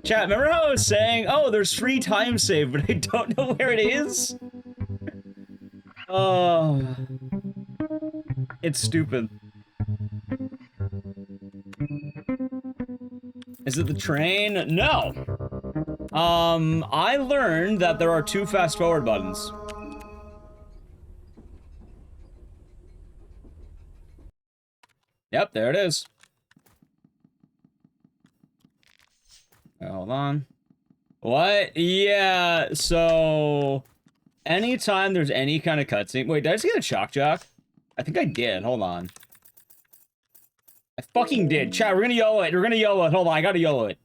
Chat, remember how I was saying, oh, there's free time save, but I don't know where it is? Oh. It's stupid. Is it the train? No. I learned that there are 2 fast forward buttons. Yep, there it is. Hold on. What? Yeah, so... anytime there's any kind of cutscene... Wait, did I just get a shock jock? I think I did. Hold on. I fucking did. Chat, we're gonna YOLO it. We're gonna YOLO it. Hold on, I gotta YOLO it.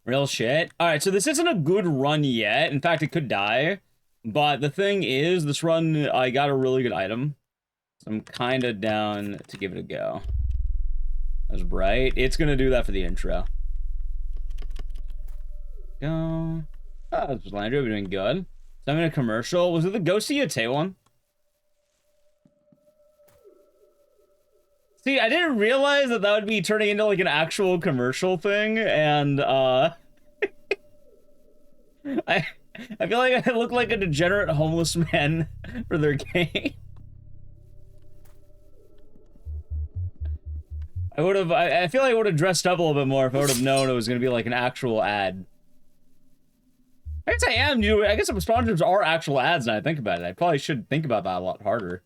Real shit. Alright, so this isn't a good run yet. In fact, it could die. But the thing is, this run, I got a really good item. So I'm kind of down to give it a go. That's bright. It's gonna do that for the intro. Go. Oh, that's Landry. We're doing good. So I'm in a commercial. Was it the Go See Tay one? See, I didn't realize that that would be turning into, like, an actual commercial thing, and, I feel like I look like a degenerate homeless man for their game. I feel like I would have dressed up a little bit more if I would have known it was going to be, like, an actual ad. I guess I am, I guess some sponsors are actual ads now I think about it. I probably should think about that a lot harder.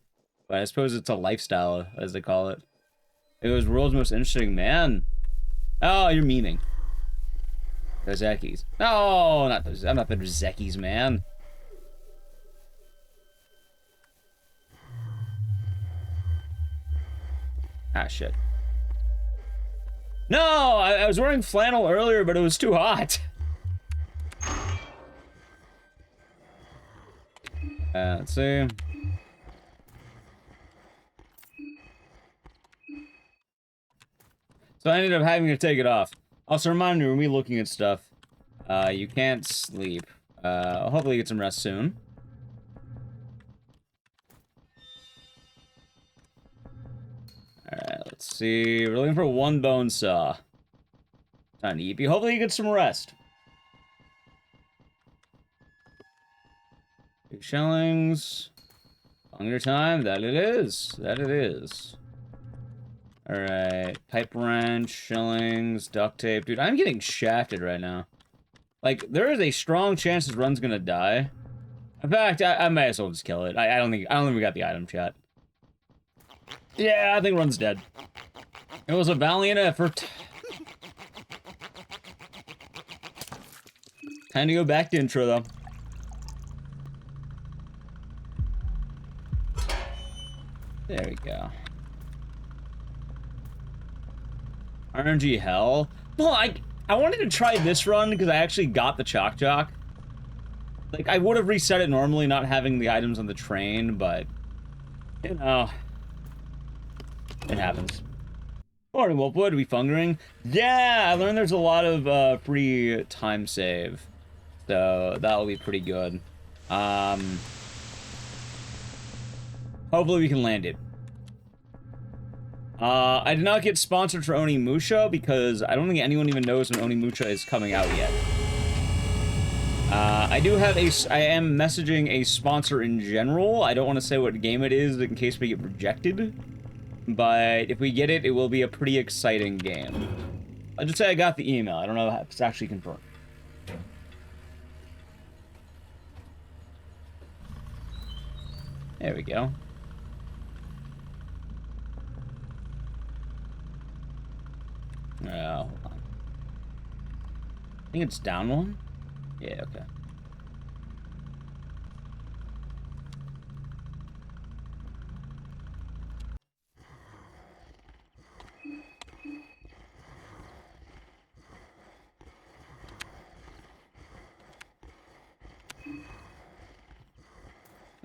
But I suppose it's a lifestyle, as they call it. It was world's most interesting man. Oh, you're memeing. Dozekis. No, not those. I'm not the Dozekis, man. Ah, shit. No, I was wearing flannel earlier, but it was too hot. Let's see. So I ended up having to take it off. Also, reminder, when we looking at stuff, you can't sleep. Hopefully get some rest soon. Alright, let's see. We're looking for 1 bone saw. Time to eat. Hopefully you get some rest. 2 shillings. Hunger time. That it is. That it is. Alright, pipe wrench, shillings, duct tape. Dude, I'm getting shafted right now. Like, there is a strong chance this run's gonna die. In fact, I might as well just kill it. I don't think we got the item, chat. Yeah, I think run's dead. It was a valiant effort. Time to go back to intro, though. There we go. RNG hell. Well, I wanted to try this run because I actually got the Chalk Jock. Like, I would have reset it normally, not having the items on the train, but, you know, it happens. Morning, Wolfwood. Are we fungering? Yeah, I learned there's a lot of free time save, so that'll be pretty good. Hopefully we can land it. I did not get sponsored for Onimusha because I don't think anyone even knows when Onimusha is coming out yet. I am messaging a sponsor in general. I don't want to say what game it is in case we get rejected. But if we get it, it will be a pretty exciting game. I'll just say I got the email. I don't know if it's actually confirmed. There we go. Hold on. I think it's down 1? Yeah, okay.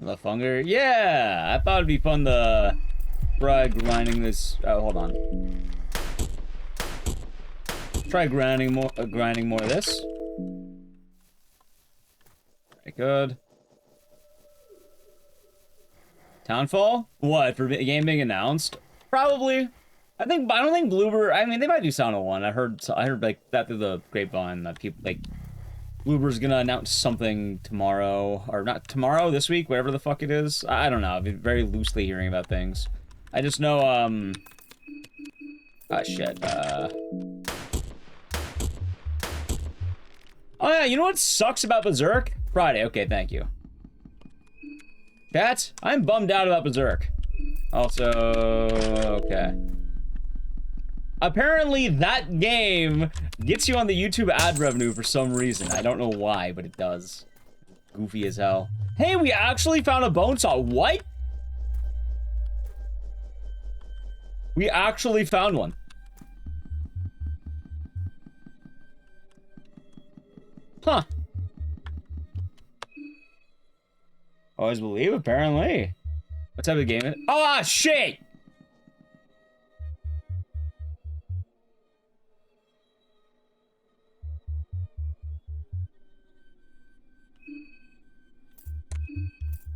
The Funger? Yeah! I thought it'd be fun to try grinding this. Oh, hold on. Try grinding more of this. Very good. Townfall? What, for a game being announced? Probably. I don't think Bloober, I mean, they might do Sound of One. I heard like that through the grapevine that people, like, Bloober's gonna announce something tomorrow, or not tomorrow, this week, whatever the fuck it is. I don't know, I've been very loosely hearing about things. I just know, ah, shit, oh yeah, you know what sucks about Berserk? Friday, okay, thank you. Chat, I'm bummed out about Berserk. Also, okay. Apparently that game gets you on the YouTube ad revenue for some reason. I don't know why, but it does. Goofy as hell. Hey, we actually found a bone saw. What? We actually found one. Huh. Always believe, apparently. What type of game is it? Oh, shit!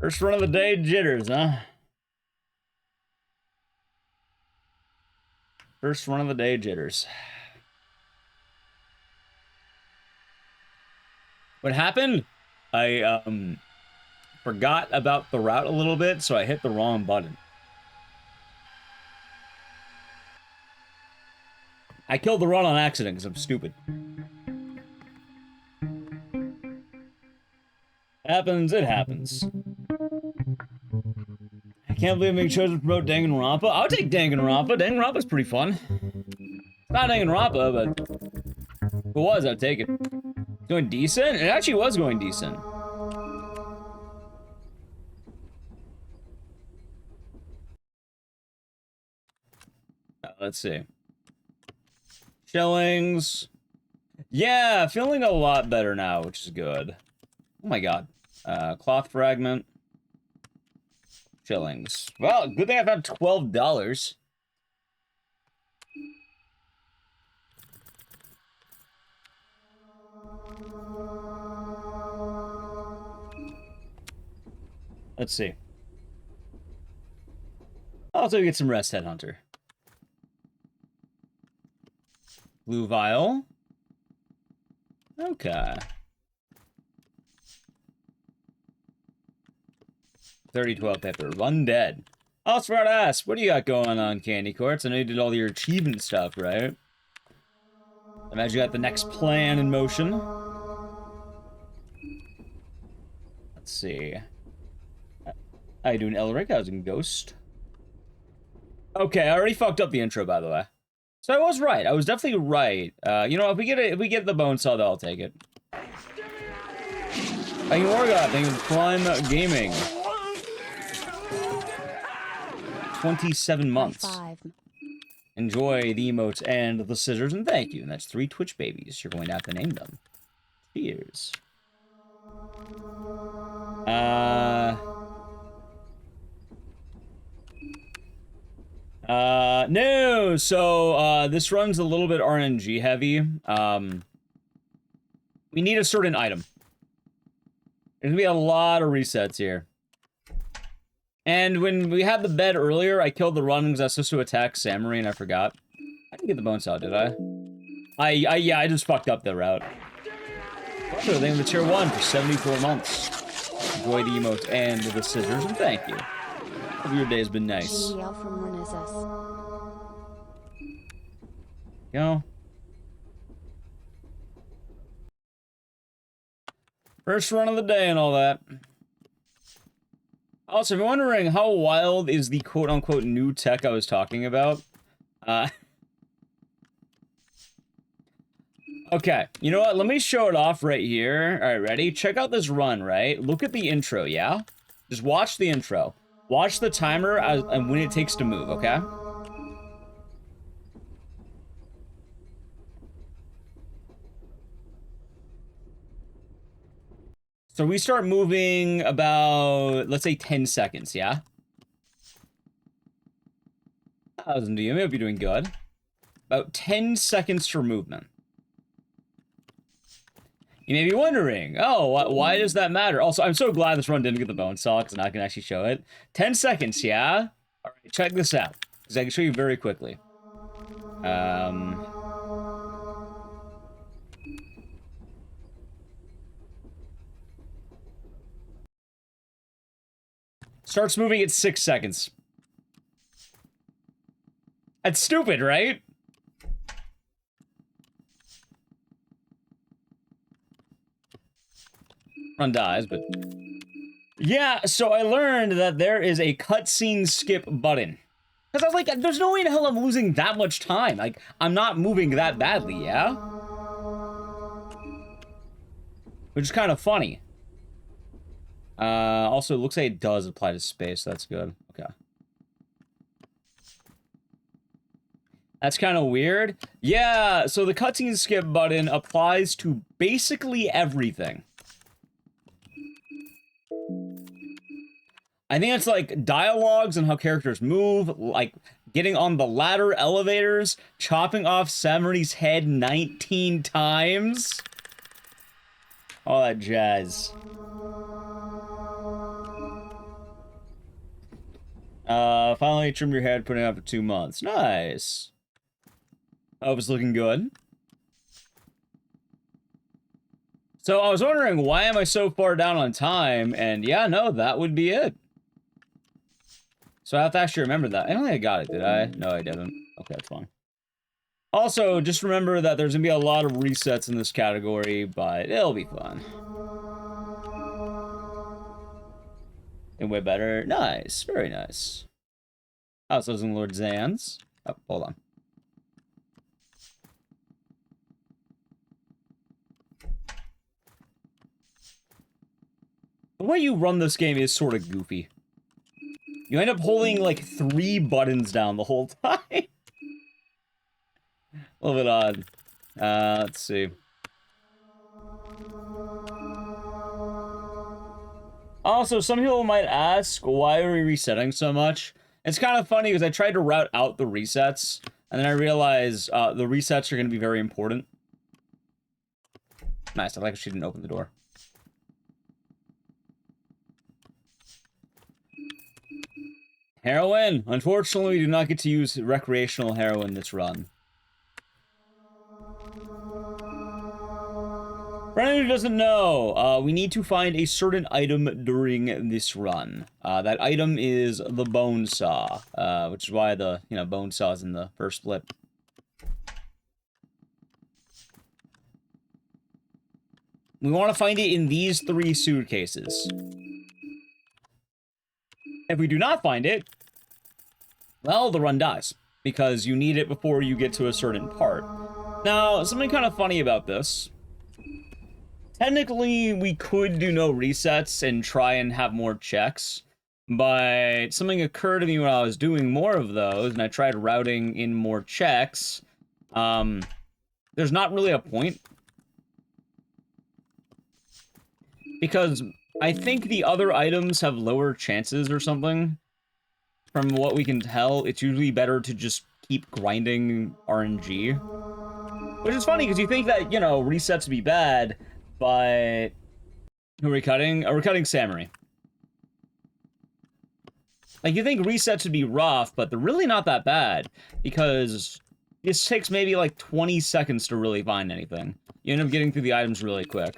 First run of the day jitters, huh? First run of the day jitters. What happened? I, forgot about the route a little bit, so I hit the wrong button. I killed the run on accident because I'm stupid. Happens, it happens. I can't believe they chose to promote Danganronpa. I'll take Danganronpa. Danganronpa's pretty fun. It's not Danganronpa, but if it was, I'd take it. It's going decent? It actually was going decent. Let's see. Shillings. Yeah, feeling a lot better now, which is good. Oh my god. Cloth fragment. Shillings. Well, good thing I found $12. Let's see. Also get some rest, Headhunter. Blue vial. Okay. 3012 pepper. Run dead. I was about to ask, what do you got going on, Candy Courts? I know you did all your achievement stuff, right? I imagine you got the next plan in motion. Let's see. How you doing, Elric? How's it, Ghost? Okay, I already fucked up the intro, by the way. So I was right. I was definitely right. You know, if we get the bone saw, I'll take it. Thank you, Morgoth. Thank you, Prime Gaming. 27 months. Enjoy the emotes and the scissors, and thank you. And that's 3 Twitch babies. You're going to have to name them. Cheers. No, so, this run's a little bit RNG heavy. We need a certain item. There's gonna be a lot of resets here. And when we had the bed earlier, I killed the run because I was supposed to attack Samurai and I forgot. I didn't get the bone saw, did I? Yeah, I just fucked up the route. Also, thank you to tier 1 for 74 months. Enjoy the emotes and the scissors, and thank you. Hope your day has been nice. Go. First run of the day and all that. Also, if you're wondering how wild is the quote-unquote new tech I was talking about, okay, you know what? Let me show it off right here. All right, ready? Check out this run, right? Look at the intro, yeah? Just watch the intro. Watch the timer and when it takes to move, okay? So we start moving about, let's say 10 seconds, yeah? How's it doing? I hope you're doing good. About 10 seconds for movement. You may be wondering, oh, why does that matter? Also, I'm so glad this run didn't get the bone saw, because now I can actually show it. 10 seconds, yeah? Alright, check this out, because I can show you very quickly. Starts moving at 6 seconds. That's stupid, right? Run dies, but... Yeah, so I learned that there is a cutscene skip button. Because I was like, there's no way in hell I'm losing that much time. Like, I'm not moving that badly, yeah? Which is kind of funny. Also, it looks like it does apply to space, so that's good. Okay. That's kind of weird. Yeah, so the cutscene skip button applies to basically everything. I think it's like dialogues and how characters move, like getting on the ladder elevators, chopping off Samari's head 19 times. All that jazz. Finally trim your head, putting it up for 2 months. Nice. Hope it's looking good. So I was wondering, why am I so far down on time? And yeah, no, that would be it. So I have to actually remember that. I don't think I got it, did I? No, I didn't. Okay, that's fine. Also, just remember that there's gonna be a lot of resets in this category, but it'll be fun. And way better. Nice. Very nice. Oh, so it's in Lord Zan's. Oh, hold on. The way you run this game is sort of goofy. You end up holding, like, 3 buttons down the whole time. A little bit odd. Let's see. Also, some people might ask, why are we resetting so much? It's kind of funny, because I tried to route out the resets, and then I realized the resets are going to be very important. Nice, I like how she didn't open the door. Heroin! Unfortunately, we do not get to use recreational heroin this run. For anyone who doesn't know, we need to find a certain item during this run. That item is the bone saw, which is why the, bone saw is in the first flip. We want to find it in these 3 suitcases. If we do not find it, well, the run dies, because you need it before you get to a certain part. Now, something kind of funny about this. Technically, we could do no resets and try and have more checks, but something occurred to me when I was doing more of those, and I tried routing in more checks. There's not really a point. Because I think the other items have lower chances or something. From what we can tell, it's usually better to just keep grinding RNG. Which is funny, because you think that, resets would be bad, but... Who are we cutting? We're cutting Samari. Like, you think resets would be rough, but they're really not that bad, because this takes maybe, like, 20 seconds to really find anything. You end up getting through the items really quick.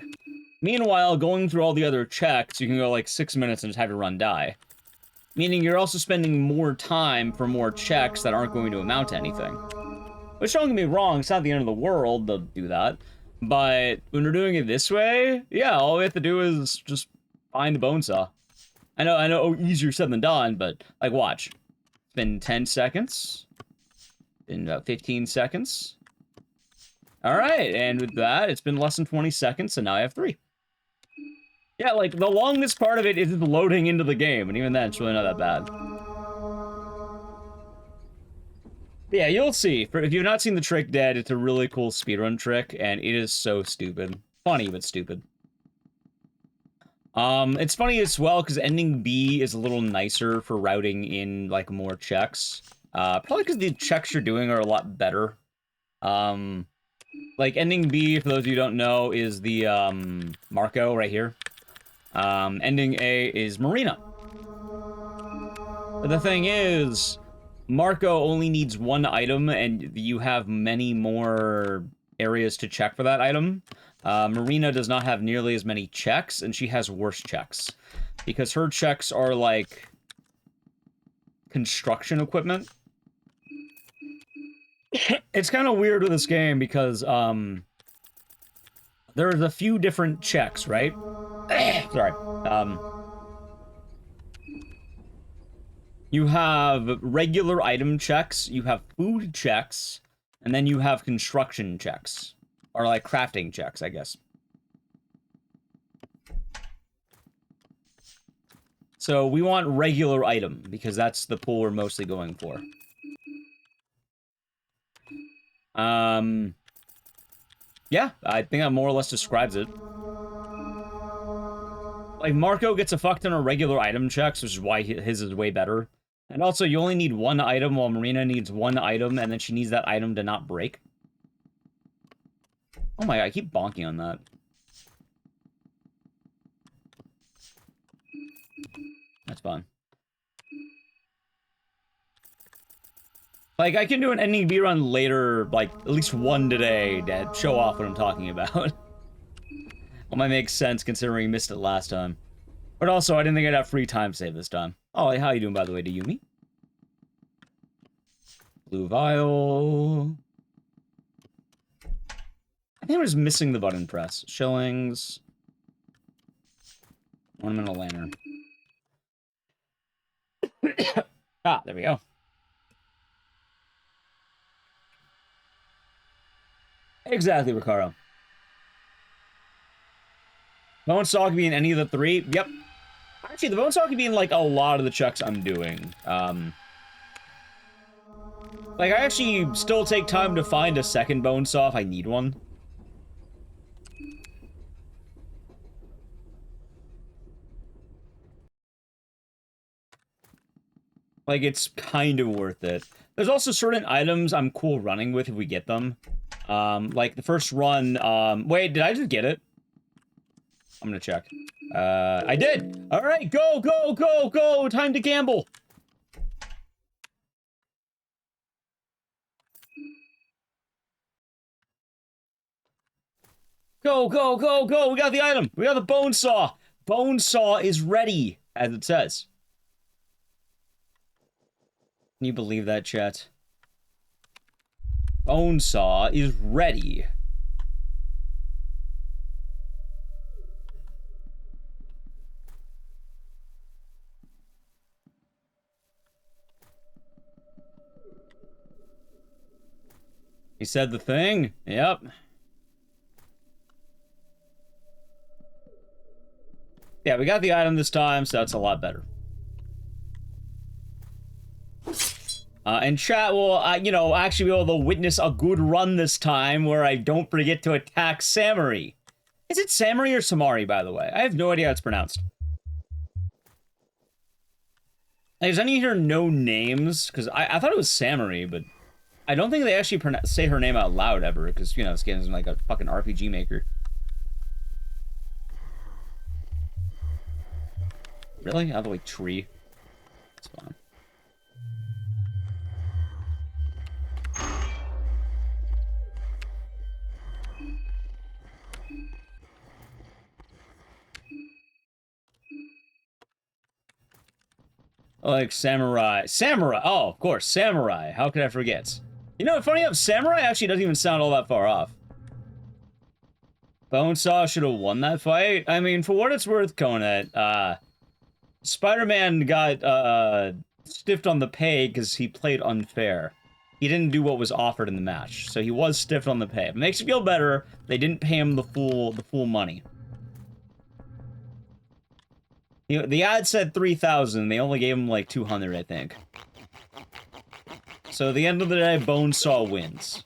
Meanwhile, going through all the other checks, you can go, like, 6 minutes and just have your run die. Meaning you're also spending more time for more checks that aren't going to amount to anything. Which, don't get me wrong, it's not the end of the world to do that. But when we're doing it this way, yeah, all we have to do is just find the bone saw. I know, easier said than done, but, like, watch. It's been 10 seconds. Been about 15 seconds. Alright, and with that, it's been less than 20 seconds, and now I have 3. Yeah, like, the longest part of it is loading into the game, and even then, it's really not that bad. Yeah, you'll see. If you've not seen the trick dead, it's a really cool speedrun trick, and it is so stupid. Funny, but stupid. It's funny as well, because ending B is a little nicer for routing in, like, more checks. Probably because the checks you're doing are a lot better. Like, ending B, for those of you who don't know, is the, Marco right here. Ending A is Marina. But the thing is, Marco only needs one item, and you have many more areas to check for that item. Marina does not have nearly as many checks, and she has worse checks. Because her checks are, like, construction equipment. It's kind of weird with this game, because, there's a few different checks, right? Sorry. You have regular item checks, you have food checks, and then you have construction checks. Or, like, crafting checks, I guess. So, we want regular item, because that's the pool we're mostly going for. Yeah, I think that more or less describes it. Like, Marco gets a fuck ton of regular item checks, which is why his is way better. And also, you only need one item, while Marina needs one item, and then she needs that item to not break. Oh my god, I keep bonking on that. That's fun. Like, I can do an ending B run later, like, at least one today, to show off what I'm talking about. Well, might make sense, considering we missed it last time. But also, I didn't think I'd have free time save this time. Oh, how you doing, by the way, to Yumi? Blue vial. I think I'm just missing the button press. Shillings. Ornamental lantern. Ah, there we go. Exactly, Ricardo. Bone saw can be in any of the three. Yep. Actually, the bone saw can be in, like, a lot of the checks I'm doing. Like, I actually still take time to find a second bone saw if I need one. Like, it's kind of worth it. There's also certain items I'm cool running with if we get them. Like, the first run, wait, did I just get it? I'm gonna check. I did! Alright, go, go, go, go! Time to gamble! Go, go, go, go! We got the item! We got the bone saw! Bone saw is ready, as it says. Can you believe that, chat? Bone saw is ready. He said the thing? Yep. Yeah, we got the item this time, so that's a lot better. And chat will, you know, actually be able to witness a good run this time where I don't forget to attack Samari. Is it Samari or Samari, by the way? I have no idea how it's pronounced. Like, does any here know names? Because I thought it was Samari, but I don't think they actually say her name out loud ever, because, you know, this game is like a fucking RPG maker. Really? Out of the way, tree. It's fine. Like samurai. Samurai! Oh, of course, samurai. How could I forget? You know, funny enough, samurai actually doesn't even sound all that far off. Bonesaw should have won that fight. I mean, for what it's worth, Conant, Spider-Man got, stiffed on the pay because he played unfair. He didn't do what was offered in the match, so he was stiffed on the pay. It makes you feel better. They didn't pay him the full money. You know, the ad said 3,000. They only gave him like 200, I think. So at the end of the day, Bonesaw wins.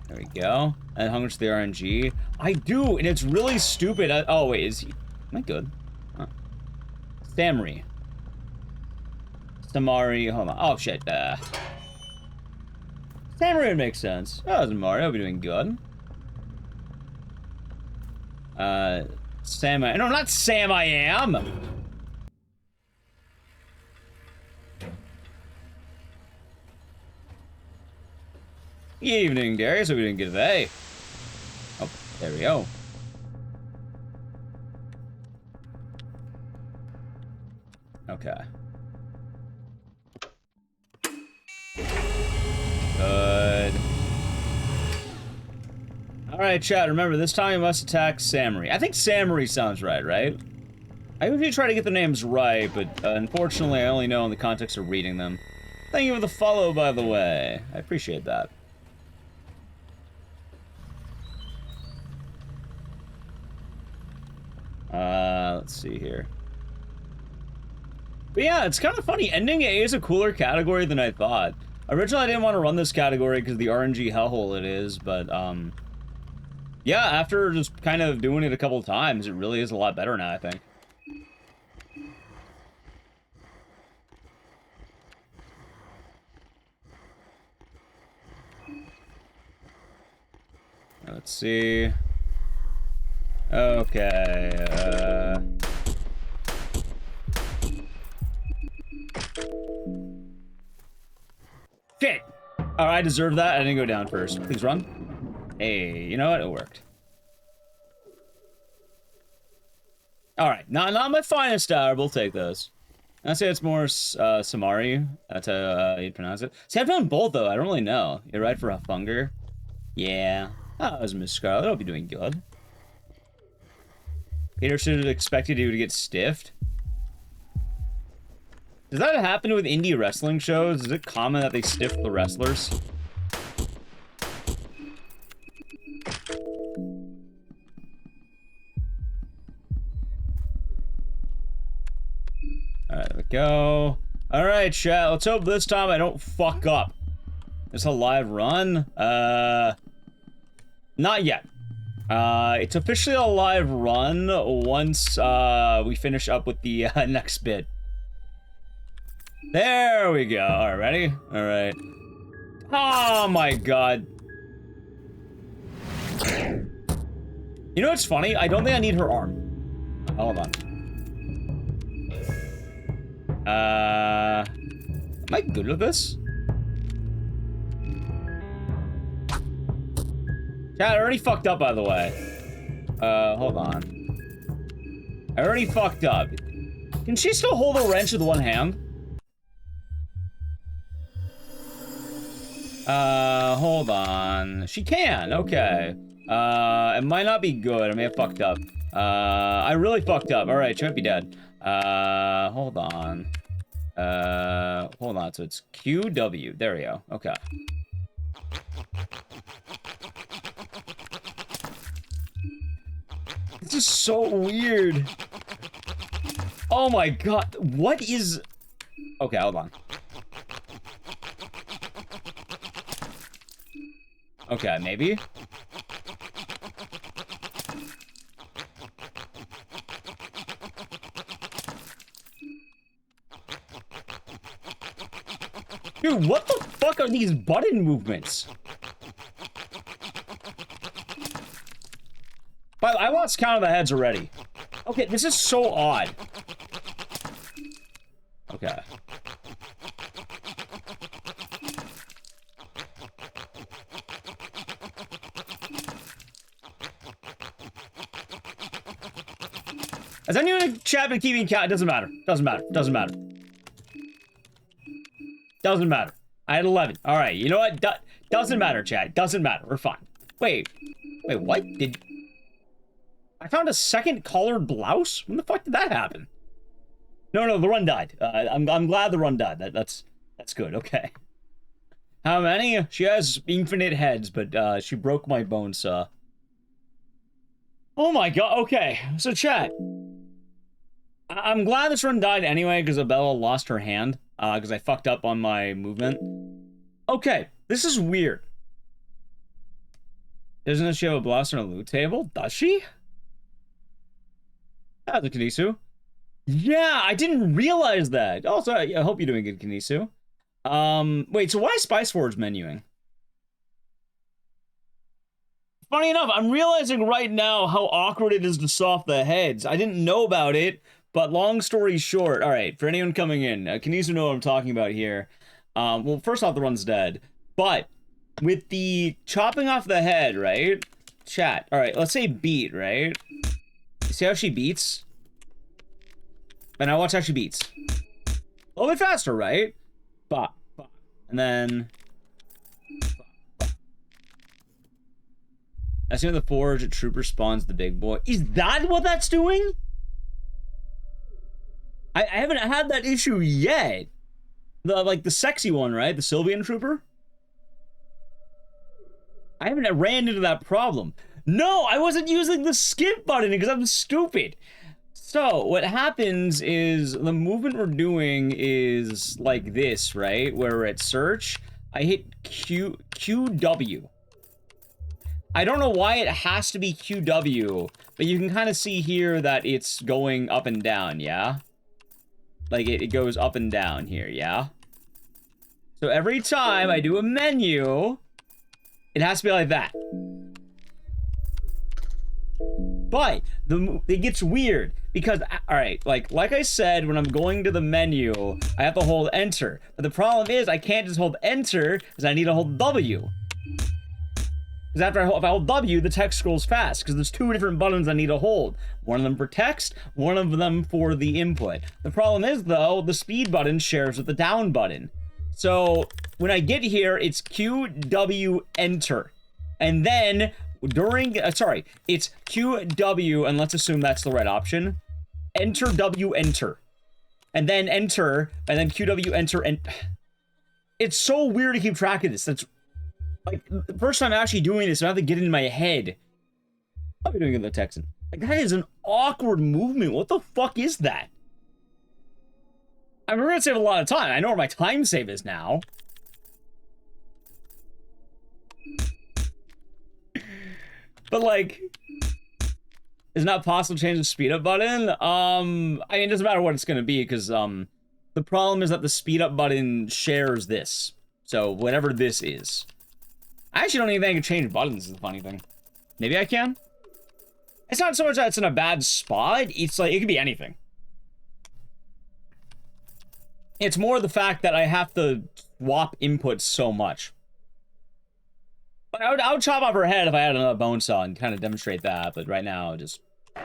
There we go. And how much the RNG? I do, and it's really stupid. Oh wait, is he? Am I good? Huh. Samari. Samari. Hold on. Oh shit. San Marina makes sense. Oh, it's Mario. I'll be doing good. Sam, no, not Sam, I am. Evening, Darius. What are we doing good today? Oh, there we go. Okay. Good. Alright, chat, remember, this time you must attack Samari. I think Samari sounds right? I usually try to get the names right, but unfortunately I only know in the context of reading them. Thank you for the follow, by the way. I appreciate that. Let's see here. But yeah, it's kind of funny. Ending A is a cooler category than I thought. Originally, I didn't want to run this category because of the RNG hellhole it is, but, yeah, after just kind of doing it a couple of times, it really is a lot better now, I think. Let's see. Okay, Shit! Alright, I deserve that. I didn't go down first. Please run. Hey, you know what? It worked. Alright, not my finest hour. We'll take those. I'd say it's more Samari. That's how you'd pronounce it. See, I've done both, though. I don't really know. You're right for a Hunger. Yeah. Oh, that was Miss Scarlet. I'll be doing good. Peter should have expected he would get stiffed. Does that happen with indie wrestling shows? Is it common that they stiff the wrestlers? Alright, there we go. Alright, chat. Let's hope this time I don't fuck up. It's a live run? Not yet. It's officially a live run once, we finish up with the, next bit. There we go. Alright, ready? Alright. Oh my god. You know what's funny? I don't think I need her arm. Hold on. Am I good with this? Chat, I already fucked up, by the way. Hold on. I already fucked up. Can she still hold a wrench with one hand? Hold on. She can, okay. It might not be good. I may have fucked up. I really fucked up. Alright, she might be dead. Hold on. Hold on. So it's QW. There we go. Okay. This is so weird. Oh my god. What is... Okay, hold on. Okay, maybe? Dude, what the fuck are these button movements? But I lost count of the heads already. Okay, this is so odd. Okay. Has anyone in the chat been keeping count? It doesn't matter. Doesn't matter. Doesn't matter. Doesn't matter. I had 11. All right. You know what? Doesn't matter, chat. Doesn't matter. We're fine. Wait. Wait, what? Did... I found a second colored blouse? When the fuck did that happen? No, the run died. I'm glad the run died. That's good. Okay. How many? She has infinite heads, but she broke my bone saw. Oh my god. Okay. So, chat. I'm glad this run died anyway, because Abella lost her hand, because I fucked up on my movement. Okay, this is weird. Doesn't she have a blouse on a loot table? Does she? That's a Kanisu. Yeah, I didn't realize that. Also, I hope you're doing good, Kanisu. Wait, so why is Spice Forge menuing? Funny enough, I'm realizing right now how awkward it is to soft the heads. I didn't know about it, but long story short, all right, for anyone coming in, Kinesu know what I'm talking about here. Well, first off, the run's dead, but with the chopping off the head, right? Chat. All right, let's say beat, right? See how she beats? And now watch how she beats. A little bit faster, right? Bop, bop. And then... As soon as the forge, a trooper spawns the big boy. Is that what that's doing? I haven't had that issue yet. The sexy one, right? The Sylvian trooper? I haven't ran into that problem. No, I wasn't using the skip button because I'm stupid. So, what happens is the movement we're doing is like this, right? Where we're at search, I hit QW. I don't know why it has to be QW, but you can kind of see here that it's going up and down, yeah? Like, it goes up and down here, yeah? So every time I do a menu, it has to be like that. But it gets weird because, all right, like I said, when I'm going to the menu, I have to hold enter. But the problem is I can't just hold enter because I need to hold W. Because if I hold W, the text scrolls fast, because there's two different buttons I need to hold. One of them for text, one of them for the input. The problem is, though, the speed button shares with the down button. So, when I get here, it's Q, W, enter. And then, it's Q, W, and let's assume that's the right option. Enter, W, enter. And then enter, and then Q, W, enter, and... It's so weird to keep track of this. That's... Like, the first time actually doing this, I have to get it in my head. I'll be doing it with the Texan. Like, that is an awkward movement. What the fuck is that? I mean, we're gonna save a lot of time. I know where my time save is now. But, like... Is it not possible to change the speed up button? I mean, it doesn't matter what it's gonna be, because, the problem is that the speed up button shares this. So, whatever this is. I actually don't even think I can change buttons, is the funny thing. Maybe I can? It's not so much that it's in a bad spot, it's like, it could be anything. It's more the fact that I have to swap inputs so much. But I would chop off her head if I had another bone saw and kind of demonstrate that, but right now, just... I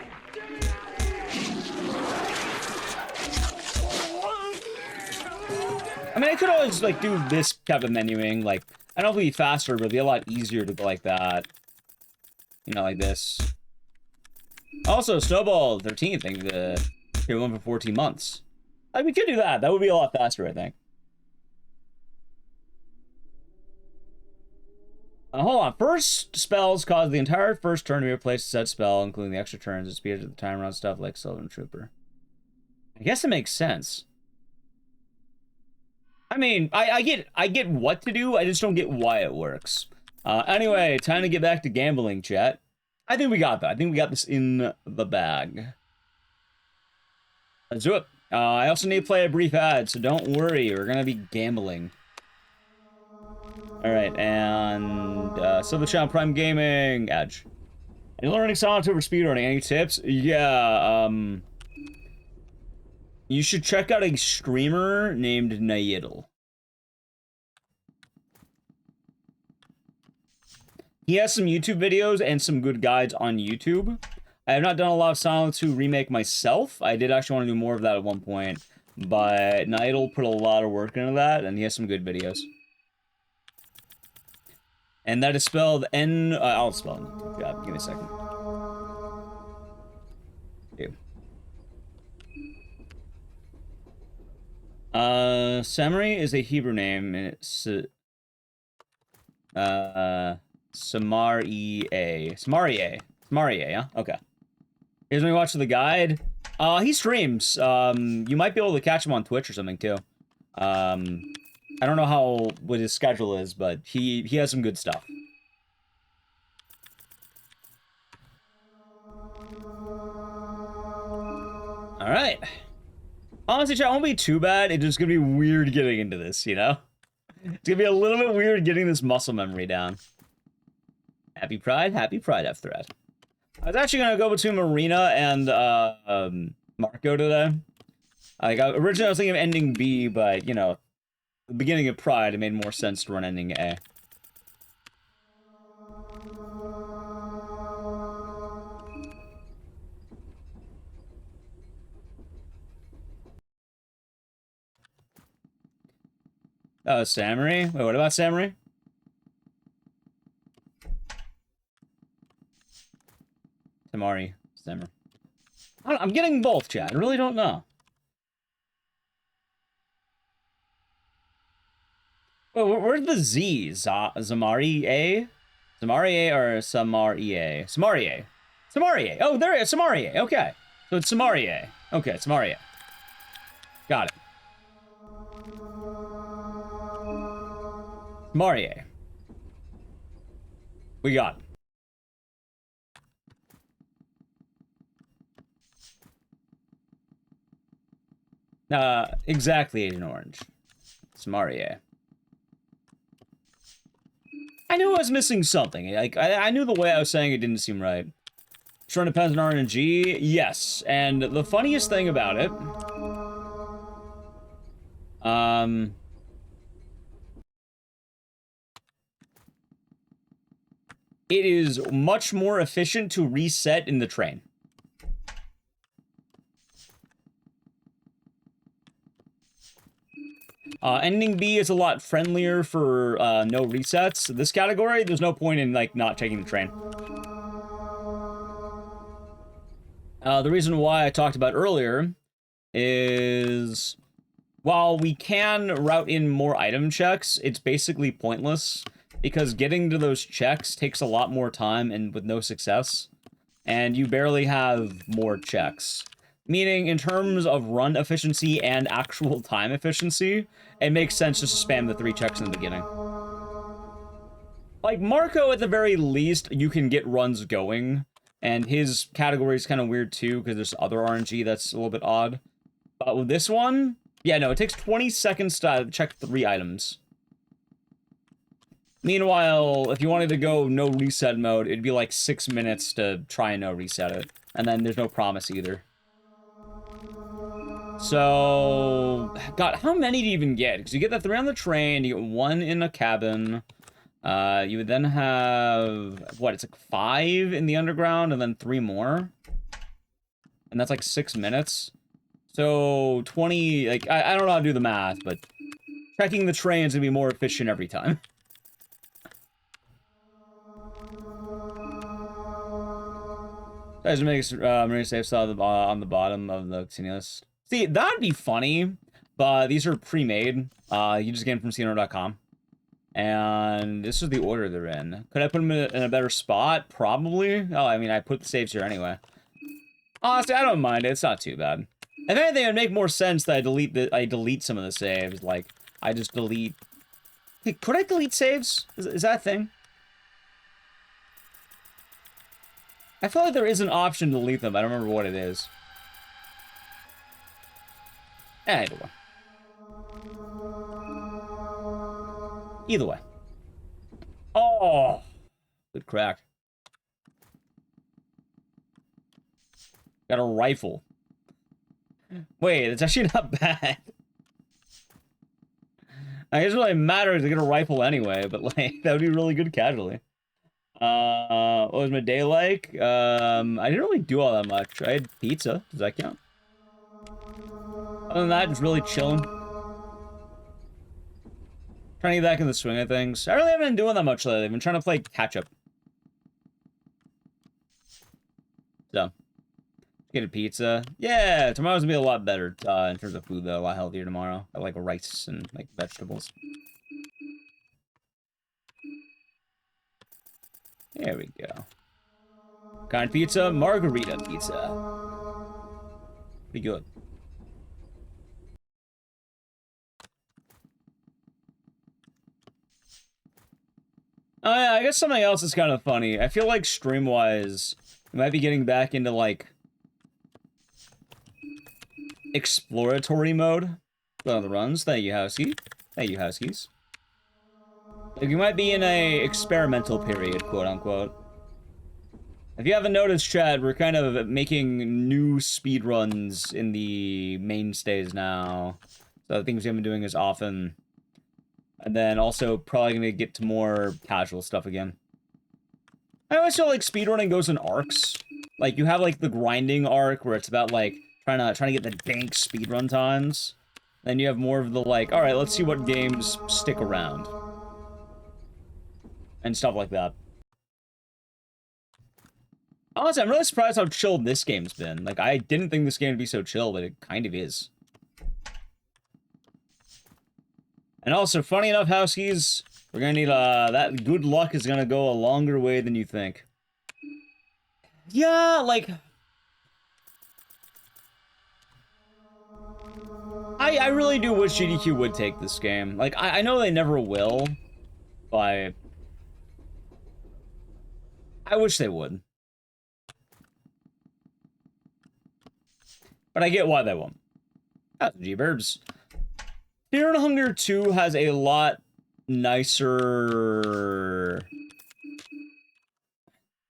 mean, I could always, like, do this type of menuing, like... I don't know if it'd be faster, but it'd be a lot easier to go like that. You know, like this. Also, Snowball 13 thing, the tier 1 for 14 months. Like, we could do that. That would be a lot faster, I think. Hold on. First spells cause the entire first turn to be replaced with said spell, including the extra turns and speed of the timer on stuff like Sylvan Trooper. I guess it makes sense. I mean, I get what to do, I just don't get why it works. Anyway, time to get back to gambling, chat. I think we got that. I think we got this in the bag. Let's do it. I also need to play a brief ad, so don't worry, we're gonna be gambling. Alright, and, Silver Channel Prime Gaming, Edge. Are you learning Solitude for speedrunning? Any tips? Yeah, you should check out a streamer named Naidal. He has some YouTube videos and some good guides on YouTube. I have not done a lot of Silent 2 remake myself. I did actually want to do more of that at one point. But Naidal put a lot of work into that, and he has some good videos. And that is spelled N... I'll spell it. God, give me a second. Okay. Samari is a Hebrew name, and it's Samarie, yeah? Okay. Here's when we watch the guide. He streams. You might be able to catch him on Twitch or something, too. I don't know what his schedule is, but he has some good stuff. Alright. Honestly, chat, it won't be too bad. It's just gonna be weird getting into this, you know? It's gonna be a little bit weird getting this muscle memory down. Happy Pride F-Thread. I was actually gonna go between Marina and Marco today. Like, originally I was thinking of ending B, but, you know, the beginning of Pride, it made more sense to run ending A. Oh, Samurai? Wait, what about Samurai? Tamari. Samurai. I'm getting both, chat. I really don't know. Oh, where's the Z? Zamari A? Zamari A or Samari A? Samari A. Samari A. Oh, there it is. Samari A. Okay. So it's Samari A. Okay, Samari A. Got it. Samari A. We got it. Exactly, Agent Orange. Samari A. I knew I was missing something. Like, I knew the way I was saying it didn't seem right. Sure depends on RNG? Yes. And the funniest thing about it... it is much more efficient to reset in the train. Ending B is a lot friendlier for no resets. This category, there's no point in, like, not taking the train. The reason why I talked about earlier is, while we can route in more item checks, it's basically pointless, because getting to those checks takes a lot more time and with no success, and you barely have more checks. Meaning, in terms of run efficiency and actual time efficiency, it makes sense just to spam the 3 checks in the beginning. Like, Marco, at the very least, you can get runs going, and his category is kind of weird too, because there's other RNG that's a little bit odd. But with this one, yeah, no, it takes 20 seconds to check 3 items. Meanwhile, if you wanted to go no reset mode, it'd be like 6 minutes to try and no reset it. And then there's no promise either. So, God, how many do you even get? Because you get the 3 on the train, you get 1 in a cabin. You would then have, what, it's like 5 in the underground, and then 3 more? And that's like 6 minutes? So, 20, like, I don't know how to do the math, but checking the train's gonna be more efficient every time. Guys, makes Marina safe saw on the bottom of the continuous. See, that'd be funny, but these are pre-made. You just get them from CNR.com. And this is the order they're in. Could I put them in a better spot? Probably. Oh, I mean, I put the saves here anyway. Honestly, I don't mind it. It's not too bad. If anything, it'd make more sense that I delete some of the saves. Like, I just delete... Hey, could I delete saves? Is that a thing? I feel like there is an option to delete them. I don't remember what it is. Either way. Either way. Oh! Good crack. Got a rifle. Wait, it's actually not bad. I guess it really matters to get a rifle anyway, but, like, that would be really good casually. What was my day like? I didn't really do all that much. I had pizza. Does that count? Other than that, just really chilling. Trying to get back in the swing of things. I really haven't been doing that much lately. I've been trying to play catch-up. So. Get a pizza. Yeah, tomorrow's gonna be a lot better in terms of food, though. A lot healthier tomorrow. I like rice and, like, vegetables. There we go. Kind of pizza? Margarita pizza. Be good. Oh, yeah, I guess something else is kind of funny. I feel like stream-wise, we might be getting back into, like, exploratory mode. Go on the runs. Thank you, Housekeep. Thank you, Housekeys. Like, we might be in a experimental period, quote unquote. If you haven't noticed, Chad, we're kind of making new speedruns in the mainstays now. So things we haven't been doing as often. And then also probably gonna get to more casual stuff again. I always feel like speedrunning goes in arcs. Like, you have, like, the grinding arc where it's about, like, trying to get the dank speedrun times. Then you have more of the, like, alright, let's see what games stick around. And stuff like that. Honestly, I'm really surprised how chill this game's been. Like, I didn't think this game would be so chill, but it kind of is. And also, funny enough, Housekeys, we're gonna need, that good luck is gonna go a longer way than you think. Yeah, like... I really do wish GDQ would take this game. Like, I know they never will, but... I wish they would. But I get why they won't. Oh, G-Burbs. Fear and Hunger 2 has a lot nicer...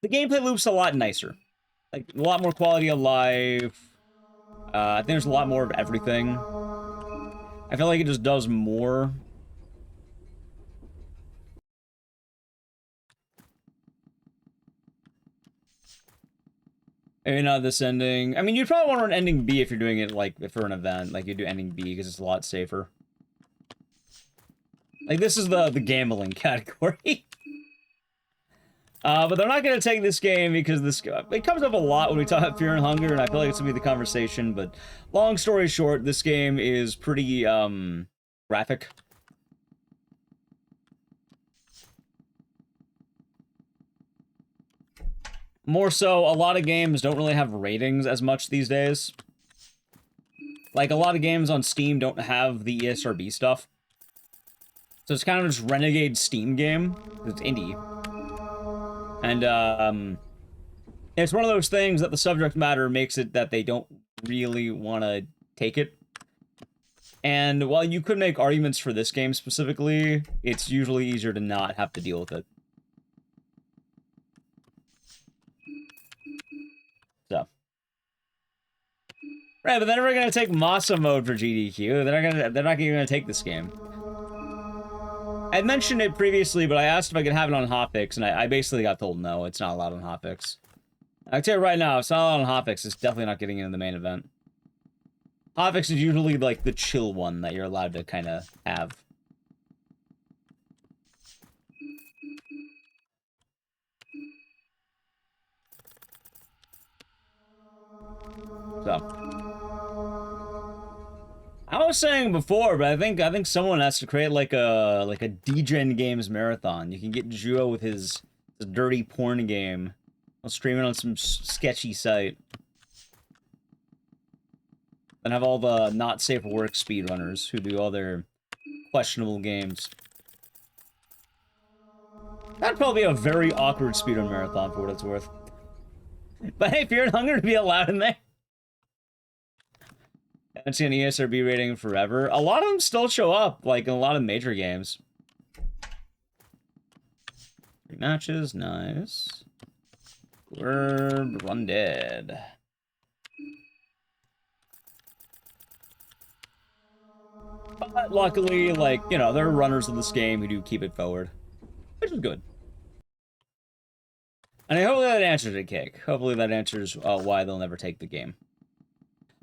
The gameplay loop's a lot nicer. Like, a lot more quality of life. I think there's a lot more of everything. I feel like it just does more. Maybe not this ending. I mean, you'd probably want to run ending B if you're doing it, like, for an event. Like, you do ending B, because it's a lot safer. Like, this is the gambling category. But they're not going to take this game because this... It comes up a lot when we talk about Fear and Hunger, and I feel like it's going to be the conversation, but long story short, this game is pretty, graphic. More so, a lot of games don't really have ratings as much these days. Like, a lot of games on Steam don't have the ESRB stuff. So it's kind of just renegade Steam game. It's indie. And, it's one of those things that the subject matter makes it that they don't really want to take it. And while you could make arguments for this game specifically, it's usually easier to not have to deal with it. So. Right, but they're never gonna take Masa mode for GDQ. They're not gonna take this game. I mentioned it previously, but I asked if I could have it on hotfix, and I basically got told no, it's not allowed on hotfix. I tell you right now, if it's not allowed on hotfix, it's definitely not getting into the main event. Hotfix is usually like the chill one that you're allowed to kind of have. So. I was saying before, but I think someone has to create like a DGen Games marathon. You can get Juo with his dirty porn game. I'll stream it on some sketchy site. And have all the not safe for work speedrunners who do all their questionable games. That'd probably be a very awkward speedrun marathon for what it's worth. But hey, Fear and Hunger to be allowed in there. I haven't seen an ESRB rating forever. A lot of them still show up, like in a lot of major games. 3 matches, nice. We're run dead. But luckily, like, you know, there are runners of this game who do keep it forward. Which is good. And I hope that answers it, Cake. Hopefully that answers why they'll never take the game.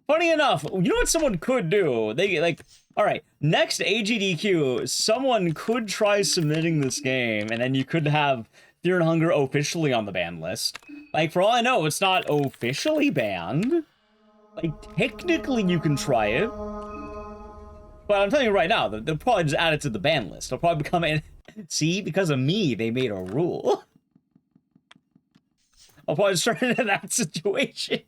Funny enough, you know what someone could do? They, like, alright, next AGDQ, someone could try submitting this game, and then you could have Fear and Hunger officially on the ban list. Like, for all I know, it's not officially banned. Like, technically you can try it. But I'm telling you right now, they'll probably just add it to the ban list. They'll probably become in. See, because of me, they made a rule. I'll probably just turn into that situation.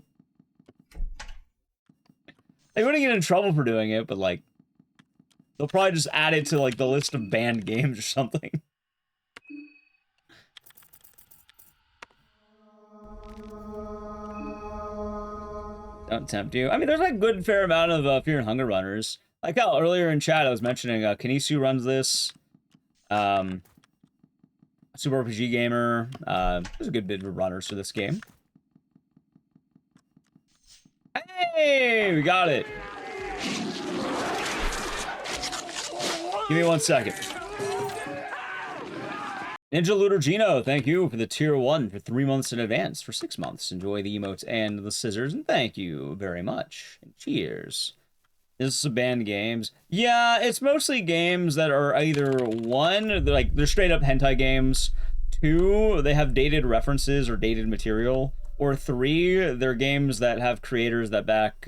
They wouldn't get in trouble for doing it, but, like, they'll probably just add it to, like, the list of banned games or something. Don't tempt you. I mean, there's, like, a good fair amount of Fear and Hunger runners. Like how earlier in chat I was mentioning, Kanisu runs this. Super RPG Gamer. There's a good bit of runners for this game. Hey, we got it. Give me 1 second. Ninja Looter Gino, thank you for the tier 1 for 3 months in advance. For 6 months, enjoy the emotes and the scissors, and thank you very much. And cheers. This is banned games. Yeah, it's mostly games that are either 1, they're straight up hentai games. 2, they have dated references or dated material. Or 3, they're games that have creators that back,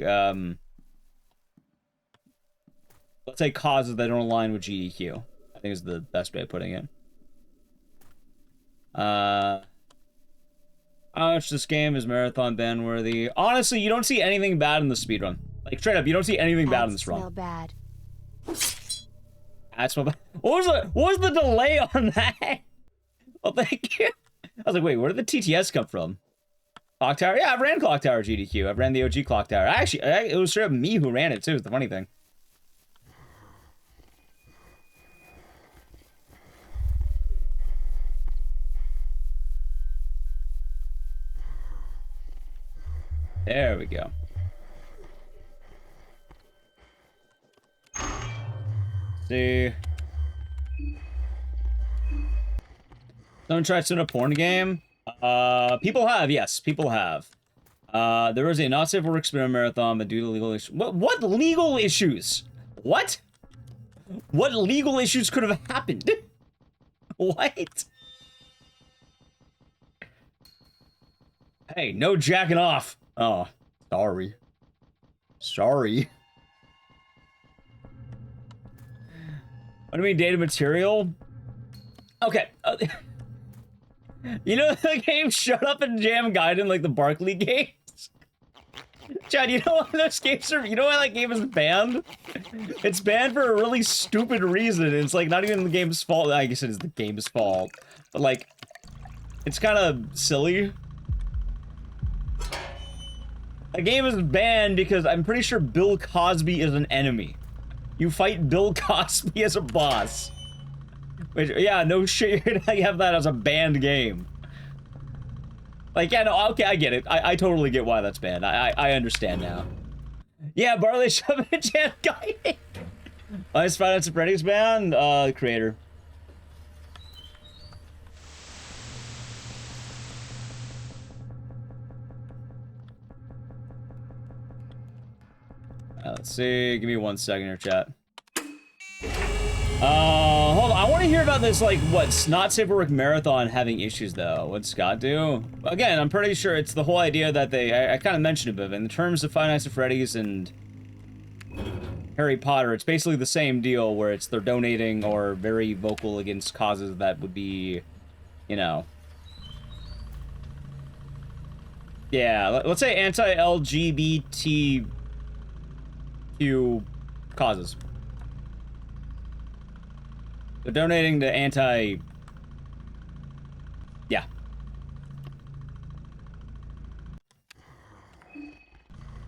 let's say causes that don't align with GDQ. I think is the best way of putting it. How much this game is marathon ban worthy? Honestly, you don't see anything bad in the speedrun. Like, straight up, you don't see anything bad in this run. Smell bad. That's what was the delay on that? Well, thank you. I was like, wait, where did the TTS come from? Clock Tower? Yeah, I've ran Clock Tower GDQ. I've ran the OG Clock Tower. Actually, it was straight up me who ran it, too, is the funny thing. There we go. See. Someone tried to win a porn game? People have, yes, people have. There was a not safe for work experiment marathon, but due to legal issues. What legal issues? What? What legal issues could have happened? What? Hey, no jacking off. Oh, sorry. Sorry. What do you mean, data material? Okay. You know the game Shut Up and Jam Gaiden, like the Barkley games? Chad, you know why those games are, you know why that game is banned? It's banned for a really stupid reason. It's like not even the game's fault. I guess it is the game's fault. But like, it's kind of silly. The game is banned because I'm pretty sure Bill Cosby is an enemy. You fight Bill Cosby as a boss. Which, yeah, no shit, you're gonna have that as a banned game. Like, yeah, no, okay, I get it. I totally get why that's banned. I understand now. Yeah, Barley Shove and Jam Guy. Is Finance and Freddy's banned? Creator. Let's see. Give me 1 second here, chat. Hold on. I want to hear about this, like, what, Not Safe for Work Marathon having issues, though. What'd Scott do? Again, I'm pretty sure it's the whole idea that I kind of mentioned it, but in terms of Five Nights at Freddy's and Harry Potter, it's basically the same deal where they're donating or very vocal against causes that would be, you know... Yeah, let's say anti-LGBTQ causes. They're donating to anti... Yeah.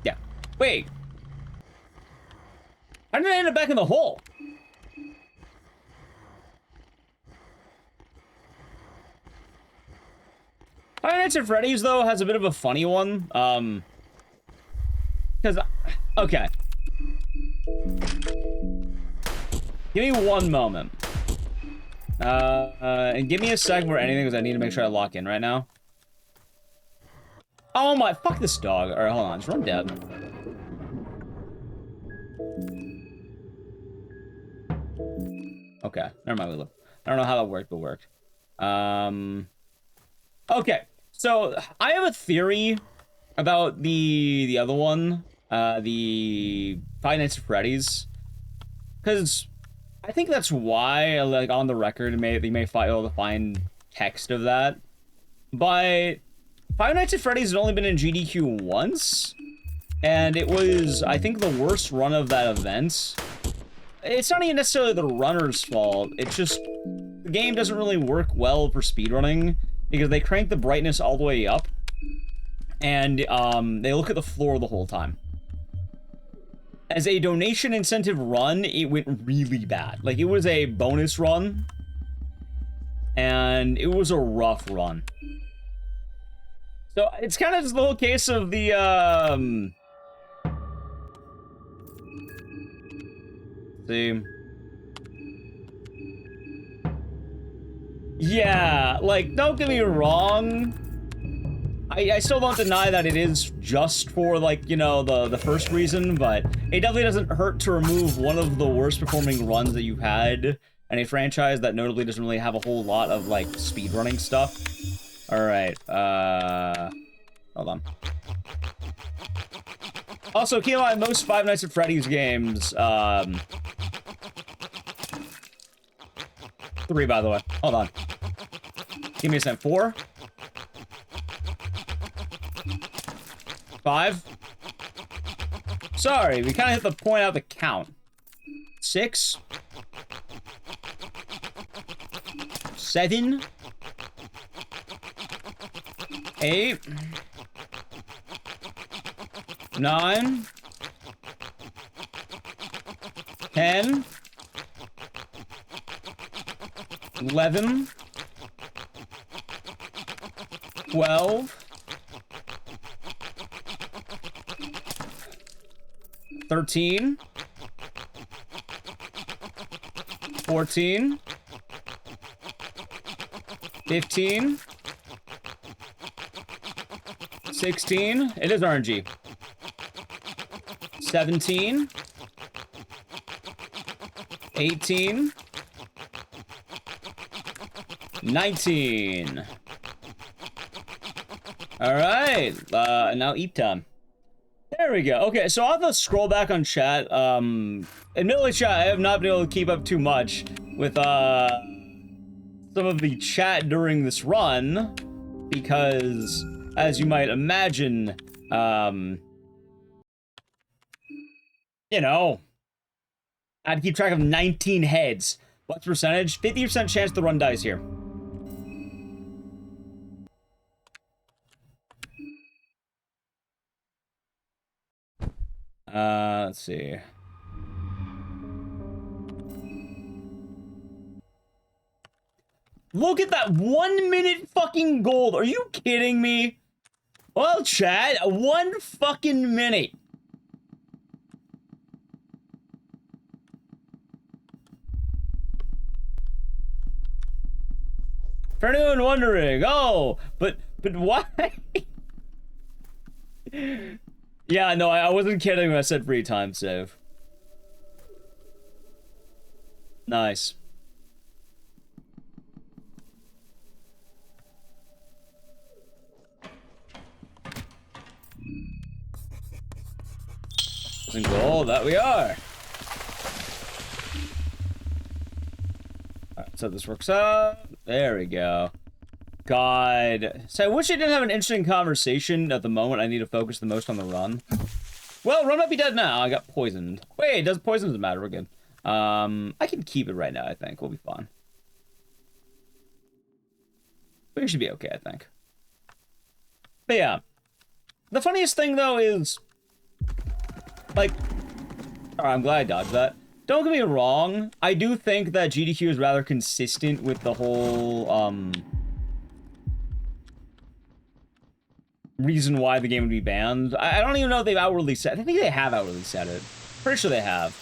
Yeah. Wait. How did I end up back in the hole? Five Nights at Freddy's, though, has a bit of a funny one. Because... Okay. Give me 1 moment. And give me a second for anything, because I need to make sure I lock in right now. Oh my, fuck this dog. Alright, hold on, just run dead. Okay, never mind, we look. I don't know how that worked, but worked. Okay, so I have a theory about the other one, the Five Nights at Freddy's. Because I think that's why, like, on the record, they may be able to find text of that. But Five Nights at Freddy's has only been in GDQ once, and it was, I think, the worst run of that event. It's not even necessarily the runner's fault, it's just the game doesn't really work well for speedrunning, because they crank the brightness all the way up, and they look at the floor the whole time. As a donation incentive run, it went really bad. Like, it was a bonus run. and it was a rough run. So it's kind of just the whole case of the, see. Yeah, like, don't get me wrong. I still don't deny that it is just for, like, you know, the first reason, but it definitely doesn't hurt to remove one of the worst performing runs that you've had in a franchise that notably doesn't really have a whole lot of, like, speedrunning stuff. Alright, hold on. Also, keep in mind, most Five Nights at Freddy's games, 3, by the way. Hold on. Give me a second. 4? 5? Sorry, we kind of hit the point out the count. 6? 7? 8? 9? 10? 11? 12? 13, 14, 15, 16, it is RNG, 17, 18, 19. All right, now eat time. There we go. Okay, so I'll have to scroll back on chat. Admittedly, chat, I have not been able to keep up too much with, some of the chat during this run, because, as you might imagine, you know, I had to keep track of 19 heads. What's percentage? 50% chance the run dies here. Let's see. Look at that 1 minute fucking gold. Are you kidding me? Well, chat, 1 fucking minute. For anyone wondering, oh, but why? Yeah, no, I wasn't kidding when I said free time save. Nice. And goal, that we are. Alright, so this works out. There we go. God. So I wish I didn't have an interesting conversation at the moment. I need to focus the most on the run. Well, run might be dead now. I got poisoned. Wait, does poison doesn't matter. We're good. I can keep it right now, I think. We'll be fine. We should be okay, I think. But yeah. The funniest thing, though, is... like... Alright, I'm glad I dodged that. Don't get me wrong. I do think that GDQ is rather consistent with the whole, reason why the game would be banned. I don't even know if they've outwardly said. I think they have outwardly said it. Pretty sure they have.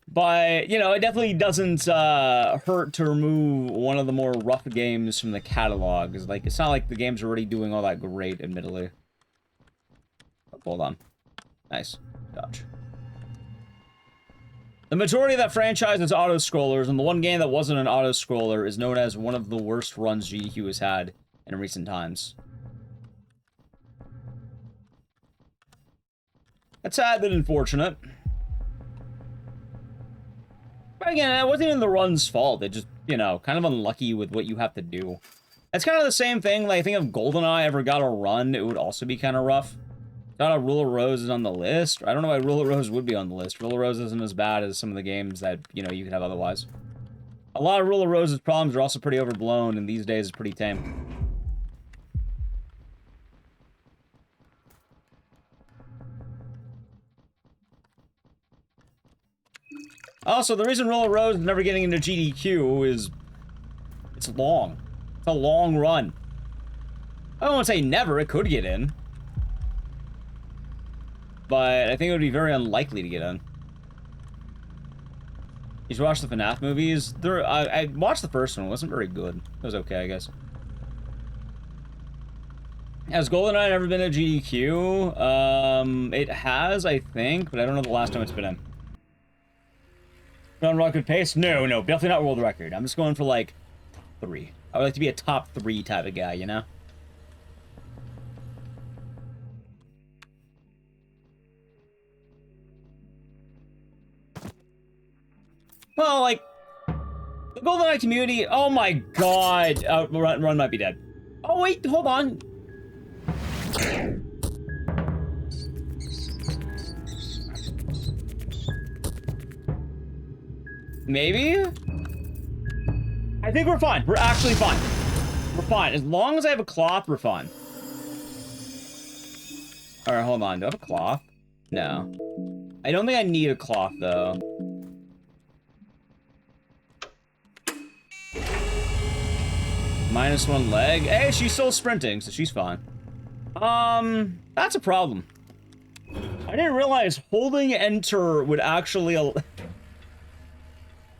But, you know, it definitely doesn't hurt to remove one of the more rough games from the catalog. It's like, it's not like the game's already doing all that great, admittedly. Oh, hold on. Nice. Dodge. The majority of that franchise is auto-scrollers, and the one game that wasn't an auto-scroller is known as one of the worst runs GDQ has had in recent times. That's sad but unfortunate. But again, it wasn't even the run's fault. It just, you know, kind of unlucky with what you have to do. It's kind of the same thing. Like, I think if GoldenEye ever got a run, it would also be kind of rough. Thought a Rule of Rose is on the list. I don't know why Rule of Rose would be on the list. Rule of Rose isn't as bad as some of the games that, you know, you could have otherwise. A lot of Rule of Rose's problems are also pretty overblown, and these days is pretty tame. Also, the reason Rule of Rose is never getting into GDQ is... It's long. It's a long run. I don't want to say never, it could get in. But I think it would be very unlikely to get in. You should watch the FNAF movies. I watched the first one, it wasn't very good. It was okay, I guess. Has GoldenEye ever been a GDQ? It has, I think, but I don't know the last time it's been in. On record pace? No, definitely not world record. I'm just going for, like, 3. I would like to be a top 3 type of guy, you know? Well, like, the GoldenEye community, oh my god. Run might be dead. Oh, wait, hold on. Maybe? I think we're fine. We're actually fine. We're fine. As long as I have a cloth, we're fine. Alright, hold on. Do I have a cloth? No. I don't think I need a cloth, though. -1 leg. Hey, she's still sprinting, so she's fine. That's a problem. I didn't realize holding enter would actually...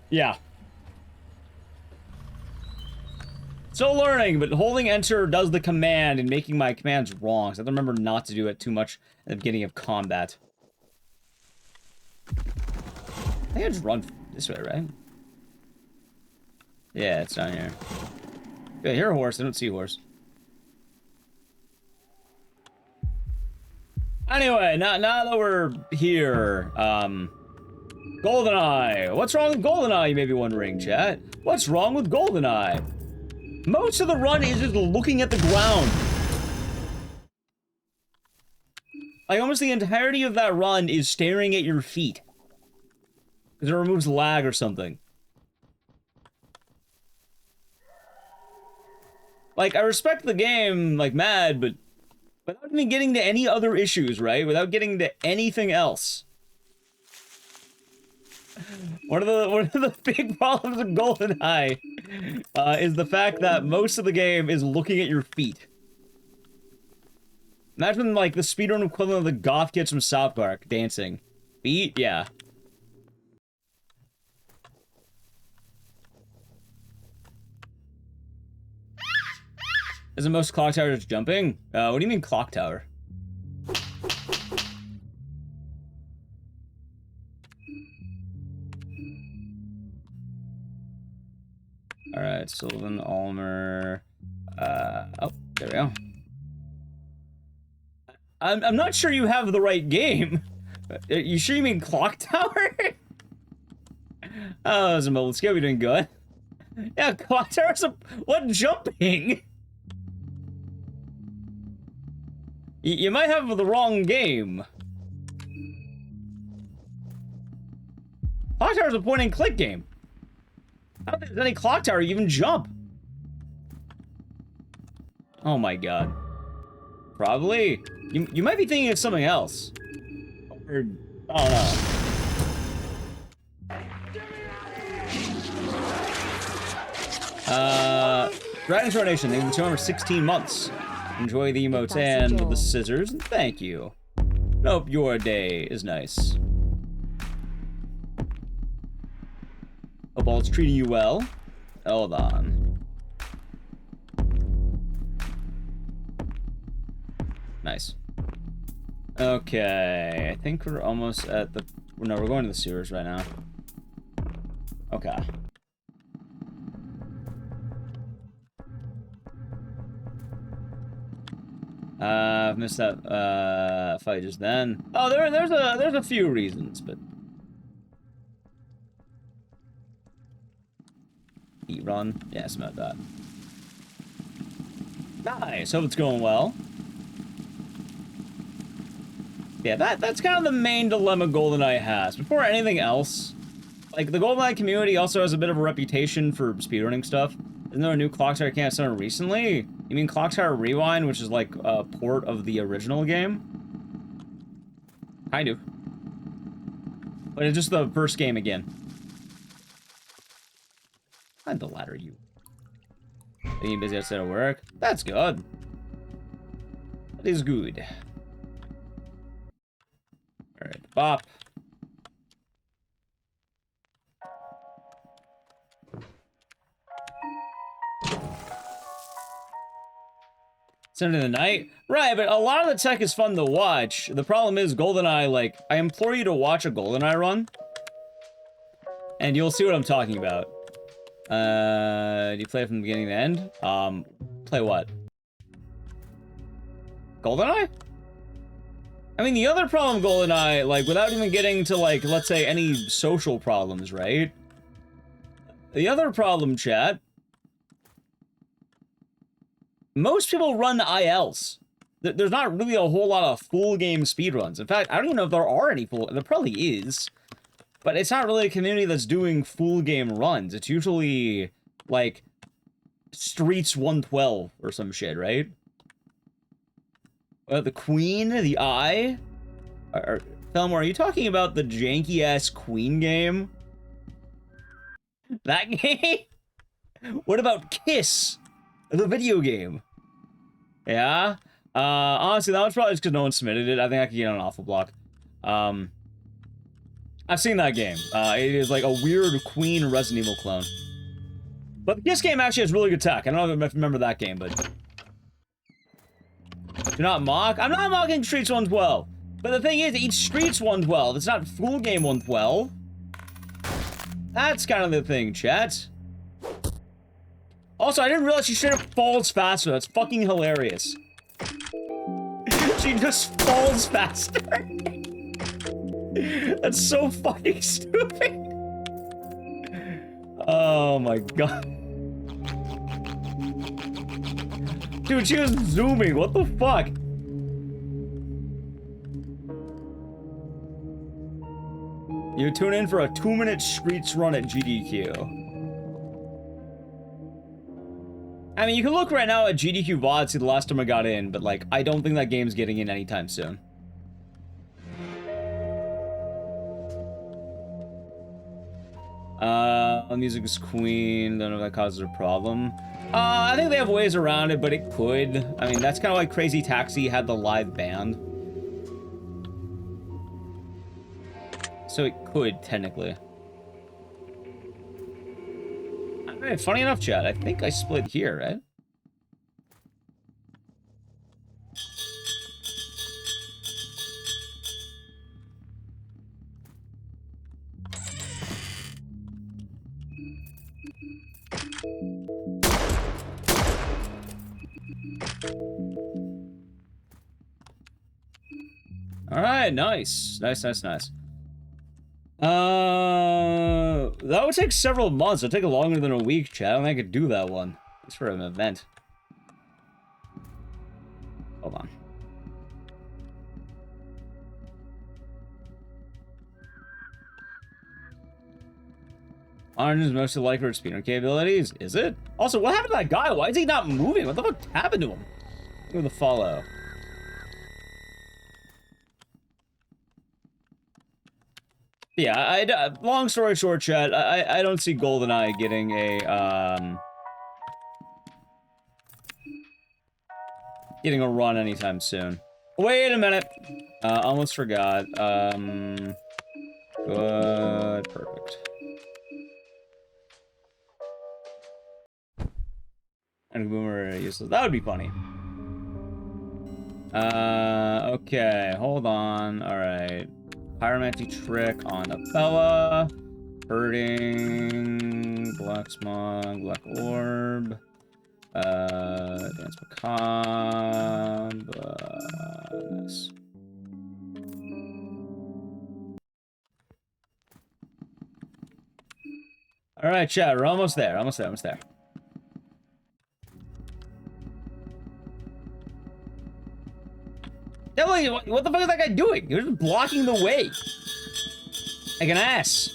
Yeah. Still learning, but holding enter does the command and making my commands wrong, so I have to remember not to do it too much at the beginning of combat. I think I just run this way, right? Yeah, it's down here. Yeah, I hear a horse, I don't see a horse. Anyway, now that we're here, GoldenEye. What's wrong with GoldenEye, you may be wondering, chat? What's wrong with GoldenEye? Most of the run is just looking at the ground. Like, almost the entirety of that run is staring at your feet. Because it removes lag or something. Like, I respect the game, like, mad, but without even getting to any other issues, right? Without getting to anything else. One of the big problems with GoldenEye is the fact that most of the game is looking at your feet. Imagine, like, the speedrun equivalent of the goth kids from South Park dancing. Feet? Yeah. Is the most clock tower just jumping? What do you mean clock tower? Alright, Sylvan, Almer, oh, there we go. I'm not sure you have the right game. You sure you mean clock tower? Oh, it's a mobile skill, we're doing good. Yeah, clock tower's what jumping? You might have the wrong game. Clock tower's a point and click game. I don't think there's any clock tower you even jump. Oh my god. Probably. You might be thinking of something else. Or, I don't know. Dragon's Coronation, they've been showing for 16 months. Enjoy the emotes and the scissors. Thank you. Hope your day is nice. Hope all's treating you well. Hold on. Nice. Okay, I think we're almost at the... No, we're going to the sewers right now. Okay. I've missed that fight just then. Oh, there's a few reasons, but... Eat, run. Yeah, smell that. Nice. Hope it's going well. Yeah, that's kind of the main dilemma GoldenEye has. Before anything else, like, the GoldenEye community also has a bit of a reputation for speedrunning stuff. Isn't there a new Clock Tower Can't Center recently? You mean Clock Tower Rewind, which is like a port of the original game? Kind of. But it's just the first game again. Climb the ladder, you. Being busy outside of work. That's good. That is good. Alright, bop. It's end of the night. Right, but a lot of the tech is fun to watch. The problem is GoldenEye, like, I implore you to watch a GoldenEye run. And you'll see what I'm talking about. Do you play from the beginning to the end? Play what? GoldenEye? I mean, the other problem, GoldenEye, like, without even getting to, like, let's say, any social problems, right? The other problem, chat... most people run ILs. There's not really a whole lot of full game speedruns. In fact, I don't even know if there are any full... there probably is. But it's not really a community that's doing full game runs. It's usually, like, Streets 112 or some shit, right? The Queen, the Eye? Thelmore, are you talking about the janky-ass Queen game? That game? What about Kiss? The video game? Yeah? Honestly, that was probably just because no one submitted it. I think I could get on an awful block. I've seen that game. It is like a weird Queen Resident Evil clone. But the Kiss game actually has really good tech. I don't know if you remember that game, but... do not mock? I'm not mocking Streets 112. But the thing is, each Streets 112. It's not full game 112. That's kind of the thing, chat. Also, I didn't realize she straight up falls faster. That's fucking hilarious. She just falls faster. That's so fucking stupid. Oh my god. Dude, she was zooming. What the fuck? You tune in for a 2-minute Streets run at GDQ. I mean, you can look right now at GDQ VOD, see the last time I got in, but, like, I don't think that game's getting in anytime soon. Music is Queen, don't know if that causes a problem. I think they have ways around it, but it could. I mean, that's kind of like Crazy Taxi had the live band. So it could, technically. Hey, funny enough, chat, I think I split here, right? Alright, nice. Nice. That would take several months. It'd take longer than a week, chat. I don't think I could do that one. It's for an event. Hold on. Orange is mostly like her speedrun capabilities. Is it? Also, what happened to that guy? Why is he not moving? What the fuck happened to him? Look at the follow. Yeah, long story short, chat, I don't see GoldenEye getting a run anytime soon. Wait a minute. Almost forgot. Good, perfect. And Boomer useless. That would be funny. Okay, hold on. Alright. Pyromancy trick on Apella. Hurting. Black Smog. Black Orb. Dance Macabre. Nice. Alright, chat, we're almost there. Almost there. Emily, what the fuck is that guy doing? He was just blocking the way. Like an ass.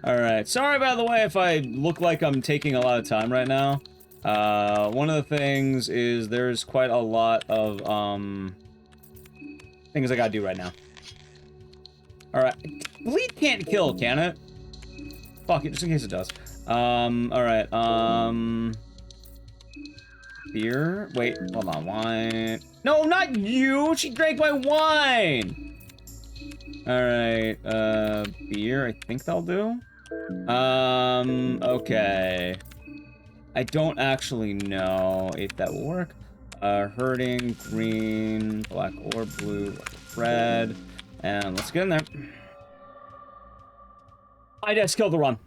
Alright, sorry by the way if I look like I'm taking a lot of time right now. One of the things is there's quite a lot of, things I gotta do right now. Alright. Bleed can't kill, can it? Fuck it, just in case it does. Alright, beer? Wait, hold on, wine. No, not you! She drank my wine! Alright, beer, I think that'll do. Okay. I don't actually know if that will work. Hurting, green, black or blue, red. And let's get in there. I just killed the run.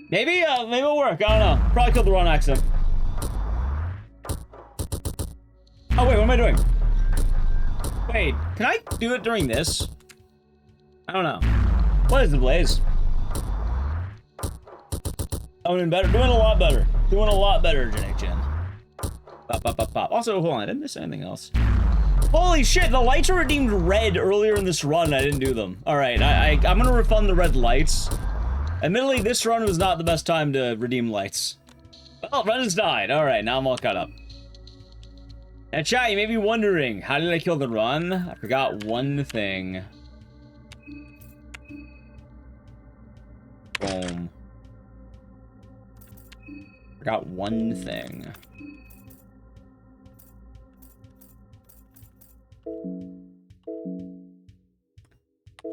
Maybe it'll work. I don't know. Probably killed the wrong accident. Oh wait, what am I doing? Wait, can I do it during this? I don't know. What is the blaze? I'm doing better. Doing a lot better. Doing a lot better, Jen. Pop, pop, pop, pop. Also, hold on. I didn't miss anything else. Holy shit, the lights were redeemed red earlier in this run. I didn't do them. Alright, I'm gonna refund the red lights. Admittedly, this run was not the best time to redeem lights. Well, run has died. Alright, now I'm all caught up. And chat, you may be wondering, how did I kill the run? I forgot one thing. Boom. Forgot one thing.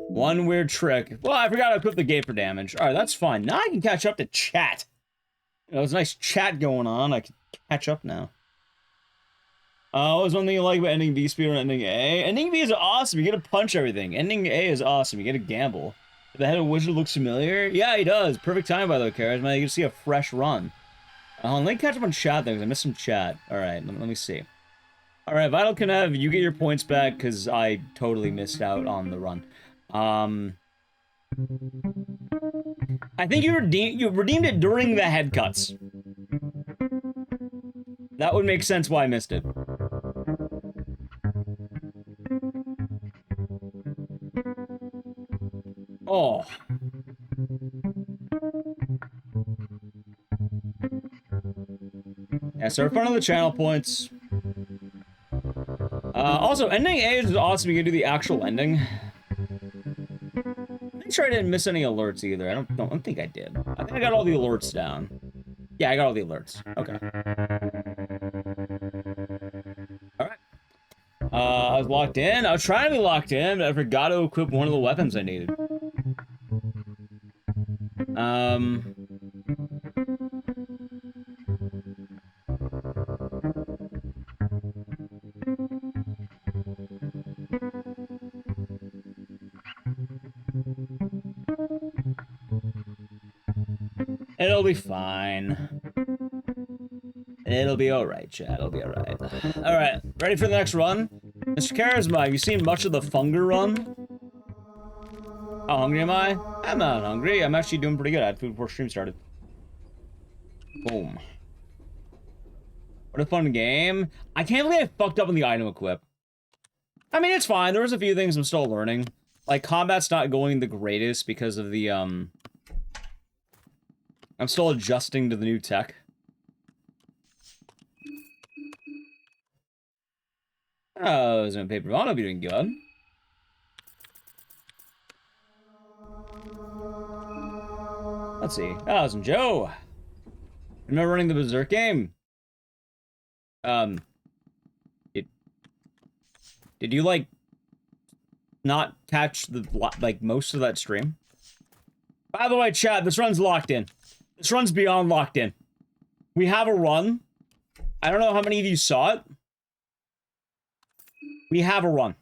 One weird trick. Well, I forgot to equip the gate for damage. Alright, that's fine. Now I can catch up to chat. You know, there's nice chat going on. I can catch up now. What was one thing you like about ending B speed or ending A? Ending B is awesome. You get to punch everything. Ending A is awesome. You get to gamble. The head of wizard looks familiar. Yeah, he does. Perfect time, by the way, Charisma. You can see a fresh run. Let me catch up on chat, though, because I missed some chat. Alright, let me see. Alright, Vital Connev, you get your points back, because I totally missed out on the run. I think you redeemed it during the head cuts. That would make sense why I missed it. Oh. Yeah, so fun on the channel points. Also, ending A is awesome. You can do the actual ending. Make sure I didn't miss any alerts either. I don't think I did. I think I got all the alerts down. Yeah, I got all the alerts. Okay. Alright. I was locked in. I was trying to be locked in, but I forgot to equip one of the weapons I needed. It'll be fine. It'll be alright, chat. It'll be alright. Alright, ready for the next run? Mr. Charisma, have you seen much of the Funger run? How hungry am I? I'm not hungry. I'm actually doing pretty good. I had food before stream started. Boom. What a fun game. I can't believe I fucked up on the item equip. I mean, it's fine. There was a few things I'm still learning. Like, combat's not going the greatest because of the, I'm still adjusting to the new tech. Oh, is it paper? I'll be doing good. Let's see. Allison Joe. Remember running the Berserk game? Did you, like, not catch the, like, most of that stream? By the way, chat, this run's locked in. This run's beyond locked in. We have a run. I don't know how many of you saw it. We have a run.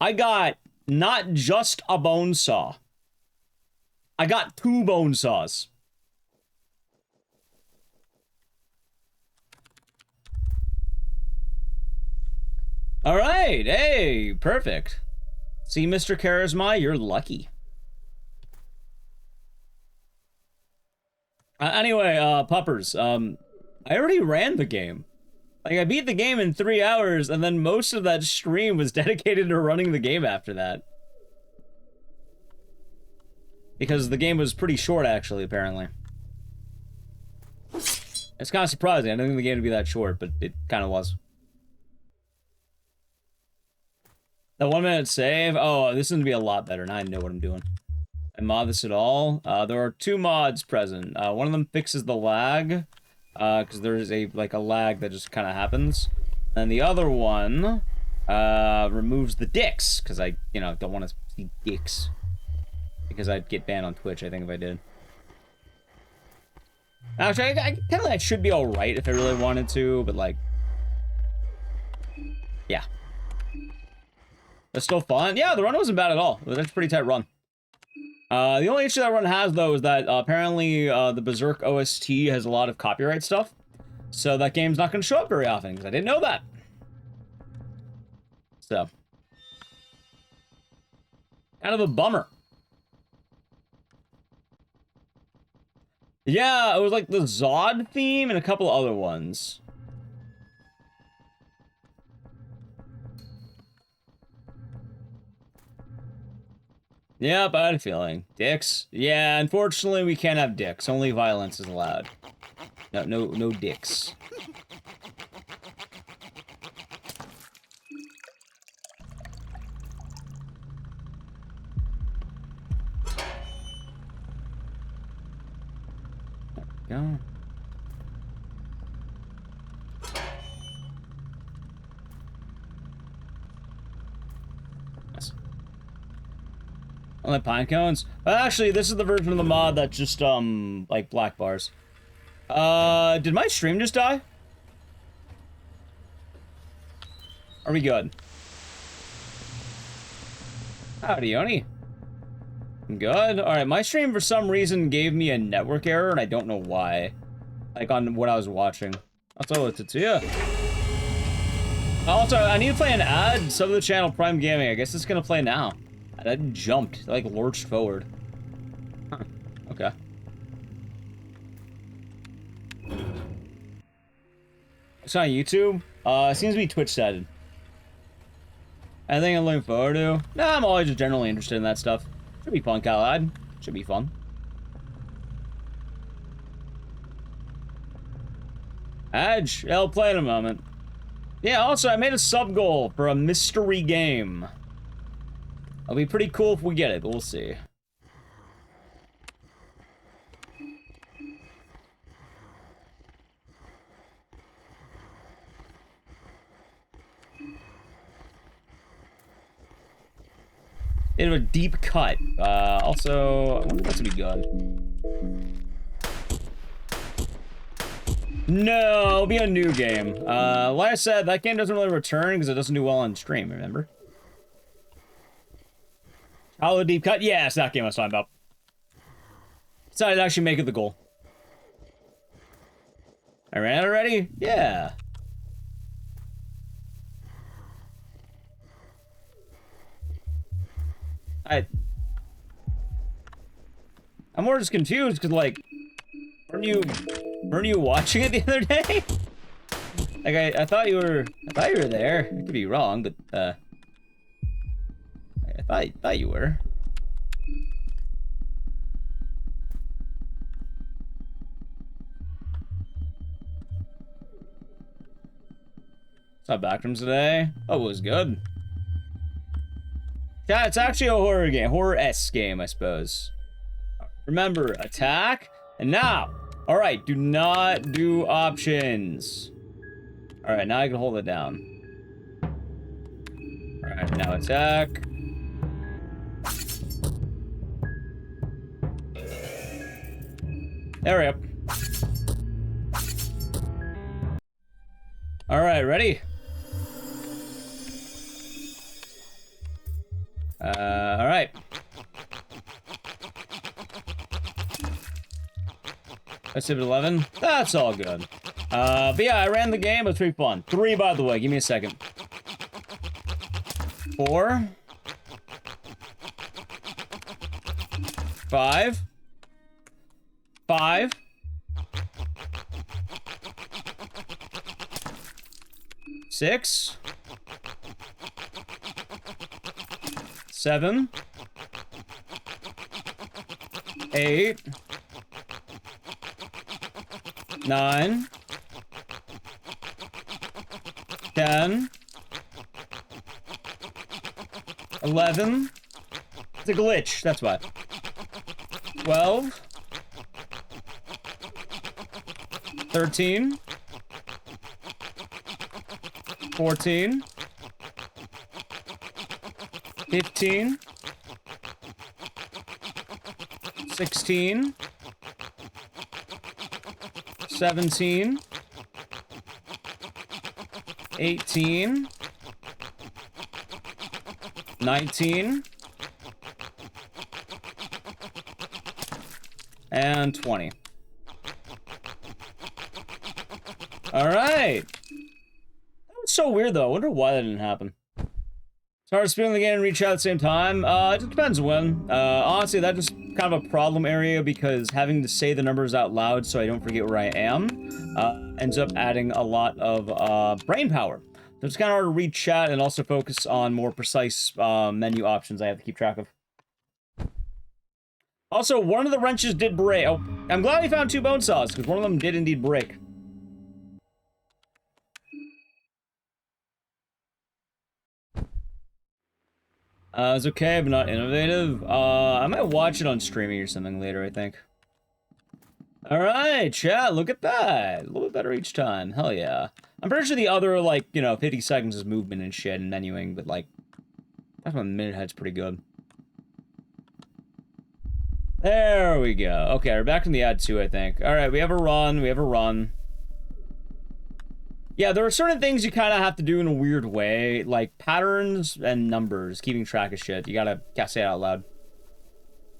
I got not just a bone saw. I got 2 bone saws. All right, hey, perfect. See, Mr. Charisma, you're lucky. Anyway, puppers, I already ran the game. Like, I beat the game in 3 hours, and then most of that stream was dedicated to running the game after that. Because the game was pretty short, actually, apparently. It's kind of surprising. I didn't think the game would be that short, but it kind of was. The 1 minute save? Oh, this is gonna be a lot better. Now I know what I'm doing. I mod this at all. There are 2 mods present. One of them fixes the lag, because there is a lag that just kind of happens. And the other one removes the dicks, because I, don't want to see dicks. Because I'd get banned on Twitch, I think, if I did. Actually, I kind of that should be alright if I really wanted to, but like... Yeah. It's still fun. Yeah, the run wasn't bad at all. It was a pretty tight run. The only issue that run has, though, is that apparently the Berserk OST has a lot of copyright stuff. So that game's not going to show up very often, because I didn't know that. So. Kind of a bummer. Yeah, it was like the Zod theme and a couple other ones. Yep, I had a feeling. Dicks? Yeah, unfortunately we can't have dicks. Only violence is allowed. No dicks. There we go. Only pine cones? Actually, this is the version of the mod that just, like, black bars. Did my stream just die? Are we good? Howdy, Oni. I'm good. Alright, my stream for some reason gave me a network error, and I don't know why. Like, on what I was watching. That's all it's yeah. Also, I need to play an ad. Sub to the channel, Prime Gaming. I guess it's gonna play now. That jumped, like, lurched forward. Huh. Okay. It's on YouTube. It seems to be Twitch sided. Anything I'm looking forward to? Nah, I'm always just generally interested in that stuff. Should be fun, Khalad. Should be fun. Edge, I'll play in a moment. Yeah, also, I made a sub goal for a mystery game. It'll be pretty cool if we get it, but we'll see. Bit of a deep cut. Also, I wonder if that's gonna be good. No, it'll be a new game. Like I said, that game doesn't really return because it doesn't do well on stream, remember? Hollow deep cut? Yeah, it's that game I was talking about. Decided to actually make it the goal. I ran it already? Yeah. I'm more just confused because, like, weren't you watching it the other day? Like, I thought you were there. I could be wrong, but I thought you were. Saw Backrooms today. Oh, it was good. Yeah, it's actually a horror game. Horror-esque game, I suppose. Remember, attack, and now. Alright, do not do options. Alright, now I can hold it down. Alright, now attack. There we go. Alright, ready? Alright. I saved 11. That's all good. But yeah, I ran the game. It was pretty fun. 3, by the way. Give me a second. 4. 5. 5. 6. 7. 8, 9, 10, 11. It's a glitch, that's why. 12, 13, 14, 15, 16, 17, 18, 19, and 20. Alright. That was so weird, though. I wonder why that didn't happen. It's hard to spin the game and reach out at the same time. It just depends when. Honestly, that's just kind of a problem area because having to say the numbers out loud so I don't forget where I am ends up adding a lot of brain power. So it's kind of hard to read chat and also focus on more precise menu options I have to keep track of. Also, one of the wrenches did break. Oh, I'm glad we found 2 bone saws, because one of them did indeed break. It's okay, but not innovative. I might watch it on streaming or something later, I think. Alright, chat, look at that. A little bit better each time. Hell yeah. I'm pretty sure the other, like, you know, 50 seconds is movement and shit and menuing, but, like, that's my minute head's pretty good. There we go. Okay, we're back in the ad 2, I think. Alright, we have a run. Yeah, there are certain things you kind of have to do in a weird way, like patterns and numbers, keeping track of shit. You gotta say it out loud.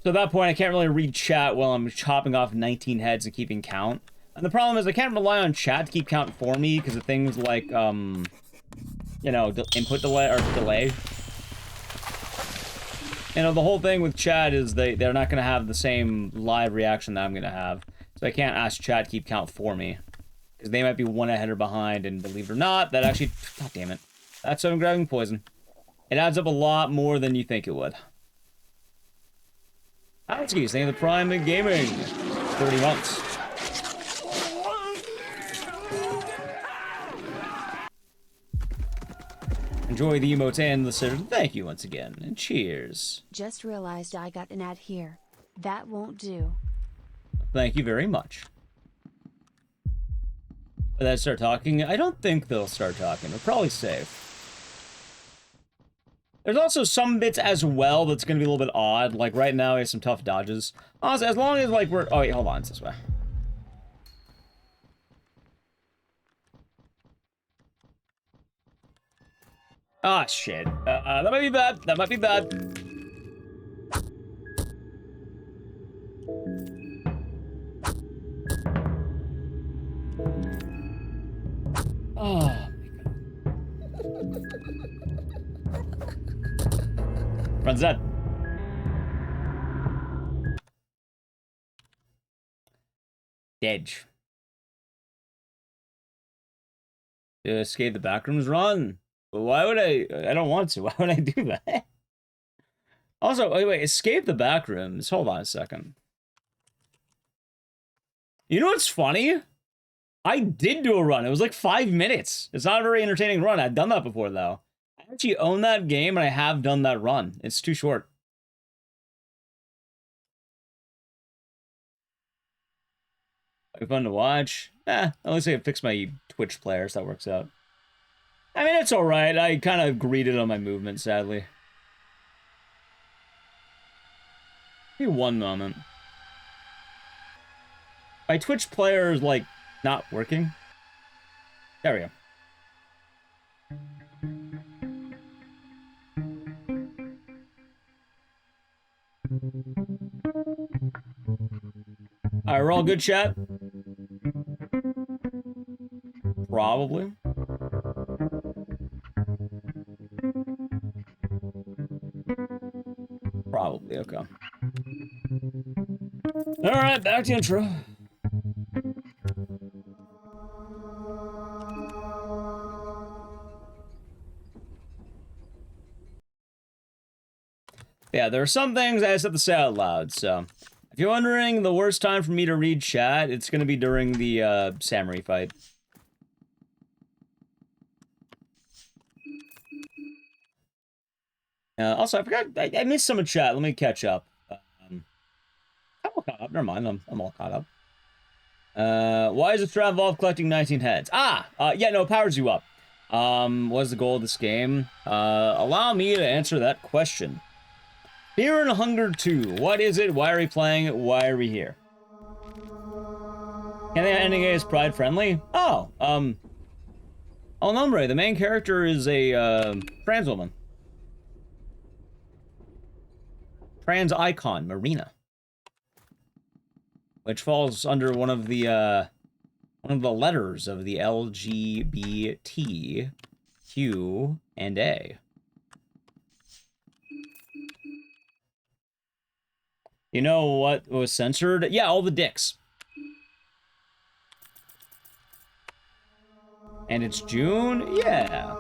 So at that point, I can't really read chat while I'm chopping off 19 heads and keeping count. And the problem is I can't rely on chat to keep count for me because of things like, you know, input delay or delay. You know, the whole thing with chat is they're not going to have the same live reaction that I'm going to have. So I can't ask chat to keep count for me. Because they might be one ahead or behind, and believe it or not, that actually... God damn it. That's why I'm grabbing poison. It adds up a lot more than you think it would. Atsuki, saying the Prime in Gaming. 30 months. Enjoy the emotes and the sitters. Thank you once again, and cheers. Just realized I got an ad here. That won't do. Thank you very much. Will they start talking? I don't think they'll start talking. They're probably safe. There's also some bits as well that's going to be a little bit odd. Like right now, we have some tough dodges. Honestly, as long as like we're... Oh, wait, hold on. It's this way. Ah, shit. That might be bad. That might be bad. Oh, my God. Runs that. Edge. Escape the backrooms? Run. But why would I don't want to. Why would I do that? Also, wait, escape the backrooms. Hold on a second. You know what's funny? I did do a run. It was like 5 minutes. It's not a very entertaining run. I've done that before, though. I actually own that game, and I have done that run. It's too short. Fun to watch. At least I can fix my Twitch player, so that works out. I mean, it's alright. I kind of greeted on my movement, sadly. Give me one moment. My Twitch player is, like, not working. There we go. Alright, we're all good, chat? Probably. Probably, okay. Alright, back to intro. Yeah, there are some things I just have to say out loud, so... If you're wondering the worst time for me to read chat, it's gonna be during the Samurai fight. Also, I forgot, I missed some of chat. Let me catch up. I'm all caught up. Never mind, I'm all caught up. Why is the strat involved collecting 19 heads? Yeah, no, it powers you up. What is the goal of this game? Allow me to answer that question. Fear and Hunger 2. What is it? Why are we playing it? Why are we here? Can the ending is pride friendly? Oh, El Nombre, the main character is a, trans woman. Trans icon, Marina. Which falls under one of the letters of the LGBTQ and A. You know what was censored? Yeah, all the dicks. And it's June? Yeah.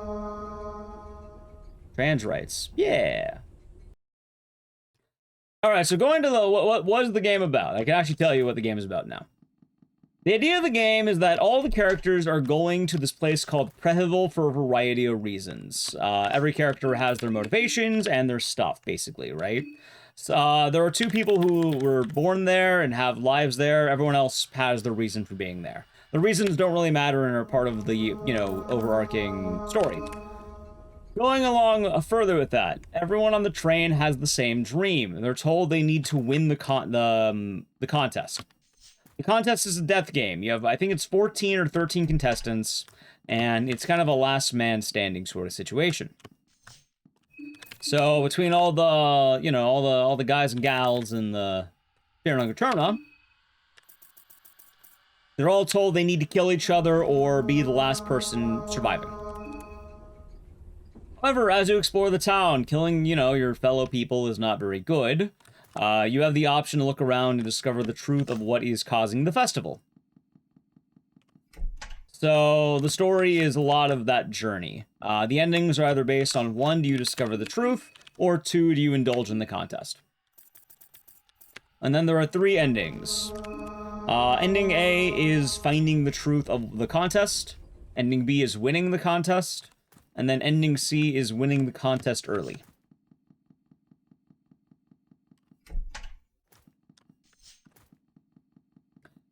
Trans rights. Yeah. Alright, so going to the... What was the game about? I can actually tell you what the game is about now. The idea of the game is that all the characters are going to this place called Prehival for a variety of reasons. Every character has their motivations and their stuff, basically, right? So, there are two people who were born there and have lives there. Everyone else has their reason for being there. The reasons don't really matter and are part of the, you know, overarching story. Going along further with that, everyone on the train has the same dream. They're told they need to win the contest. The contest is a death game. You have, I think it's 14 or 13 contestants, and it's kind of a last man standing sort of situation. So between all the, you know, all the guys and gals in the Fear and Hunger tournament, they're all told they need to kill each other or be the last person surviving. However, as you explore the town, killing, you know, your fellow people is not very good. You have the option to look around and discover the truth of what is causing the festival. So, the story is a lot of that journey. The endings are either based on 1, do you discover the truth, or 2, do you indulge in the contest. And then there are 3 endings. Ending A is finding the truth of the contest. Ending B is winning the contest. And then ending C is winning the contest early.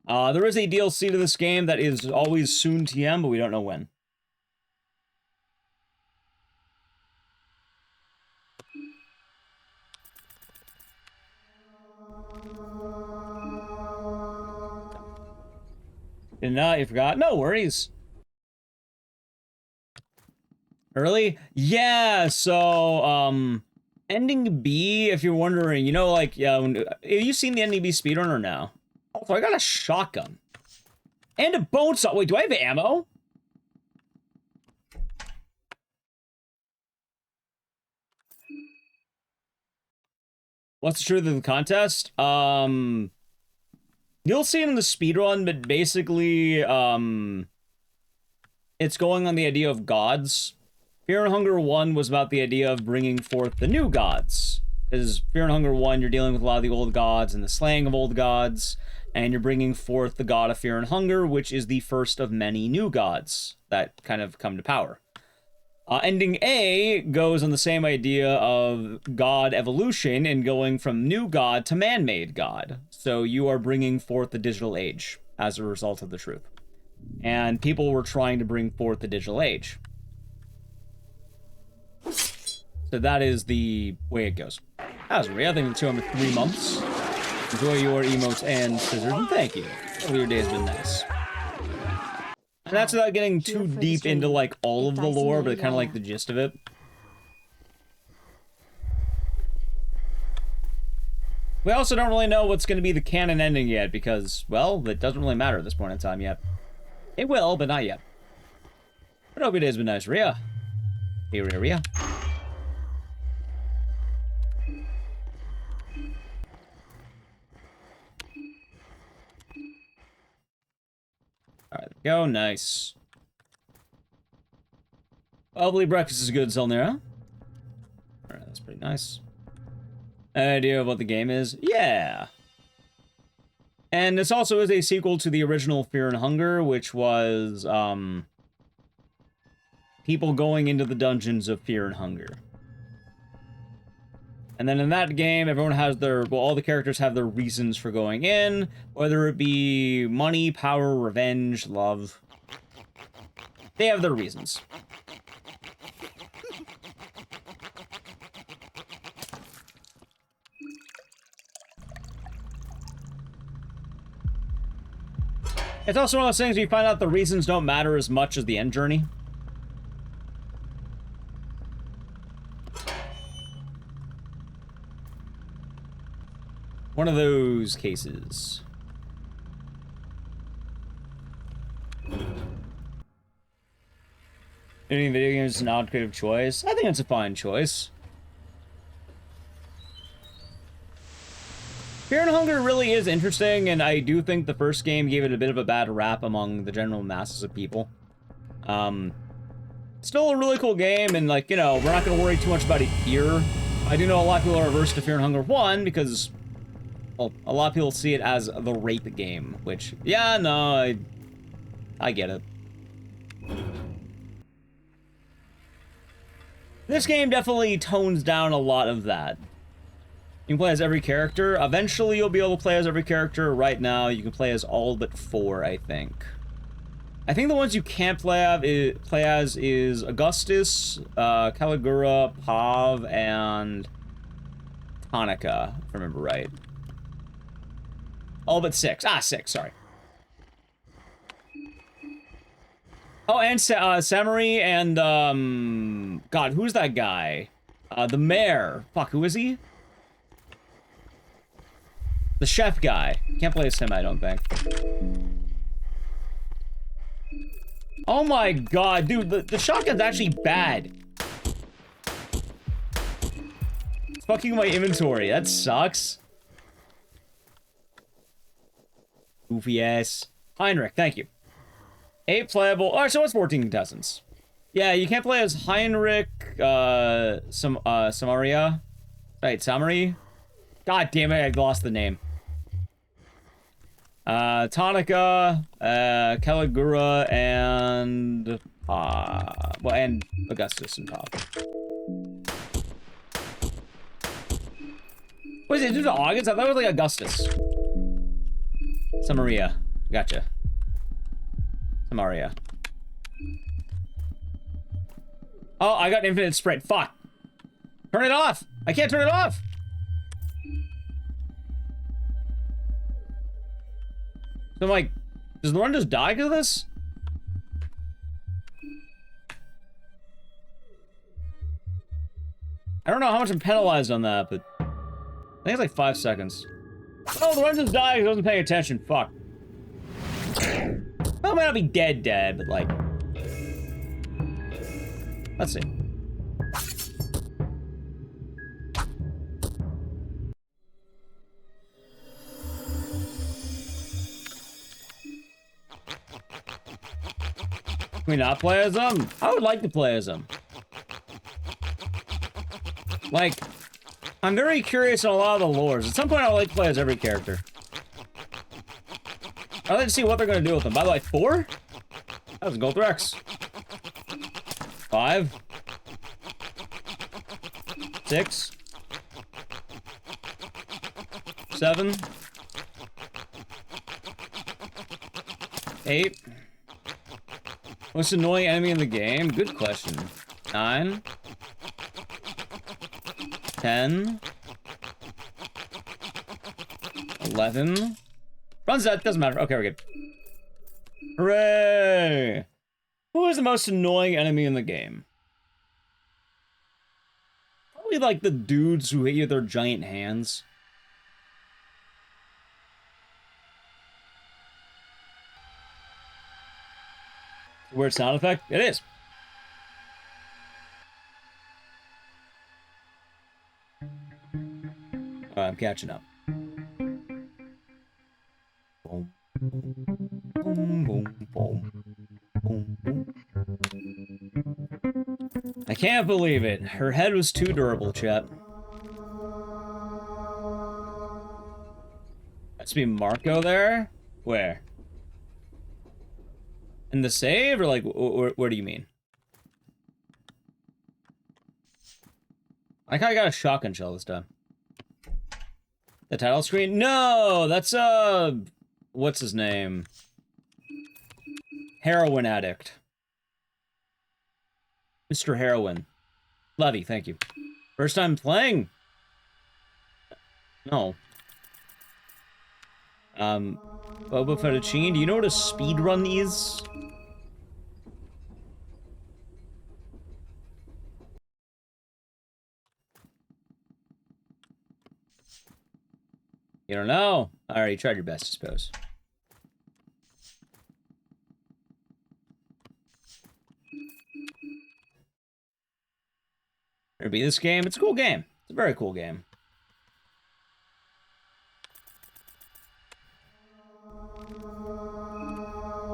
There is a DLC to this game that is always soon TM, but we don't know when. You forgot? No worries. Early? Yeah, so, ending B, if you're wondering, you know, like, yeah, have you seen the ending B speedrun or no? Also, I got a shotgun. And a bone saw. Wait, do I have ammo? What's the truth of the contest? You'll see it in the speedrun, but basically, it's going on the idea of gods. Fear and Hunger 1 was about the idea of bringing forth the new gods. Because Fear and Hunger 1, you're dealing with a lot of the old gods and the slaying of old gods, and you're bringing forth the god of Fear and Hunger, which is the first of many new gods that kind of come to power. Ending A goes on the same idea of god evolution and going from new god to man-made god. So you are bringing forth the digital age as a result of the truth. And people were trying to bring forth the digital age. So that is the way it goes. How's it, I think the 2 of 3 months. Enjoy your emotes and scissors, and thank you. Hopefully your day's been nice. And that's without getting too deep into, like, all of the lore, but kind of like the gist of it. We also don't really know what's going to be the canon ending yet, because, well, it doesn't really matter at this point in time yet. It will, but not yet. But I hope your day's been nice, Rhea. Hey, Rhea. Alright, there we go. Nice. Probably breakfast is good, Zelnera. Alright, that's pretty nice. Idea of what the game is? Yeah. And this also is a sequel to the original Fear and Hunger, which was, people going into the dungeons of Fear and Hunger. And then in that game, everyone has their, well, all the characters have their reasons for going in, whether it be money, power, revenge, love. They have their reasons. It's also one of those things where you find out the reasons don't matter as much as the end journey. One of those cases. Any video games is an odd creative choice? I think it's a fine choice. Fear and Hunger really is interesting, and I do think the first game gave it a bit of a bad rap among the general masses of people. Still a really cool game, and, like, you know, we're not going to worry too much about it here. I do know a lot of people are averse to Fear and Hunger 1, because, well, a lot of people see it as the rape game, which, yeah, no, I get it. This game definitely tones down a lot of that. You can play as every character. Eventually, you'll be able to play as every character. Right now, you can play as all but 4, I think. I think the ones you can't play as is Augustus, Caligura, Pav, and Hanukkah, if I remember right. All but 6. Ah, 6, sorry. Oh, and Samari and, God, who's that guy? The mayor. Fuck, who is he? The chef guy. Can't play as him, I don't think. Oh my god, dude, the shotgun's actually bad. It's fucking my inventory. That sucks. Goofy ass. Heinrich, thank you. 8 playable. Alright, so what's 14 contestants? Yeah, you can't play as Heinrich, Samaria. Right, Samari. God damn it, I lost the name. Tonica, Caligura, and, well, and Augustus and Pop. What is it, to August? I thought it was like Augustus. Samaria. Gotcha. Samaria. Oh, I got infinite sprint. Fuck. Turn it off. I can't turn it off. So I'm like, does the run just die because of this? I don't know how much I'm penalized on that, but I think it's like 5 seconds. Oh, the run just died because I wasn't paying attention. Fuck. Well, I might not be dead, but like... Let's see. Can we not play as them? I would like to play as them. Like, I'm very curious on a lot of the lores. At some point, I would like to play as every character. I'd like to see what they're going to do with them. By the way, 4? That was Gold Rex. 5. 6. 7. 8. Most annoying enemy in the game? Good question. 9. 10. 11. Runs that, doesn't matter. Okay, we're good. Hooray! Who is the most annoying enemy in the game? Probably like the dudes who hit you with their giant hands. Weird sound effect? It is. I'm catching up. Boom. Boom, boom, boom. Boom, boom. I can't believe it. Her head was too durable, chat. Must be Marco there? Where? In the save, or like, where do you mean? I kinda got a shotgun shell this time. The title screen? No! That's, what's his name? Heroin addict. Mr. Heroin. Levy, thank you. First time playing? No. Boba Fettuccine, do you know what a speedrun is? You don't know? Alright, you tried your best, I suppose. Ever beat this game? It's a cool game. It's a very cool game.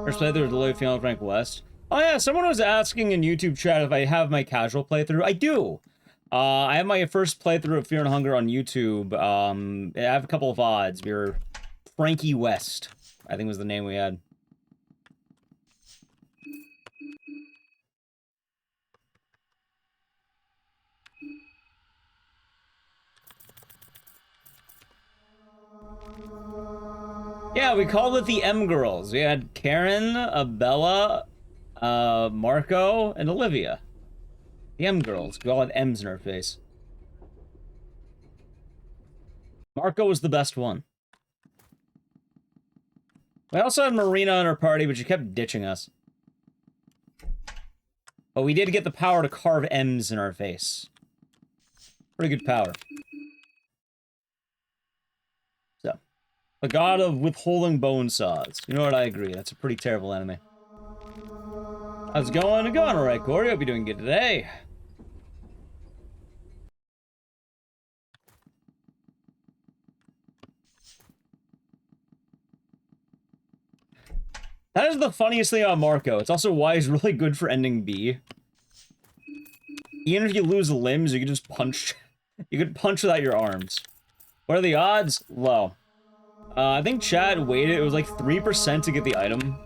First playthrough of Deloitte Final Frank West. Oh yeah, someone was asking in YouTube chat if I have my casual playthrough. I do. I have my first playthrough of Fear and Hunger on YouTube. I have a couple of VODs. We were Frankie West, I think was the name we had. Yeah, we called it the M Girls. We had Karen, Bella, Marco, and Olivia. The M Girls. We all had M's in our face. Marco was the best one. We also had Marina in our party, but she kept ditching us. But we did get the power to carve M's in our face. Pretty good power. So. The god of withholding bone saws. You know what, I agree. That's a pretty terrible enemy. How's it going? Going alright, Corey. Hope you're doing good today. That is the funniest thing about Marco. It's also why he's really good for ending B. Even if you lose limbs, you can just punch. You could punch without your arms. What are the odds? Low. I think Chad waited. It was like 3% to get the item.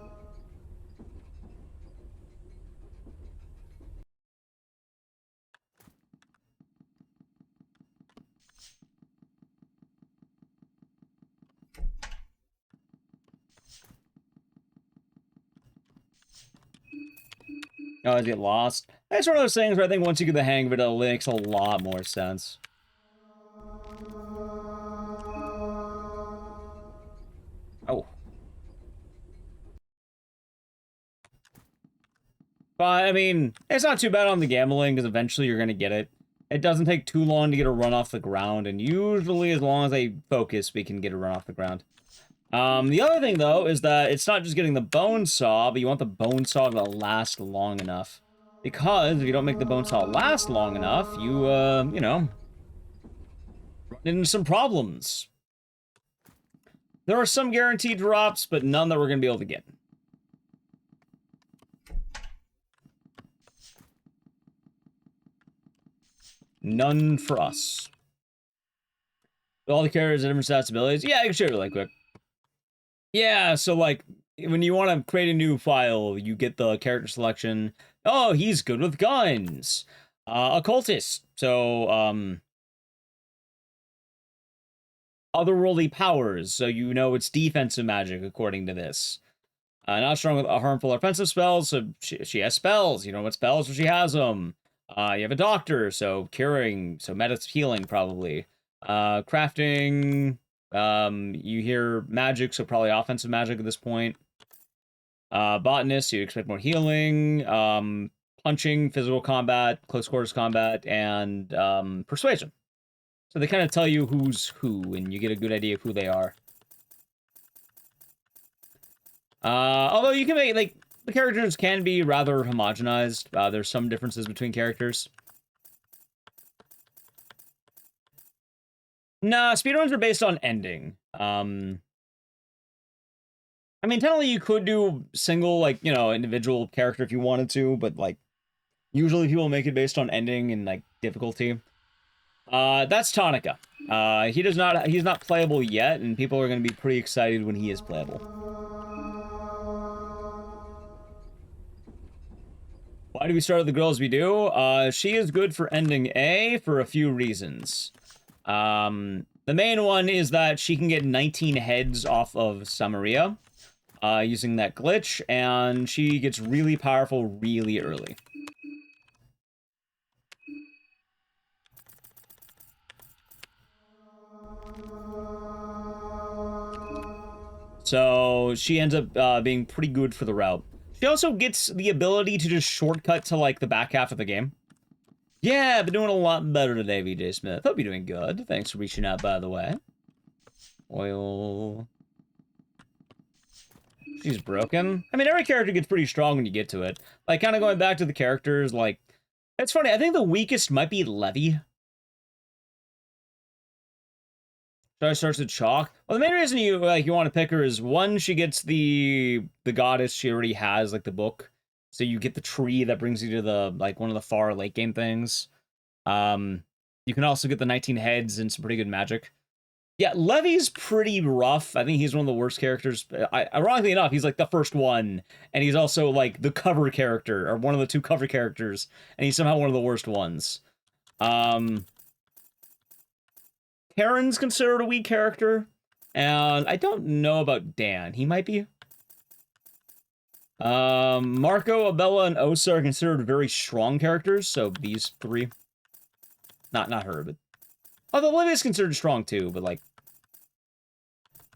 You always get lost. It's one of those things where I think once you get the hang of it, it makes a lot more sense. Oh. But, I mean, it's not too bad on the gambling, because eventually you're going to get it. It doesn't take too long to get a run off the ground, and usually as long as I focus, we can get a run off the ground. The other thing, though, is that it's not just getting the bone saw, but you want the bone saw to last long enough. Because if you don't make the bone saw last long enough, you, you know, run into some problems. There are some guaranteed drops, but none that we're going to be able to get. None for us. All the characters have different stats abilities. Yeah, I can show you really quick. Yeah, so like when you want to create a new file, you get the character selection. Oh, he's good with guns. Occultist. So otherworldly powers. So you know it's defensive magic according to this. Not strong with harmful or offensive spells. So she has spells. You know what spells? So she has them. You have a doctor, so curing, so medic's healing probably. Crafting, you hear magic, so probably offensive magic at this point. Botanist, you expect more healing. Punching, physical combat, close quarters combat, and persuasion. So they kind of tell you who's who, and you get a good idea of who they are. Although you can make, like, the characters can be rather homogenized. There's some differences between characters. Nah, speedruns are based on ending. I mean, technically you could do single, like, you know, individual character if you wanted to, but, like, usually people make it based on ending and, like, difficulty. That's Tonica. He's not playable yet, and people are going to be pretty excited when he is playable. Why do we start with the girls we do? She is good for ending A for a few reasons. The main one is that she can get 19 heads off of Samaria, using that glitch, and she gets really powerful really early. So she ends up being pretty good for the route. She also gets the ability to just shortcut to, like, the back half of the game. Yeah, been doing a lot better today, VJ Smith. Hope you're doing good. Thanks for reaching out, by the way. Oil. She's broken. I mean, every character gets pretty strong when you get to it. Like, kind of going back to the characters, like... It's funny, I think the weakest might be Levy. So I starts to chalk. Well, the main reason you want to pick her is, one, she gets the goddess she already has, like the book. So you get the tree that brings you to the, like, one of the far late game things. You can also get the 19 heads and some pretty good magic. Yeah, Levy's pretty rough. I think he's one of the worst characters. Ironically enough, he's like the first one, and he's also like the cover character, or one of the two cover characters, and he's somehow one of the worst ones. Karen's considered a weak character, and I don't know about Dan. He might be. Marco, Abella, and Osa are considered very strong characters, so these three. Not her, but... Although Olivia's considered strong too, but like...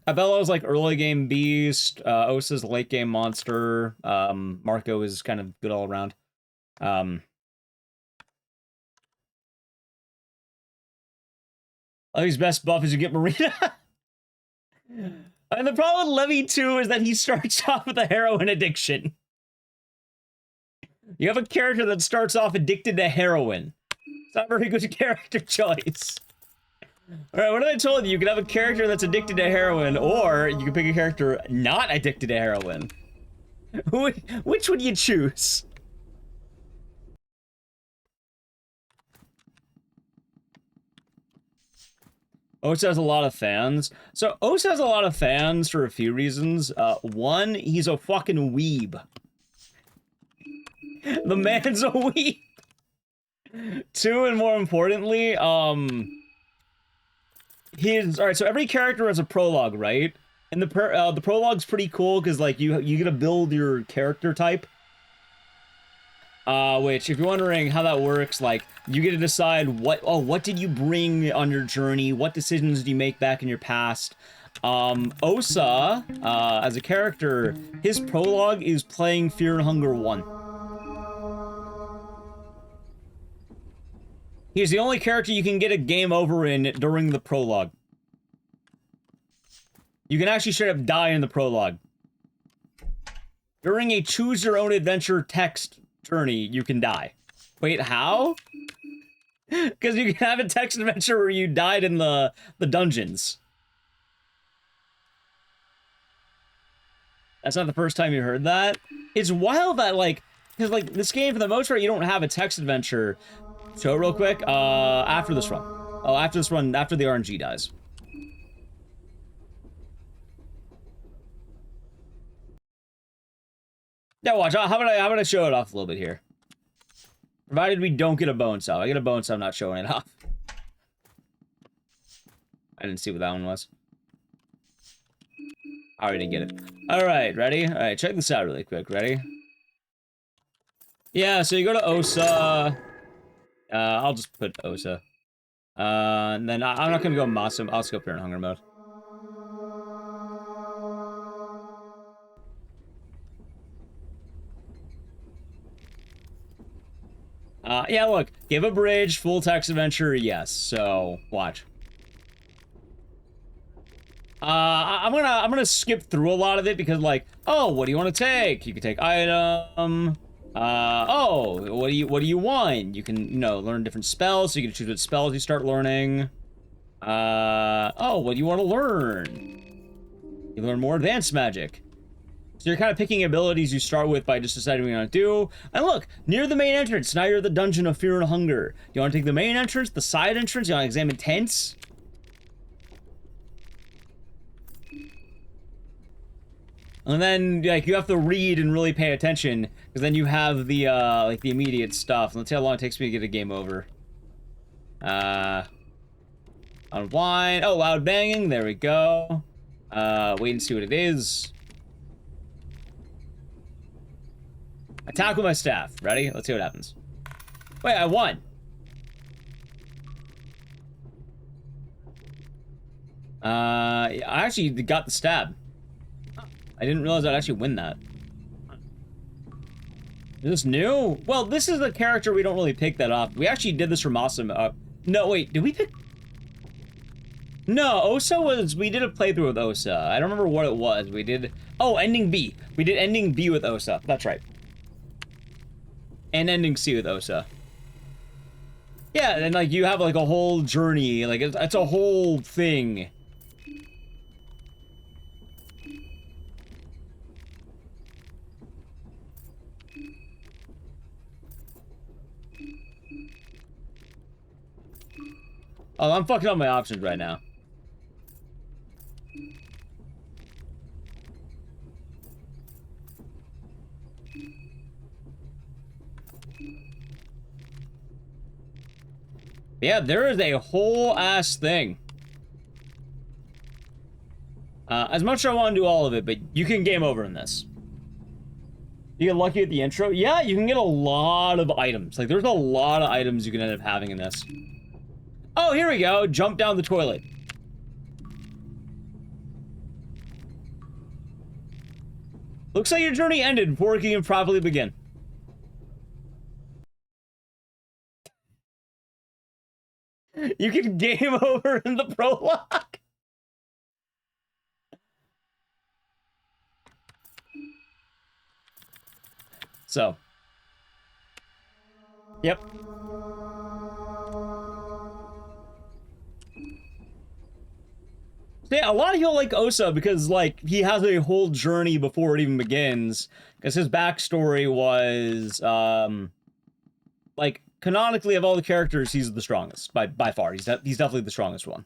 Abella's like early game beast, Osa's late game monster, Marco is kind of good all around. Levy's best buff is you get Marina. And the problem with Levy, too, is that he starts off with a heroin addiction. You have a character that starts off addicted to heroin. It's not a very good character choice. Alright, what I told you? You can have a character that's addicted to heroin, or you can pick a character not addicted to heroin. Which would you choose? Osa has a lot of fans. So Osa has a lot of fans for a few reasons. One, he's a fucking weeb. The man's a weeb. Two, and more importantly, alright, so every character has a prologue, right? And the prologue's pretty cool because like you get to build your character type. Which, if you're wondering how that works, like, you get to decide what did you bring on your journey? What decisions did you make back in your past? Osa, as a character, his prologue is playing Fear and Hunger 1. He's the only character you can get a game over in during the prologue. You can actually straight up die in the prologue. During a choose-your-own-adventure text journey, you can die. Wait, how? Because you can have a text adventure where you died in the dungeons. That's not the first time you heard that. It's wild that, like, because, like, this game, for the most part, you don't have a text adventure. Show it real quick. After this run. Oh, after this run, after the RNG dies. Now watch, how about I show it off a little bit here? Provided we don't get a bone sub. I get a bone sub, I'm not showing it off. I didn't see what that one was. I already didn't get it. Alright, ready? Alright, check this out really quick. Ready? Yeah, so you go to Osa. I'll just put Osa. And then I'm not gonna go Masim. I'll just go Fear and Hunger mode. Yeah, look, give a bridge, full text adventure, yes. So, watch. I'm gonna skip through a lot of it because, like, oh, what do you want to take? You can take item. Oh, what do you want? You can, you know, learn different spells, so you can choose what spells you start learning. Oh, what do you want to learn? You learn more advanced magic. So you're kind of picking abilities you start with by just deciding what you want to do. And look, near the main entrance, now you're the Dungeon of Fear and Hunger. You want to take the main entrance, the side entrance, you want to examine tents? And then, like, you have to read and really pay attention, because then you have the, like, the immediate stuff. Let's see how long it takes me to get a game over. Unwind. Oh, loud banging. There we go. Wait and see what it is. Attack with my staff. Ready? Let's see what happens. Wait, I won. I actually got the stab. I didn't realize I'd actually win that. Is this new? Well, this is the character we don't really pick that off. We actually did this from Awesome. No, wait, did we pick? No, Osa was, we did a playthrough with Osa. I don't remember what it was. We did, oh, Ending B. We did Ending B with Osa. That's right. And Ending C with Osa. Yeah, and like you have like a whole journey. Like it's a whole thing. Oh, I'm fucking up my options right now. Yeah, there is a whole ass thing. As much as I want to do all of it, but you can game over in this. You get lucky at the intro? Yeah, you can get a lot of items. Like, there's a lot of items you can end up having in this. Oh, here we go. Jump down the toilet. Looks like your journey ended before it can even properly begin. You can game over in the prologue. So. Yep. Yeah, a lot of people like Osa because, like, he has a whole journey before it even begins. Because his backstory was, like, canonically, of all the characters, he's the strongest. By far. He's definitely the strongest one.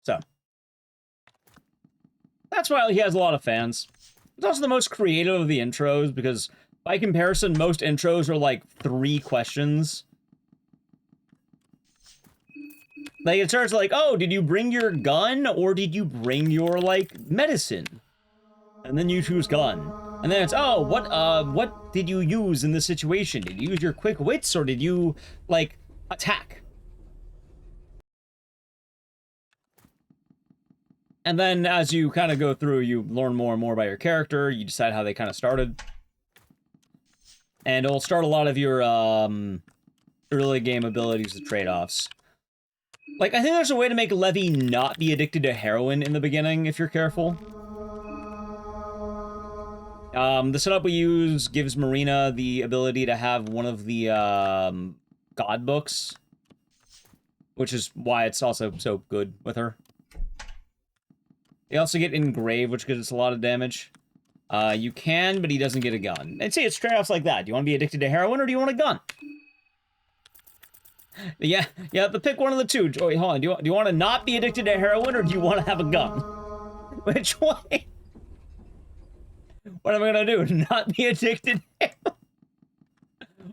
So. That's why he has a lot of fans. It's also the most creative of the intros, because by comparison, most intros are like 3 questions. Like, it starts like, oh, did you bring your gun, or did you bring your, like, medicine? And then you choose gun. And then it's, oh, what did you use in this situation? Did you use your quick wits, or did you, like, attack? And then as you kind of go through, you learn more and more about your character. You decide how they kind of started. And it'll start a lot of your early game abilities and trade-offs. Like, I think there's a way to make Levy not be addicted to heroin in the beginning, if you're careful. The setup we use gives Marina the ability to have one of the god books. Which is why it's also so good with her. They also get Engrave, which gives us a lot of damage. You can, but he doesn't get a gun. And see, it's trade-offs like that. Do you want to be addicted to heroin, or do you want a gun? Yeah, you have to pick one of the two. Oh, wait, hold on. Do you want to not be addicted to heroin, or do you want to have a gun? Which way? What am I gonna do? Not be addicted to heroin?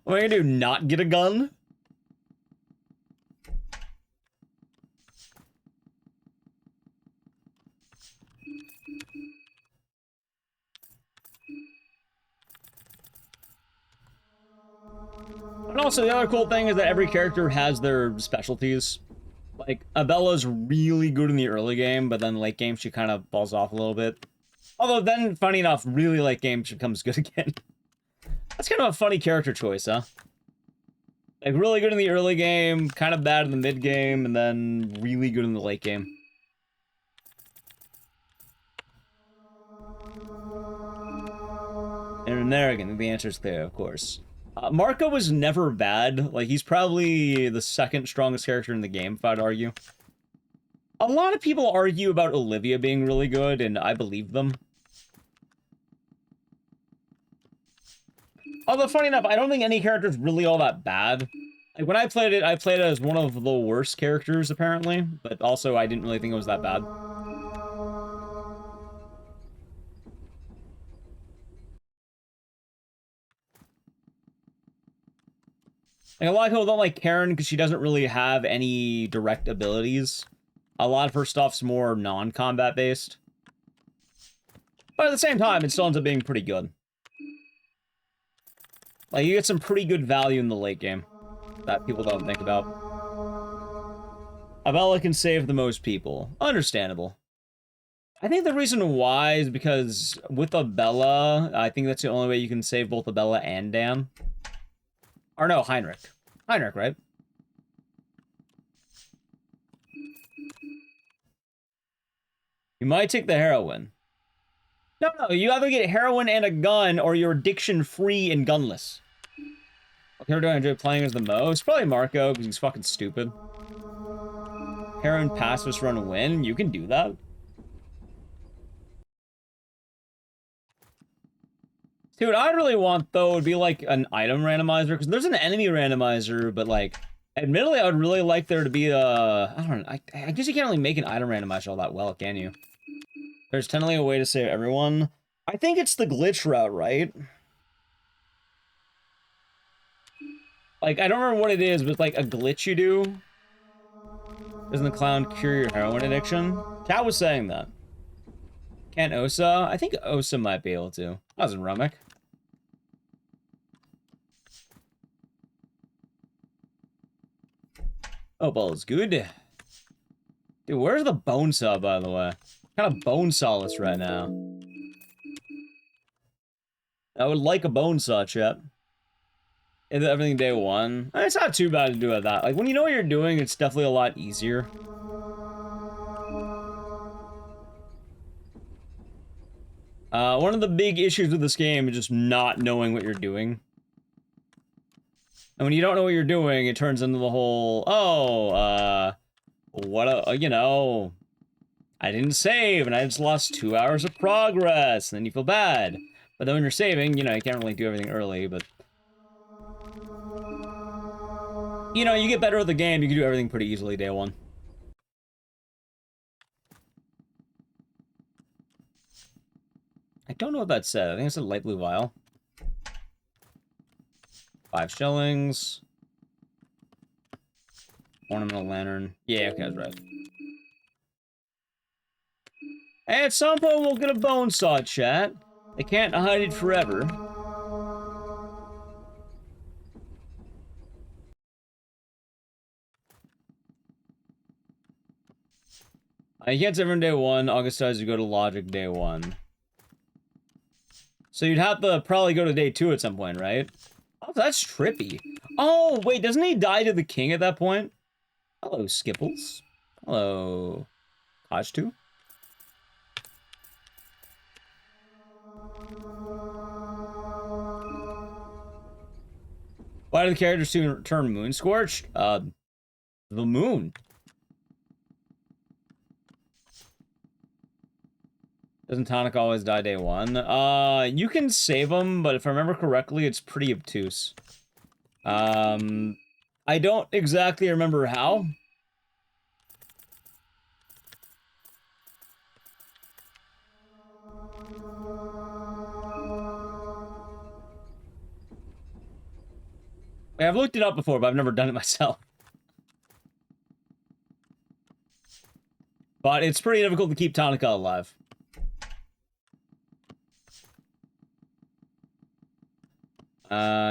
What am I gonna do? Not get a gun? And also, the other cool thing is that every character has their specialties. Like, Abella's really good in the early game, but then late game she kind of falls off a little bit. Although then, funny enough, really late game she becomes good again. That's kind of a funny character choice, huh? Like, really good in the early game, kind of bad in the mid game, and then really good in the late game. American? The answer is clear, of course. Marco was never bad. Like, he's probably the second strongest character in the game, if I'd argue. A lot of people argue about Olivia being really good, and I believe them. Although, funny enough, I don't think any character is really all that bad. Like, when I played it as one of the worst characters, apparently. But also, I didn't really think it was that bad. Like, a lot of people don't like Karen because she doesn't really have any direct abilities. A lot of her stuff's more non-combat based. But at the same time, it still ends up being pretty good. Like, you get some pretty good value in the late game that people don't think about. Abella can save the most people. Understandable. I think the reason why is because with Abella, I think that's the only way you can save both Abella and Dan. Or no, Heinrich. Heinrich, right? You might take the heroin. No, you either get heroin and a gun, or you're addiction-free and gunless. What character do I enjoy playing as the most? Probably Marco, because he's fucking stupid. Heroin pacifist run win? You can do that. Dude, what I'd really want, though, would be, like, an item randomizer, because there's an enemy randomizer, but, like, admittedly, I would really like there to be a... I don't know, I guess you can't really make an item randomizer all that well, can you? There's technically a way to save everyone. I think it's the glitch route, right? Like, I don't remember what it is, but it's like a glitch you do. Doesn't the clown cure your heroin addiction? Cat was saying that. Can't Osa? I think Osa might be able to. That was in Rumek. Oh, ball is good. Dude, where's the bone saw, by the way? Kind of bone sawless right now. I would like a bone saw, chat. Into everything day one. It's not too bad to do it that. Like, when you know what you're doing, it's definitely a lot easier. One of the big issues with this game is just not knowing what you're doing. And when you don't know what you're doing, it turns into the whole, you know, I didn't save, and I just lost 2 hours of progress, and then you feel bad. But then when you're saving, you know, you can't really do everything early, but... You know, you get better at the game, you can do everything pretty easily day one. I don't know what that said. I think it said light blue vial. 5 shillings. Ornamental lantern. Yeah, okay, I was right. At some point, we'll get a bone saw, chat. They can't hide it forever. You can't save from day one. August says you go to logic day one. So you'd have to probably go to day 2 at some point, right? Oh, that's trippy. Oh, wait, doesn't he die to the king at that point? Hello, Skipples. Hello, Hodge 2. Why do the characters turn moon scorched? The moon. Doesn't Tonic always die day one? You can save them, but if I remember correctly, it's pretty obtuse. I don't exactly remember how. I've looked it up before, but I've never done it myself. But it's pretty difficult to keep Tonica alive.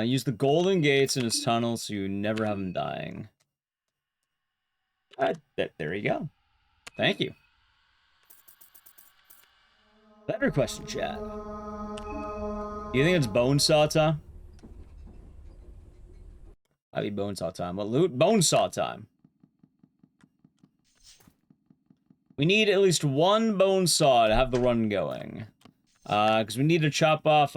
Use the golden gates in his tunnel so you never have him dying. There you go. Thank you. Better question, chat. You think it's bone saw time? Might be bone saw time. What loot? Bone saw time. We need at least one bone saw to have the run going. Because we need to chop off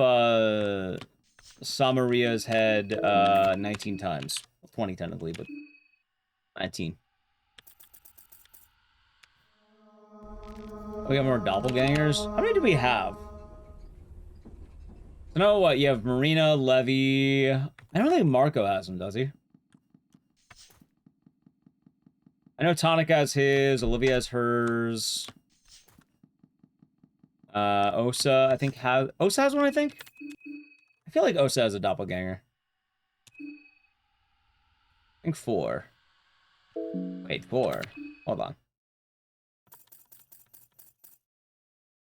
Samaria's head 19 times. 20 technically, but 19. Oh, we got more doppelgangers? How many do we have? So know what? You have Marina, Levy. I don't think Marco has them, does he? I know Tonic has his, Olivia has hers. Osa, I think has... Osa has one, I think? I feel like Osa has a doppelganger. I think 4. Wait, 4. Hold on.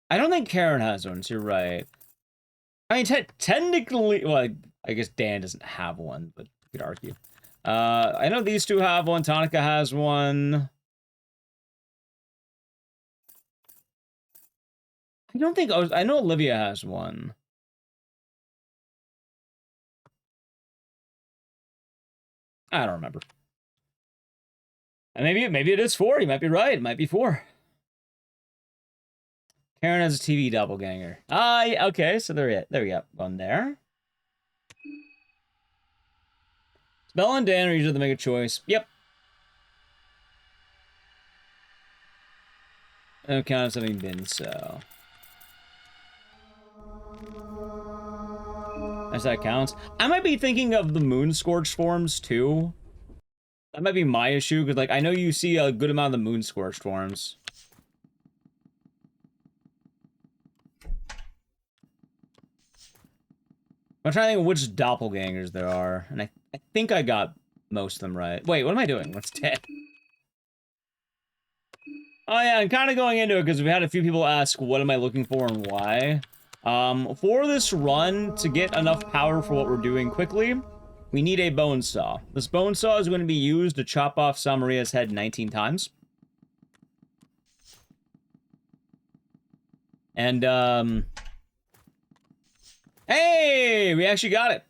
I don't think Karen has one, so you're right. I mean, technically... Well, I guess Dan doesn't have one, but you could argue. I know these two have one. Tonica has one. I don't think... I know Olivia has one. I don't remember. And maybe it is 4. You might be right. It might be 4. Karen has a TV doppelganger. Yeah, okay, so there we go. One there. Bella and Dan are usually the make a choice. Yep. I don't count as having been so. As that counts. I might be thinking of the moon scorched forms too. That might be my issue, because like I know you see a good amount of the moon scorched forms. I'm trying to think of which doppelgangers there are, and I think I got most of them right. Wait, what am I doing? What's dead? Oh yeah, I'm kind of going into it because we've had a few people ask what am I looking for and why. For this run, to get enough power for what we're doing quickly, we need a bone saw. This bone saw is going to be used to chop off Samaria's head 19 times. And, hey! We actually got it!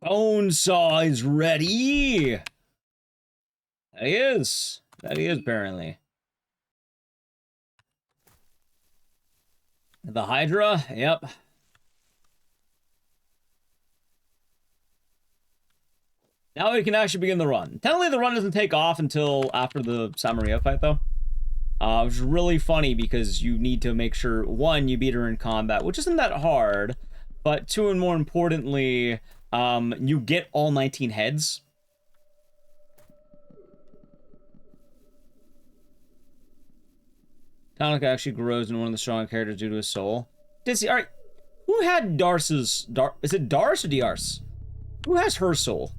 Bone saw is ready! That he is. That he is, apparently. The Hydra? Yep. Now we can actually begin the run. Technically, the run doesn't take off until after the Samaria fight, though. Which is really funny because you need to make sure, 1, you beat her in combat, which isn't that hard, but 2, and more importantly, you get all 19 heads. Tonic actually grows into one of the strong characters due to his soul. Alright, who had Darce's... is it Darce or Diarce? Who has her soul?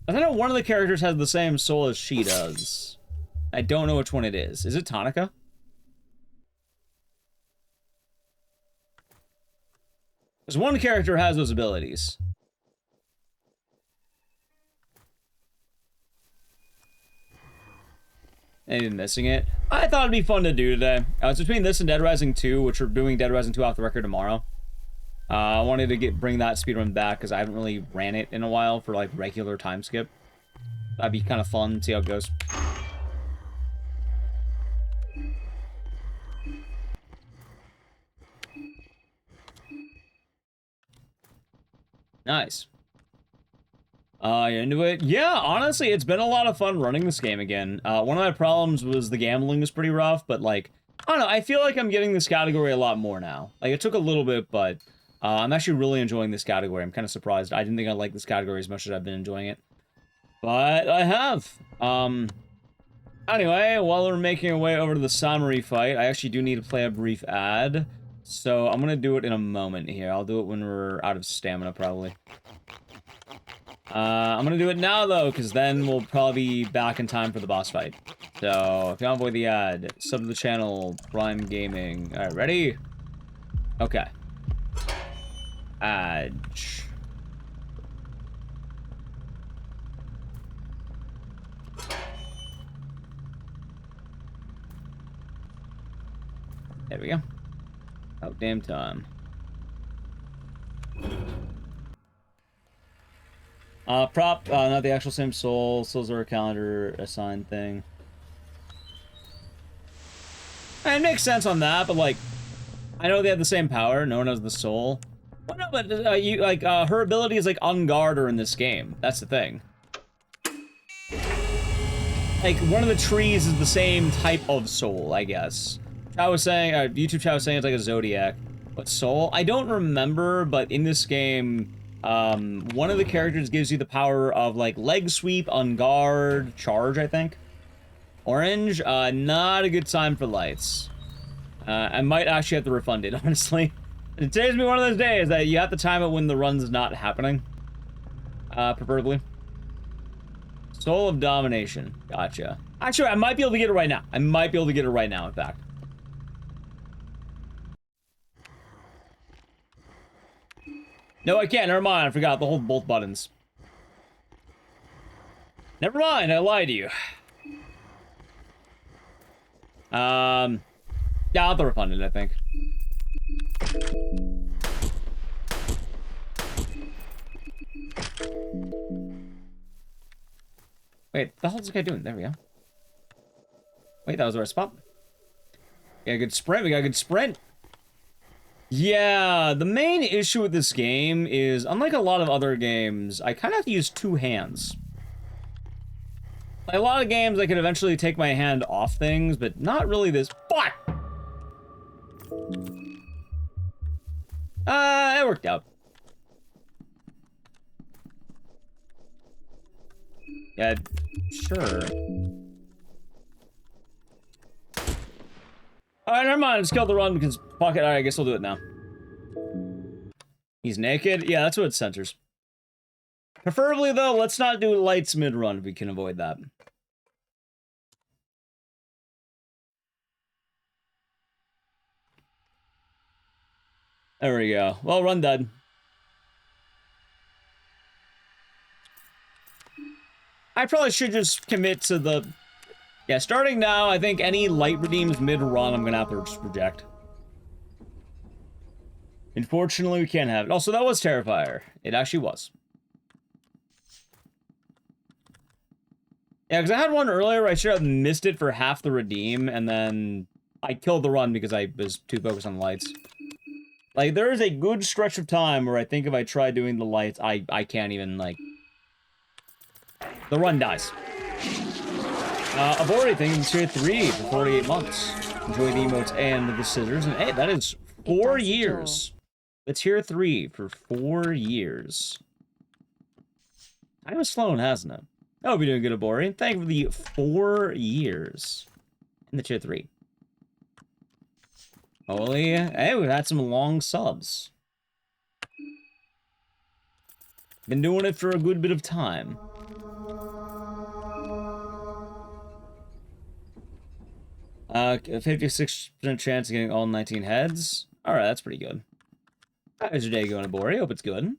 I know one of the characters has the same soul as she does. I don't know which one it is. Is it Tonica? Because one character has those abilities. Maybe missing it. I thought it'd be fun to do today. It's between this and Dead Rising 2, which we're doing Dead Rising 2 off the record tomorrow. I wanted to bring that speedrun back because I haven't really ran it in a while for like regular time skip. That'd be kind of fun. See how it goes. Nice. You into it? Yeah, honestly, it's been a lot of fun running this game again. One of my problems was the gambling was pretty rough, but like, I don't know, I feel like I'm getting this category a lot more now. Like, it took a little bit, but I'm actually really enjoying this category. I'm kind of surprised. I didn't think I'd like this category as much as I've been enjoying it. But I have. Anyway, while we're making our way over to the Samari fight, I actually do need to play a brief ad. So I'm gonna do it in a moment here. I'll do it when we're out of stamina, probably. I'm gonna do it now, though, because then we'll probably be back in time for the boss fight. So, if you want to avoid the ad, sub to the channel, Prime Gaming. Alright, ready? Okay. Ad. There we go. About damn time. Not the actual same soul. Souls are a calendar assigned thing. And it makes sense on that, but like, I know they have the same power, known as the soul. Well, no, but her ability is like on guard or in this game. That's the thing. Like, one of the trees is the same type of soul, I guess. I was saying, YouTube chat was saying it's like a zodiac. But soul? I don't remember, but in this game, one of the characters gives you the power of, like, leg sweep, on guard, charge, I think. Orange, not a good time for lights. I might actually have to refund it, honestly. Today's gonna be one of those days that you have to time it when the run's not happening. Preferably. Soul of Domination. Gotcha. Actually, I might be able to get it right now. I might be able to get it right now, in fact. No, I can't. Never mind. I forgot to hold both buttons. Never mind. I lied to you. Yeah, I'll have to refund it, I think. Wait, the hell is this guy doing? There we go. Wait, that was the right spot. We got a good sprint. We got a good sprint. Yeah, the main issue with this game is, unlike a lot of other games, I kind of have to use two hands. Like a lot of games, I can eventually take my hand off things, but not really this. Fuck! It worked out. Yeah, sure. Alright, never mind. Just killed the run because fuck it. Alright, I guess we'll do it now. He's naked? Yeah, that's what it censors. Preferably, though, let's not do lights mid-run if we can avoid that. There we go. Well, run dead. I probably should just commit to the... Yeah, starting now, I think any light redeems mid-run, I'm gonna have to just reject. Unfortunately, we can't have it. Also, that was Terrifier. It actually was. Yeah, because I had one earlier where I should have missed it for half the redeem, and then I killed the run because I was too focused on the lights. Like, there is a good stretch of time where I think if I try doing the lights, I can't even, like... The run dies. Abort anything in tier 3 for 48 months. Enjoy the emotes and the scissors. And hey, that is 4 years. The tier 3 for 4 years. Time has flown, hasn't it? I hope you're doing good, Abori. Thank you for the 4 years. In the tier 3. Holy, hey, we've had some long subs. Been doing it for a good bit of time. A 56% chance of getting all 19 heads. Alright, that's pretty good. How's your day going, Abori? Hope it's good.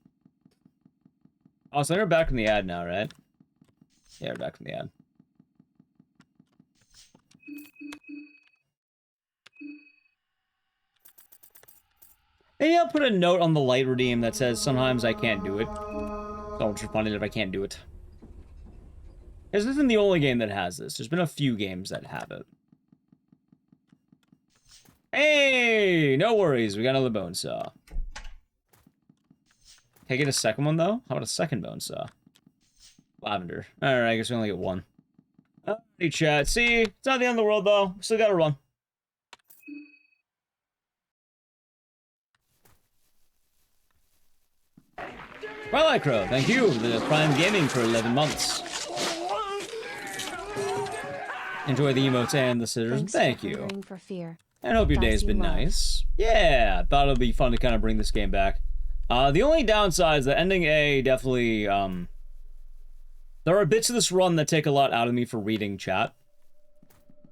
Oh, so we're back from the ad now, right? Yeah, we're back from the ad. Maybe I'll put a note on the light redeem that says sometimes I can't do it. So I'll just find it if I can't do it. This isn't the only game that has this. There's been a few games that have it. Hey, no worries. We got another bone saw. Can I get a second one, though? How about a second bone saw? Lavender. Alright, I guess we only get one. Alright, chat. See? It's not the end of the world, though. We still gotta run. Twilight Crow, thank you for the Prime Gaming for 11 months. Enjoy the emotes and the scissors. Thank you. For fear. And hope your day's been nice. Yeah, thought it'd be fun to kind of bring this game back. The only downside is that ending A definitely, there are bits of this run that take a lot out of me for reading chat.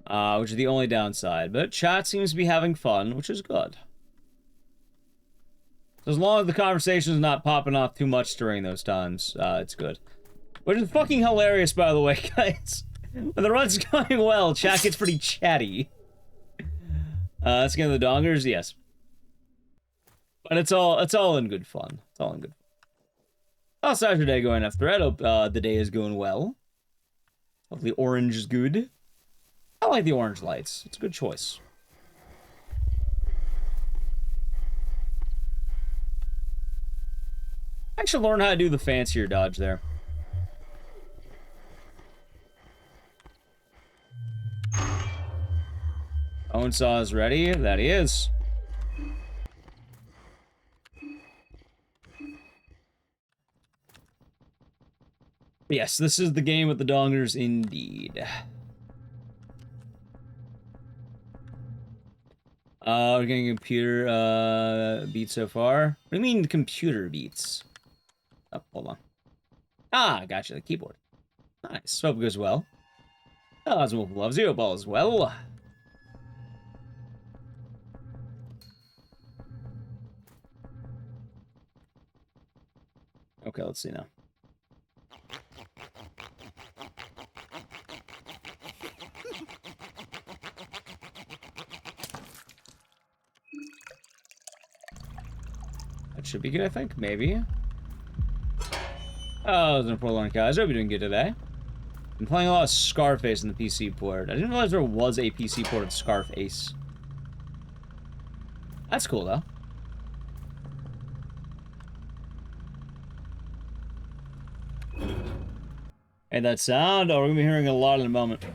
Which is the only downside. But chat seems to be having fun, which is good. So as long as the conversation's not popping off too much during those times, it's good. Which is fucking hilarious, by the way, guys. When the run's going well, chat gets pretty chatty. Let's get the dongers, yes. But it's all in good fun. It's all in good fun. How's your day going after that? Hope the day is going well. Hopefully orange is good. I like the orange lights. It's a good choice. should learn how to do the fancier dodge there. Owen saw is ready. That he is. Yes, this is the game with the dongers indeed. We're getting computer beats so far. What do you mean computer beats? Oh, hold on. Ah, gotcha, the keyboard. Nice. Hope it goes well. Oh, Oswald loves you. Ball as well. Okay, let's see now. That should be good, I think. Maybe. Oh, there's no prolong, guys. I hope you're doing good today. I'm playing a lot of Scarface on the PC port. I didn't realize there was a PC port of Scarface. That's cool, though. And that sound? Oh, we're gonna be hearing a lot in a moment.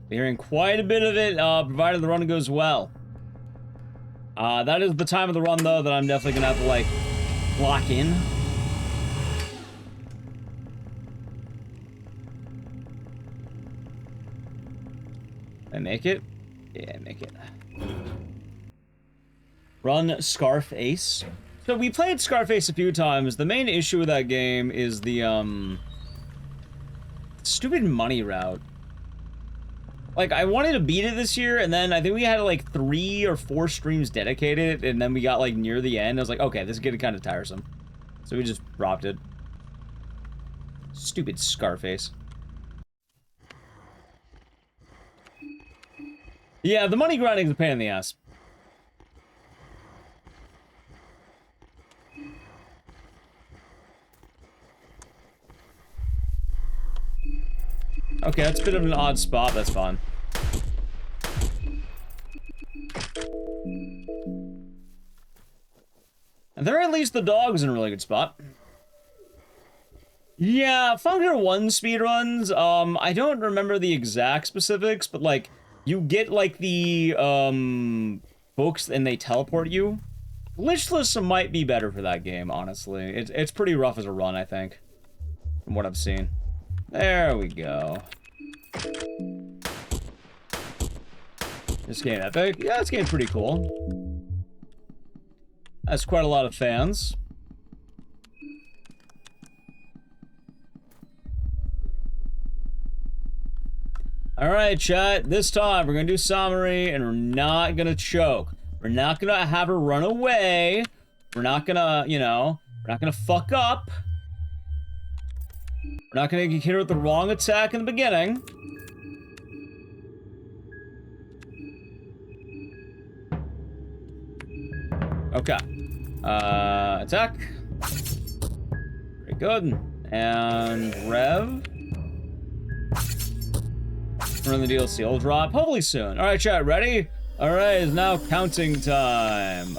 Be hearing quite a bit of it, provided the run goes well. That is the time of the run, though, that I'm definitely gonna have to, like, lock in. I make it? Yeah, I make it. Run Scarface. So we played Scarface a few times. The main issue with that game is the, stupid money route. Like, I wanted to beat it this year, and then I think we had, like, 3 or 4 streams dedicated, and then we got, like, near the end. I was like, okay, this is getting kind of tiresome. So we just dropped it. Stupid Scarface. Yeah, the money grinding is a pain in the ass. Okay, that's a bit of an odd spot. That's fine. And there, at least the dog's in a really good spot. Yeah, Funker 1 speedruns, I don't remember the exact specifics, but, like, you get, like, the, books and they teleport you. Glitchless might be better for that game, honestly. It's pretty rough as a run, I think, from what I've seen. There we go. This game epic? Yeah, this game's pretty cool. That's quite a lot of fans. Alright, chat. This time, we're gonna do summary, and we're not gonna choke. We're not gonna have her run away. We're not gonna, you know, we're not gonna fuck up. We're not gonna hit her with the wrong attack in the beginning. Okay. Attack. Very good. And Rev. Run the DLC. It'll drop hopefully soon. Alright, chat, ready? Alright, it's now counting time.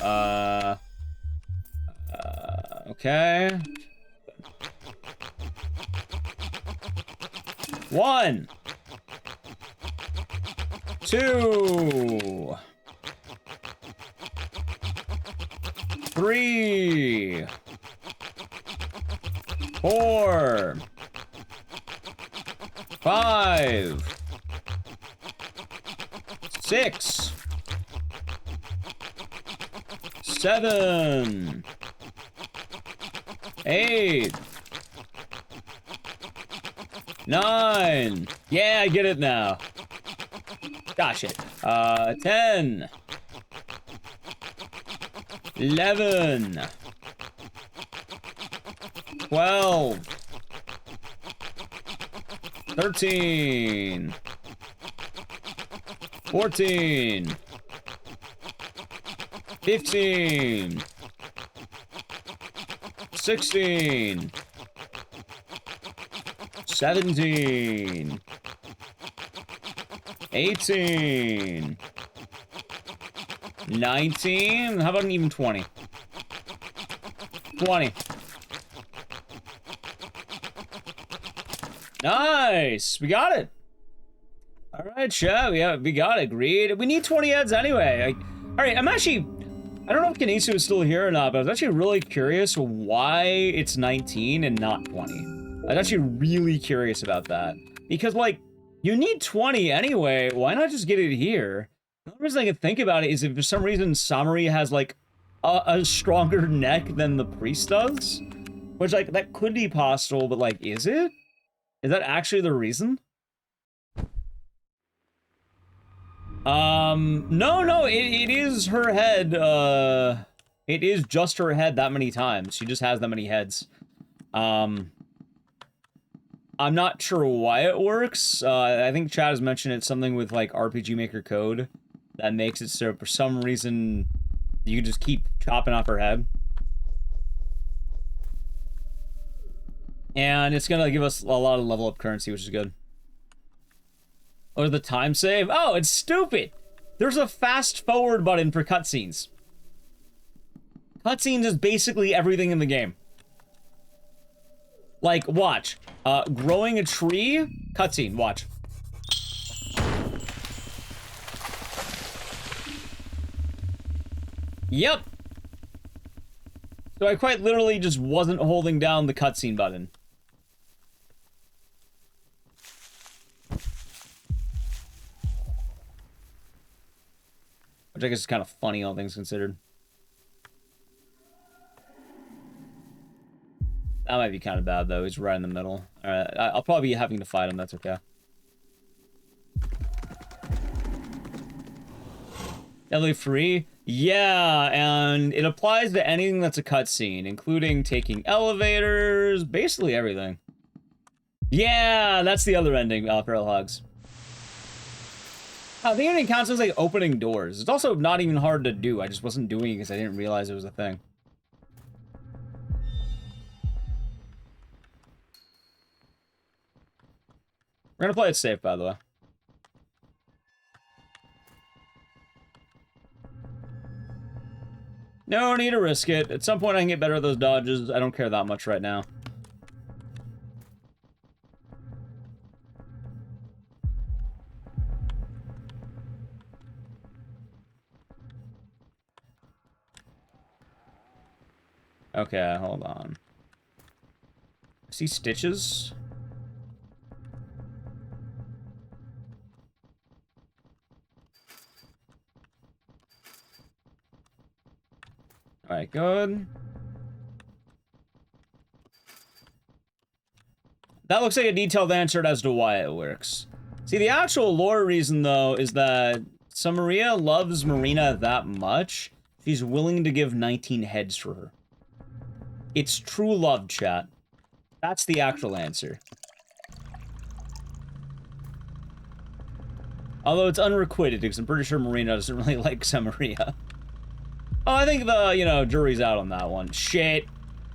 Okay. 1, 2, 3, 4, 5, 6, 7, 8, 9. Yeah, I get it now. Gosh it. 10, 11, 12, 13, 14, 15, 16, 17, 18. 19. How about an even 20? 20. Nice. We got it. All right, chat. Yeah, we got it. Agreed. We need 20 heads anyway. All right, I'm actually... I don't know if Kinesu is still here or not, but I was actually really curious why it's 19 and not 20. I was actually really curious about that. Because, like, you need 20 anyway. Why not just get it here? The only reason I can think about it is if for some reason Samari has, like, a stronger neck than the priest does. Which, like, that could be possible, but, like, is it? Is that actually the reason? No, it is her head, it is just her head that many times. She just has that many heads. I'm not sure why it works. I think Chad has mentioned it's something with, like, RPG Maker code that makes it so for some reason you can just keep chopping off her head. And it's gonna give us a lot of level up currency, which is good. Or the time save? Oh, it's stupid! There's a fast forward button for cutscenes. Cutscenes is basically everything in the game. Like, watch. Growing a tree, cutscene, watch. Yep. So I quite literally just wasn't holding down the cutscene button. Which I guess is kind of funny, all things considered. That might be kind of bad, though. He's right in the middle. Alright, I'll probably be having to fight him. That's okay. Deadly free? Yeah, and it applies to anything that's a cutscene, including taking elevators, basically everything. Yeah, that's the other ending, Feral Hogs. I think it counts as, like, opening doors. It's also not even hard to do. I just wasn't doing it because I didn't realize it was a thing. We're gonna play it safe, by the way. No need to risk it. At some point I can get better at those dodges. I don't care that much right now. Okay, hold on. I see stitches. Alright, good. That looks like a detailed answer as to why it works. See, the actual lore reason, though, is that Samaria loves Marina that much, she's willing to give 19 heads for her. It's true love, chat. That's the actual answer. Although it's unrequited, because I'm pretty sure Marina doesn't really like Samaria. Oh, I think the, you know, jury's out on that one. Shit.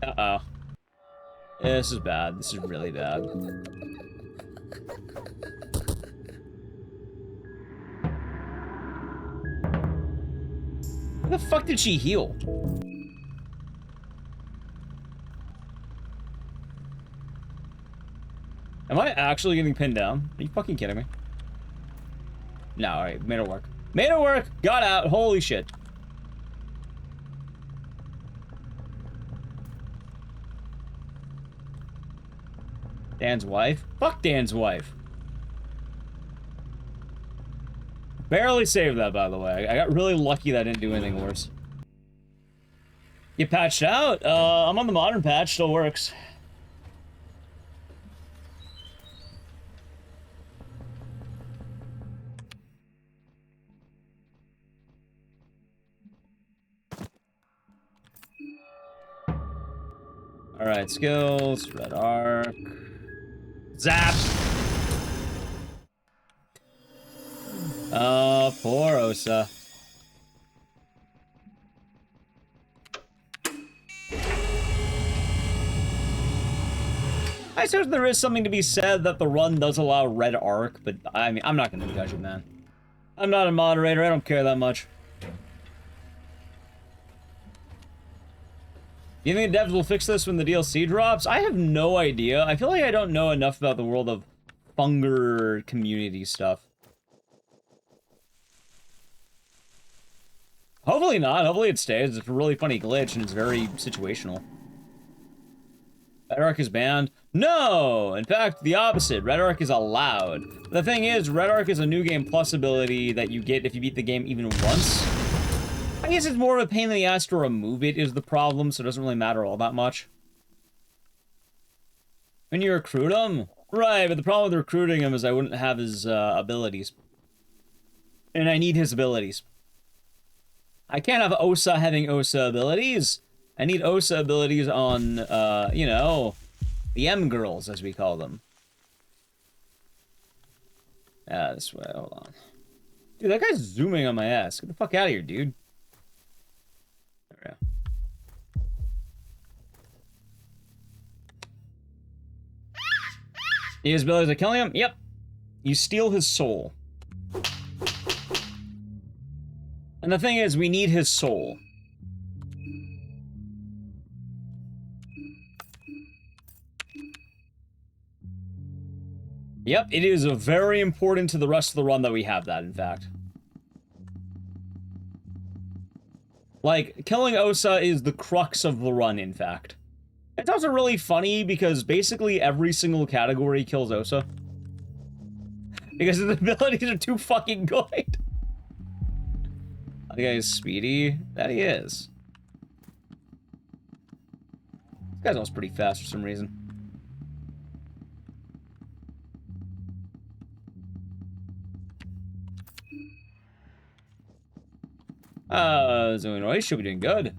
Uh-oh. This is bad. This is really bad. Where the fuck did she heal? Am I actually getting pinned down? Are you fucking kidding me? No, alright, made it work. Made it work! Got out! Holy shit. Dan's wife? Fuck Dan's wife. Barely saved that, by the way. I got really lucky that I didn't do anything worse. You patched out? I'm on the modern patch, still works. Alright, skills, red arc. Zap! Oh, poor Osa. I suppose there is something to be said that the run does allow red arc, but I mean, I'm not gonna judge it, man. I'm not a moderator, I don't care that much. You think the devs will fix this when the DLC drops? I have no idea. I feel like I don't know enough about the world of Funger community stuff. Hopefully not. Hopefully it stays. It's a really funny glitch and it's very situational. Red Arc is banned? No! In fact, the opposite. Red Arc is allowed. The thing is, Red Arc is a new game plus ability that you get if you beat the game even once. I guess it's more of a pain in the ass to remove it is the problem, so it doesn't really matter all that much. When you recruit him? Right, but the problem with recruiting him is I wouldn't have his abilities. And I need his abilities. I can't have Osa having Osa abilities. I need Osa abilities on, you know, the M-girls, as we call them. This way, hold on. Dude, that guy's zooming on my ass. Get the fuck out of here, dude. There we go. His abilities are killing him? Yep. You steal his soul. And the thing is, we need his soul. Yep, it is very important to the rest of the run that we have that, in fact. Like, killing Osa is the crux of the run, in fact. It's also really funny because basically every single category kills Osa. Because his abilities are too fucking good. The guy is speedy. That he is. This guy's also pretty fast for some reason. Zoinoid should be doing good.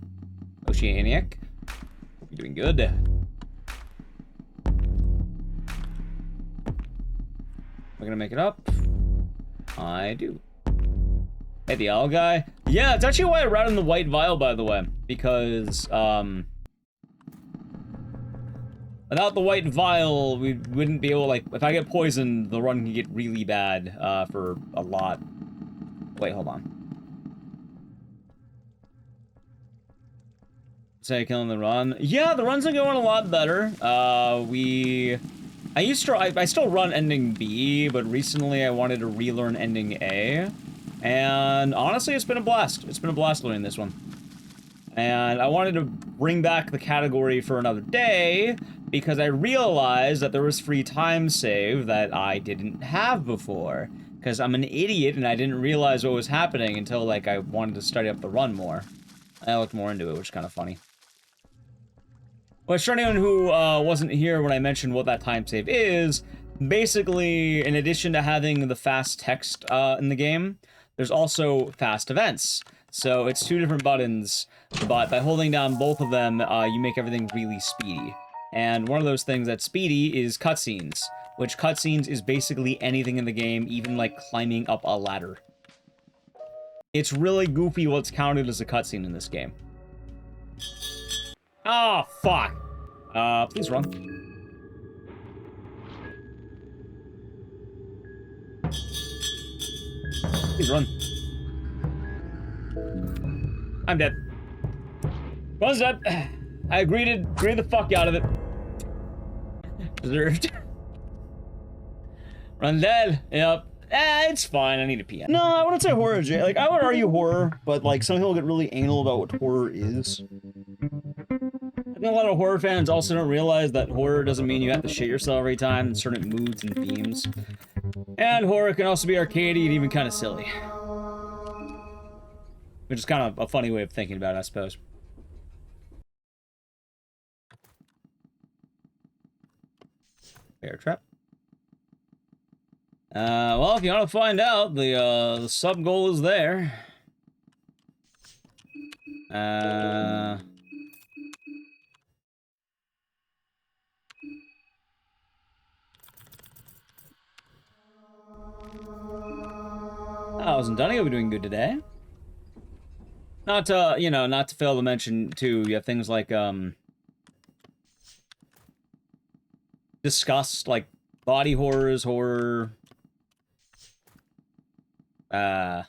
Oceanic. You're doing good. We're gonna make it up. I do. Hey, the owl guy. Yeah, it's actually why I routed in the white vial, by the way. Because, without the white vial, we wouldn't be able, like, if I get poisoned, the run can get really bad, for a lot. Wait, hold on. Say killing the run. Yeah, the runs are going a lot better. I still run ending B, but recently I wanted to relearn ending A. And honestly, it's been a blast. It's been a blast learning this one. And I wanted to bring back the category for another day because I realized that there was free time save that I didn't have before. Because I'm an idiot and I didn't realize what was happening until, like, I wanted to study up the run more. I looked more into it, which is kind of funny. But for anyone who wasn't here when I mentioned what that time save is, basically, in addition to having the fast text in the game, there's also fast events. So it's two different buttons, but by holding down both of them, you make everything really speedy. And one of those things that's speedy is cutscenes, which cutscenes is basically anything in the game, even like climbing up a ladder. It's really goofy what's counted as a cutscene in this game. Oh, fuck. Please run. Please run. I'm dead. Run's dead. I agreed the fuck out of it. Deserved. Run dead. Yep. It's fine. I need a PM. No, I wouldn't say horror, Jay. Like, I would argue horror, but, like, some people get really anal about what horror is. I think a lot of horror fans also don't realize that horror doesn't mean you have to shit yourself every time in certain moods and themes. And horror can also be arcadey and even kind of silly. Which is kind of a funny way of thinking about it, I suppose. Bear trap. Well, if you want to find out, the sub goal is there. Dunny will be doing good today. Not to, you know, not to fail to mention, too, you have things like, discussed, like, body horrors, horror. A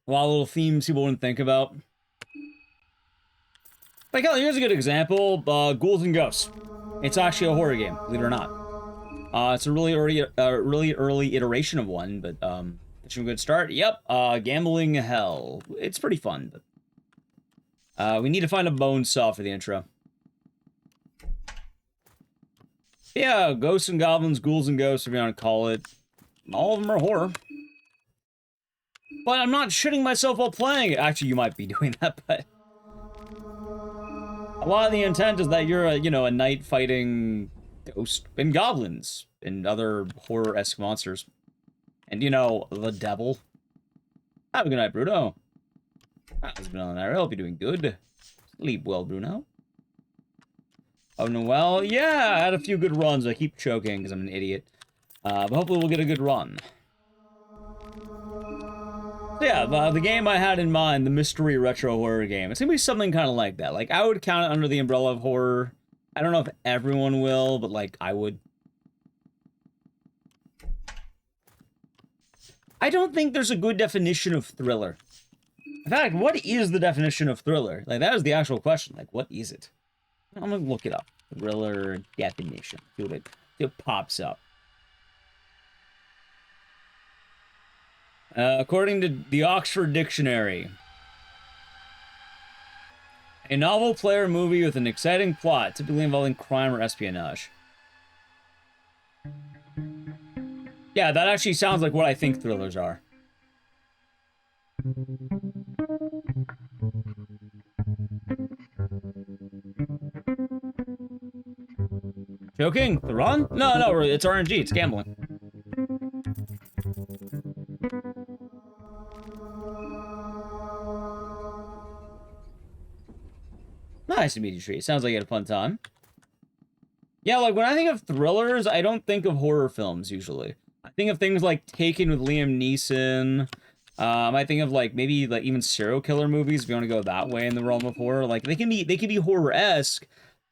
lot of little themes people wouldn't think about. Like, hell, here's a good example. Ghouls and Ghosts. It's actually a horror game, believe it or not. It's a really early iteration of one, but, it's a good start. Yep, Gambling Hell. It's pretty fun, but... we need to find a bone saw for the intro. Yeah, Ghosts and Goblins, Ghouls and Ghosts, if you want to call it. All of them are horror. But I'm not shitting myself while playing it. Actually, you might be doing that, but... A lot of the intent is that you're a knight fighting ghosts and goblins and other horror-esque monsters. And, the devil. Have a good night, Bruno. How's it been on there? I hope you're doing good. Sleep well, Bruno. Oh, Noel? Yeah, I had a few good runs. I keep choking because I'm an idiot. But hopefully we'll get a good run. So yeah, the game I had in mind, the mystery retro horror game, it's gonna be something kind of like that. Like, I would count it under the umbrella of horror. I don't know if everyone will, but, like, I would. I don't think there's a good definition of thriller. In fact, what is the definition of thriller? Like, that is the actual question. Like, what is it? I'm gonna look it up. Thriller definition. See what it pops up. According to the Oxford Dictionary, a novel player movie with an exciting plot, typically involving crime or espionage. Yeah, that actually sounds like what I think thrillers are. Joking? The run? No, it's RNG. It's gambling. Nice to meet you, Tree. Sounds like you had a fun time. Yeah, like, when I think of thrillers, I don't think of horror films, usually. I think of things like Taken with Liam Neeson. I think of, like, maybe, like, even serial killer movies, if you want to go that way in the realm of horror. Like, they can be horror-esque,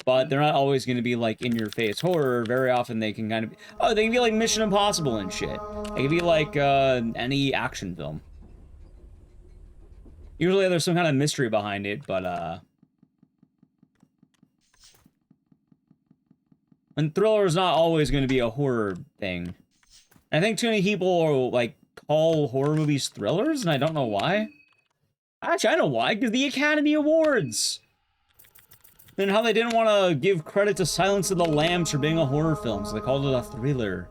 but they're not always going to be, like, in-your-face horror. Very often they can kind of... Oh, they can be, like, Mission Impossible and shit. They can be, like, any action film. Usually there's some kind of mystery behind it, but, and thriller is not always going to be a horror thing. And I think too many people are, like, call horror movies thrillers, and I don't know why. Actually, I know why, because the Academy Awards! And how they didn't want to give credit to Silence of the Lambs for being a horror film, so they called it a thriller.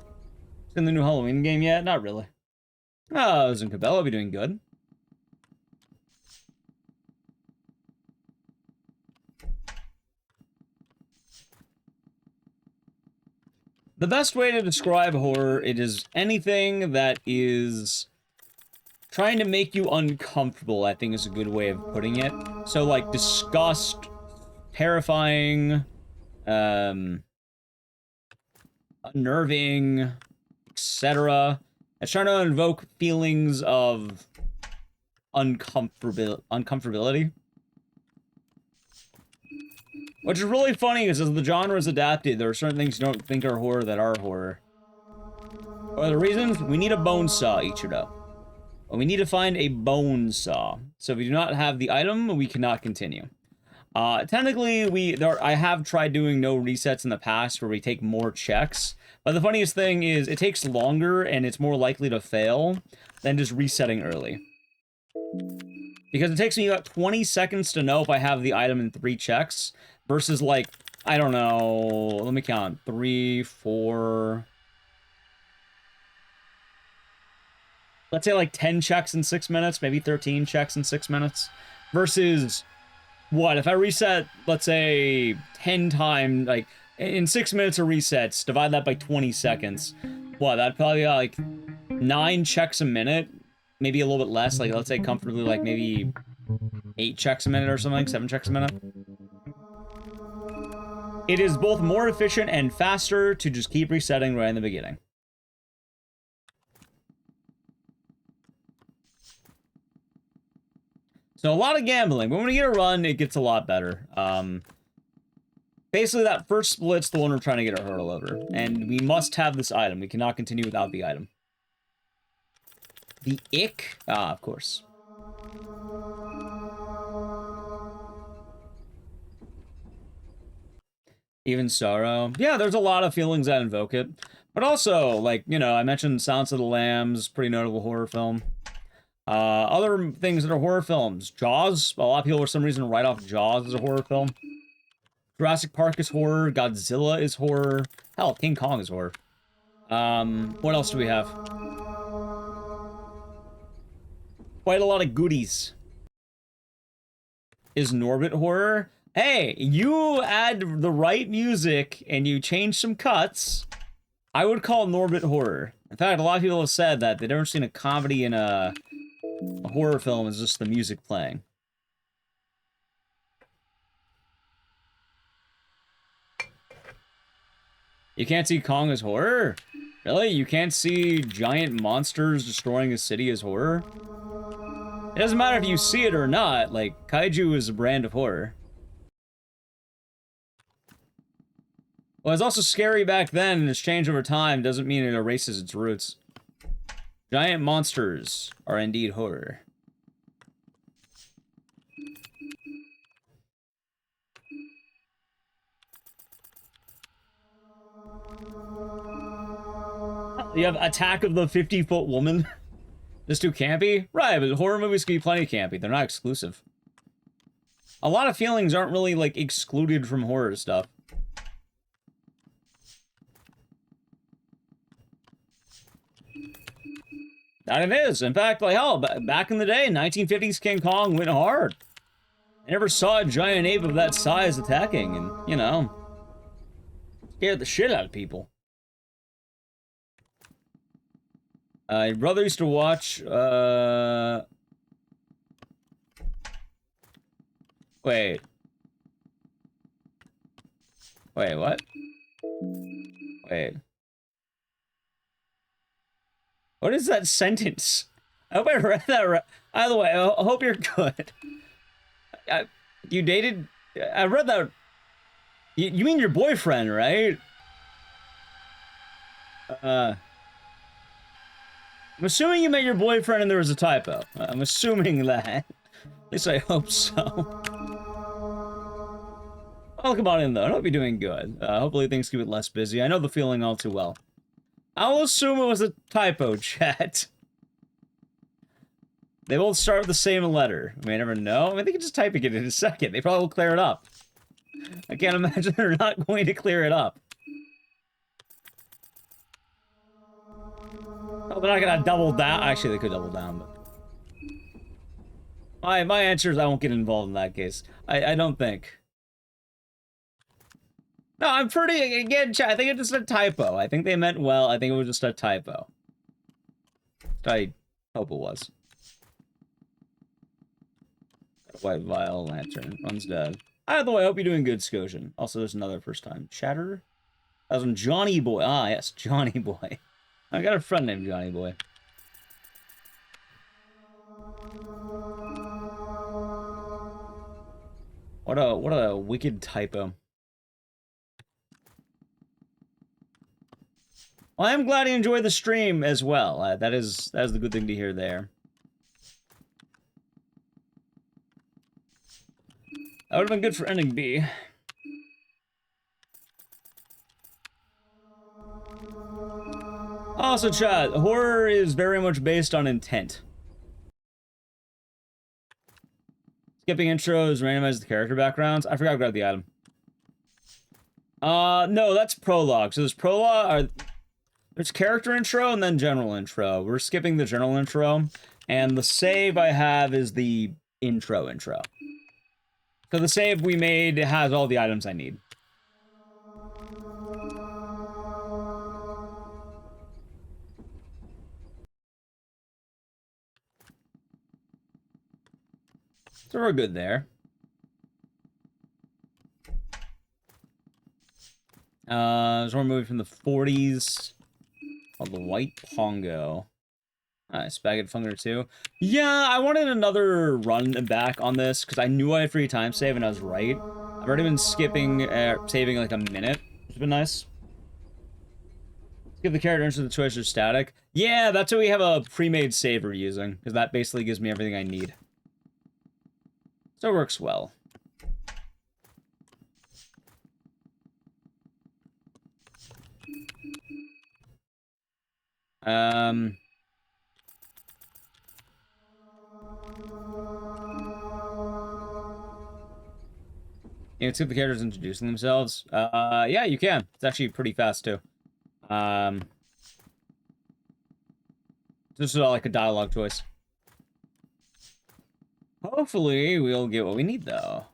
It's in the new Halloween game yet? Not really. Oh, Zinkabella will be doing good. The best way to describe horror, it is anything that is trying to make you uncomfortable, I think is a good way of putting it. So, like, disgust, terrifying, unnerving, etc. It's trying to invoke feelings of uncomfortability. Which is really funny, because as the genre is adapted, there are certain things you don't think are horror that are horror. What are the reasons? We need a bone saw, Ichiro. And we need to find a bone saw. So if we do not have the item, we cannot continue. Technically, I have tried doing no resets in the past where we take more checks. But the funniest thing is, it takes longer and it's more likely to fail than just resetting early. Because it takes me about 20 seconds to know if I have the item in 3 checks. Versus, like, I don't know, let me count. 3, 4... Let's say, like, 10 checks in 6 minutes, maybe 13 checks in 6 minutes. Versus, what, if I reset, let's say, 10 times, like, in 6 minutes of resets, divide that by 20 seconds. What, that'd probably be, like, 9 checks a minute? Maybe a little bit less, like, let's say comfortably, like, maybe 8 checks a minute or something, 7 checks a minute. It is both more efficient and faster to just keep resetting right in the beginning. So a lot of gambling. But when we get a run, it gets a lot better. Basically, that first split's the one we're trying to get a hurdle over. And we must have this item. We cannot continue without the item. The ick? Ah, of course. Even sorrow. Yeah, there's a lot of feelings that invoke it. But also, like, you know, I mentioned Silence of the Lambs, pretty notable horror film. Other things that are horror films. Jaws. A lot of people, for some reason, write off Jaws as a horror film. Jurassic Park is horror. Godzilla is horror. Hell, King Kong is horror. What else do we have? Quite a lot of goodies. Is Norbit horror? Hey, you add the right music and you change some cuts, I would call Norbit horror. In fact, a lot of people have said that they've never seen a comedy in a horror film is just the music playing. You can't see Kong as horror? Really? You can't see giant monsters destroying a city as horror? It doesn't matter if you see it or not, like, kaiju is a brand of horror. Well, it's also scary back then, and it's changed over time doesn't mean it erases its roots. Giant monsters are indeed horror. You have Attack of the 50-Foot Woman. Just too campy? Right, but horror movies can be plenty campy. They're not exclusive. A lot of feelings aren't really, like, excluded from horror stuff. And it is. In fact, like, hell, back in the day, 1950s King Kong went hard. I never saw a giant ape of that size attacking, and, you know, scared the shit out of people. My brother used to watch, Wait, what? Wait. What is that sentence? I hope I read that right. Either way, I hope you're good. You dated... I read that... You mean your boyfriend, right? I'm assuming you met your boyfriend and there was a typo. I'm assuming that. At least I hope so. Welcome on in, though. I hope you're doing good. Hopefully things get less busy. I know the feeling all too well. I'll assume it was a typo, chat. They both start with the same letter. I may never know. I mean, they can just type it in a second. They probably will clear it up. I can't imagine they're not going to clear it up. Oh, they're not gonna double down. Actually, they could double down, but... My answer is I won't get involved in that case. I don't think. No, I'm pretty... Again, chat, I think it's just a typo. I think they meant well. I think it was just a typo. I hope it was. White vial lantern. One's dead. Either way, I hope you're doing good, Scotian. Also, there's another first time. Chatter? That was from Johnny Boy. Ah, yes, Johnny Boy. I got a friend named Johnny Boy. What a wicked typo. Well, I'm glad you enjoyed the stream as well. That is the good thing to hear there. That would have been good for ending B. Also, chat, horror is very much based on intent. Skipping intros, randomize the character backgrounds. I forgot to grab the item. No, that's prologue. So there's prologue, there's character intro and then general intro. We're skipping the general intro, and the save I have is the intro. So the save we made has all the items I need. So we're good there. There's one movie from the 40s called The White Pongo. Nice, Baguette Funger 2. Yeah, I wanted another run back on this, because I knew I had free time save, and I was right. I've already been skipping, saving like a minute, which has been nice. Let's give the character into the choice or static. Yeah, that's what we have a pre-made save we're using, because that basically gives me everything I need. So it works well. You can skip the characters introducing themselves. Yeah, you can. It's actually pretty fast, too. This is all like a dialogue choice. Hopefully, we'll get what we need, though.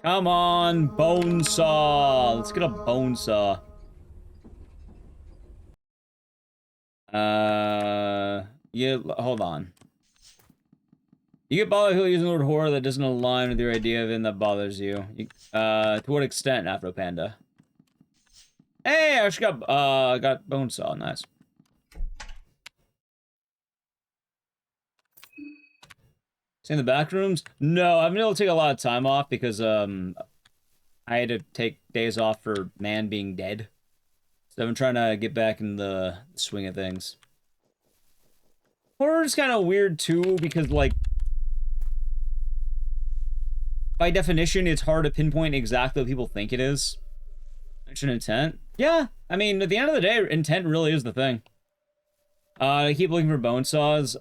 Come on, bone saw. Let's get a bone saw. Yeah, hold on. You get bothered using the word horror that doesn't align with your idea of it that bothers you. To what extent, Afro Panda? Hey, I actually got bone saw. Nice. See in the back rooms? No, I've been able to take a lot of time off because I had to take days off for man being dead. So I've been trying to get back in the swing of things. Horror is kind of weird too because, like, by definition, it's hard to pinpoint exactly what people think it is. Mention intent? Yeah, I mean, at the end of the day, intent really is the thing. I keep looking for bone saws.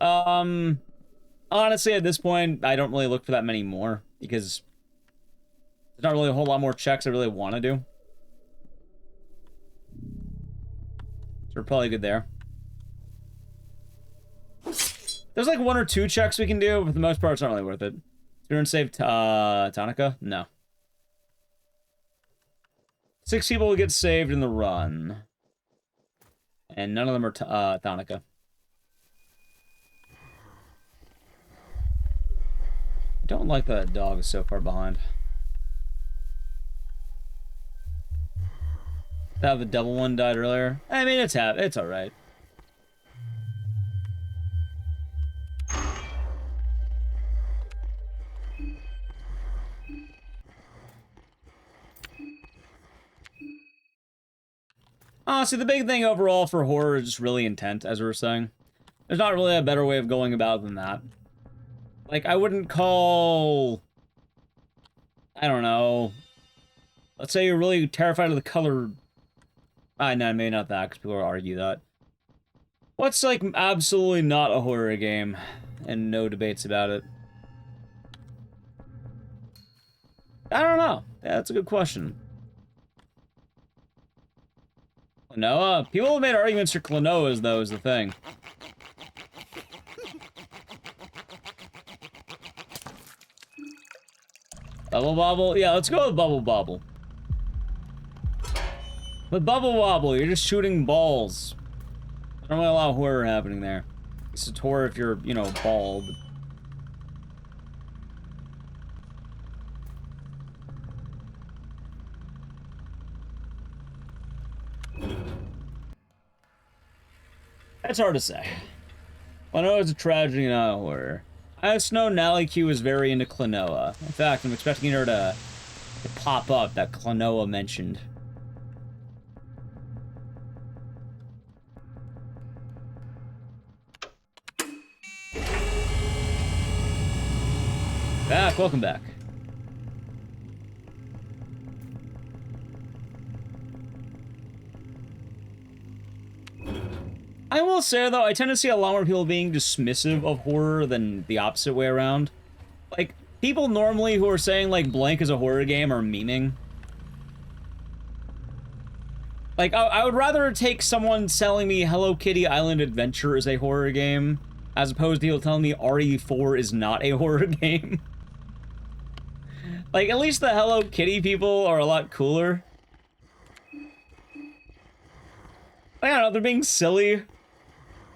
Honestly, at this point, I don't really look for that many more, because there's not really a whole lot more checks I really want to do. So we're probably good there. There's like 1 or 2 checks we can do, but for the most part, it's not really worth it. Speedrun save Tonica? No. 6 people will get saved in the run. And none of them are Tonica. I don't like that dog is so far behind. That the double one died earlier. I mean, it's alright. Honestly, the big thing overall for horror is just really intent, as we were saying. There's not really a better way of going about it than that. Like, I wouldn't call... I don't know. Let's say you're really terrified of the color... no, maybe not that, because people will argue that. What's, like, absolutely not a horror game? And no debates about it. I don't know. Yeah, that's a good question. Klonoa? People have made arguments for Klonoas, though, is the thing. Bubble Bobble? Yeah, let's go with Bubble Bobble. With Bubble Bobble, you're just shooting balls. There's not really a lot of horror happening there. It's a horror if you're, you know, bald. That's hard to say. I know it's a tragedy, not a horror. I just know Nally Q is very into Klonoa. In fact, I'm expecting her to pop up that Klonoa mentioned. Back, welcome back. I will say, though, I tend to see a lot more people being dismissive of horror than the opposite way around. Like, people normally who are saying, like, blank is a horror game are memeing. Like, I would rather take someone selling me Hello Kitty Island Adventure as a horror game, as opposed to people telling me RE4 is not a horror game. Like, at least the Hello Kitty people are a lot cooler. I don't know, they're being silly.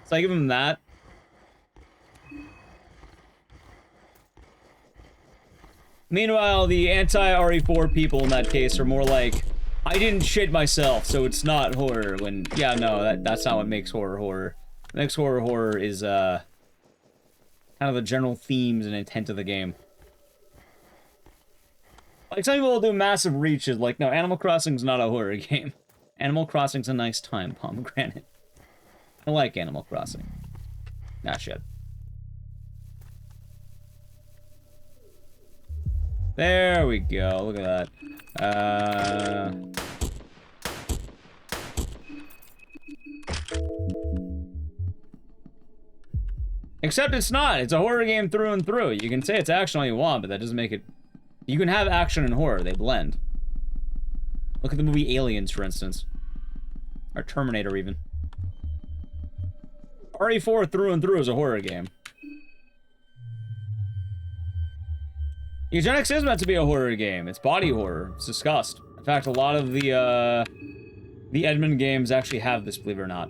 So I give them that. Meanwhile, the anti-RE4 people in that case are more like, I didn't shit myself, so it's not horror. When, yeah, no, that's not what makes horror horror. What makes horror horror is, kind kind of the general themes and intent of the game. Like, some people will do massive reaches, like, no, Animal Crossing's not a horror game. Animal Crossing's a nice time, pomegranate. I like Animal Crossing. Nah, shit. There we go, look at that. Except it's not. It's a horror game through and through. You can say it's action all you want, but that doesn't make it... You can have action and horror. They blend. Look at the movie Aliens, for instance. Or Terminator, even. RE4 through and through is a horror game. Eugenics is meant to be a horror game. It's body horror. It's disgust. In fact, a lot of the Edmund games actually have this, believe it or not.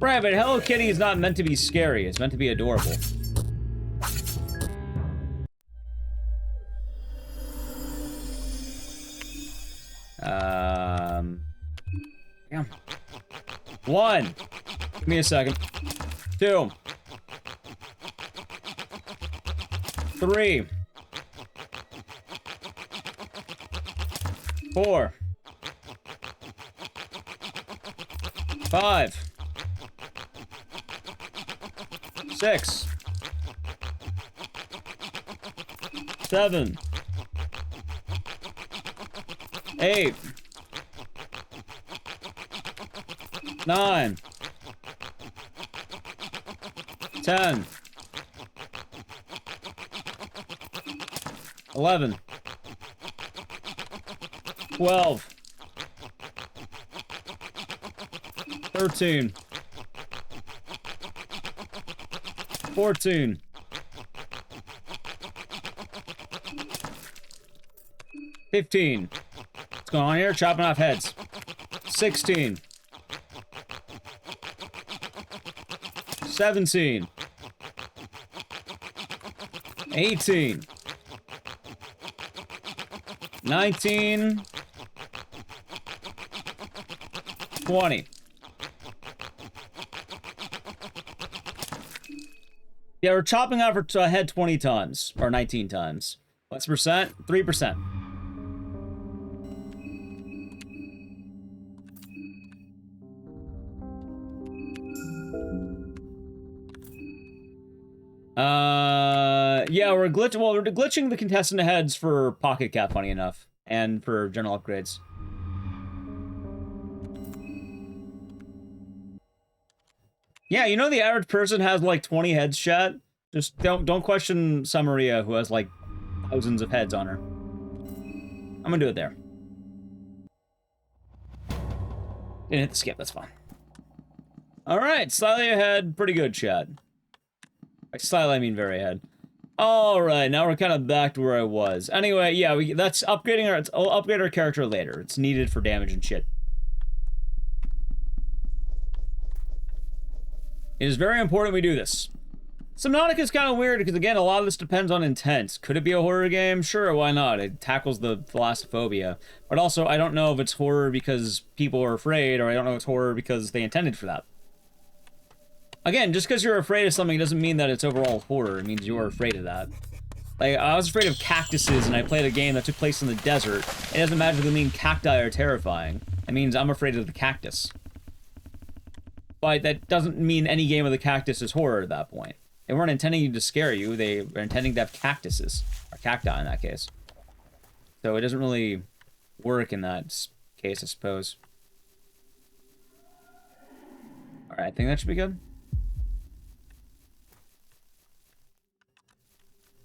Right, but Hello Kitty is not meant to be scary. It's meant to be adorable. Yeah. 1. Give me a second. 2. 3. 4. 5. 6. 7. 8. 9. 10. 11. 12. 13. 14. 15. What's going on here? Chopping off heads. 16. 17. 18. 19. 20. Yeah, we're chopping off her head 20 times. Or 19 times. What's percent? 3%. Yeah, we're glitching the contestant heads for Pocket Cap, funny enough. And for general upgrades. Yeah, you know the average person has like 20 heads, chat? Just don't question Samaria, who has like thousands of heads on her. I'm gonna do it there. Didn't hit the skip, that's fine. Alright, slightly ahead, pretty good, chat. By slightly, I mean very ahead. Alright, now we're kind of back to where I was. Anyway, yeah, that's upgrading I'll upgrade our character later. It's needed for damage and shit. It is very important we do this. Subnautica is kind of weird because, again, a lot of this depends on intent. Could it be a horror game? Sure, why not? It tackles the thalassophobia. But also, I don't know if it's horror because people are afraid, or I don't know if it's horror because they intended for that. Again, just because you're afraid of something doesn't mean that it's overall horror. It means you're afraid of that. Like, I was afraid of cactuses, and I played a game that took place in the desert. It doesn't magically mean cacti are terrifying. It means I'm afraid of the cactus. But that doesn't mean any game with a cactus is horror at that point. They weren't intending to scare you, they were intending to have cactuses. Or cacti in that case. So it doesn't really work in that case, I suppose. Alright, I think that should be good.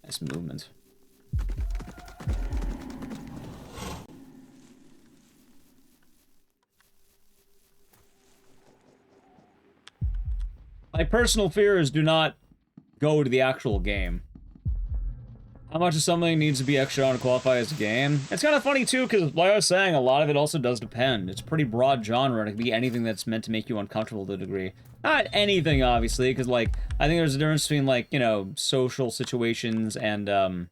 Nice movement. My personal fears do not go to the actual game. How much of something needs to be extra on to qualify as a game? It's kind of funny too, because like I was saying, a lot of it also does depend. It's a pretty broad genre, and it can be anything that's meant to make you uncomfortable to a degree. Not anything, obviously, because, like, I think there's a difference between, like, you know, social situations and,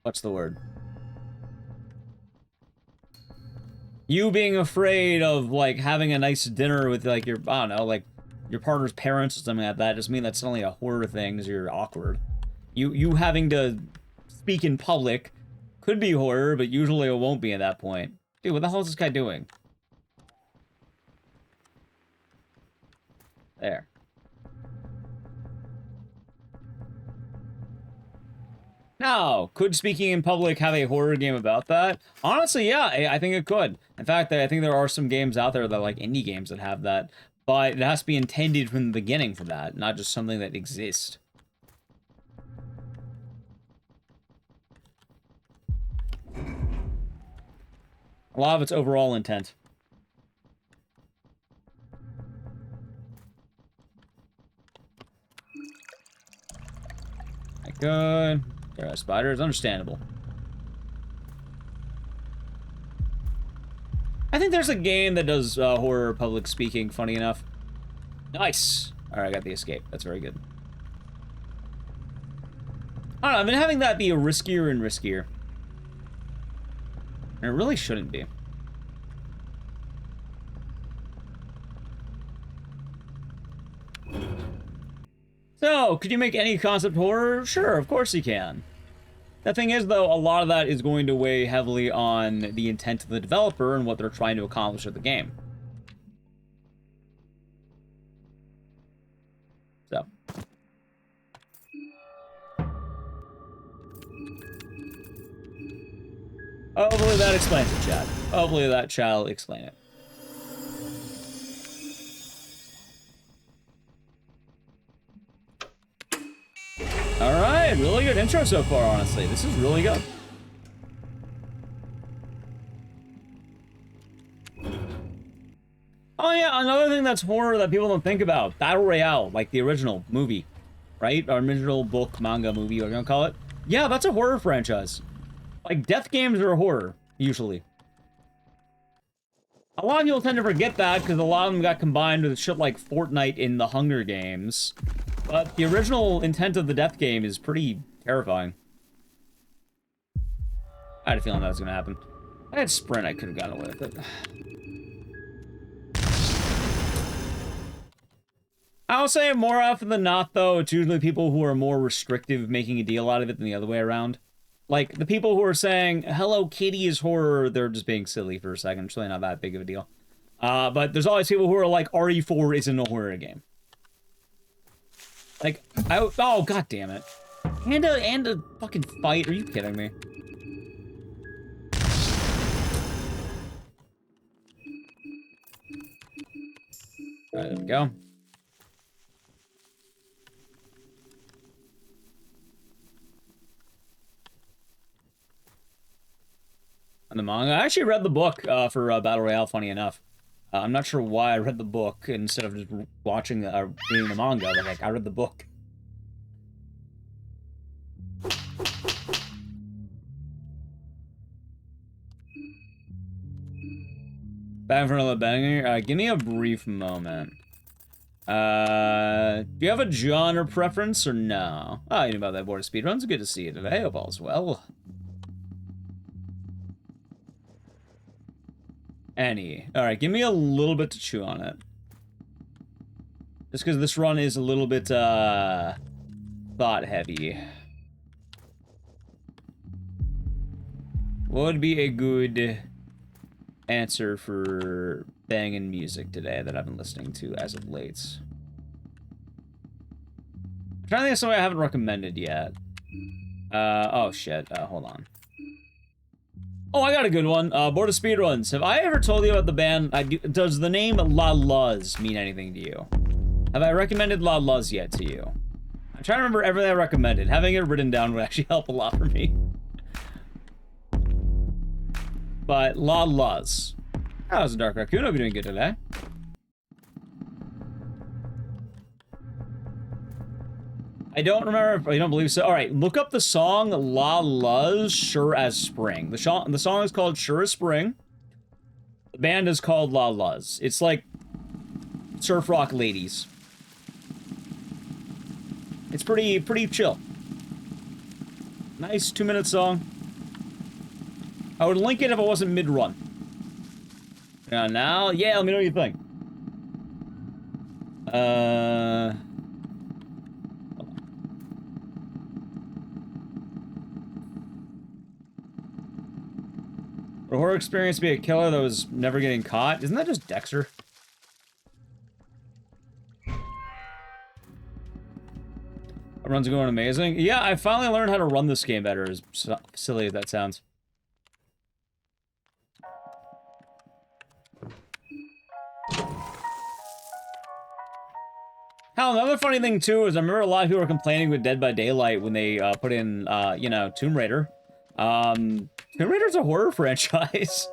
what's the word? You being afraid of, like, having a nice dinner with, like, your, I don't know, like, your partner's parents or something like that doesn't mean that's suddenly a horror thing because you're awkward. You having to speak in public could be horror, but usually it won't be at that point. Dude, what the hell is this guy doing? There. Now, could speaking in public have a horror game about that? Honestly, yeah, I think it could. In fact, I think there are some games out there that like indie games that have that, but it has to be intended from the beginning for that, not just something that exists. A lot of it's overall intent. Good. There are spiders, understandable. I think there's a game that does horror public speaking, funny enough. Nice. Alright, I got the escape. That's very good. I don't know, I've been having that be riskier and riskier. And it really shouldn't be. So, could you make any concept horror? Sure, of course you can. The thing is, though, a lot of that is going to weigh heavily on the intent of the developer and what they're trying to accomplish with the game. So. Hopefully that explains it, chat. Hopefully that shall explain it. Alright, really good intro so far, honestly. This is really good. Oh yeah, another thing that's horror that people don't think about. Battle Royale, like the original movie, right? Our original book, manga, movie, what you gonna call it? Yeah, that's a horror franchise. Like, death games are horror, usually. A lot of people tend to forget that because a lot of them got combined with shit like Fortnite in the Hunger Games. But the original intent of the death game is pretty terrifying. I had a feeling that was going to happen. I had sprint, I could have gotten away with it. I'll say more often than not, though, it's usually people who are more restrictive making a deal out of it than the other way around. Like, the people who are saying, Hello Kitty is horror, they're just being silly for a second. It's really not that big of a deal. But there's always people who are like, RE4 isn't a horror game. Like, oh, god damn it. And a fucking fight, are you kidding me? Alright, there we go. And the manga. I actually read the book for Battle Royale, funny enough. I'm not sure why I read the book instead of just watching reading the manga, but like, I read the book. Back for another banger. Give me a brief moment. Do you have a genre preference or no? Oh, you know about that board of speedruns? Good to see you today. Hope all's well. Any. Alright, give me a little bit to chew on it. Just because this run is a little bit, thought heavy. What would be a good answer for banging music today that I've been listening to as of late? I'm trying to think of something I haven't recommended yet. Oh shit, hold on. Oh, I got a good one. Board of Speedruns. Have I ever told you about the band? Does the name La Luz mean anything to you? Have I recommended La Luz yet to you? I'm trying to remember everything I recommended. Having it written down would actually help a lot for me. But La Luz. How's a Dark Raccoon? Hope you're doing good today. I don't remember if I don't believe so. Alright, look up the song La Luz, Sure as Spring. The song is called Sure as Spring. The band is called La Luz. It's like surf rock ladies. It's pretty chill. Nice 2-minute song. I would link it if it wasn't mid-run. on now? Yeah, let me know what you think. Would a horror experience be a killer that was never getting caught? Isn't that just Dexter? Runs are going amazing. Yeah, I finally learned how to run this game better, as silly as that sounds. Hell, another funny thing, too, is I remember a lot of people were complaining with Dead by Daylight when they put in, you know, Tomb Raider. Tomb Raider's a horror franchise.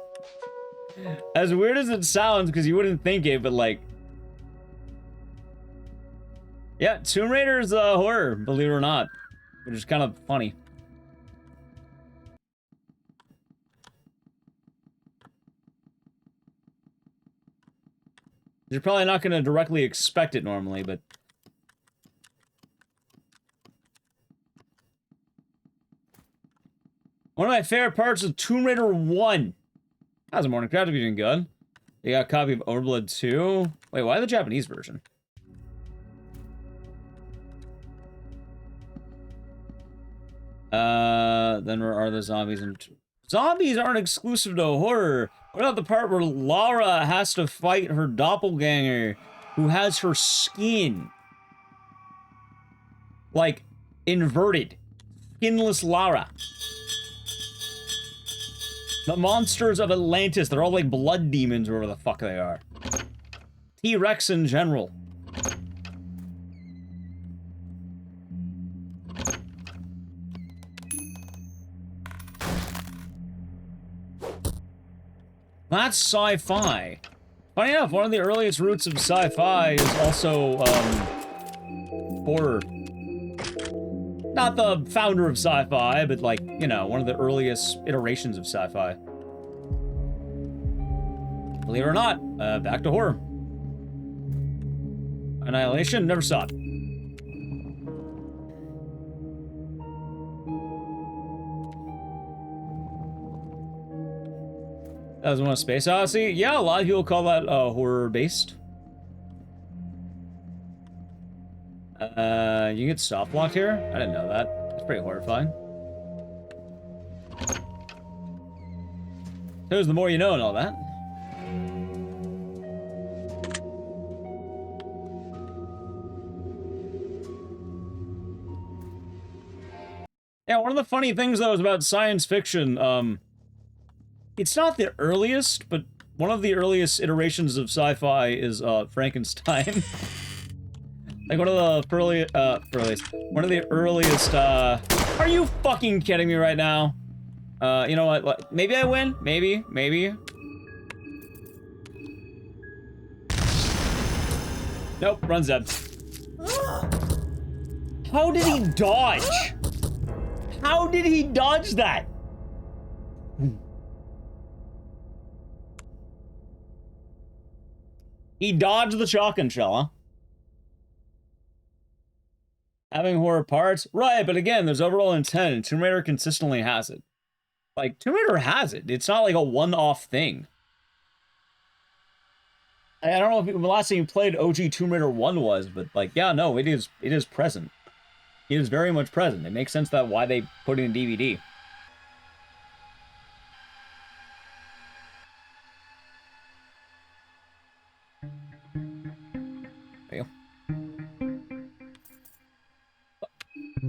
As weird as it sounds, because you wouldn't think it, but, like... Yeah, Tomb Raider's a horror, believe it or not. Which is kind of funny. You're probably not going to directly expect it normally, but... One of my favorite parts of Tomb Raider 1. How's it, Morning Craft? If you're doing good. You got a copy of Overblood 2? Wait, why the Japanese version? Then where are the zombies? And zombies aren't exclusive to horror. What about the part where Lara has to fight her doppelganger who has her skin, like, inverted? Skinless Lara. The monsters of Atlantis, they're all like blood demons or whatever the fuck they are. T-Rex in general. That's sci-fi. Funny enough, one of the earliest roots of sci-fi is also, horror. Not the founder of sci-fi, but, like, you know, one of the earliest iterations of sci-fi. Believe it or not, back to horror. Annihilation, never saw it. That was one of Space Odyssey? Yeah, a lot of people call that, horror-based. You get soft locked here? I didn't know that. It's pretty horrifying. There's the more you know and all that. Yeah, one of the funny things, though, is about science fiction, it's not the earliest, but one of the earliest iterations of sci-fi is, Frankenstein. Like, one of the one of the earliest, are you fucking kidding me right now? You know what, maybe I win? Maybe. Nope, runs dead. How did he dodge? How did he dodge that? He dodged the shotgun shell, huh? Having horror parts? Right, but again, there's overall intent, and Tomb Raider consistently has it. Like, Tomb Raider has it. It's not like a one-off thing. I don't know if the last time you played OG Tomb Raider 1 was, but, like, yeah, no, it is present. It is very much present. It makes sense that why they put it in DVD. There you go.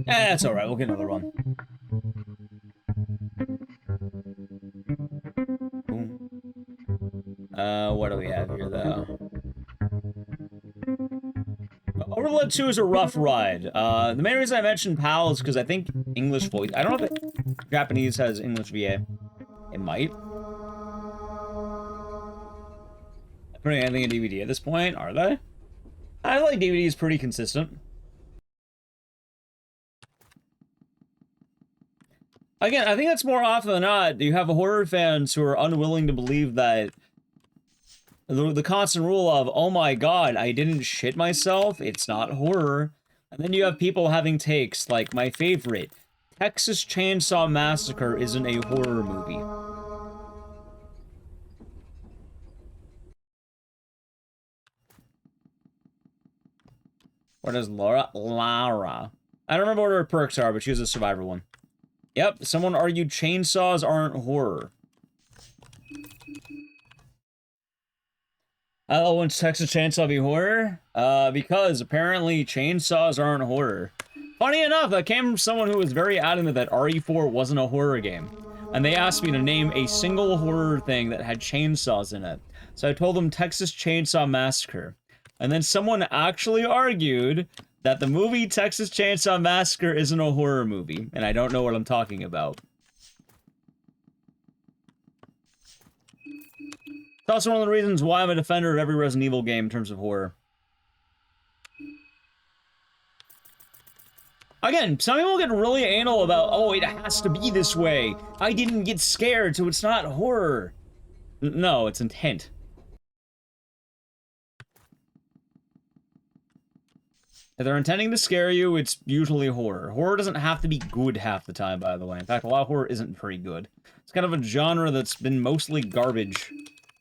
That's alright, we'll get another run. Boom. What do we have here, though? Overlord 2 is a rough ride. The main reason I mentioned PAL is because I think English voice... I don't know if Japanese has English VA. It might. Putting anything in DVD at this point, are they? I feel like DVD is pretty consistent. Again, I think that's more often than not, you have horror fans who are unwilling to believe that the constant rule of, oh my god, I didn't shit myself, it's not horror. And then you have people having takes, like my favorite, Texas Chainsaw Massacre isn't a horror movie. What is Laura? Lara. I don't remember what her perks are, but she was a survivor one. Yep, someone argued chainsaws aren't horror. Oh, when's Texas Chainsaw be horror? Because apparently chainsaws aren't horror. Funny enough, that came from someone who was very adamant that RE4 wasn't a horror game. And they asked me to name a single horror thing that had chainsaws in it. So I told them Texas Chainsaw Massacre. And then someone actually argued that the movie Texas Chainsaw Massacre isn't a horror movie. And I don't know what I'm talking about. It's also one of the reasons why I'm a defender of every Resident Evil game in terms of horror. Again, some people get really anal about, oh, it has to be this way. I didn't get scared, so it's not horror. No, it's intent. If they're intending to scare you, it's usually horror. Horror doesn't have to be good half the time, by the way. In fact, a lot of horror isn't very good. It's kind of a genre that's been mostly garbage.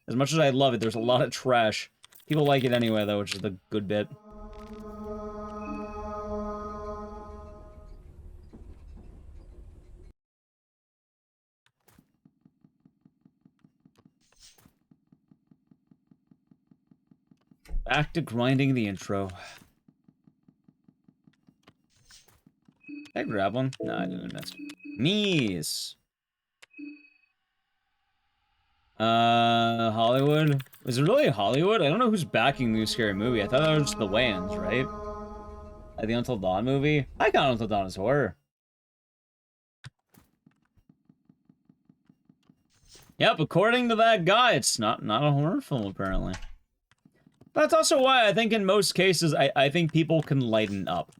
As much as I love it, there's a lot of trash. People like it anyway, though, which is the good bit. Back to grinding the intro. Did I grab one? No, I didn't miss. Mies. Hollywood? Is it really Hollywood? I don't know who's backing the new scary movie. I thought that was the Wayans, right? Like the Until Dawn movie? I count Until Dawn as horror. Yep, according to that guy, it's not a horror film, apparently. That's also why I think in most cases, I think people can lighten up.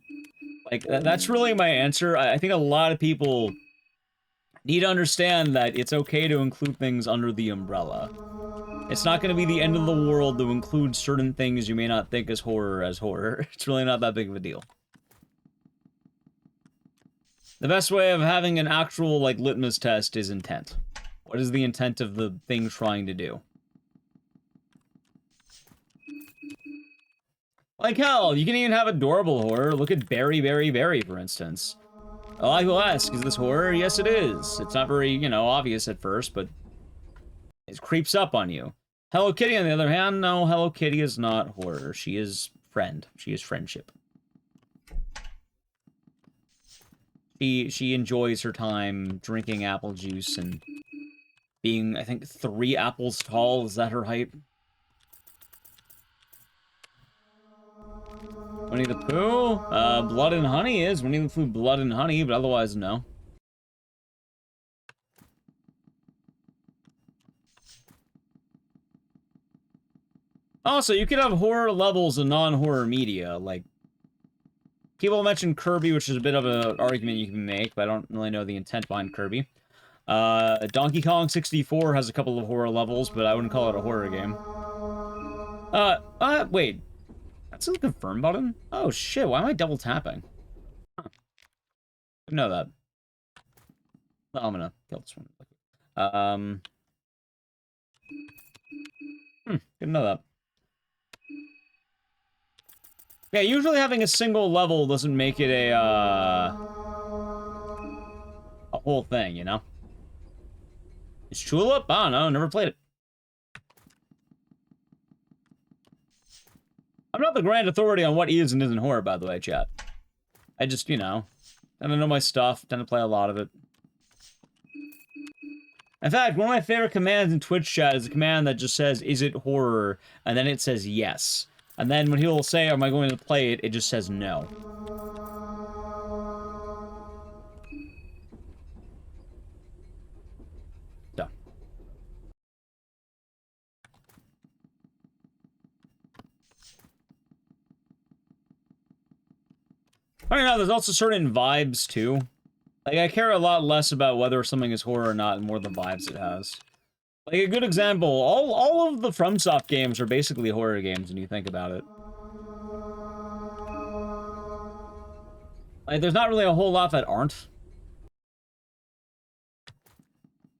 Like, that's really my answer. I think a lot of people need to understand that it's okay to include things under the umbrella. It's not going to be the end of the world to include certain things you may not think as horror. It's really not that big of a deal. The best way of having an actual, like, litmus test is intent. What is the intent of the thing trying to do? Like, hell, you can even have adorable horror. Look at Berry, Berry, Berry, for instance. A lot of people ask, is this horror? Yes, it is. It's not very, you know, obvious at first, but it creeps up on you. Hello Kitty, on the other hand, no, Hello Kitty is not horror. She is friend. She is friendship. She enjoys her time drinking apple juice and being, I think, 3 apples tall. Is that her height? Winnie the Pooh? Blood and Honey is. Winnie the Pooh, Blood and Honey, but otherwise, no. Also, you could have horror levels in non-horror media, like... People mention Kirby, which is a bit of an argument you can make, but I don't really know the intent behind Kirby. Donkey Kong 64 has a couple of horror levels, but I wouldn't call it a horror game. Wait. That's a confirm button? Oh shit, why am I double tapping? Huh. Didn't know that. Well, I'm gonna kill this one. Didn't know that. Yeah, usually having a single level doesn't make it a whole thing, you know? Is Tulip? I don't know, never played it. I'm not the grand authority on what is and isn't horror, by the way, chat. I just, you know, tend to know my stuff, tend to play a lot of it. In fact, one of my favorite commands in Twitch chat is a command that just says, is it horror? And then it says yes. And then when he'll say, am I going to play it, it just says no. So. I don't know, there's also certain vibes, too. Like, I care a lot less about whether something is horror or not, and more the vibes it has. Like, a good example, all of the FromSoft games are basically horror games when you think about it. Like, there's not really a whole lot that aren't.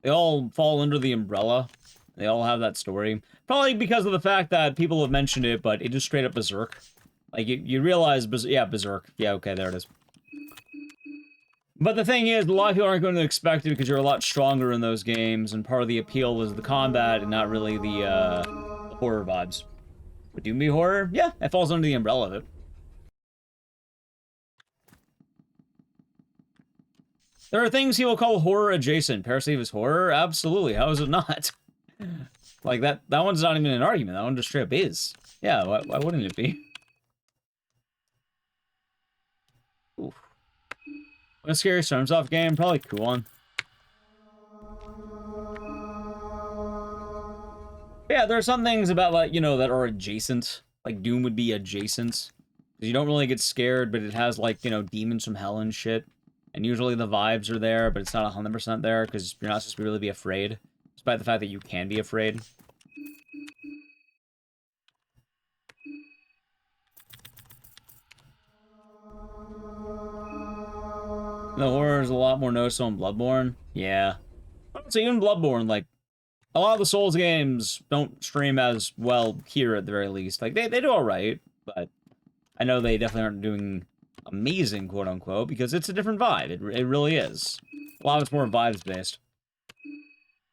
They all fall under the umbrella. They all have that story. Probably because of the fact that people have mentioned it, but it is straight up Berserk. Like, you realize, yeah, Berserk. Yeah, okay, there it is. But the thing is, a lot of people aren't going to expect it because you're a lot stronger in those games, and part of the appeal is the combat and not really the horror vibes. Would Doom be horror? Yeah, it falls under the umbrella of it. There are things he will call horror adjacent. Parasave is horror? Absolutely. How is it not? Like, that one's not even an argument. That one just straight up is. Yeah, why wouldn't it be? Oof. A scary storms off game? Probably cool one. Yeah, there are some things about, like, you know, that are adjacent. Like, Doom would be adjacent. Because you don't really get scared, but it has, like, you know, demons from hell and shit. And usually the vibes are there, but it's not 100% there, because you're not supposed to really be afraid. Despite the fact that you can be afraid. The horror is a lot more noticeable in Bloodborne. Yeah. So even Bloodborne, like, a lot of the Souls games don't stream as well here at the very least. Like, they do alright, but I know they definitely aren't doing amazing, quote-unquote, because it's a different vibe. It really is. A lot of it's more vibes-based.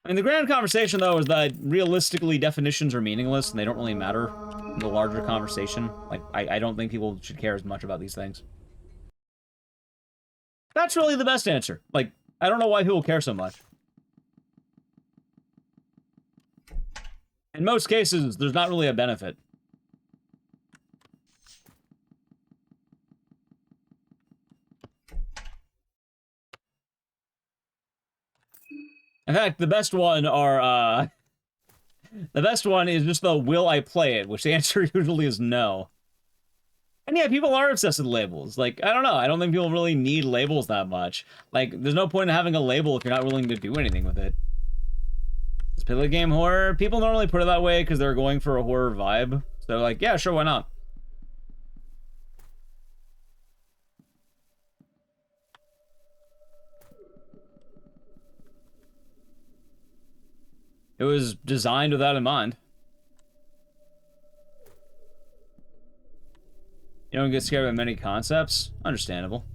I mean, the grand conversation, though, is that realistically definitions are meaningless, and they don't really matter in the larger conversation. Like, I don't think people should care as much about these things. That's really the best answer. Like, I don't know why people care so much. In most cases, there's not really a benefit. In fact, the best one are, the best one is just the will I play it, which the answer usually is no. And yeah, people are obsessed with labels. Like, I don't know, I don't think people really need labels that much. Like, there's no point in having a label if you're not willing to do anything with it. Is Piglet game horror? People normally put it that way because they're going for a horror vibe. So, like, yeah, sure, why not? It was designed with that in mind. You don't get scared by many concepts? Understandable.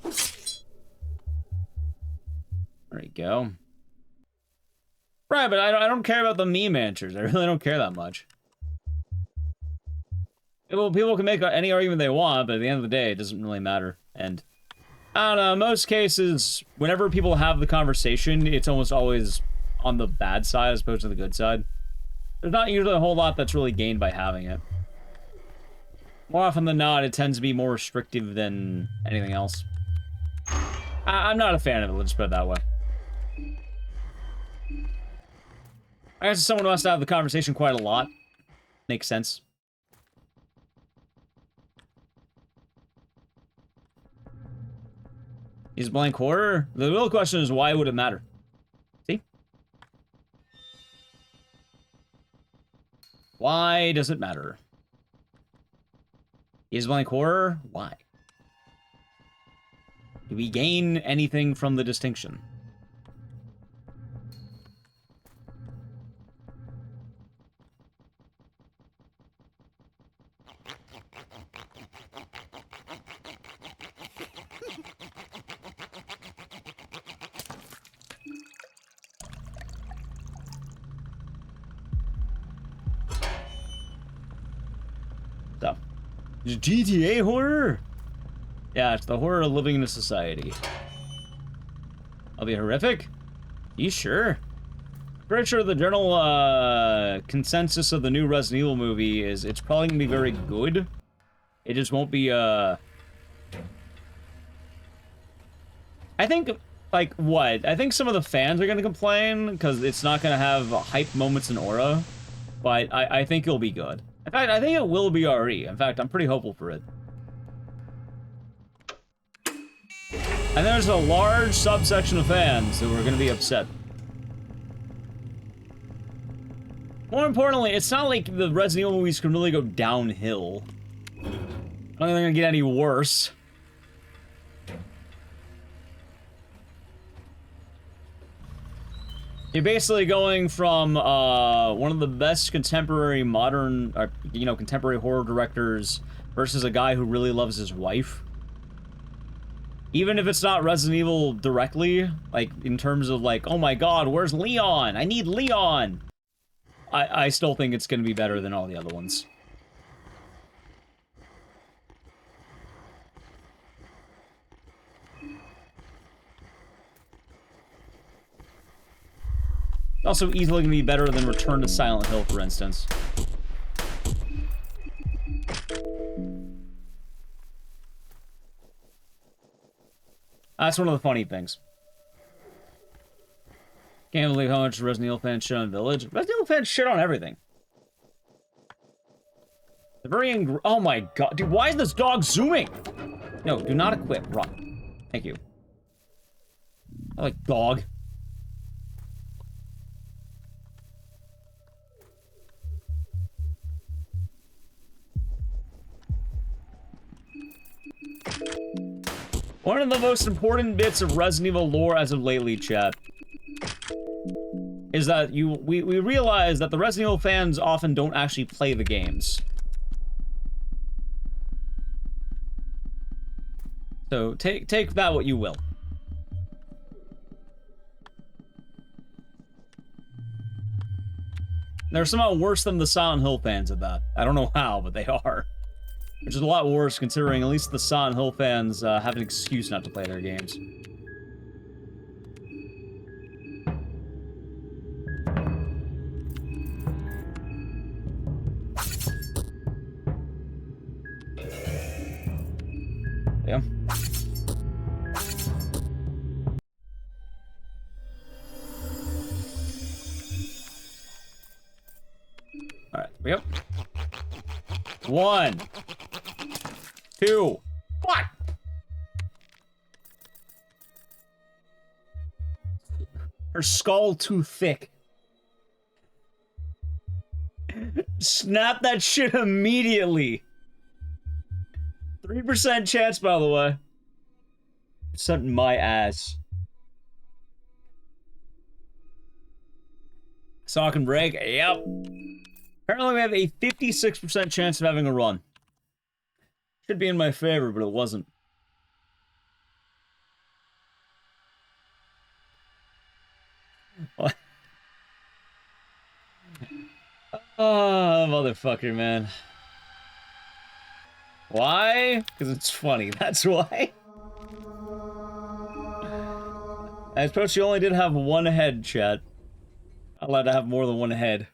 There you go. Right, but I don't care about the meme answers. I really don't care that much. People can make any argument they want, but at the end of the day, it doesn't really matter. And I don't know, in most cases, whenever people have the conversation, it's almost always on the bad side as opposed to the good side. There's not usually a whole lot that's really gained by having it. More often than not, it tends to be more restrictive than anything else. I'm not a fan of it, let's put it that way. I guess someone who wants to have the conversation quite a lot. Makes sense. Is blank horror? The real question is, why would it matter? See? Why does it matter? Is blank horror? Why? Do we gain anything from the distinction? So, is GTA horror? Yeah, it's the horror of living in a society. I'll be horrific? You sure? Pretty sure the general consensus of the new Resident Evil movie is it's probably gonna be very good. It just won't be I think, like, what? I think some of the fans are gonna complain because it's not gonna have hype moments and aura, but I think it'll be good. In fact, I think it will be RE. In fact, I'm pretty hopeful for it. And there's a large subsection of fans who are going to be upset. More importantly, it's not like the Resident Evil movies can really go downhill. I don't think they're going to get any worse. You're basically going from one of the best contemporary modern, contemporary horror directors versus a guy who really loves his wife. Even if it's not Resident Evil directly, like, in terms of, like, oh my god, where's Leon? I need Leon! I still think it's gonna be better than all the other ones. Also easily gonna be better than Return to Silent Hill, for instance. That's one of the funny things. Can't believe how much Resident Evil fans shit on Village. Resident Evil fans shit on everything. They're very oh my god. Dude, why is this dog zooming? No, do not equip. Run. Thank you. I like dog. One of the most important bits of Resident Evil lore as of lately, chat, is that we realize that the Resident Evil fans often don't actually play the games. So take that what you will. They're somehow worse than the Silent Hill fans at that. I don't know how, but they are. Which is a lot worse considering at least the Silent Hill fans have an excuse not to play their games. Yeah. Alright, here we go. 1, 2, what? Her skull too thick. Snap that shit immediately. 3% chance, by the way. Sent my ass. Sock and break. Yep. Apparently we have a 56% chance of having a run. Should be in my favor, but it wasn't. What? Oh, motherfucker, man. Why? Because it's funny, that's why. I suppose she only did have one head, chat. Not allowed to have more than one head.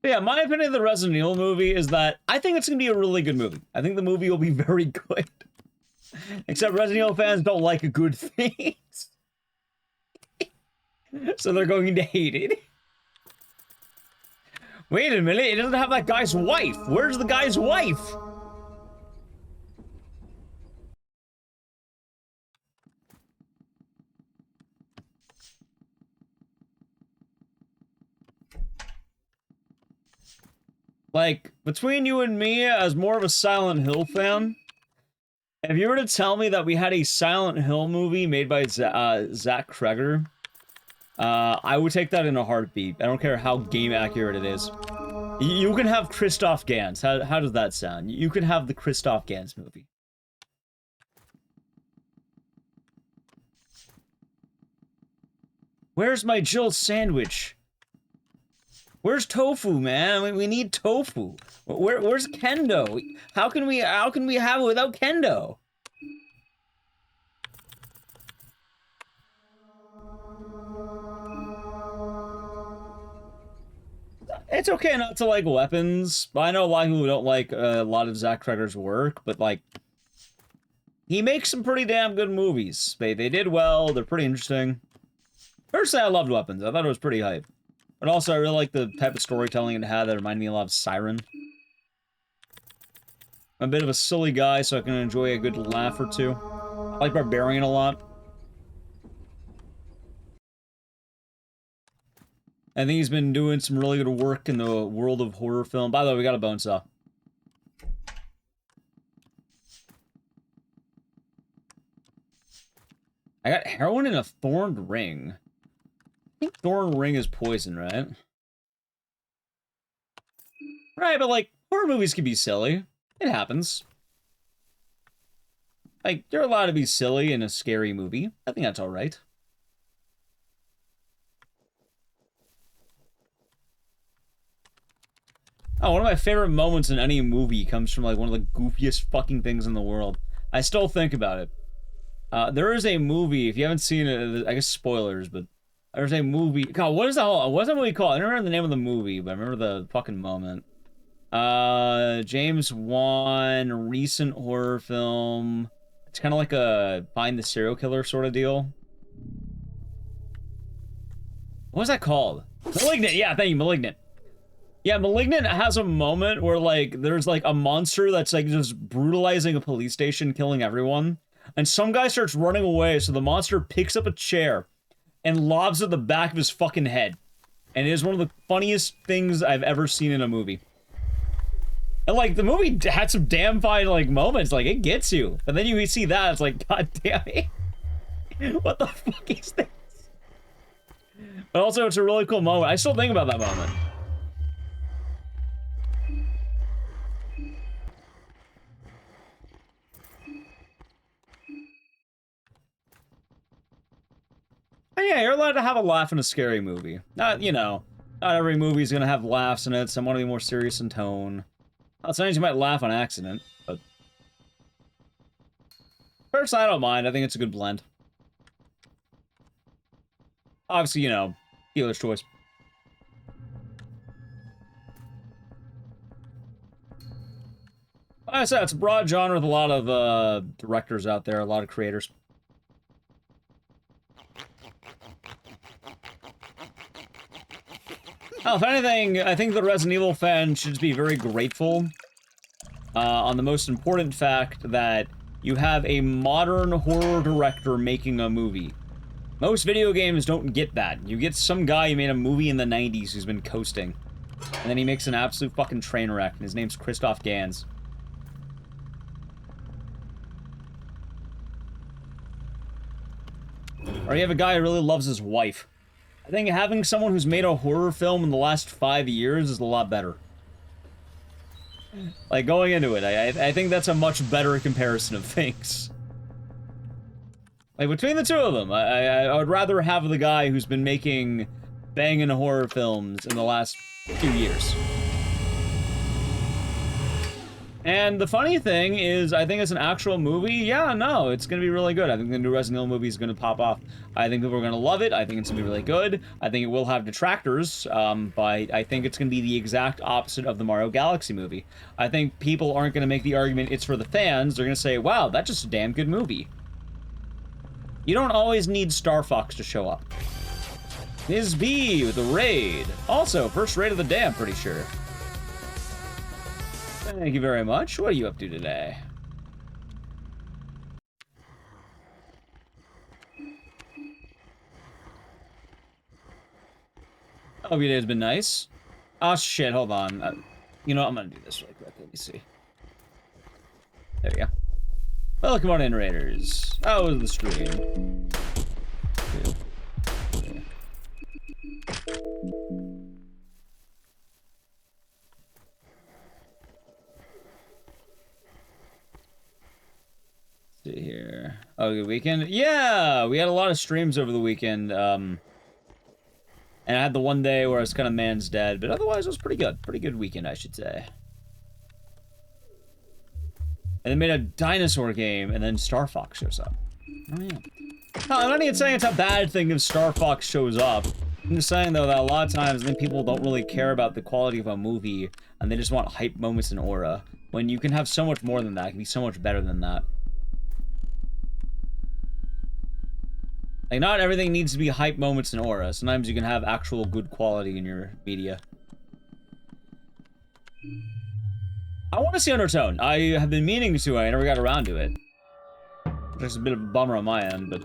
But yeah, my opinion of the Resident Evil movie is that I think it's going to be a really good movie. I think the movie will be very good. Except Resident Evil fans don't like good things. So they're going to hate it. Wait a minute, it doesn't have that guy's wife. Where's the guy's wife? Like, between you and me, as more of a Silent Hill fan, if you were to tell me that we had a Silent Hill movie made by Zach Kreger, I would take that in a heartbeat. I don't care how game accurate it is. You can have Christoph Gans. How does that sound? You can have the Christoph Gans movie. Where's my Jill sandwich? Where's tofu, man? We need tofu. Where's Kendo? How can we have it without Kendo? It's okay not to like weapons, but I know a lot of people don't like a lot of Zach Kreger's work, but like, he makes some pretty damn good movies. They did well, they're pretty interesting. Personally, I loved Weapons. I thought it was pretty hype. But also, I really like the type of storytelling it had that reminded me a lot of Siren. I'm a bit of a silly guy, so I can enjoy a good laugh or two. I like Barbarian a lot. I think he's been doing some really good work in the world of horror film. By the way, we got a bone saw. I got heroin in a thorned ring. I think thorned ring is poison, right? Right, but like, horror movies can be silly. It happens. Like, you're allowed to be silly in a scary movie. I think that's alright. Oh, one of my favorite moments in any movie comes from, like, one of the goofiest fucking things in the world. I still think about it. There is a movie, if you haven't seen it, I guess spoilers, but there's a movie. God, what is that movie called? I don't remember the name of the movie, but I remember the fucking moment. James Wan, recent horror film. It's kind of like a find the serial killer sort of deal. What was that called? Malignant! Yeah, thank you, Malignant. Yeah, Malignant has a moment where, like, there's, like, a monster that's, like, just brutalizing a police station, killing everyone. And some guy starts running away, so the monster picks up a chair and lobs at the back of his fucking head. And it is one of the funniest things I've ever seen in a movie. And, like, the movie had some damn fine, like, moments. Like, it gets you. And then you see that, it's like, god damn it. What the fuck is this? But also, it's a really cool moment. I still think about that moment. And yeah, you're allowed to have a laugh in a scary movie. Not, you know, not every movie's gonna have laughs in it. Some want to be more serious in tone. Sometimes you might laugh on accident, but... Personally, I don't mind. I think it's a good blend. Obviously, you know, dealer's choice. Like I said, it's a broad genre with a lot of directors out there, a lot of creators. Oh, if anything, I think the Resident Evil fan should just be very grateful on the most important fact that you have a modern horror director making a movie. Most video games don't get that. You get some guy who made a movie in the 90s who's been coasting. And then he makes an absolute fucking train wreck, and his name's Christoph Gans. Or you have a guy who really loves his wife. I think having someone who's made a horror film in the last 5 years is a lot better. Like, going into it, I think that's a much better comparison of things. Like, between the two of them, I would rather have the guy who's been making banging horror films in the last few years. And the funny thing is, I think it's an actual movie. Yeah, no, it's going to be really good. I think the new Resident Evil movie is going to pop off. I think people are going to love it. I think it's going to be really good. I think it will have detractors, but I think it's going to be the exact opposite of the Mario Galaxy movie. I think people aren't going to make the argument it's for the fans. They're going to say, wow, that's just a damn good movie. You don't always need Star Fox to show up. Ms. B with the raid. Also, first raid of the day, I'm pretty sure. Thank you very much. What are you up to today? Hope your day's been nice. Oh shit, hold on. You know what, I'm gonna do this really quick. Let me see. There we go. Welcome on in, Raiders. How was the stream? See here. Oh, good weekend? Yeah! We had a lot of streams over the weekend. And I had the one day where I was kind of man's dead, but otherwise it was pretty good. Pretty good weekend, I should say. And they made a dinosaur game, and then Star Fox shows up. Oh, yeah. No, I'm not even saying it's a bad thing if Star Fox shows up. I'm just saying, though, that a lot of times I think people don't really care about the quality of a movie, and they just want hype moments and aura. When you can have so much more than that, it can be so much better than that. Like, not everything needs to be hype moments and aura. Sometimes you can have actual good quality in your media. I want to see Undertone. I have been meaning to, I never got around to it. Which is a bit of a bummer on my end, but,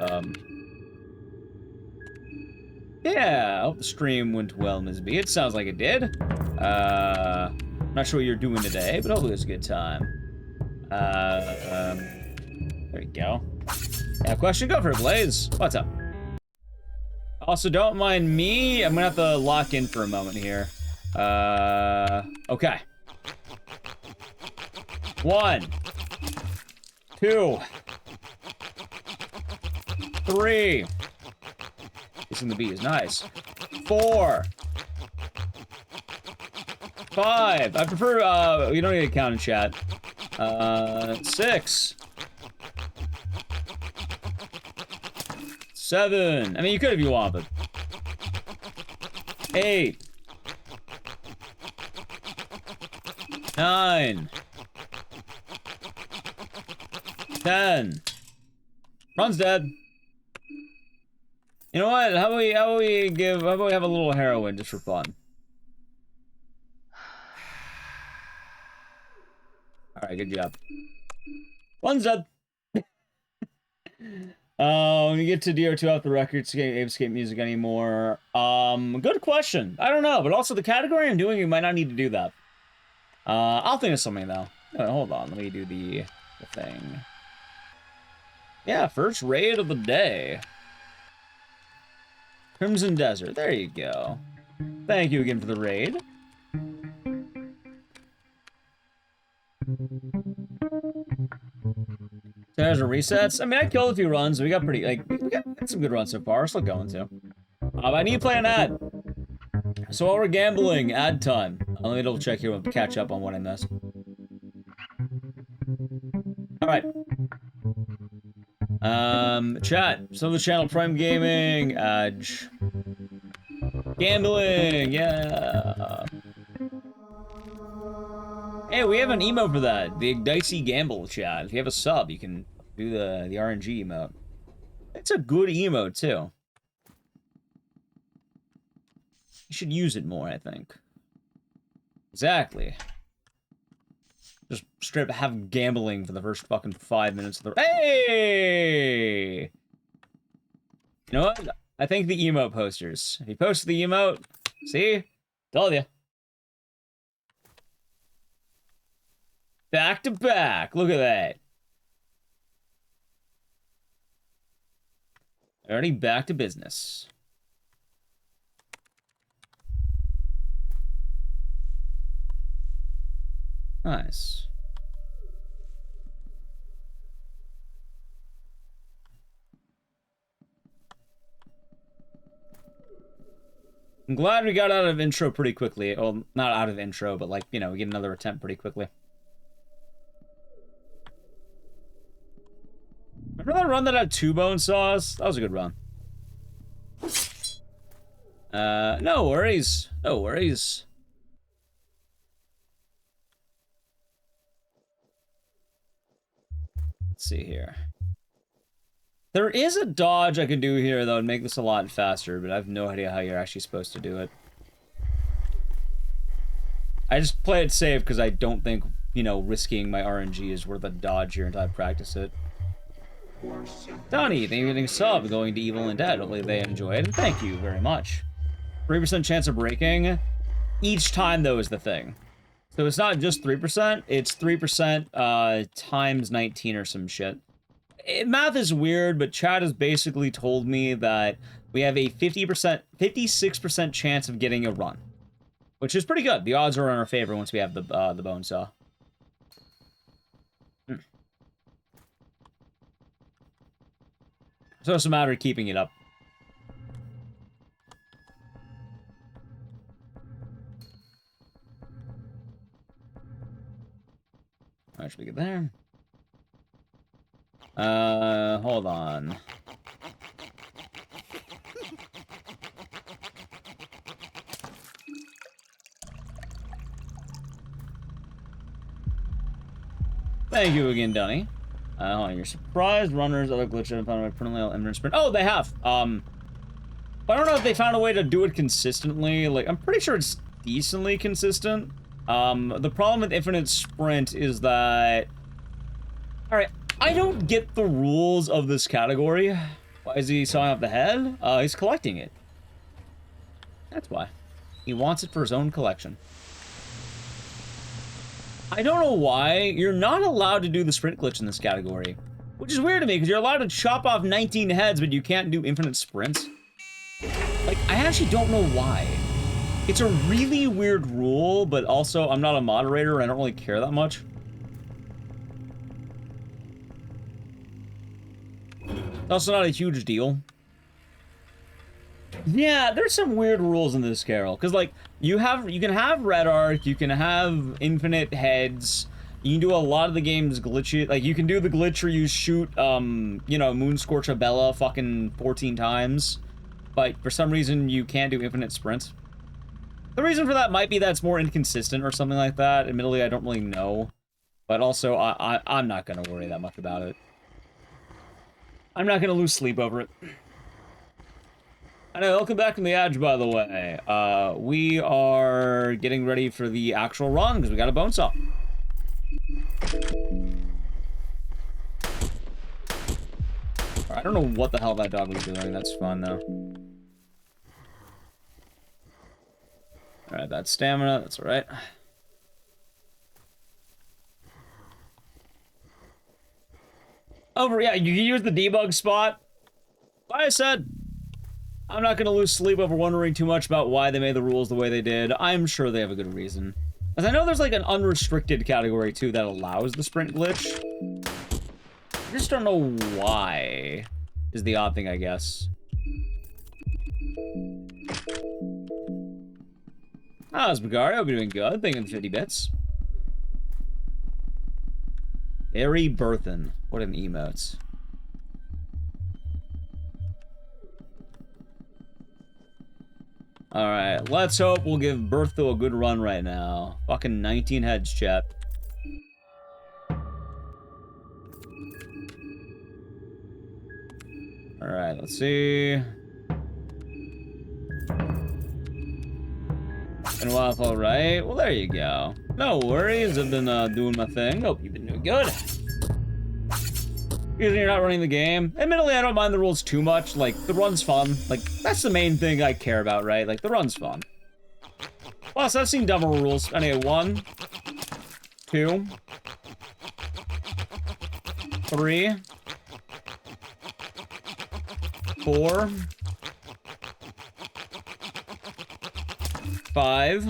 yeah, I hope the stream went well, Ms. B. It sounds like it did. I'm not sure what you're doing today, but hopefully it's a good time. There you go. Yeah, question, go for it, Blaze. What's up? Also, don't mind me. I'm gonna have to lock in for a moment here. Okay. 1, 2, 3. Kissing the bee is nice. 4, 5. I prefer, you don't need to count in chat. 6. 7. I mean, you could if you want, but... 8. 9. 10. Run's dead. You know what? How about we have a little heroin just for fun? Alright, good job. One's dead. When you get to DR2 off the record, escape music anymore. Good question. I don't know, but also the category I'm doing, you might not need to do that. I'll think of something though. Hold on, let me do the thing. Yeah, first raid of the day. Crimson Desert, there you go. Thank you again for the raid. There's a resets. I mean, I killed a few runs. We got pretty, like, we got some good runs so far. We're still going to. I need to play an ad. So while we're gambling, ad time. Let me double check here and catch up on what I missed. Alright. Chat. So the channel Prime Gaming, gambling, yeah. Hey, we have an emote for that. The Dicey Gamble chat. If you have a sub, you can do the RNG emote. It's a good emote, too. You should use it more, I think. Exactly. Just straight up have gambling for the first fucking 5 minutes of the... Hey! You know what? I think the emote posters. If you post the emote, see? Told you. Back to back. Look at that. Already back to business. Nice. I'm glad we got out of intro pretty quickly. Well, not out of intro, but like, you know, we get another attempt pretty quickly. Remember that run that had 2 bone saws? That was a good run. No worries. No worries. Let's see here. There is a dodge I can do here, though, and make this a lot faster, but I have no idea how you're actually supposed to do it. I just play it safe because I don't think, you know, risking my RNG is worth a dodge here until I practice it. Donnie, thank you for getting a sub, going to Evil and Dead. Hopefully they enjoy it, and thank you very much. 3% chance of breaking. Each time, though, is the thing. So it's not just 3%, it's 3% times 19 or some shit. Math is weird, but chat has basically told me that we have a 56% chance of getting a run. Which is pretty good. The odds are in our favor once we have the bone saw. So it's a matter of keeping it up. Alright, should we get there? Hold on. Thank you again, Dunny. Hold on, you're surprised runners, other glitches have found a permanently eminent sprint. Oh, they have. But I don't know if they found a way to do it consistently. Like, I'm pretty sure it's decently consistent. The problem with infinite sprint is that... Alright, I don't get the rules of this category. Why is he sawing off the head? He's collecting it. That's why. He wants it for his own collection. I don't know why. You're not allowed to do the sprint glitch in this category. Which is weird to me, because you're allowed to chop off 19 heads, but you can't do infinite sprints. Like, I actually don't know why. It's a really weird rule, but also, I'm not a moderator, and I don't really care that much. It's also not a huge deal. Yeah, there's some weird rules in this, Carol. Because, like, you can have red arc, you can have infinite heads, you can do a lot of the game's glitchy. Like, you can do the glitch where you shoot, you know, Moonscorch Abella fucking 14 times. But for some reason, you can't do infinite sprints. The reason for that might be that it's more inconsistent or something like that. Admittedly, I don't really know. But also, I'm not going to worry that much about it. I'm not going to lose sleep over it. I know, welcome back from the edge, by the way. We are getting ready for the actual run, because we got a bone saw. I don't know what the hell that dog was doing. That's fun, though. Alright, that's stamina. That's alright. Over, yeah, you can use the debug spot. Like I said, I'm not going to lose sleep over wondering too much about why they made the rules the way they did. I'm sure they have a good reason. As I know there's like an unrestricted category too that allows the sprint glitch. I just don't know why, is the odd thing, I guess. How's Bagari? Hope you're doing good. Thank you for 50 bits. Airy Burthen. What an emote. Alright, let's hope we'll give Bertho a good run right now. Fucking 19 heads, chat. Alright, let's see. Been a while, alright. Well, there you go. No worries, I've been doing my thing. Hope you've been doing good. Because you're not running the game. Admittedly, I don't mind the rules too much. Like, the run's fun. Like, that's the main thing I care about, right? Like, the run's fun. Plus, I've seen dumber rules. Anyway, 1, 2, 3, 4, 5,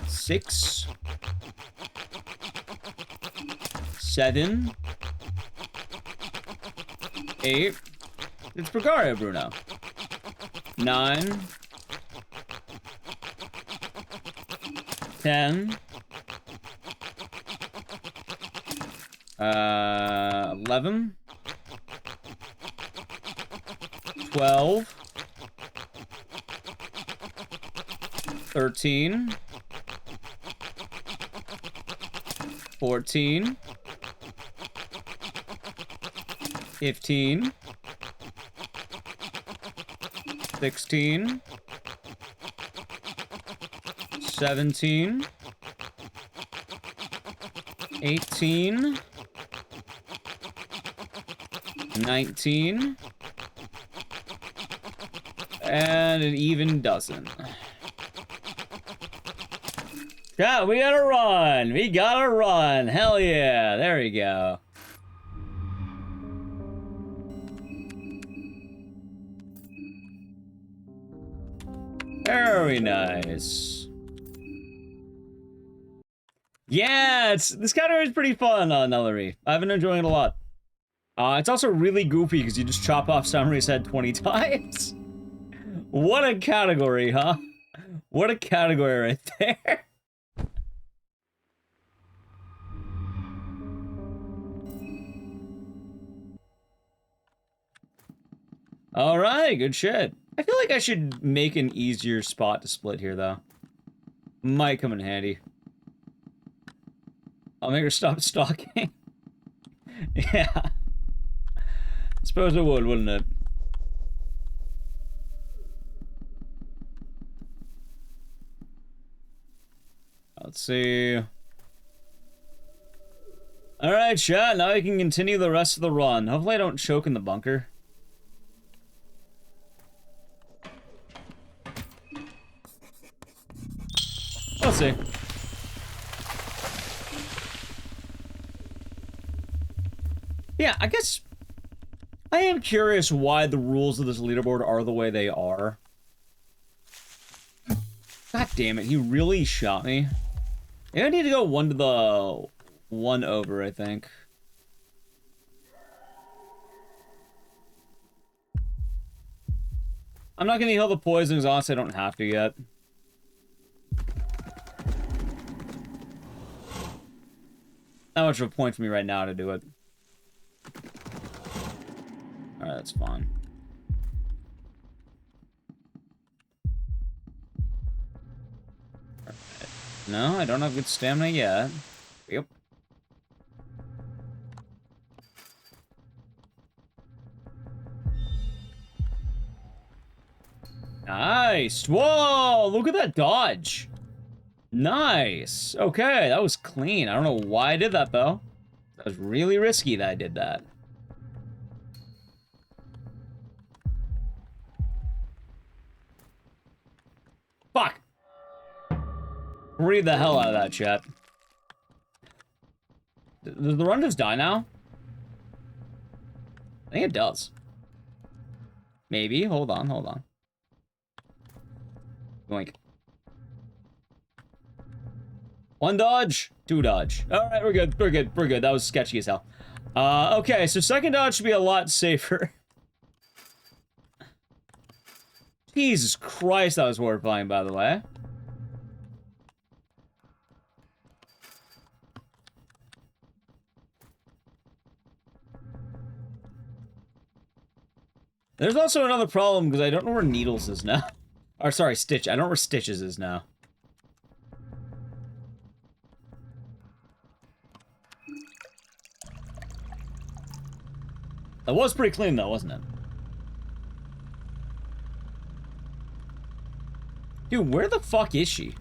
6, 7, 8. It's Pregario, Bruno. 9, 10, 11, 12, 13, 14, 15, 16, 17, 18, 19, and an even dozen. Yeah, we gotta run! We gotta run! Hell yeah! There we go. Very nice. Yeah, this category is pretty fun, Nullery. I've been enjoying it a lot. It's also really goofy because you just chop off Samuri's head 20 times. What a category, huh? What a category right there. Alright, good shit. I feel like I should make an easier spot to split here, though. Might come in handy. I'll make her stop stalking. Yeah. I suppose it would, wouldn't it? Let's see. Alright, chat, now we can continue the rest of the run. Hopefully I don't choke in the bunker. Let's see. Yeah, I guess I am curious why the rules of this leaderboard are the way they are. God damn it, he really shot me. Maybe I need to go one to the one over, I think. I'm not gonna heal the poison exhaust, I don't have to yet. Not much of a point for me right now to do it. Alright, that's fine. Right. No, I don't have good stamina yet. Yep. Nice! Whoa! Look at that dodge! Nice! Okay, that was clean. I don't know why I did that, though. That was really risky that I did that. Fuck! Read the hell out of that, chat. Does the run just die now? I think it does. Maybe. Hold on, hold on. Boink. One dodge, two dodge. Alright, we're good, we're good, we're good. That was sketchy as hell. Okay, so second dodge should be a lot safer. Jesus Christ, that was horrifying, by the way. There's also another problem, because I don't know where Needles is now. Or, sorry, Stitch. I don't know where Stitches is now. That was pretty clean, though, wasn't it? Dude, where the fuck is she?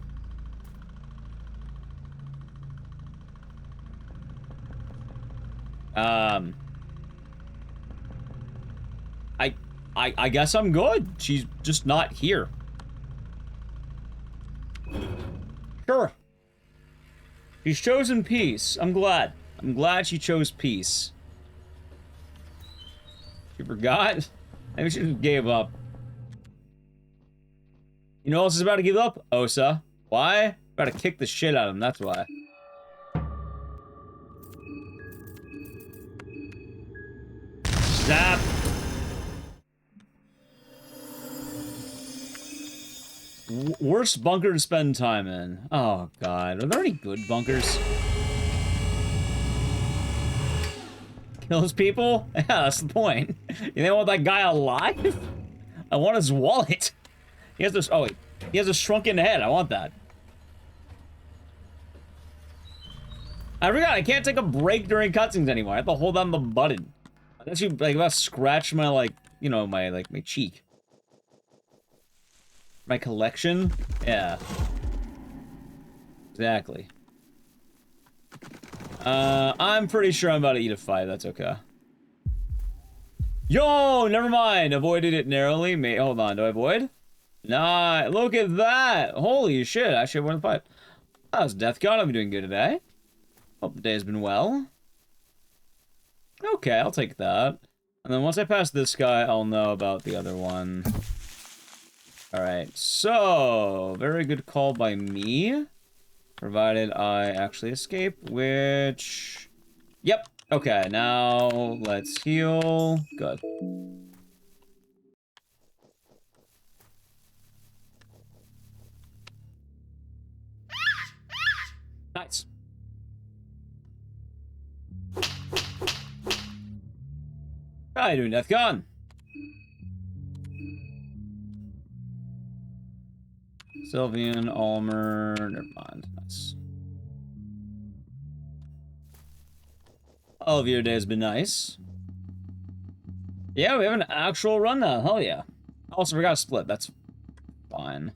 I guess I'm good. She's just not here. Sure. She's chosen peace. I'm glad. I'm glad she chose peace. She forgot? Maybe she just gave up. You know who else is about to give up? Osa. Why? About to kick the shit out of him, that's why. Zap! Worst bunker to spend time in. Oh god, are there any good bunkers? Kills people? Yeah, that's the point. You think I want that guy alive? I want his wallet. He has this. Oh wait, he has a shrunken head. I want that. I forgot. I can't take a break during cutscenes anymore. I have to hold on the button. Unless you like, if I scratch my like, you know, my like my cheek. My collection? Yeah. Exactly. I'm pretty sure I'm about to eat a 5, that's okay. Yo, never mind. Avoided it narrowly. Hold on, do I avoid? Nah, look at that. Holy shit, I should have won the 5. That was Death God. I'm doing good today. Hope the day has been well. Okay, I'll take that. And then once I pass this guy, I'll know about the other one. Alright, so, very good call by me. Provided I actually escape, which... Yep, okay, now let's heal. Good. Nice. How you doing, Deathcon? Sylvian, Almer, never mind. Nice. All of your day has been nice. Yeah, we have an actual run now. Hell yeah. Also forgot to split. That's fine.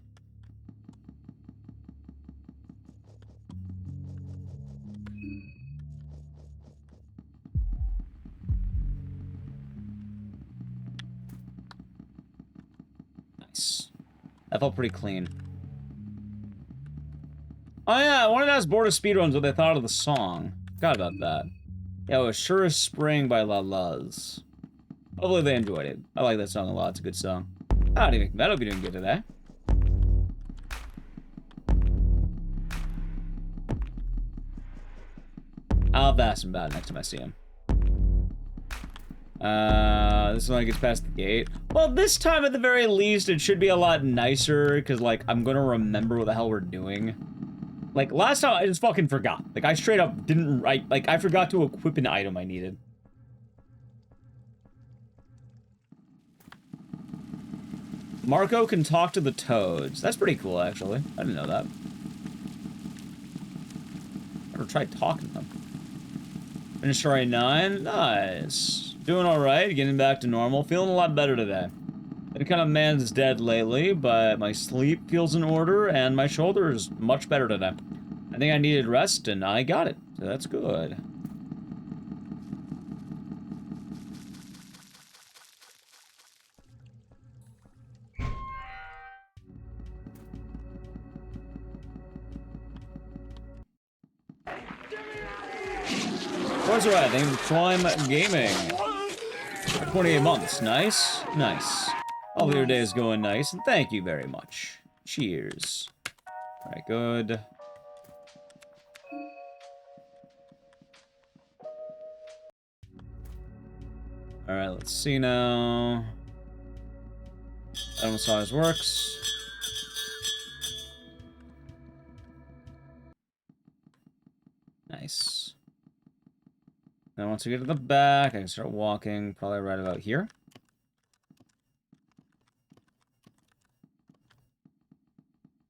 Nice. That felt pretty clean. Oh yeah, I wanted to ask Board of Speedruns what they thought of the song. Forgot about that. Yeah, it was Sure as Spring by La Luz. Hopefully they enjoyed it. I like that song a lot. It's a good song. That'll be doing good today. I'll ask him about it next time I see him. This one gets past the gate. Well, this time at the very least, it should be a lot nicer, because, like, I'm gonna remember what the hell we're doing. Like, last time, I just fucking forgot. Like, I straight up didn't write, like, I forgot to equip an item I needed. Marco can talk to the toads. That's pretty cool, actually. I didn't know that. Never tried talking to them. Finished story 9. Nice. Doing alright, getting back to normal. Feeling a lot better today. Been kind of man's dead lately, but my sleep feels in order, and my shoulder is much better today. I think I needed rest, and I got it. So that's good. What's right? Thank you for Prime Gaming. 28 months. Nice. Nice. All your days going nice, and thank you very much. Cheers. Alright, good. Alright, let's see now. Item size works. Nice. Now once we get to the back, I can start walking, probably right about here.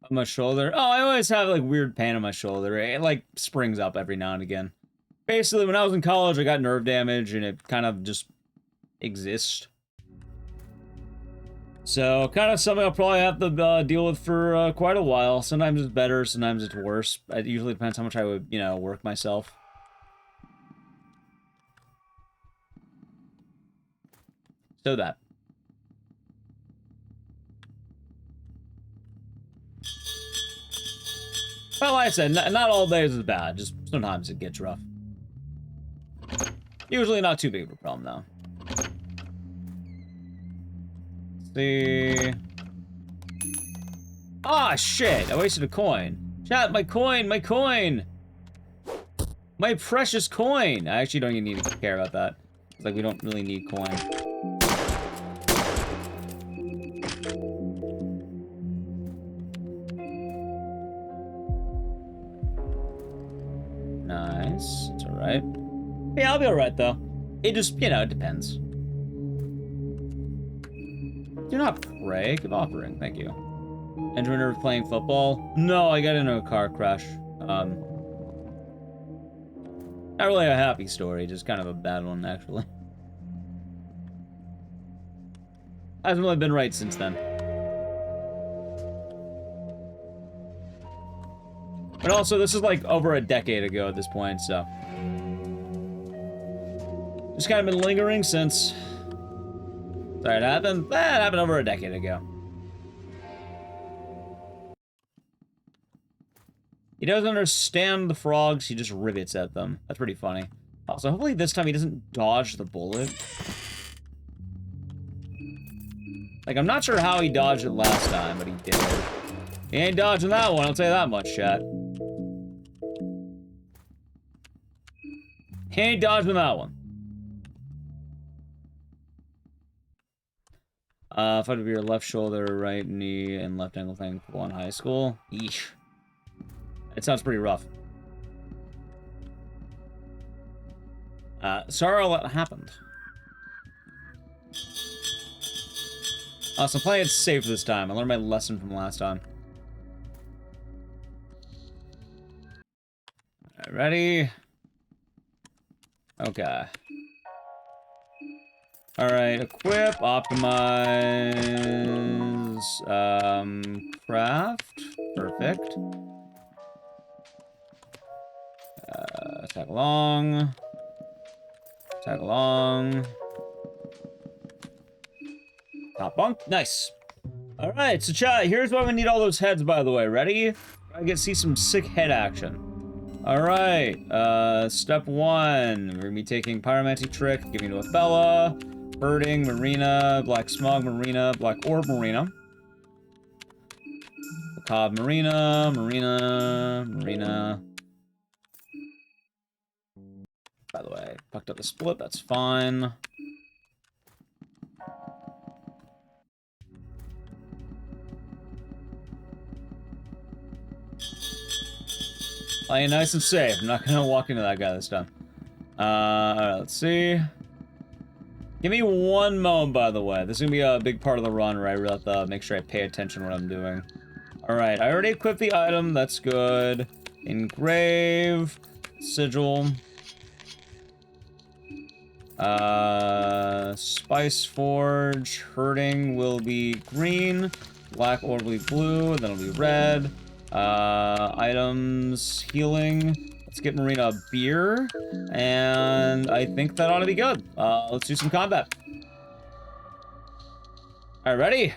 On my shoulder. Oh, I always have, like, weird pain on my shoulder. It, like, springs up every now and again. Basically, when I was in college, I got nerve damage, and it kind of just exists. So, kind of something I'll probably have to deal with for quite a while. Sometimes it's better, sometimes it's worse. It usually depends how much I would, you know, work myself. So that. Well, like I said, not all days is bad. Just sometimes it gets rough. Usually not too big of a problem, though. Let's see. Ah, shit! I wasted a coin. Chat, my coin! My coin! My precious coin! I actually don't even need to care about that. It's like, we don't really need coin. Nice. It's alright. Yeah, I'll be alright, though. It just, you know, it depends. Do not pray. Give offering. Thank you. Enter playing football? No, I got into a car crash. Not really a happy story, just kind of a bad one, actually. Hasn't really been right since then. But also, this is like over a decade ago at this point, so. Just kind of been lingering since. Sorry, that happened over a decade ago. He doesn't understand the frogs, he just rivets at them. That's pretty funny. Also, hopefully this time he doesn't dodge the bullet. Like, I'm not sure how he dodged it last time, but he did. He ain't dodging that one, I'll tell you that much, chat. He ain't dodging that one. Fight with your left shoulder, right knee, and left ankle playing football in high school. Yeesh. It sounds pretty rough. Sorry all that happened. So I'm playing it safe this time. I learned my lesson from last time. Alright, ready? Okay. Alright, equip, optimize, craft. Perfect. Tag along. Tag along. Top bunk. Nice. Alright, so chat, here's why we need all those heads, by the way. Ready? I get to see some sick head action. Alright, step 1. We're gonna be taking Pyromancy Trick, giving to Bella, Birding, Marina, Black Smog, Marina, Black Orb, Marina. Macabre, Marina, Marina, Marina. By the way, fucked up the split, that's fine. Playing nice and safe. I'm not gonna walk into that guy this time. Alright, let's see. Give me one moment, by the way. This is gonna be a big part of the run where I really have to make sure I pay attention to what I'm doing. Alright, I already equipped the item. That's good. Engrave. Sigil. Spice Forge. Hurting will be green. Black Orb will be blue. Then it'll be red. Items. Healing. Let's get Marina a beer. And I think that ought to be good. Let's do some combat. Alright, ready?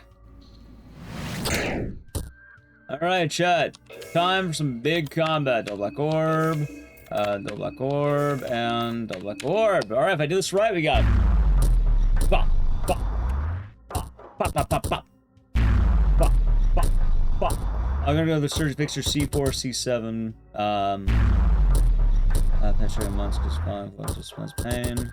Alright, chat. Time for some big combat. Double Black Orb. Double Black Orb, and Double Black Orb. Alright, if I do this right, we got... Bop, bop, bop, bop, bop, bop, bop. Bop, bop, bop. I'm gonna go to the Surge Fixer C4, C7. Penetrating months, because response pain.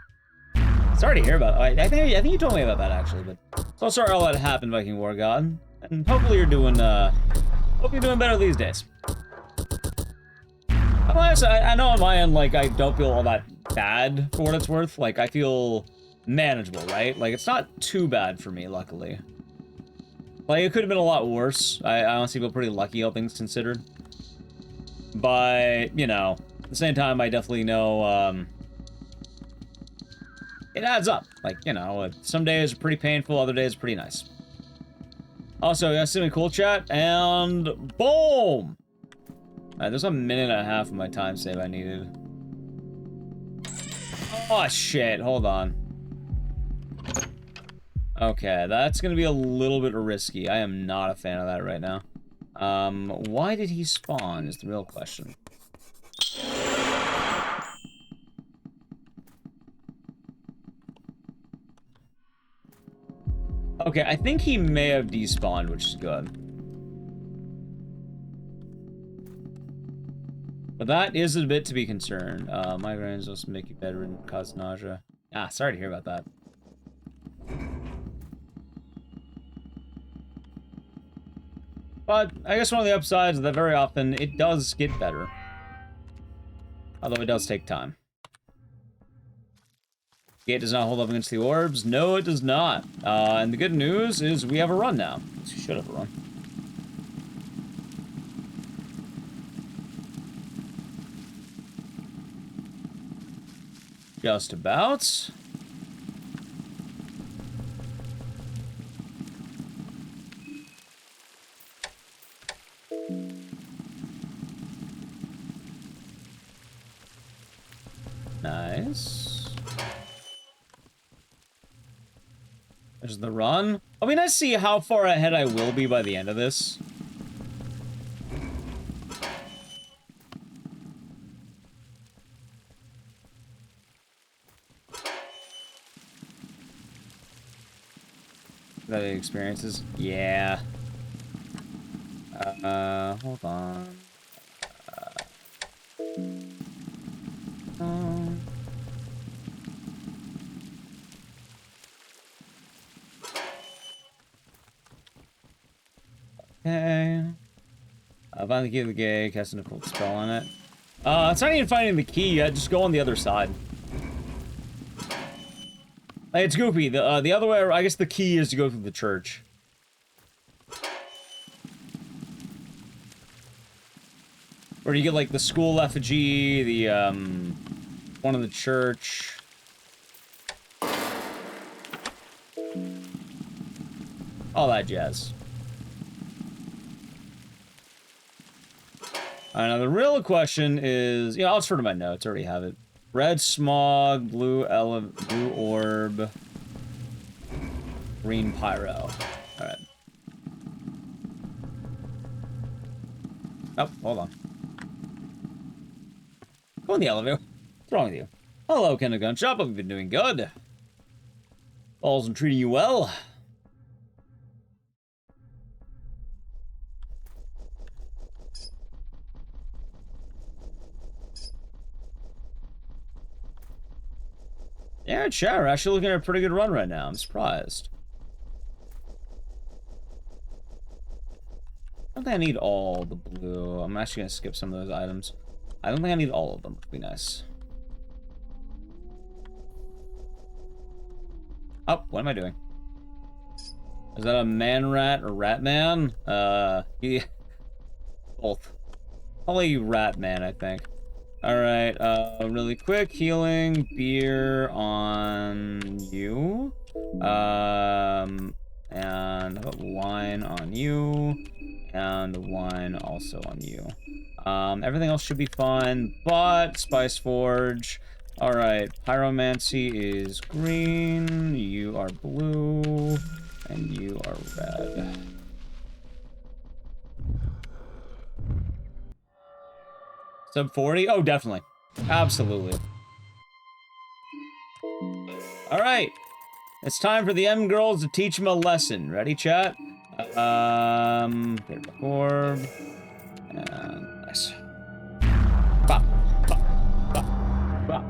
Sorry to hear about it. I think you told me about that, actually, but... So sorry all that happened, Viking War God. And hopefully you're doing, hope you're doing better these days. I know on my end, like, I don't feel all that bad for what it's worth. Like, I feel manageable, right? Like, it's not too bad for me, luckily. Like, it could have been a lot worse. I honestly feel pretty lucky, all things considered. But, you know, at the same time, I definitely know, it adds up. Like, you know, some days are pretty painful, other days are pretty nice. Also, yeah, something cool, chat, and boom! Alright, there's a minute and a half of my time save I needed. Oh, shit. Hold on. Okay, that's gonna be a little bit risky. I am not a fan of that right now. Why did he spawn is the real question. Okay, I think he may have despawned, which is good. But that is a bit to be concerned. Migraines also make you bedridden, cause nausea. Ah, sorry to hear about that. But I guess one of the upsides is that very often it does get better. Although it does take time. Gate does not hold up against the orbs. No, it does not. And the good news is we have a run now. We should have a run. Just about. Nice. There's the run. It'll be nice to see how far ahead I will be by the end of this. That experiences? Yeah. Hold on. Okay. I'll find the key to the gate, casting a cold spell on it. It's not even finding the key yet, just go on the other side. It's goofy. The other way, I guess the key is to go through the church. Where you get, like, the school effigy, the, one in the church. All that jazz. Alright, now the real question is... I'll just refer to my notes, I already have it. Red smog, blue orb, green pyro. Alright. Oh, hold on. Go in the elevator. What's wrong with you? Hello, Ken the Gun Shop. Hope you've been doing good. Balls and treating you well. Yeah, chat, we're actually looking at a pretty good run right now. I'm surprised. I don't think I need all the blue. I'm actually going to skip some of those items. I don't think I need all of them. Would be nice. Oh, what am I doing? Is that a man rat or rat man? Both. Probably rat man, I think. Alright, really quick, healing, beer on you. And how about wine on you? And wine also on you. Everything else should be fine, but Spice Forge. Alright, Pyromancy is green, you are blue, and you are red. Sub 40? Oh, definitely. Absolutely. Alright. It's time for the M girls to teach them a lesson. Ready, chat? Get the orb. And nice. Bop, bop, bop, bop.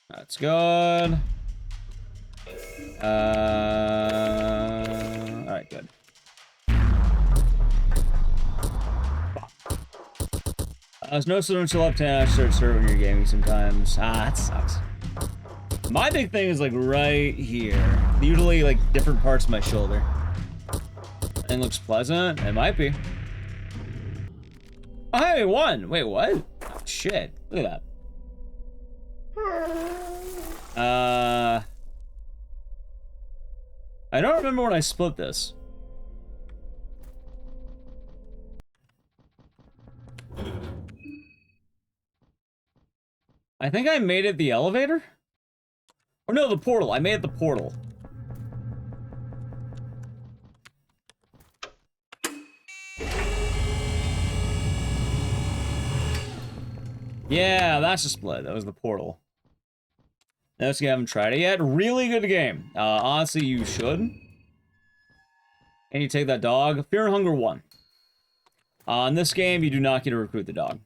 That's good. Alright, good. There's no switch to left hand. I start serving when you're gaming sometimes. Ah, that sucks. My big thing is like right here. Usually like different parts of my shoulder. Thing looks pleasant. It might be. Oh, hey, one. Wait, what? Oh, shit. Look at that. I don't remember when I split this. I think I made it the elevator? Or no, the portal. I made it the portal. Yeah, that's a split. That was the portal. Notice you haven't tried it yet. Really good game. Honestly, you should. And you take that dog. Fear and Hunger 1. In this game, you do not get to recruit the dog.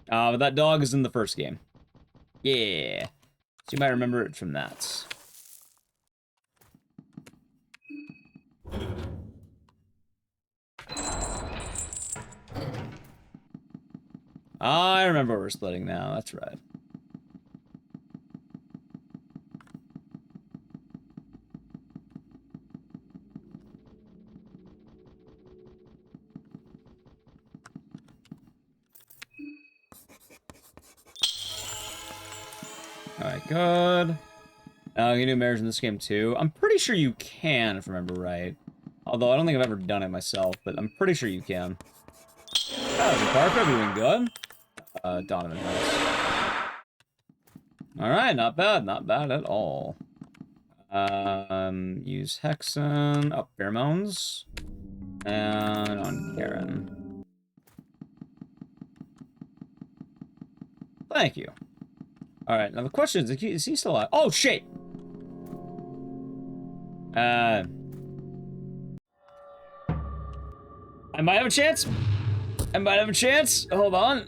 But that dog is in the first game. Yeah. So you might remember it from that. I remember we're splitting now. That's right. Alright, good. You can do marriage in this game too. I'm pretty sure you can, if I remember right. Although I don't think I've ever done it myself, but I'm pretty sure you can. Oh, Parker, doing good. Donovan House. Alright, not bad. Not bad at all. Use Hexen. Up Pheromones. And on Karen. Thank you. Alright, now the question is he still alive? Oh, shit! I might have a chance. I might have a chance. Hold on.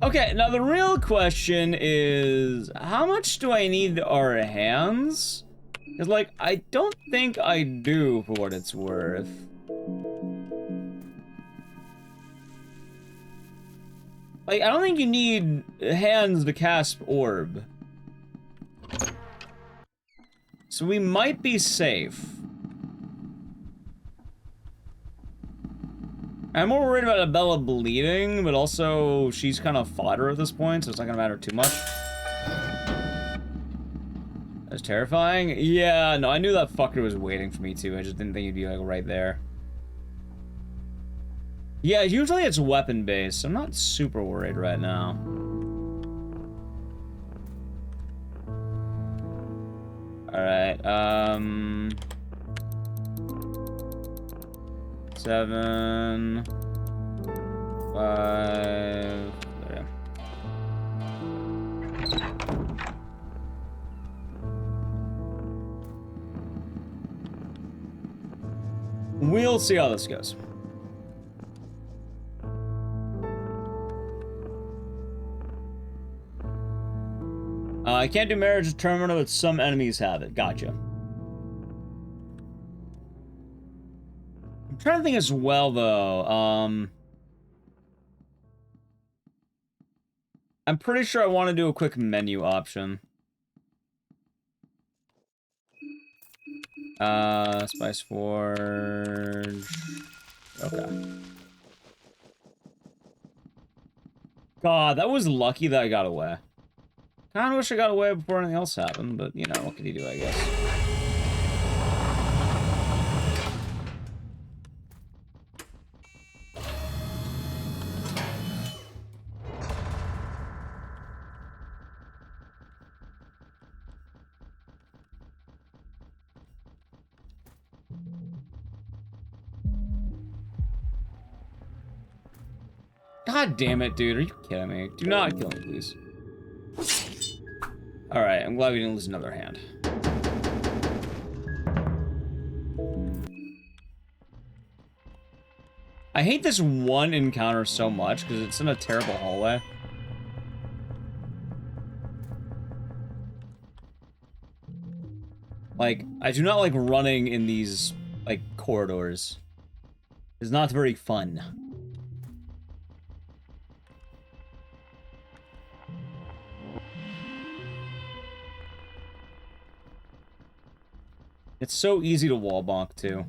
Okay, now the real question is, how much do I need our hands? Because, like, I don't think I do, for what it's worth. Like, I don't think you need hands to cast orb. So we might be safe. I'm more worried about Abella bleeding, but also she's kind of fodder at this point, so it's not gonna matter too much. That's terrifying. Yeah, no, I knew that fucker was waiting for me too. I just didn't think he'd be like right there. Yeah, usually it's weapon based, so I'm not super worried right now. Alright, 7, 5, there. We'll see how this goes. I can't do marriage of tournament, but some enemies have it. Gotcha. I'm trying to think as well, though. I'm pretty sure I want to do a quick menu option. Spice Forge. Okay. God, that was lucky that I got away. Kinda wish I got away before anything else happened, but, you know, what can you do, I guess. God damn it, dude. Are you kidding me? Do not kill me, please. Alright, I'm glad we didn't lose another hand. I hate this one encounter so much because it's in a terrible hallway. Like, I do not like running in these, like, corridors. It's not very fun. It's so easy to wall bonk, too.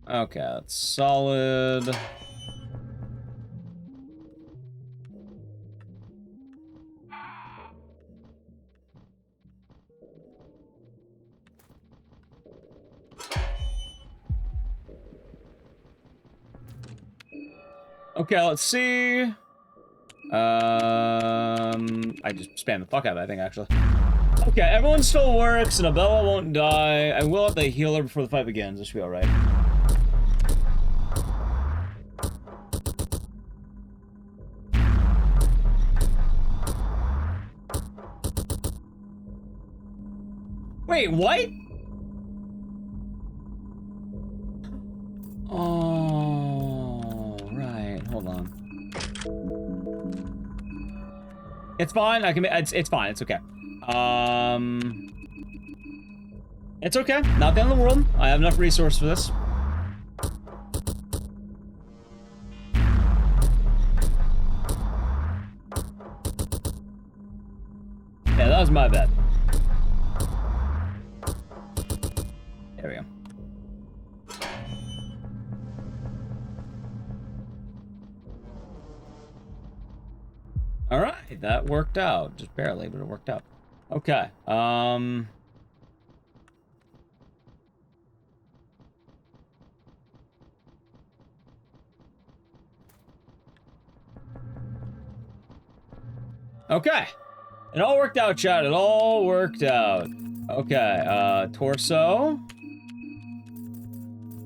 Okay, that's solid. Okay, let's see. I just spammed the fuck out of it, I think, actually. Okay, everyone still works, and Abella won't die. I will have to heal her before the fight begins. This should be alright. Wait, what? Oh, right. Hold on. It's fine. I can. It's fine. It's okay. It's okay. Not the end of the world. I have enough resource for this. Yeah, that was my bad. There we go. Alright, that worked out. Just barely, but it worked out. Okay, okay. It all worked out, chat. It all worked out. Okay, torso.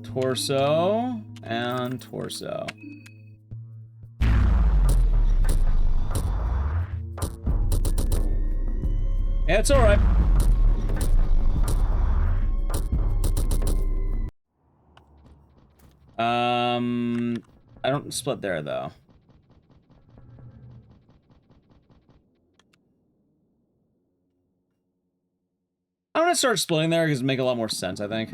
Torso. And torso. Yeah, it's alright. I don't split there, though. I'm gonna start splitting there because it make a lot more sense, I think.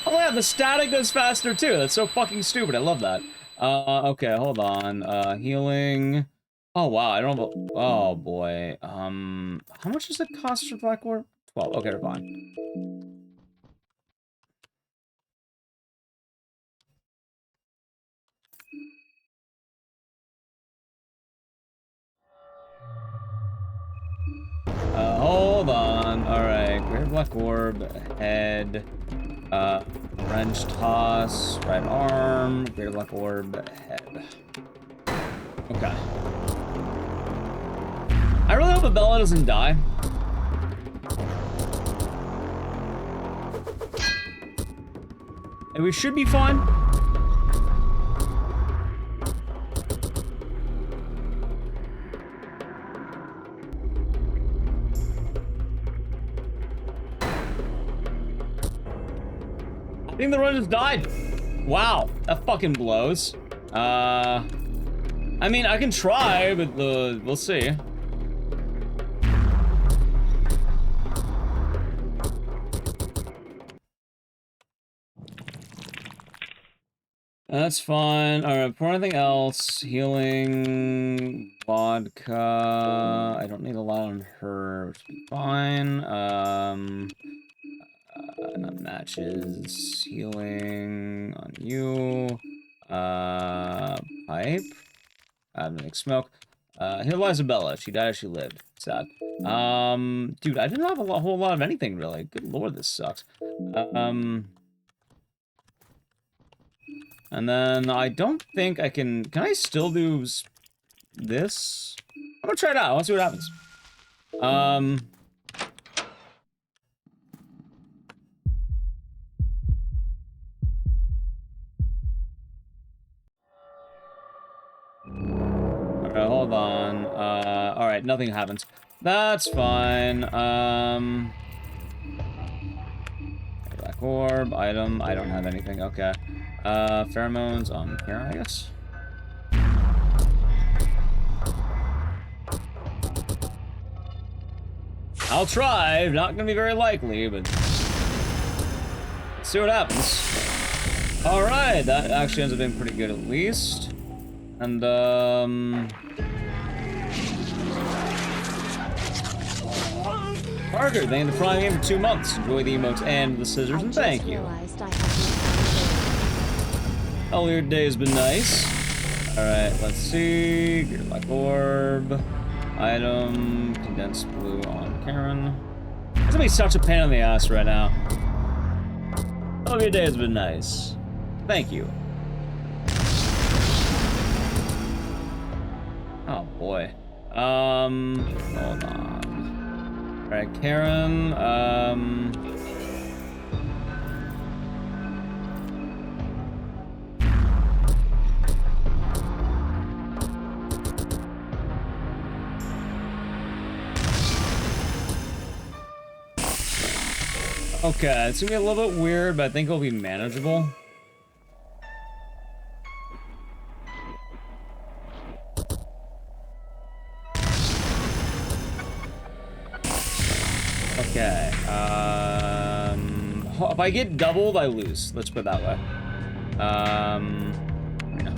Oh yeah, the static goes faster too. That's so fucking stupid. I love that. Okay, hold on. Healing. Oh wow, I don't know. Oh boy. How much does it cost for Black Orb? 12. Okay, we're fine. black orb, head, wrench toss, right arm, greater black orb, head. Okay. I really hope Bella doesn't die. And we should be fine. I think the run just died. Wow, that fucking blows. I mean, I can try, but we'll see. That's fine. Alright, for anything else, healing, vodka. I don't need a lot on her, which is fine. Not matches, healing on you. Pipe. Make smoke. Here lies Bella. She died as she lived. Sad. Dude, I didn't have a whole lot of anything really. Good lord, this sucks. And then I don't think I can I still do this? I'm gonna try it out. Let's see what happens. Alright, hold on. Alright, nothing happens. That's fine. Black orb, item. I don't have anything. Okay. Pheromones on Karen, I guess. I'll try. Not gonna be very likely, but let's see what happens. Alright, that actually ends up being pretty good at least. And, Parker, thank you for playing the game for 2 months. Enjoy the emotes and the scissors, and thank you. Oh, your day has been nice. Alright, let's see. Gear Black Orb. Item. Condensed blue on Karen. It's gonna be such a pain in the ass right now. Oh, your day has been nice. Thank you. Oh boy. Hold on. Alright, Karen, okay, it's gonna be a little bit weird, but I think it'll be manageable. Okay, if I get doubled, I lose. Let's put it that way. No.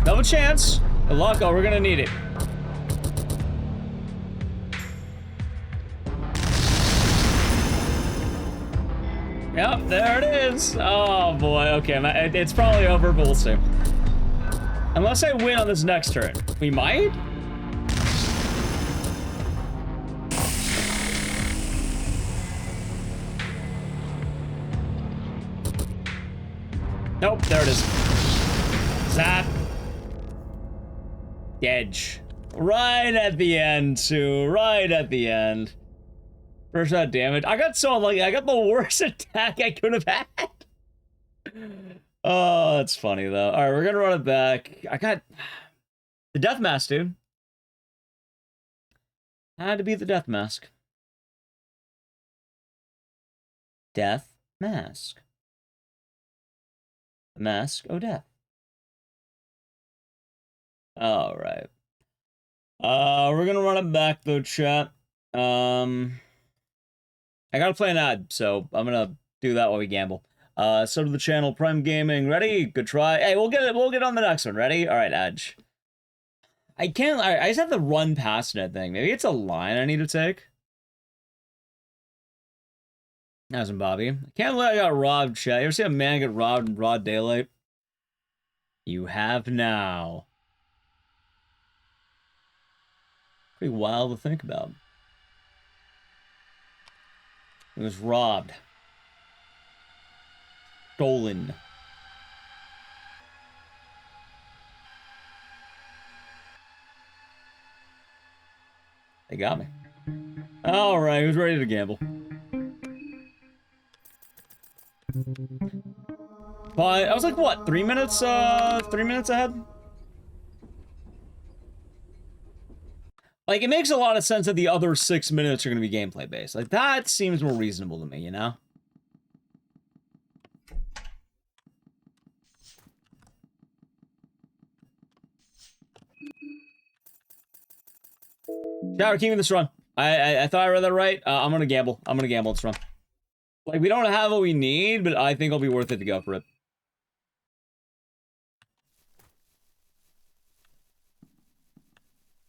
Double chance. Good luck, oh, we're gonna need it. Yep, there it is. Oh boy, okay, it's probably over, but we'll see. Unless I win on this next turn. We might? Nope, there it is. Zap. Edge. Right at the end, too. Right at the end. First shot damage. I got so unlucky. I got the worst attack I could have had. Oh, that's funny, though. Alright, we're gonna run it back. I got the death mask, dude. Had to be the death mask. Death mask. Mask of death. Alright. We're gonna run it back though, chat. I gotta play an ad, so I'm gonna do that while we gamble. Sub to the channel, Prime Gaming. Ready? Good try. Hey, we'll get on the next one. Ready? Alright, Edge. I just have to run past that thing. Maybe it's a line I need to take. Hasn't Bobby. I can't believe I got robbed, chat. You ever see a man get robbed in broad daylight? You have now. Pretty wild to think about. It was robbed. Stolen. They got me. Alright, who's ready to gamble? But I was like, what, 3 minutes, 3 minutes ahead? Like, it makes a lot of sense that the other 6 minutes are gonna be gameplay based. Like, that seems more reasonable to me, you know? Shower, keep me this run. I thought I read that right. I'm gonna gamble. I'm gonna gamble this run. Like, we don't have what we need, but I think it'll be worth it to go for it.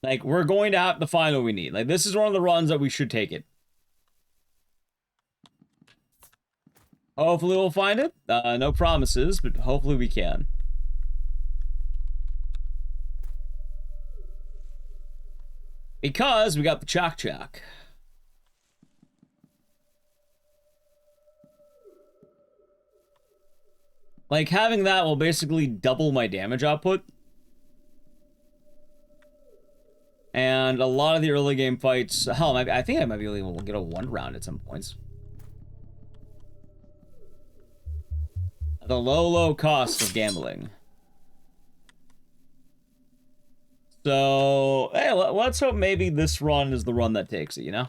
Like, we're going to have to find what we need. Like, this is one of the runs that we should take it. Hopefully we'll find it. No promises, but hopefully we can. Because we got the Chak. Like, having that will basically double my damage output. And a lot of the early game fights... Hell, I think I might be able to get a 1 round at some points. At the low cost of gambling. So, hey, let's hope maybe this run is the run that takes it, you know?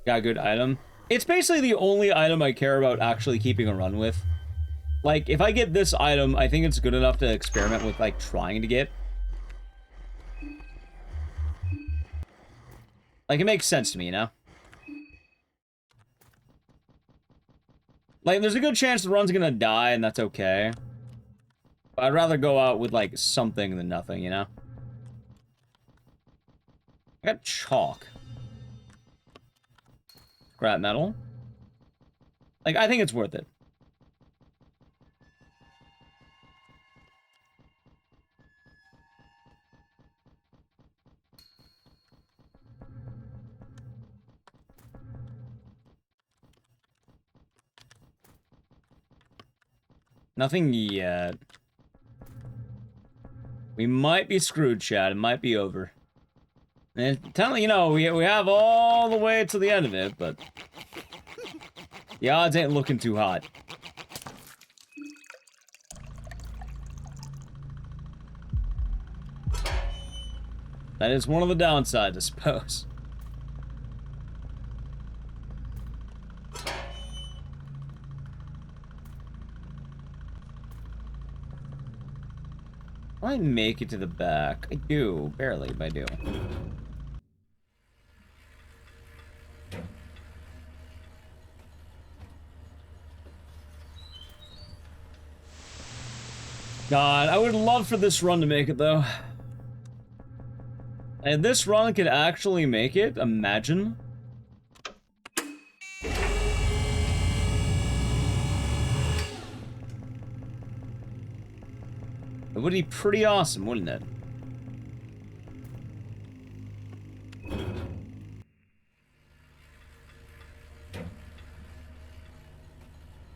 Got a good item. It's basically the only item I care about actually keeping a run with. Like, if I get this item, I think it's good enough to experiment with, like, trying to get. Like, it makes sense to me, you know? Like, there's a good chance the run's gonna die, and that's okay. But I'd rather go out with, like, something than nothing, you know? I got chalk. Scrap metal. Like, I think it's worth it. Nothing yet. We might be screwed, Chad. It might be over. And telling you know, we have all the way to the end of it, but the odds ain't looking too hot. That is one of the downsides, I suppose. I make it to the back. I do, barely, but I do. God, I would love for this run to make it, though. And this run could actually make it, imagine. It would be pretty awesome, wouldn't it?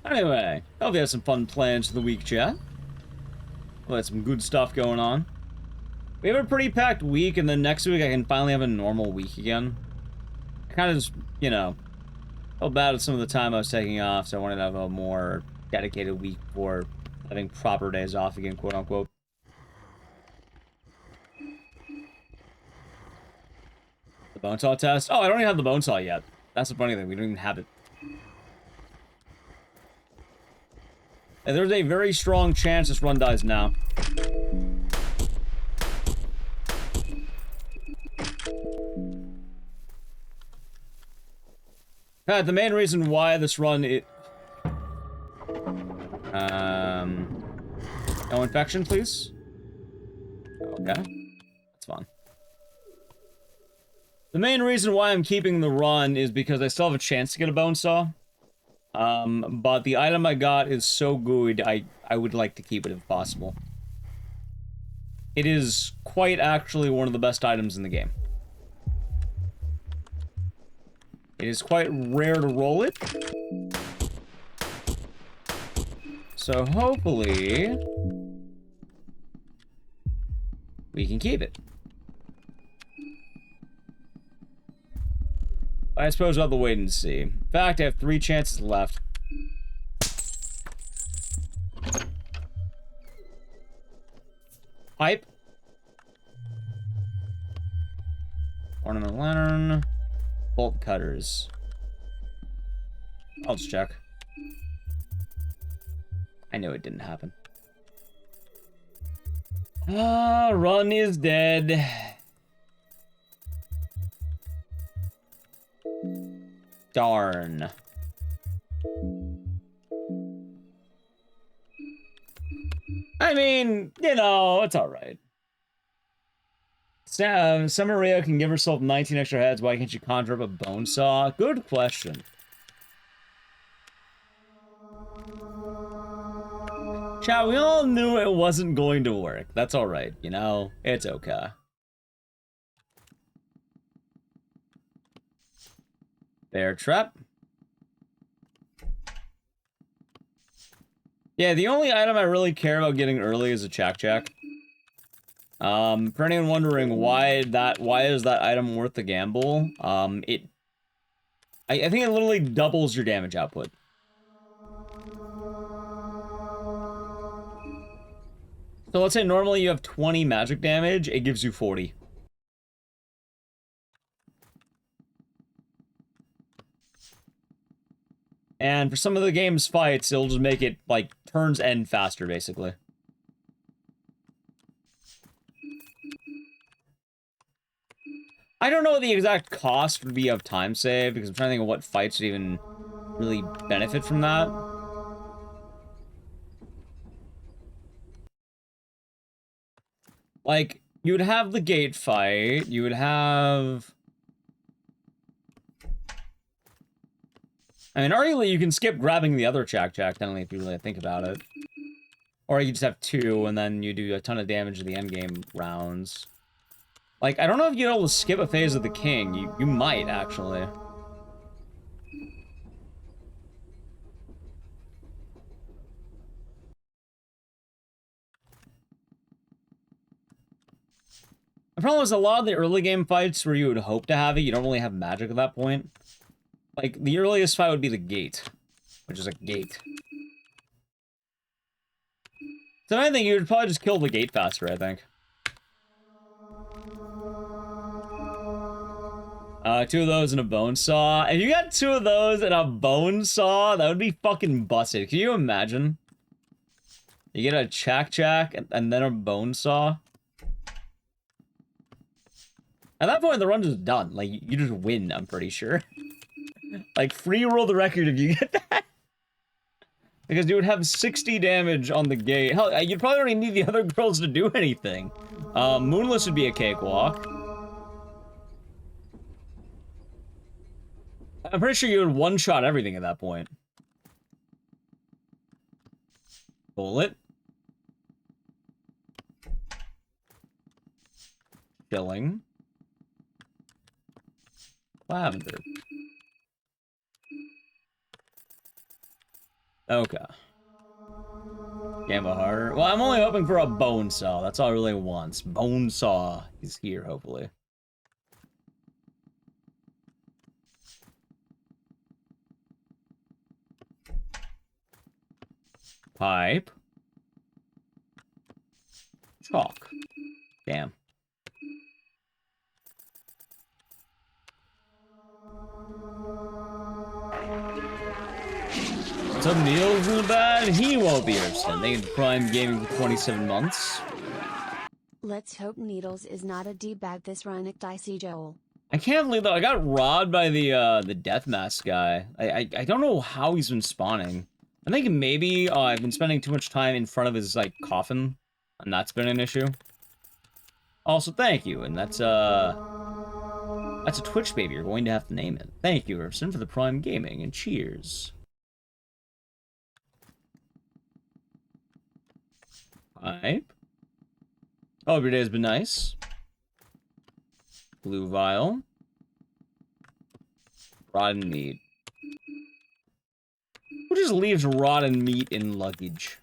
Anyway, hope you have some fun plans for the week, chat. We'll have some good stuff going on. We have a pretty packed week, and then next week I can finally have a normal week again. I kind of just, you know, felt bad with some of the time I was taking off, so I wanted to have a more dedicated week for having proper days off again, quote unquote. The bone saw test? Oh, I don't even have the bone saw yet. That's the funny thing, we don't even have it. And there's a very strong chance this run dies now. The main reason why this run no infection, please. Okay, that's fine. The main reason why I'm keeping the run is because I still have a chance to get a bone saw. But the item I got is so good, I would like to keep it if possible. It is quite actually one of the best items in the game. It is quite rare to roll it. So hopefully we can keep it. I suppose I'll have to wait and see. In fact, I have 3 chances left. Pipe. Ornament lantern. Bolt cutters. I'll just check. I know it didn't happen. Ah, Run is dead. Darn. I mean, you know, it's alright. Maria can give herself 19 extra heads. Why can't she conjure up a bone saw? Good question. Chat, we all knew it wasn't going to work. That's alright, you know? It's okay. Bear trap. Yeah, the only item I really care about getting early is a Chak-Chak. For anyone wondering why is that item worth the gamble? I think it literally doubles your damage output. So let's say normally you have 20 magic damage, it gives you 40. And for some of the game's fights, it'll just make it, like, turns end faster, basically. I don't know what the exact cost would be of time save, because I'm trying to think of what fights would even really benefit from that. Like, you would have the gate fight, you would have... I mean, arguably, you can skip grabbing the other Chak-Chak, if you really think about it. Or you just have 2, and then you do a ton of damage to the endgame rounds. Like, I don't know if you're able to skip a phase of the king. You might, actually. The problem is a lot of the early game fights where you would hope to have it, you don't really have magic at that point. Like, the earliest fight would be the gate, which is a gate. So I think you would probably just kill the gate faster, I think. 2 of those and a bone saw. If you got 2 of those and a bone saw, that would be fucking busted. Can you imagine? You get a Chak-Chak and then a bone saw. At that point, the run's just done. Like, you just win, I'm pretty sure. Like, free roll the record if you get that. Because you would have 60 damage on the gate. Hell, you'd probably already need the other girls to do anything. Moonless would be a cakewalk. I'm pretty sure you would one-shot everything at that point. Bullet. Killing. Lavender. Okay. Gamma harder. Well, I'm only hoping for a bone saw. That's all I really want. Bone saw is here, hopefully. Pipe. Chalk. Damn. Some Neil's in the bad, he won't be Earthston. They can Prime Gaming for 27 months. Let's hope Needles is not a D-bag this run at Dicey Joel. I can't believe though, I got robbed by the death mask guy. I don't know how he's been spawning. I think maybe I've been spending too much time in front of his like coffin, and that's been an issue. Also, thank you, and that's a Twitch baby. You're going to have to name it. Thank you, Earthston, for the Prime Gaming, and cheers. Pipe. Oh, every day has been nice. Blue vial. Rotten meat. Who just leaves rotten meat in luggage?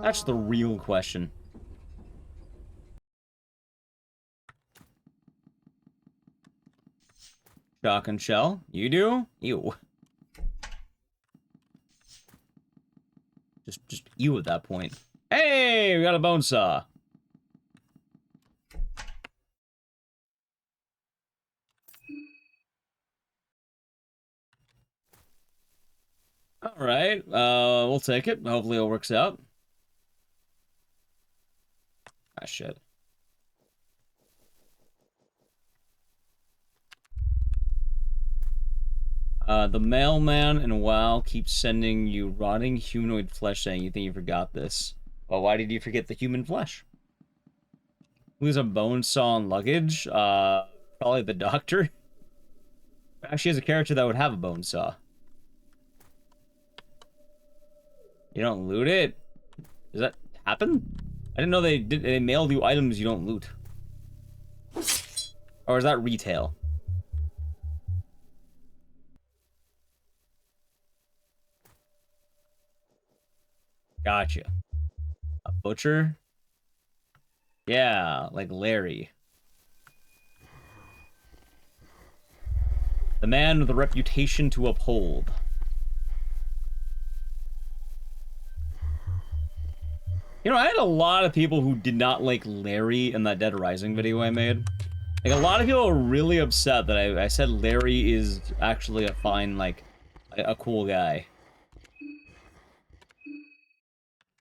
That's the real question. Shotgun shell. You do? Ew. Just ew at that point. Hey, we got a bone saw. Alright, we'll take it. Hopefully it works out. Ah, shit. The mailman in WoW keeps sending you rotting humanoid flesh saying you think you forgot this. Well, why did you forget the human flesh? Who's a bone saw and luggage? Probably the doctor. Actually, has a character that would have a bone saw. You don't loot it? Does that happen? I didn't know they mailed you items you don't loot. Or is that retail? Gotcha. A butcher? Yeah, like Larry. The man with a reputation to uphold. You know, I had a lot of people who did not like Larry in that Dead Rising video I made. Like, a lot of people were really upset that I said Larry is actually a fine, like, a cool guy.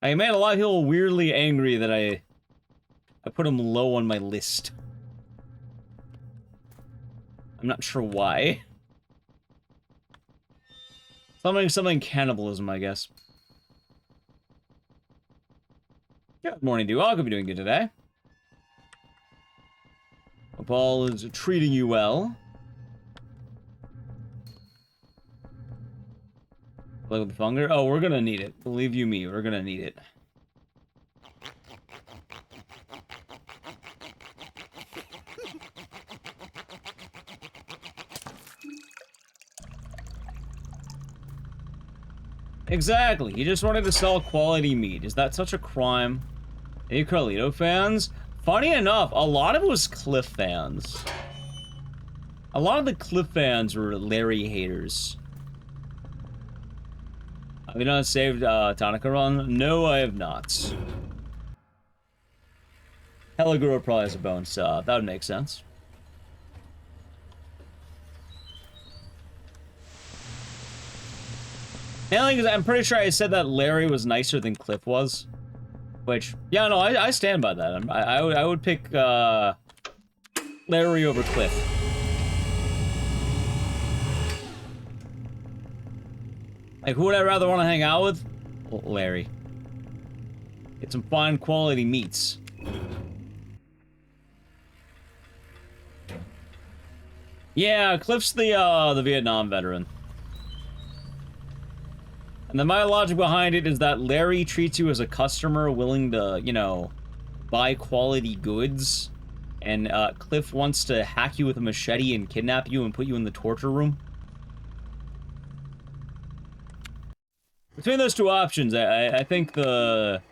I made a lot of people weirdly angry that I put him low on my list. I'm not sure why. Something cannibalism, I guess. Good morning, Duog. Hope you're doing good today. Paul is treating you well. Play with the funger. Oh, we're gonna need it. Believe you me, we're gonna need it. Exactly. He just wanted to sell quality meat. Is that such a crime? Any Carlito fans? Funny enough, a lot of it was Cliff fans. A lot of the Cliff fans were Larry haters. Have you not saved Tonica Run? No, I have not. Helligura probably has a bone saw. That would make sense. Mainly because I'm pretty sure I said that Larry was nicer than Cliff was. Which, yeah, no, I stand by that. I would pick Larry over Cliff. Like, who would I rather want to hang out with? Larry. Get some fine quality meats. Yeah, Cliff's the Vietnam veteran. And then my logic behind it is that Larry treats you as a customer willing to, you know, buy quality goods. And Cliff wants to hack you with a machete and kidnap you and put you in the torture room. Between those two options, I think the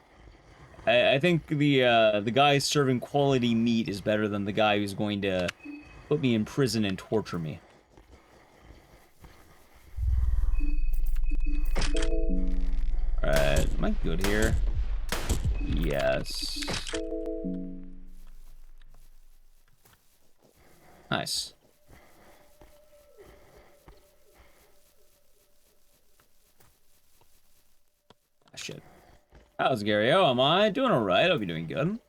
guy serving quality meat is better than the guy who's going to put me in prison and torture me. Alright, am I good here? Yes. Nice. Ah, shit. How's Gary? Oh, am I? Doing alright. Hope you're doing good.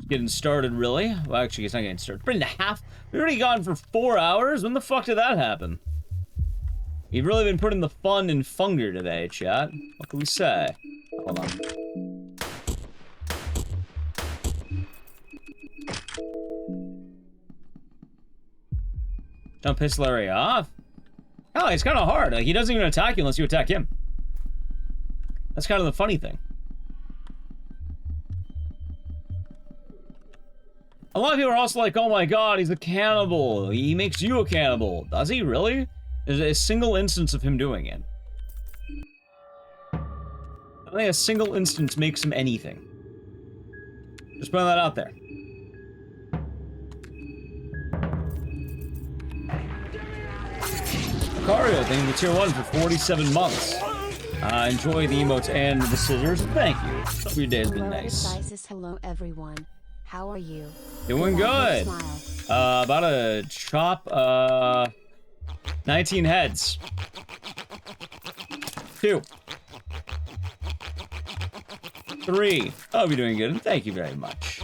Getting started, really? Well, actually, it's not getting started. 3.5? We've already gone for 4 hours? When the fuck did that happen? You've really been putting the fun in Funger today, chat. What can we say? Hold on. Don't piss Larry off? Oh, it's kind of hard. Like, he doesn't even attack you unless you attack him. That's kind of the funny thing. A lot of people are also like, oh my god, he's a cannibal. He makes you a cannibal. Does he really? There's a single instance of him doing it. I think a single instance makes him anything. Just putting that out there. Macario, thank you for tier 1 for 47 months. Enjoy the emotes and the scissors. Thank you. Hope your day has been nice. Hello everyone. How are you? Doing good. About to chop 19 heads. 2. 3. Oh, you're doing good. Thank you very much.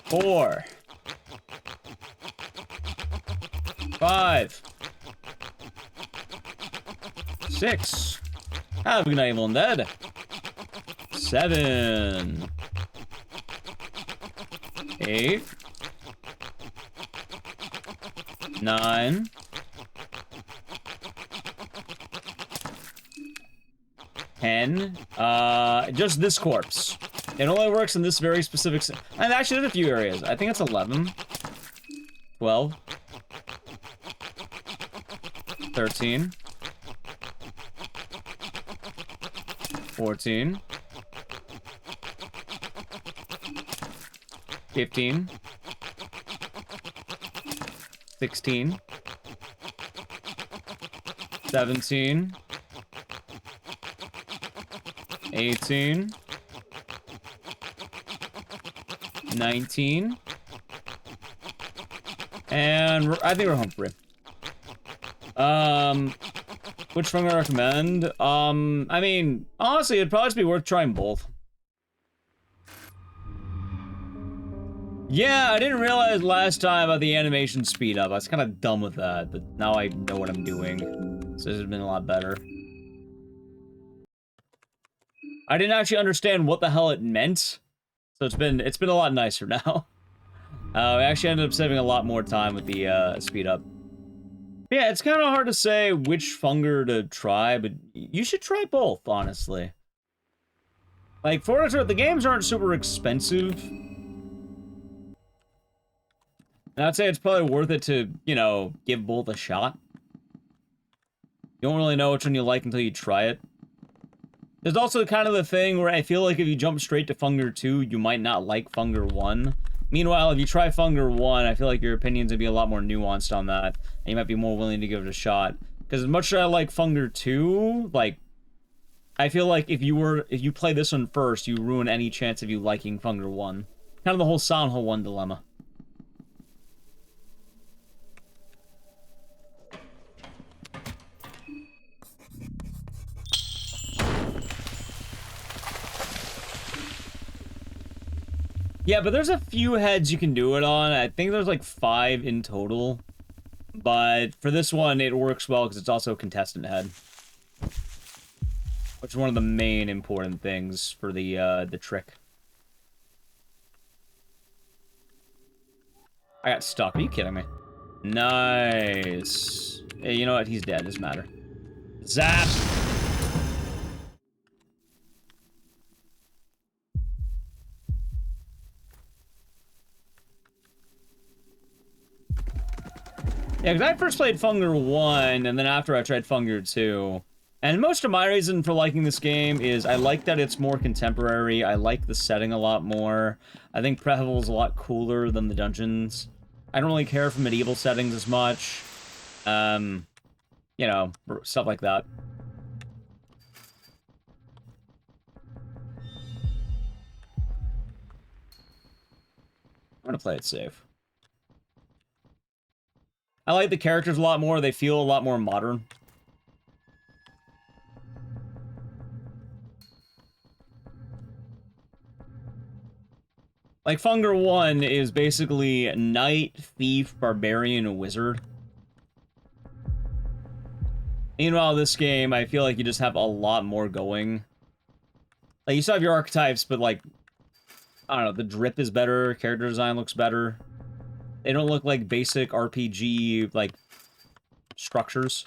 4. 5. 6. Have a good night, Evil Undead. 7. 8. 9. 10. Just this corpse. It only works in this very specific... And actually, there's a few areas. I think it's 11. 12. 13. 14. 15. 16. 17. 18. 19. And I think we're home free. Which one I recommend? I mean, honestly, it'd probably just be worth trying both. Yeah, I didn't realize last time about the animation speed up. I was kind of dumb with that, but now I know what I'm doing. So this has been a lot better. I didn't actually understand what the hell it meant, so it's been a lot nicer now. I actually ended up saving a lot more time with the speed up. Yeah, it's kind of hard to say which funger to try, but you should try both, honestly. Like, for what the games aren't super expensive. And I'd say it's probably worth it to, you know, give both a shot. You don't really know which one you like until you try it. There's also kind of the thing where I feel like if you jump straight to Funger 2, you might not like Funger 1. Meanwhile, if you try Funger 1, I feel like your opinions would be a lot more nuanced on that, and you might be more willing to give it a shot. Because as much as I like Funger 2, like, I feel like if you play this one first, you ruin any chance of you liking Funger 1. Kind of the whole Silent Hill 1 dilemma. Yeah, but there's a few heads you can do it on. I think there's like 5 in total. But for this one, it works well because it's also a contestant head. Which is one of the main important things for the trick. I got stuck. Are you kidding me? Nice. Hey, you know what? He's dead. Doesn't matter. Zap! Yeah, because I first played Funger 1, and then after I tried Funger 2. And most of my reason for liking this game is I like that it's more contemporary, I like the setting a lot more. I think Prehevel's a lot cooler than the dungeons. I don't really care for medieval settings as much. You know, stuff like that. I'm gonna play it safe. I like the characters a lot more. They feel a lot more modern. Like, Funger 1 is basically Knight, Thief, Barbarian, and Wizard. Meanwhile, this game, I feel like you just have a lot more going. Like, you still have your archetypes, but, like, I don't know, the drip is better, character design looks better. They don't look like basic RPG, like, structures.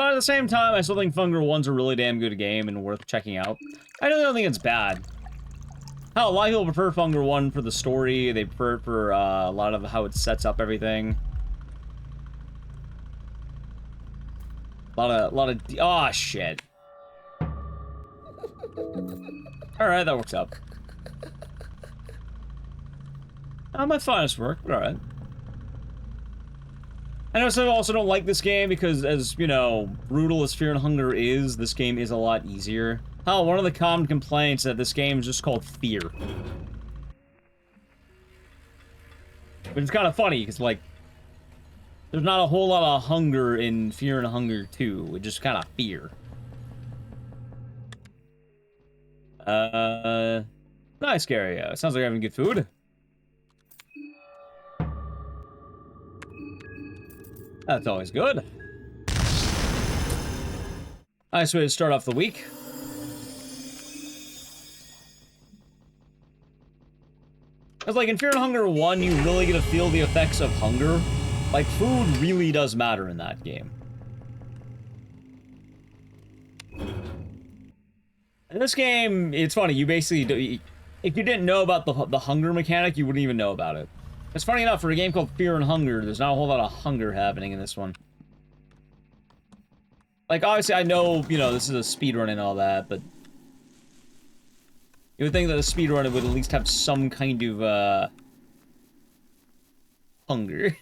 But at the same time, I still think Hunger 1's a really damn good game and worth checking out. I don't think it's bad. Hell, a lot of people prefer Hunger 1 for the story. They prefer it for a lot of how it sets up everything. A lot of... Oh, shit. Alright, that works out. Not my finest work, but alright. I know some also don't like this game because, as, you know, brutal as Fear and Hunger is, this game is a lot easier. Hell, one of the common complaints is that this game is just called Fear. But it's kind of funny, because, like, there's not a whole lot of hunger in Fear and Hunger 2. It's just kind of fear. Nice area. Sounds like having good food. That's always good. Nice way to start off the week. Because, like, in Fear and Hunger 1, you really get to feel the effects of hunger. Like, food really does matter in that game. In this game, it's funny, you basically... If you didn't know about the hunger mechanic, you wouldn't even know about it. It's funny enough, for a game called Fear and Hunger, there's not a whole lot of hunger happening in this one. Like, obviously, I know, you know, this is a speedrun and all that, but... You would think that a speedrunner would at least have some kind of, hunger.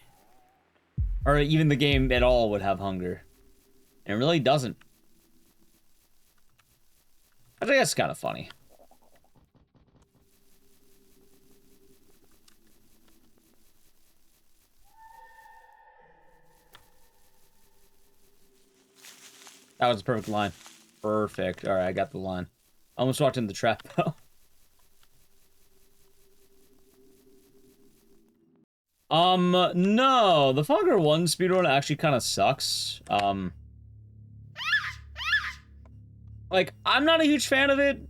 Or even the game at all would have hunger. And it really doesn't. I think that's kind of funny. That was a perfect line. Perfect. Alright, I got the line. Almost walked in the trap, though. No. The Hunger 1 speedrun actually kind of sucks. Like, I'm not a huge fan of it.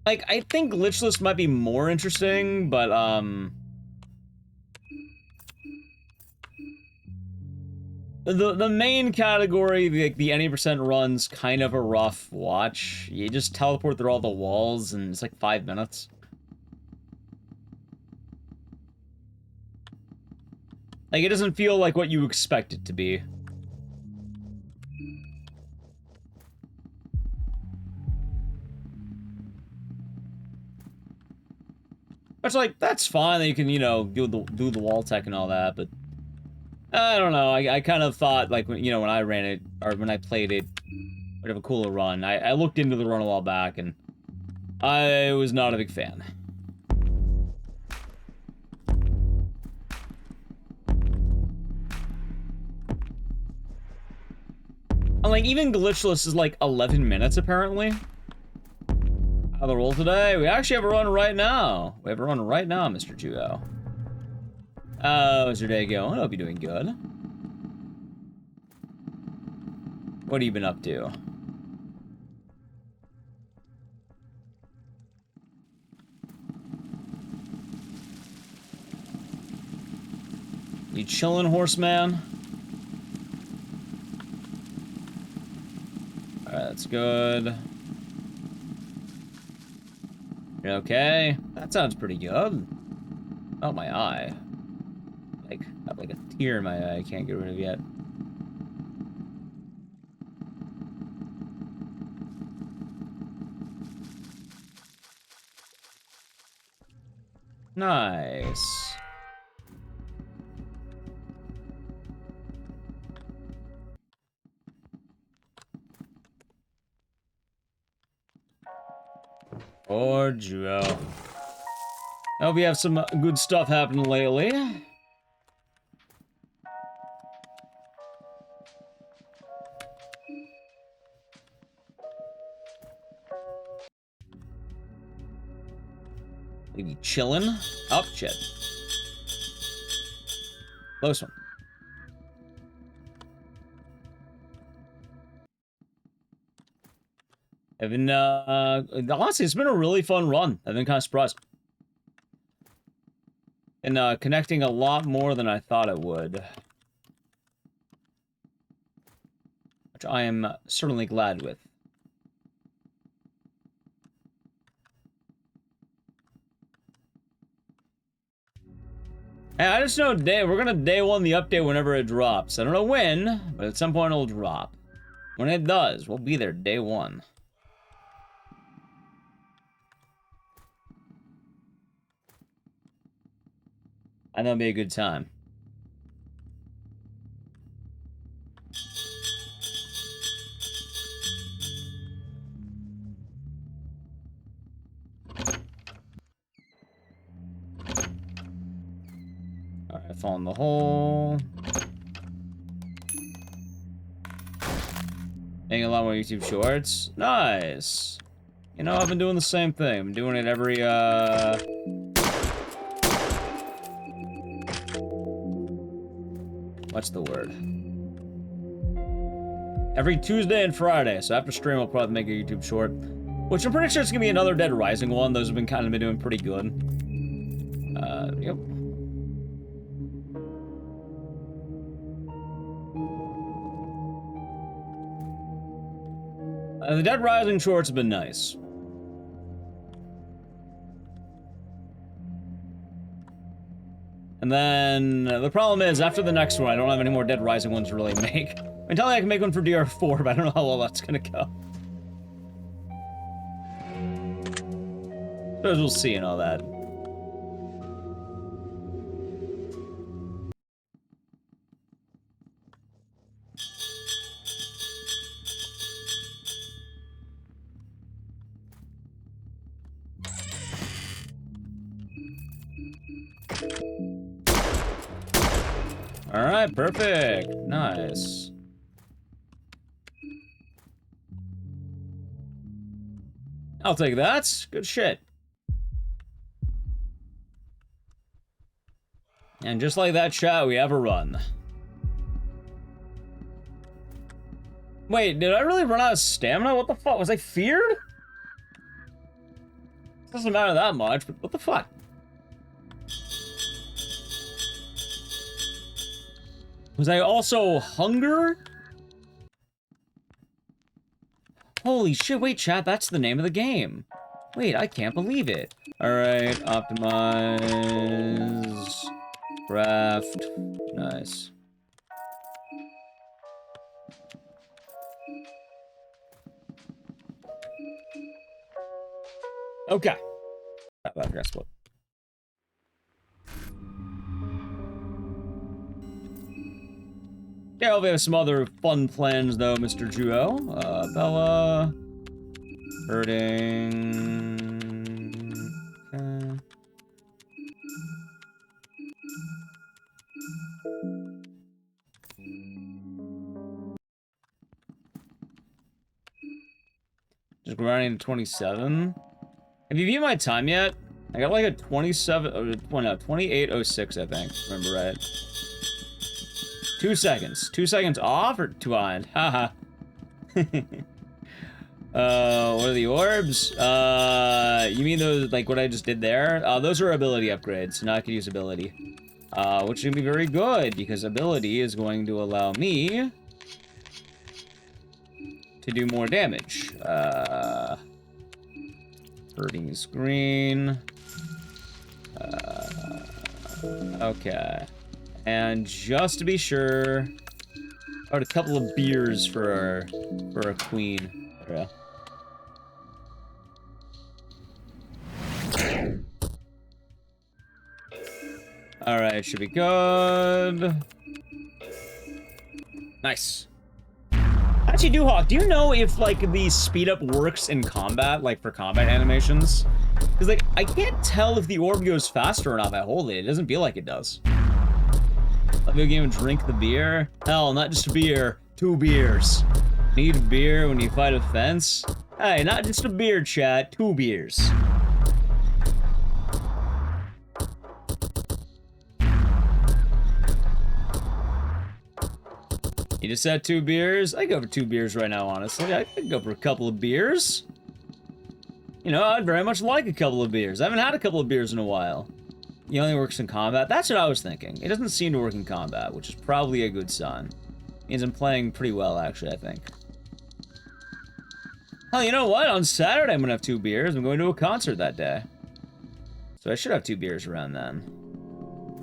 Like, I think Glitchless might be more interesting, but, The main category, the any percent run's kind of a rough watch. You just teleport through all the walls, and it's like 5 minutes. Like, it doesn't feel like what you expect it to be. Which, like, that's fine that you can, you know, do the wall tech and all that, but... I don't know, I kind of thought, like, you know, when I ran it, or when I played it, would have a cooler run. I looked into the run a while back, and I was not a big fan. And, like, even Glitchless is, like, 11 minutes, apparently. How the roll today? We actually have a run right now. We have a run right now, Mr. Jugo. How's your day going? I hope you're doing good. What have you been up to? You chillin', horseman? Alright, that's good. You okay? That sounds pretty good. Oh, my eye. I have like a tear in my eye I can't get rid of yet. Nice. Or Joe. I hope you have some good stuff happening lately. Maybe chillin'. Up, shit. Close one. I've been, honestly, it's been a really fun run. I've been kind of surprised. And, connecting a lot more than I thought it would. which I am certainly glad with. Hey, I just know we're gonna day one the update whenever it drops. I don't know when, but at some point it'll drop. When it does, we'll be there day one. I know it'll be a good time. Alright, fall in the hole. Making a lot more YouTube shorts. Nice. You know, I've been doing the same thing. I'm doing it every, what's the word? Every Tuesday and Friday. So after stream, I'll probably make a YouTube short. Which I'm pretty sure it's gonna be another Dead Rising one. Those have been kind of doing pretty good. Yep. The Dead Rising shorts have been nice. And then the problem is, after the next one, I don't have any more Dead Rising ones to really make. I tell you I can make one for DR4, but I don't know how well that's gonna go. Suppose we'll see and all that. Alright, perfect. Nice. I'll take that. Good shit. And just like that, chat, we have a run. Wait, did I really run out of stamina? What the fuck? Was I feared? Doesn't matter that much, but what the fuck? Was I also hunger? Holy shit, wait, chat, that's the name of the game. Wait, I can't believe it. Alright, optimize. Craft. Nice. Okay. Guess what? Yeah, we have some other fun plans, though, Mr. Juo. Bella. Birding. Okay. Just grinding to 27. Have you viewed my time yet? I got like a 27, oh, no, 28:06, I think. Remember right? 2 seconds. 2 seconds off or 2 on? Haha. What are the orbs? You mean those, like what I just did there? Those are ability upgrades, so now I can use ability. Which is gonna be very good, because ability is going to allow me to do more damage. Birding is green. Okay. And just to be sure, I had a couple of beers for our queen. Yeah. Alright, should be good. Nice. Actually, Duhawk, do you know if, like, the speed up works in combat, like, for combat animations? Because, like, I can't tell if the orb goes faster or not if I hold it. It doesn't feel like it does. Let me game and drink the beer? Hell, not just a beer, 2 beers. Need a beer when you fight a fence? Hey, not just a beer, chat, 2 beers. You just said 2 beers? I go for 2 beers right now, honestly. I could go for a couple of beers. You know, I'd very much like a couple of beers. I haven't had a couple of beers in a while. He only works in combat. That's what I was thinking. It doesn't seem to work in combat, which is probably a good sign. Means I'm playing pretty well, actually, I think. Hell, you know what? On Saturday, I'm gonna have 2 beers. I'm going to a concert that day. So I should have 2 beers around then.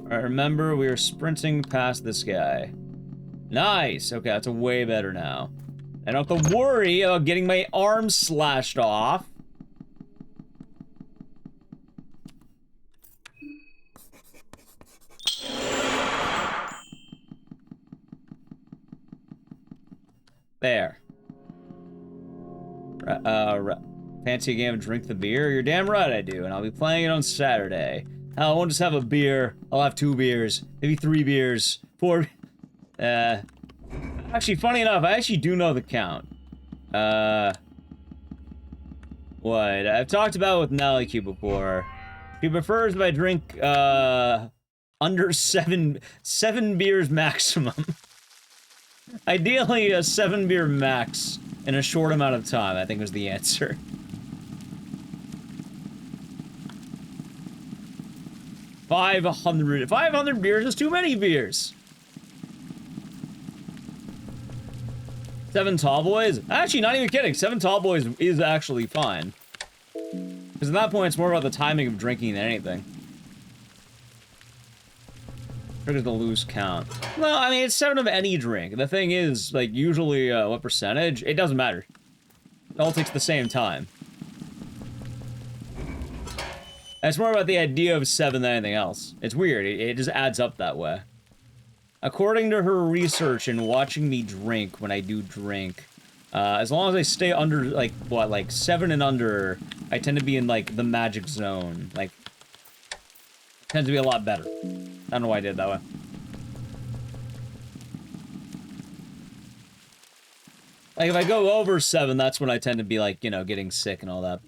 Alright, remember, we are sprinting past this guy. Nice! Okay, that's way better now. I don't have to worry about getting my arm slashed off. There. Fancy a game of Drink the Beer? You're damn right I do, and I'll be playing it on Saturday. Hell, I won't just have a beer. I'll have 2 beers. Maybe 3 beers. 4... Actually, funny enough, I actually do know the count. What? I've talked about with Nellyq before. He prefers if I drink, under 7 beers maximum. Ideally, a 7 beer max in a short amount of time, I think was the answer. $500 beers is too many beers. 7 tall boys? Actually, not even kidding. 7 tall boys is actually fine. Because at that point, it's more about the timing of drinking than anything. Triggers the loose count. Well, I mean, it's 7 of any drink. The thing is, like, usually, what percentage? It doesn't matter. It all takes the same time. And it's more about the idea of 7 than anything else. It's weird. It just adds up that way. According to her research and watching me drink when I do drink, as long as I stay under, like, what, like 7 and under, I tend to be in, like, the magic zone. Like, tends to be a lot better. I don't know why I did it that way. Like, if I go over 7, that's when I tend to be, like, you know, getting sick and all that.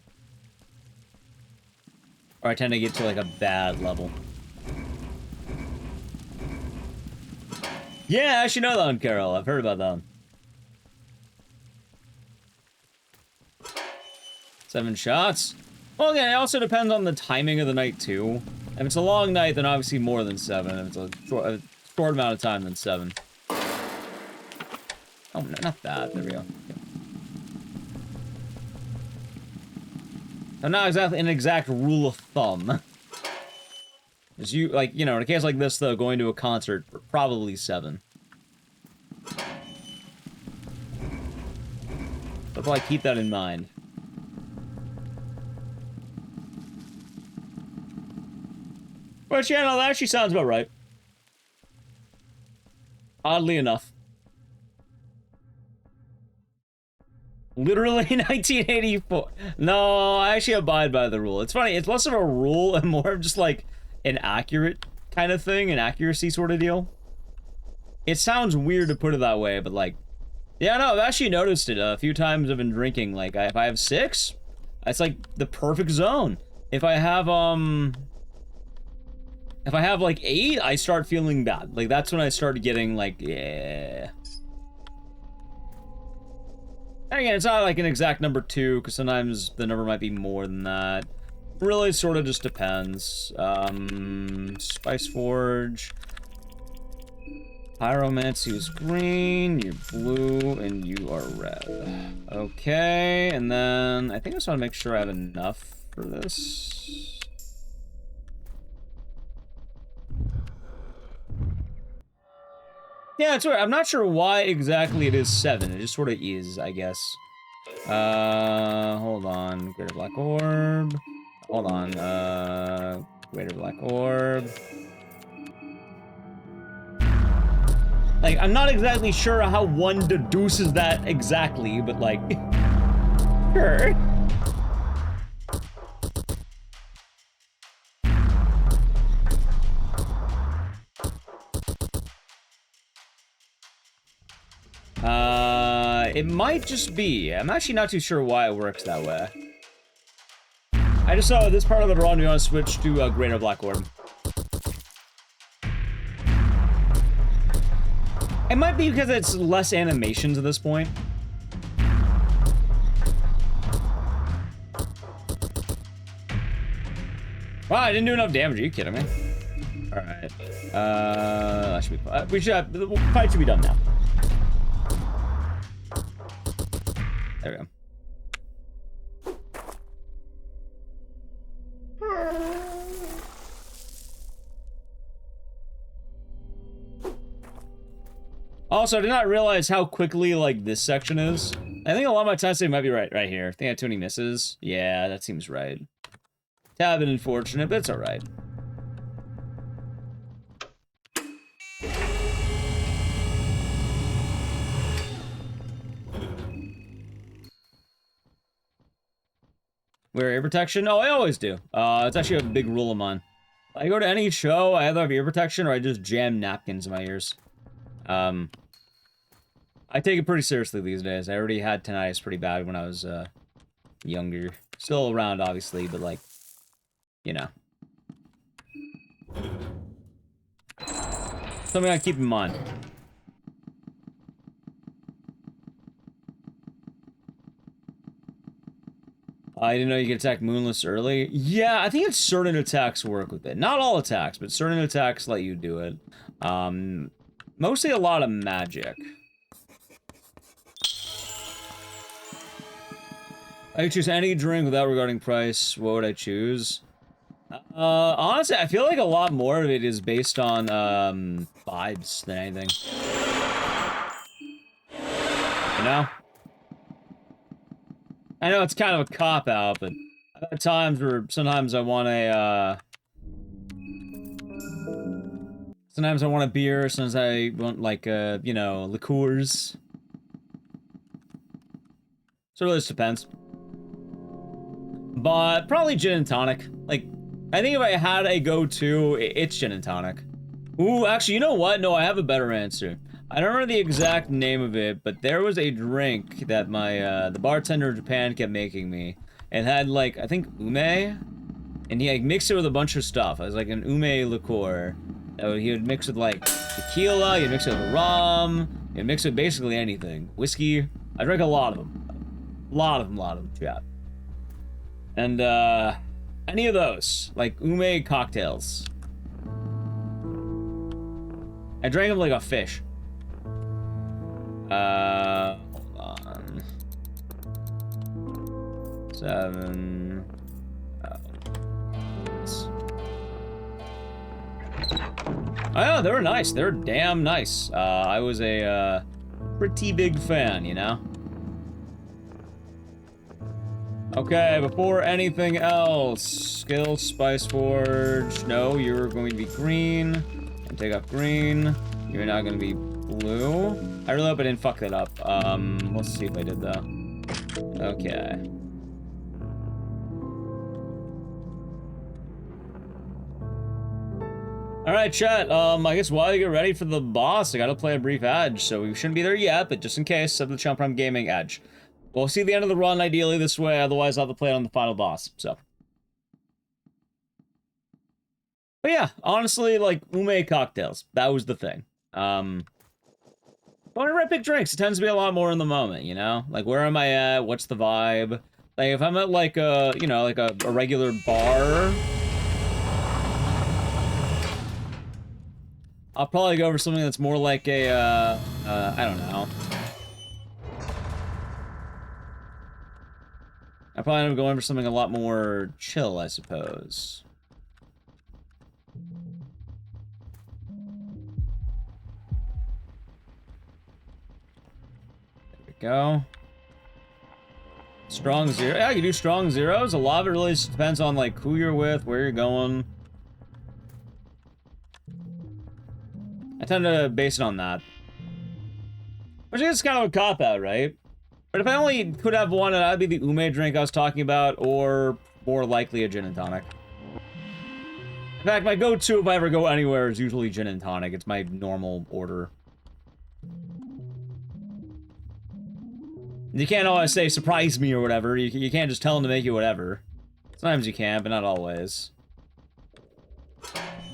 Or I tend to get to, like, a bad level. Yeah, I actually know that one, Carol. I've heard about that one. 7 shots? Well, again, it also depends on the timing of the night, too. If it's a long night, then obviously more than 7. If it's a short amount of time, then 7. Oh, no, not that. There we go. Okay. So not exactly an exact rule of thumb. As you, like, you know, in a case like this, though, going to a concert, probably 7. But probably keep that in mind. But yeah, no, that actually sounds about right. Oddly enough. Literally 1984. No, I actually abide by the rule. It's funny, it's less of a rule and more of just like an accurate kind of thing, an accuracy sort of deal. It sounds weird to put it that way, but like, yeah, no, I've actually noticed it a few times I've been drinking. Like, if I have 6, that's like the perfect zone. If I have like 8, I start feeling bad. Like, that's when I started getting like, yeah. And again, it's not like an exact number 2, because sometimes the number might be more than that. Really sort of just depends. Spice Forge. Pyromancy is green, you're blue, and you are red. Okay, and then I think I just want to make sure I have enough for this. Yeah, it's weird. I'm not sure why exactly it is 7. It just sort of is, I guess. Hold on. Greater Black Orb. Hold on. Greater Black Orb. Like, I'm not exactly sure how one deduces that exactly, but like, sure. It might just be. I'm actually not too sure why it works that way. I just saw this part of the run, we want to switch to Greater Black Orb. It might be because it's less animations at this point. Wow, I didn't do enough damage. Are you kidding me? Alright. That should be fine. The fight should be done now. There we go. Also, I did not realize how quickly, like, this section is. I think a lot of my time save might be right here. I think I had too many misses. Yeah, that seems right. Tad bit unfortunate, but it's alright. Wear ear protection? Oh, I always do. It's actually a big rule of mine. I go to any show, I either have ear protection or I just jam napkins in my ears. I take it pretty seriously these days. I already had tinnitus pretty bad when I was, younger. Still around, obviously, but, like, you know. Something I keep in mind. I didn't know you could attack Moonless early. Yeah, I think it's certain attacks work with it. Not all attacks, but certain attacks let you do it. Mostly a lot of magic. I could choose any drink without regarding price. What would I choose? Honestly, I feel like a lot more of it is based on, vibes than anything. You know? I know it's kind of a cop-out, but I've had times where sometimes I want a, sometimes I want a beer, sometimes I want, like, you know, liqueurs. So it really just depends. But probably gin and tonic. Like, I think if I had a go-to, it's gin and tonic. Ooh, actually, you know what? No, I have a better answer. I don't remember the exact name of it, but there was a drink that my, the bartender in Japan kept making me. It had, like, I think ume, and he, like, mixed it with a bunch of stuff. It was, like, an ume liqueur. He would mix with, like, tequila, he'd mix it with rum, he'd mix it with basically anything. Whiskey. I drank a lot of them. A lot of them, chat. And, any of those. Like, ume cocktails. I drank them like a fish. Hold on. 7. Oh, yeah, they were nice. They were damn nice. I was a, pretty big fan, you know? Okay, before anything else, skill, spice forge. No, you're going to be green. And take off green. You're not going to be blue. I really hope I didn't fuck that up. Let's see if I did though. Okay. Alright, chat, I guess while you get ready for the boss, I gotta play a brief edge, so we shouldn't be there yet, but just in case, set the Chump Prime Gaming edge. We'll see the end of the run, ideally, this way, otherwise I'll have to play it on the final boss, so. But yeah, honestly, like, ume cocktails, that was the thing. But whenever I pick drinks, it tends to be a lot more in the moment, you know? Like, where am I at? What's the vibe? Like, if I'm at, like, a, you know, like a regular bar, I'll probably go for something that's more like a, I don't know. I probably end up going for something a lot more chill, I suppose. There we go. Strong zero. Yeah, you do strong zeros. A lot of it really just depends on, like, who you're with, where you're going. I tend to base it on that. Which I guess is kind of a cop-out, right? But if I only could have one, that'd be the ume drink I was talking about, or more likely a gin and tonic. In fact, my go-to if I ever go anywhere is usually gin and tonic. It's my normal order. You can't always say, surprise me or whatever. You can't just tell them to make you whatever. Sometimes you can, but not always.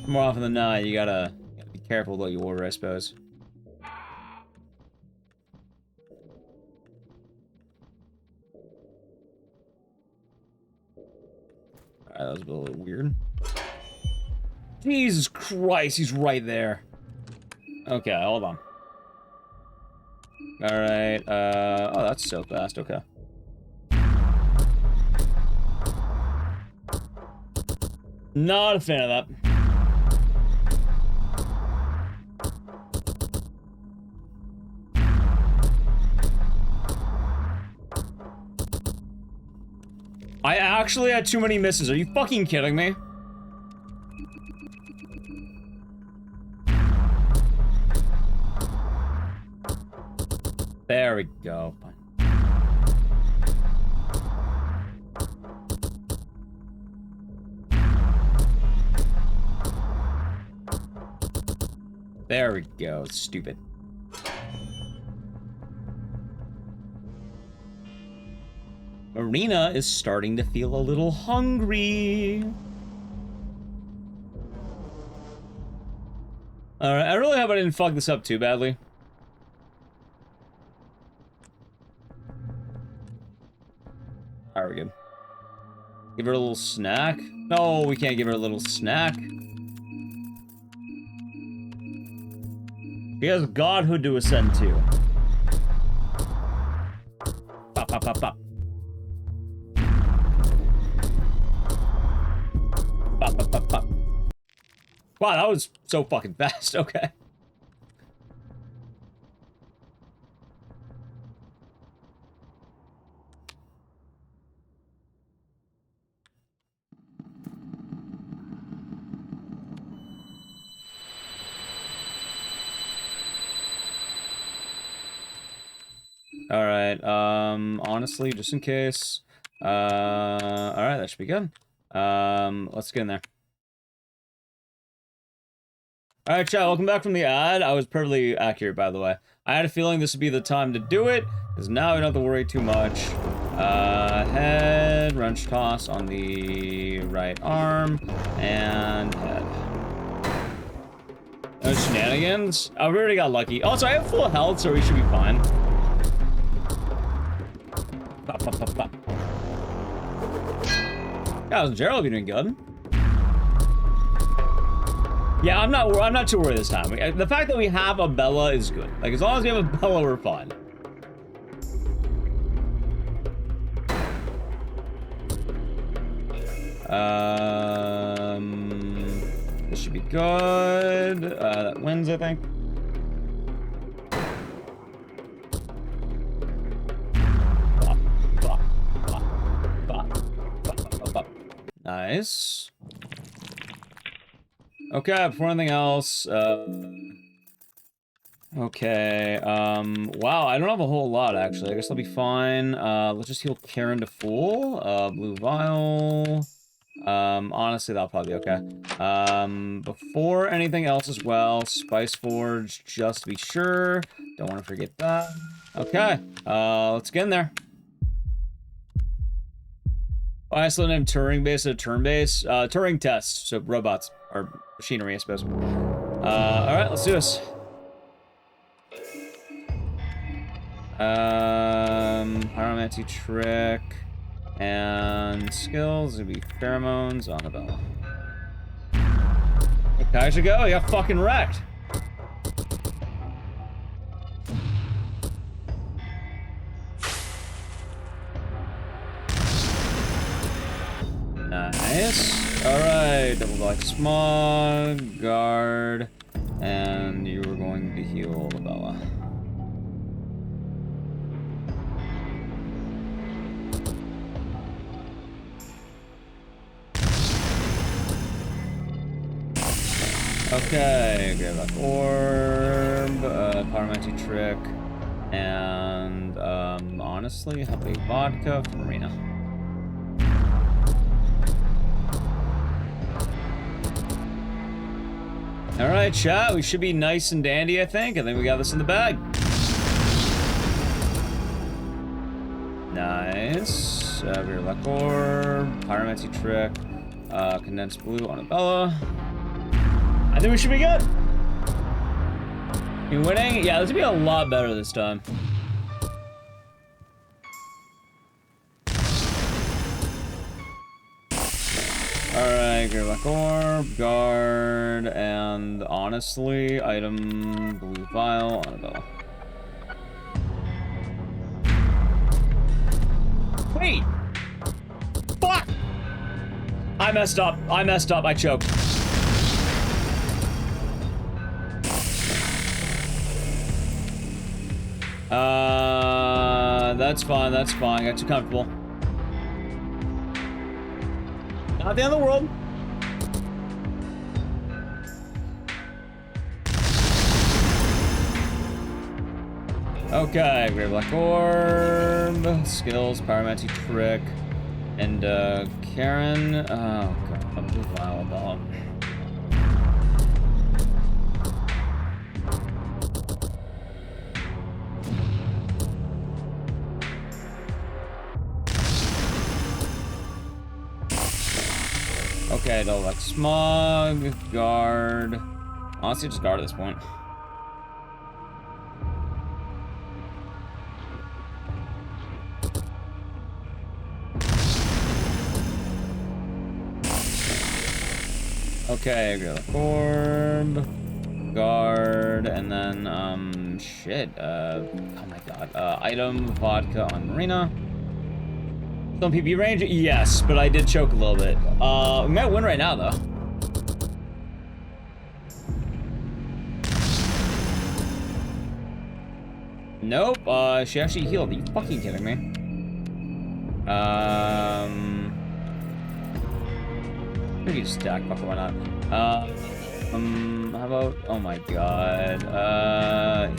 More often than not, you gotta be careful what you order, I suppose. Alright, that was a little weird. Jesus Christ, he's right there. Okay, hold on. Alright, oh, that's so fast, okay. Not a fan of that. I actually had too many misses. Are you fucking kidding me? There we go. There we go. Stupid. Marina is starting to feel a little hungry. Alright, I really hope I didn't fuck this up too badly. Alright, we're good. Give her a little snack? No, we can't give her a little snack. She has godhood to ascend to. Pop, pop, pop, pop. Pop, pop, pop, pop. Wow, that was so fucking fast. Okay. Alright, honestly, just in case. Alright, that should be good. Let's get in there. Alright, chat, welcome back from the ad. I was perfectly accurate, by the way. I had a feeling this would be the time to do it, because now we don't have to worry too much. Head, wrench toss on the right arm, and head. No shenanigans? Oh, we already got lucky. Also, I have full health, so we should be fine. Pop, pop, pop, pop. Yeah, Gerald be doing good. Yeah, I'm not too worried this time. The fact that we have a Bella is good. Like, as long as we have a Bella, we're fine. This should be good. That wins, I think. Nice. Okay, before anything else, okay, wow, I don't have a whole lot, actually. I guess I'll be fine. Let's just heal Karen to full. Blue vial. Honestly, that'll probably be okay. Before anything else as well, Spice Forge, just to be sure. Don't want to forget that. Okay, let's get in there. Oh, I still named Turing base a turn base. Turing test, so robots, or machinery, I suppose. Alright, let's do this. Pyromancy trick, and skills would be pheromones on the Bella. Okay, I should go, you got fucking wrecked. Nice. Alright, double black smog, guard, and you were going to heal the Bella. Okay, grab that orb, pyromancy trick, and honestly, have a vodka for Marina. Alright, chat, we should be nice and dandy, I think. I think we got this in the bag. Nice. Rear luck orb, pyromancy trick, condensed blue on Abella. I think we should be good. You winning? Yeah, this would be a lot better this time. Alright, Great Black Orb, Guard, and honestly, item Blue Vial, Annabelle. Wait! Fuck! I messed up. I messed up. I choked. That's fine. That's fine. Got too comfortable. Not the end of the world. Okay, Great Black Orb, skills, pyromancy trick, and Karen. Oh god, I'm too vile about. Okay, no, like smog, guard. Honestly, just guard at this point. Okay, Great Orb, guard, and then shit. Oh my god. Item vodka on Marina. Some PB range? Yes, but I did choke a little bit. We might win right now, though. Nope, she actually healed. Are you fucking kidding me? Maybe just stack, fuck, why not? How about, oh my god,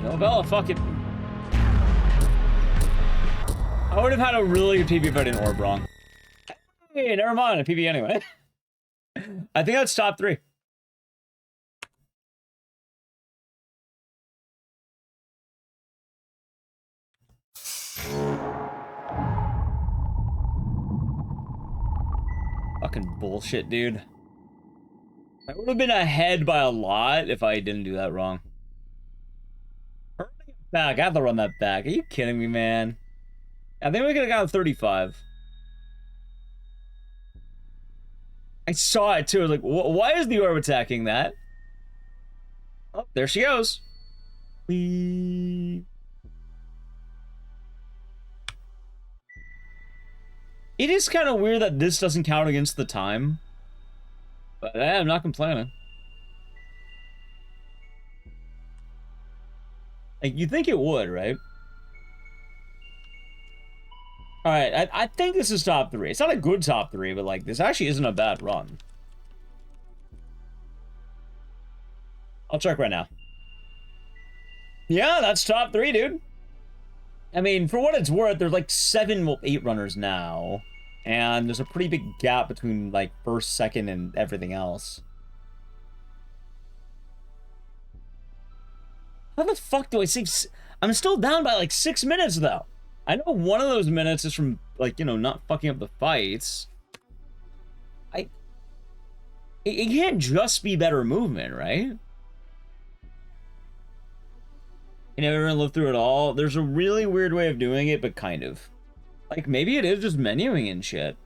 Novella, fuck it. I would have had a really good PB if I didn't orb wrong. Hey, never mind, a PB anyway. I think that's top 3. Fucking bullshit, dude. I would have been ahead by a lot if I didn't do that wrong. Running it back, I have to run that back. Are you kidding me, man? I think we could have gotten 35. I saw it too. I was like, why is the orb attacking that? Oh, there she goes. Whee. It is kind of weird that this doesn't count against the time. But I'm not complaining. Like, you'd think it would, right? Alright, I think this is top 3. It's not a good top 3, but, like, this actually isn't a bad run. I'll check right now. Yeah, that's top 3, dude. I mean, for what it's worth, there's, like, 7, well, 8 runners now. And there's a pretty big gap between, like, first, second, and everything else. How the fuck do I save? I'm still down by, like, 6 minutes, though. I know one of those minutes is from, like, you know, not fucking up the fights. It can't just be better movement, right? You never lived through it all. There's a really weird way of doing it, but kind of. Like, maybe it is just menuing and shit.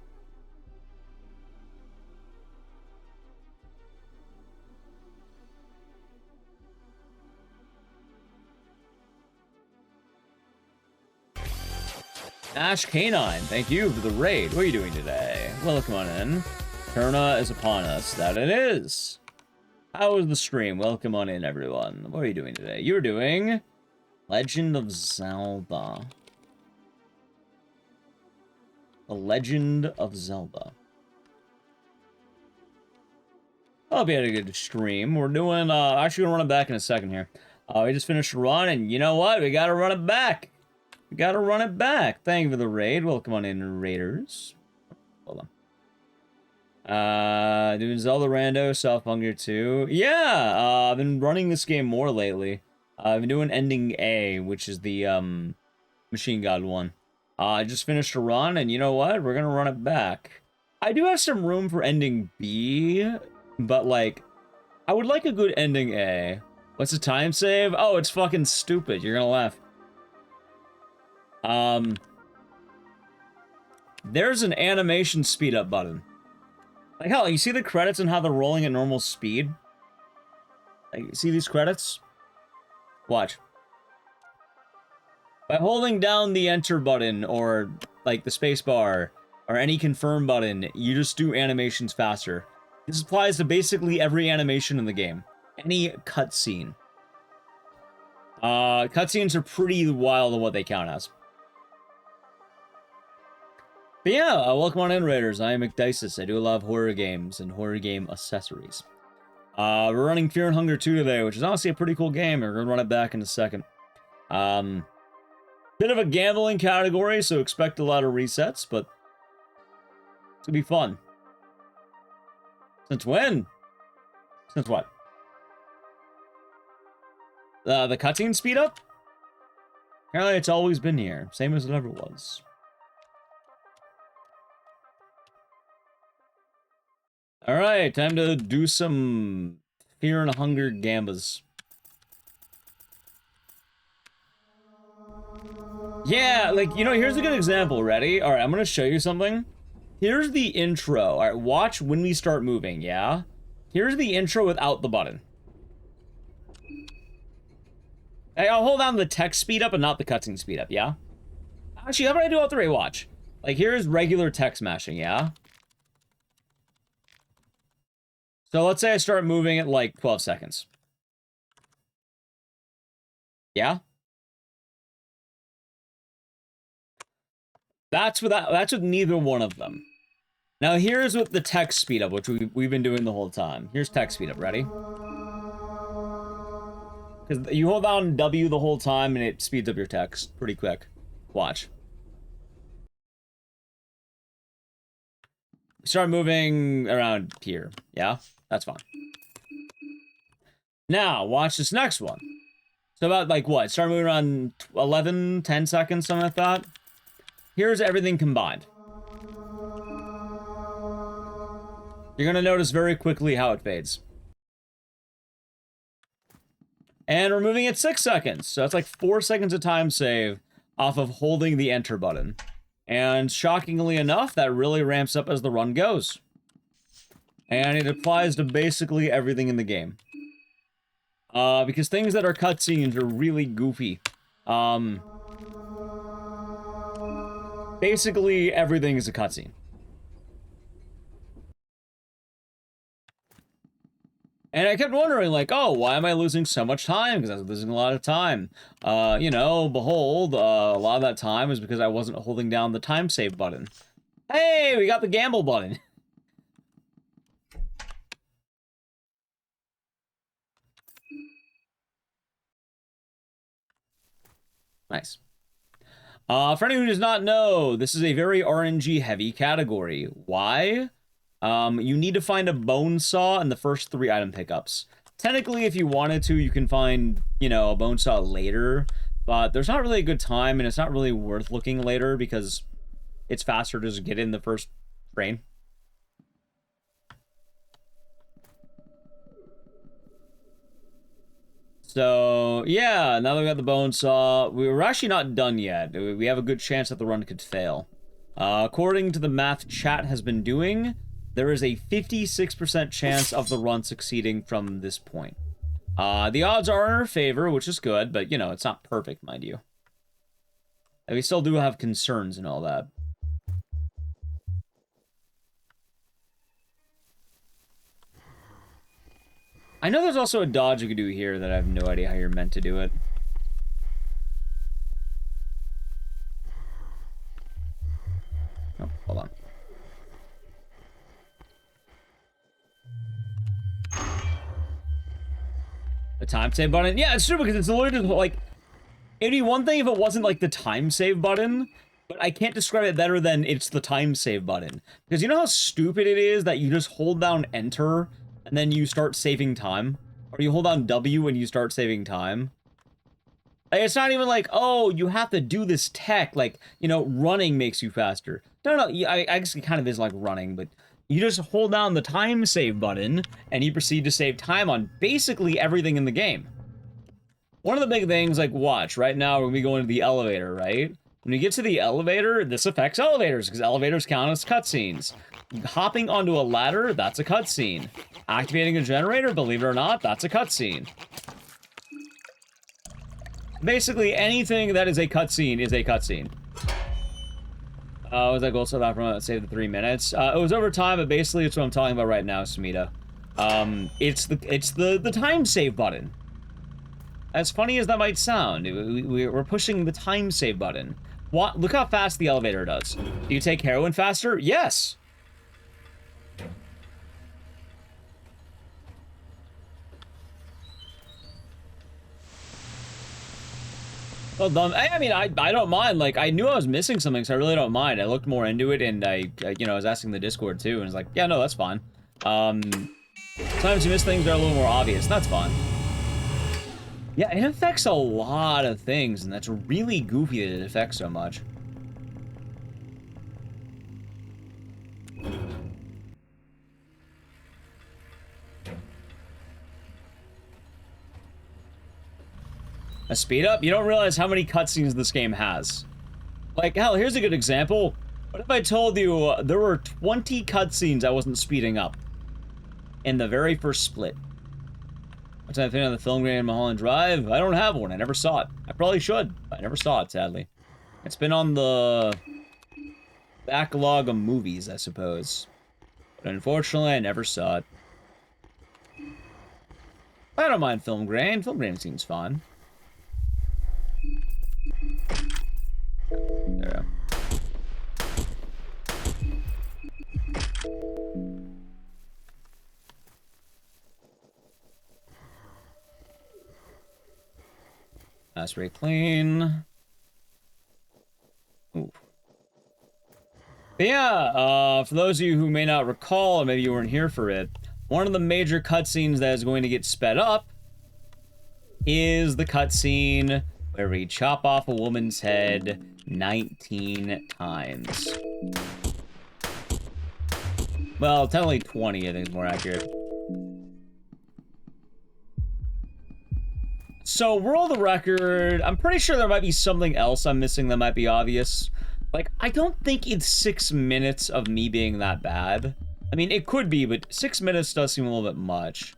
Ash Canine, thank you for the raid. What are you doing today? Well, come on in. Turna is upon us. That it is. How was the stream? Welcome on in, everyone. What are you doing today? You're doing Legend of Zelda. The Legend of Zelda. I hope you had a good stream. We're doing, actually gonna run it back in a second here. We just finished a run, and you know what? We gotta run it back. We gotta run it back. Thank you for the raid. Welcome on in, raiders. Hold on. Doing Zelda Rando, South Hunger 2. Yeah, I've been running this game more lately. I've been doing Ending A, which is the, Machine God one. I just finished a run, and you know what? We're gonna run it back. I do have some room for Ending B, but, like, I would like a good Ending A. What's the time save? Oh, it's fucking stupid. You're gonna laugh. There's an animation speed up button. Like, hell, you see the credits and how they're rolling at normal speed? Like, you see these credits? Watch. By holding down the enter button, or, like, the space bar, or any confirm button, you just do animations faster. This applies to basically every animation in the game. Any cutscene. Cutscenes are pretty wild on what they count as. But yeah, welcome on in, Raiders. I am McDices. I do a lot of horror games and horror game accessories. We're running Fear and Hunger 2 today, which is honestly a pretty cool game. We're going to run it back in a second. Bit of a gambling category, so expect a lot of resets, but it's going to be fun. Since when? Since what? The cutscene speed up? Apparently it's always been here. Same as it ever was. Alright, time to do some Fear and Hunger gambas. Yeah, like, you know, here's a good example. Ready? Alright, I'm gonna show you something. Here's the intro. Alright, watch when we start moving, yeah? Here's the intro without the button. Hey, I'll hold down the text speed up and not the cutscene speed up, yeah? Actually, how about I do all three? Watch. Like, here's regular text mashing, yeah? So let's say I start moving at like 12 seconds. Yeah? That's with neither one of them. Now here's with the text speed up, which we've been doing the whole time. Here's text speed up, ready? Because you hold down W the whole time and it speeds up your text pretty quick. Watch. Start moving around here. Yeah? That's fine. Now, watch this next one. So about, like, what? Start moving around 11, 10 seconds, something like that. Here's everything combined. You're going to notice very quickly how it fades. And we're moving at 6 seconds. So that's like 4 seconds of time save off of holding the enter button. And shockingly enough, that really ramps up as the run goes. And it applies to basically everything in the game. Because things that are cutscenes are really goofy. Basically everything is a cutscene. And I kept wondering, like, oh, why am I losing so much time? Because I was losing a lot of time. You know, behold, a lot of that time is because I wasn't holding down the time save button. Hey, we got the gamble button. Nice. For anyone who does not know, this is a very RNG heavy category. Why? You need to find a bone saw in the first 3 item pickups. Technically, if you wanted to, you can find, you know, a bone saw later, but there's not really a good time, and it's not really worth looking later because it's faster to just get in the first frame. So, yeah, now that we got the bone saw, we're actually not done yet. We have a good chance that the run could fail. According to the math chat has been doing, there is a 56% chance of the run succeeding from this point. The odds are in our favor, which is good, but, you know, it's not perfect, mind you. And we still do have concerns and all that. I know there's also a dodge you could do here that I have no idea how you're meant to do it. Oh, hold on. The time save button? Yeah, it's true because it's literally just, like, it'd be one thing if it wasn't like the time save button, but I can't describe it better than it's the time save button. Because you know how stupid it is that you just hold down enter and then you start saving time? Or you hold down W and you start saving time? Like, it's not even like, oh, you have to do this tech, like, you know, running makes you faster. No, I guess it kind of is like running, but you just hold down the time save button and you proceed to save time on basically everything in the game. One of the big things, like, watch, right now we're gonna be going to the elevator, right? When you get to the elevator, this affects elevators, because elevators count as cutscenes. Hopping onto a ladder, that's a cutscene. Activating a generator, believe it or not, that's a cutscene. Basically, anything that is a cutscene is a cutscene. Was that goal set that from save the 3 minutes? It was over time, but basically it's what I'm talking about right now, Smita. It's the time save button. As funny as that might sound, we're pushing the time save button. What? Look how fast the elevator does. Do you take heroin faster? Yes. Well done. I mean, I don't mind. Like, I knew I was missing something, so I really don't mind. I looked more into it, and I you know, I was asking the Discord too, and it's like, yeah, no, that's fine. Sometimes you miss things that are a little more obvious. That's fine. Yeah, it affects a lot of things, and that's really goofy that it affects so much. A speed up? You don't realize how many cutscenes this game has. Like, hell, here's a good example. What if I told you there were 20 cutscenes I wasn't speeding up in the very first split? What's that thing on the film grain in Mulholland Drive? I don't have one. I never saw it. I probably should. I never saw it, sadly. It's been on the backlog of movies, I suppose. But unfortunately, I never saw it. I don't mind film grain. Film grain seems fun. There. That's very clean. Ooh. But yeah, for those of you who may not recall, or maybe you weren't here for it, one of the major cutscenes that is going to get sped up is the cutscene where we chop off a woman's head 19 times. Well, technically 20, I think is more accurate. So, world of record, I'm pretty sure there might be something else I'm missing that might be obvious. Like, I don't think it's 6 minutes of me being that bad. I mean, it could be, but 6 minutes does seem a little bit much.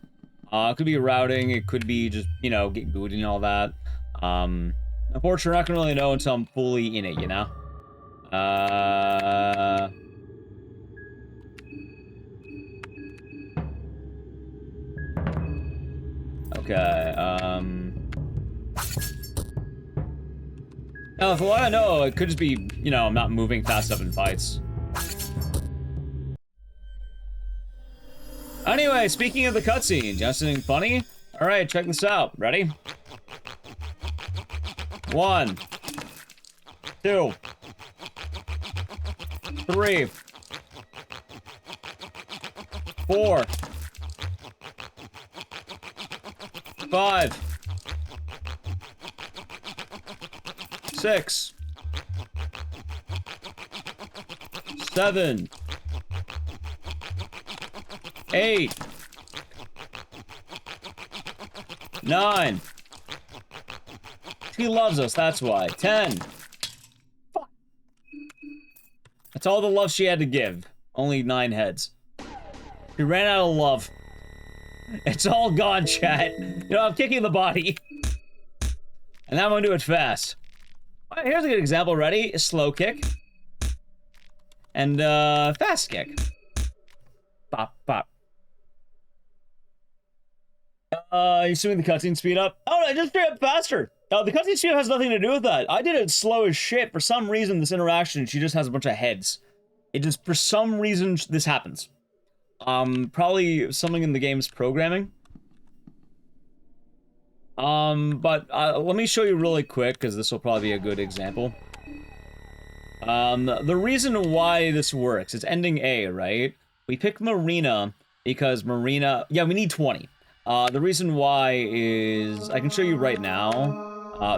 It could be routing, it could be just, you know, get good and all that. Unfortunately, we're not gonna really know until I'm fully in it, you know? Okay, now, for what I know, it could just be, you know, I'm not moving fast enough in fights. Anyway, speaking of the cutscene, just something funny? Alright, check this out. Ready? 1, 2, 3, 4, 5, 6, 7, 8, 9. She loves us, that's why. 10. Fuck. That's all the love she had to give. Only 9 heads. She ran out of love. It's all gone, chat. You know, I'm kicking the body. And now I'm gonna do it fast. All right, here's a good example. Ready? A slow kick. And, fast kick. Bop, bop. You assuming the cutscene speed up? Oh, I just straight up faster. The cutscene speed up has nothing to do with that. I did it slow as shit. For some reason, this interaction, she just has a bunch of heads. It just, for some reason, this happens. Probably something in the game's programming. But let me show you really quick, because this will probably be a good example. The reason why this works, it's ending A, right? We picked Marina because Marina... Yeah, we need 20. The reason why is... I can show you right now.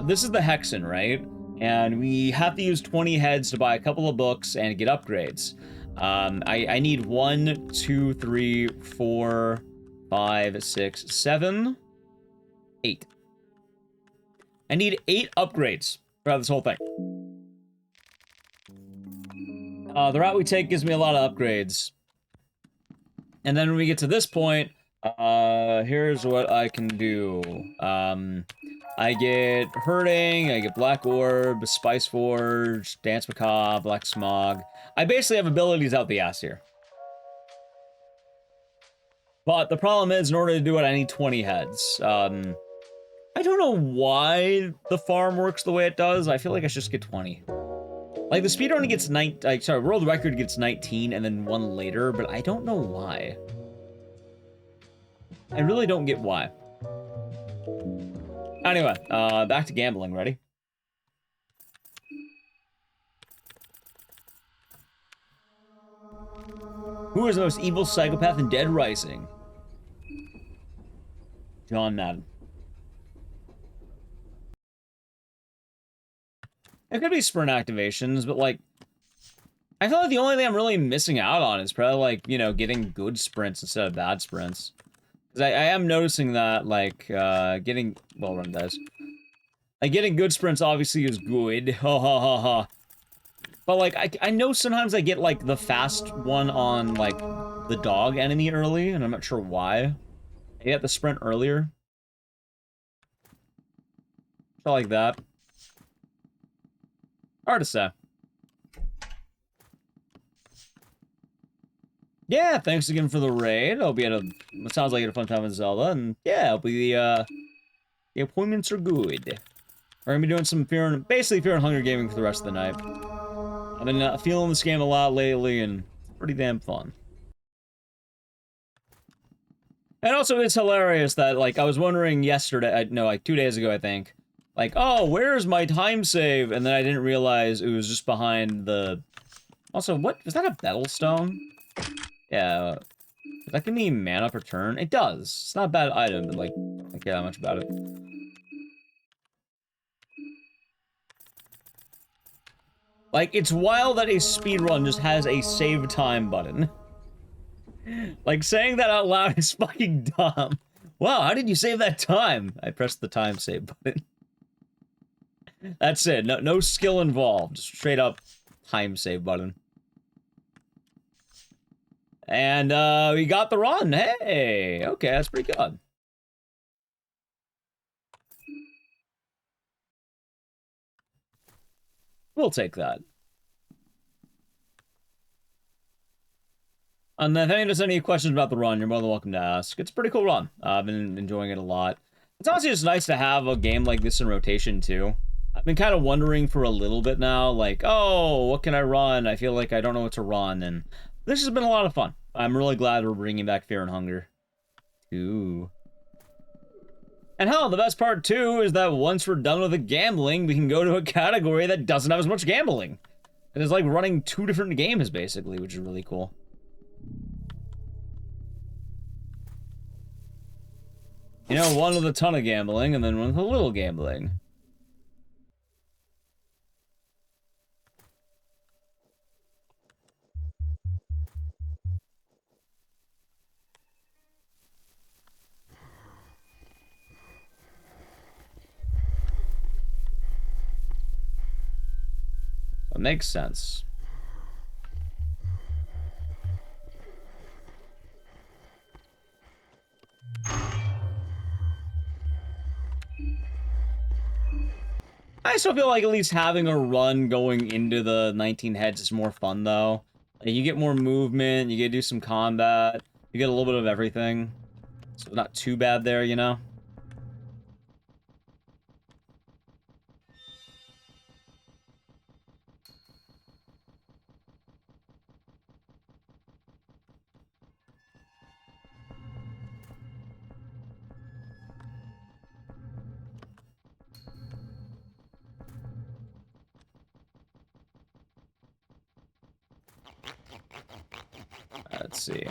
This is the Hexen, right? And we have to use 20 heads to buy a couple of books and get upgrades. I need 1, 2, 3, 4, 5, 6, 7, 8. I need 8 upgrades throughout this whole thing. The route we take gives me a lot of upgrades. And then when we get to this point, here's what I can do. I get Hurting, I get Black Orb, Spice Forge, Dance Macabre, Black Smog. I basically have abilities out the ass here. But the problem is, in order to do it, I need 20 heads. I don't know why the farm works the way it does. I feel like I should just get 20. Like, the speedrun gets world record gets 19 and then one later, but I don't know why. I really don't get why. Anyway, back to gambling. Ready? Who is the most evil psychopath in Dead Rising? John Madden. It could be sprint activations, but, like, I feel like the only thing I'm really missing out on is probably, like, you know, getting good sprints instead of bad sprints. Because I am noticing that, like, getting... Well run, guys. Like, getting good sprints obviously is good. Ha ha ha ha. But, like, I know sometimes I get, like, the fast one on, like, the dog enemy early, and I'm not sure why. I get the sprint earlier. Stuff like that. Hard to say. Yeah, thanks again for the raid. Hope you had it sounds like you had a fun time with Zelda, and yeah, hopefully the appointments are good. We're gonna be doing some basically Fear and Hunger gaming for the rest of the night. I've been feeling this game a lot lately, and it's pretty damn fun. And also, it's hilarious that, like, I was wondering yesterday, no, like 2 days ago, I think, like, oh, where's my time save? And then I didn't realize it was just behind the... Also, what? Is that a Battlestone? Yeah. Does that give me mana per turn? It does. It's not a bad item, but, like, I don't care that much about it. Like, it's wild that a speedrun just has a save time button. Like, saying that out loud is fucking dumb. Wow, how did you save that time? I pressed the time save button. That's it. No skill involved. Just straight up time save button. And we got the run. Hey, okay, that's pretty good. We'll take that. And then if there's any questions about the run, you're more than welcome to ask. It's a pretty cool run. I've been enjoying it a lot. It's honestly just nice to have a game like this in rotation, too. I've been kind of wondering for a little bit now, like, oh, what can I run? I feel like I don't know what to run, and this has been a lot of fun. I'm really glad we're bringing back Fear and Hunger. Ooh. And hell, the best part, too, is that once we're done with the gambling, we can go to a category that doesn't have as much gambling. And it's like running 2 different games, basically, which is really cool. You know, one with a ton of gambling, and then one with a little gambling. That makes sense. I still feel like at least having a run going into the 19 heads is more fun, though. Like, you get more movement, you get to do some combat, you get a little bit of everything. So not too bad there, you know? Let's see.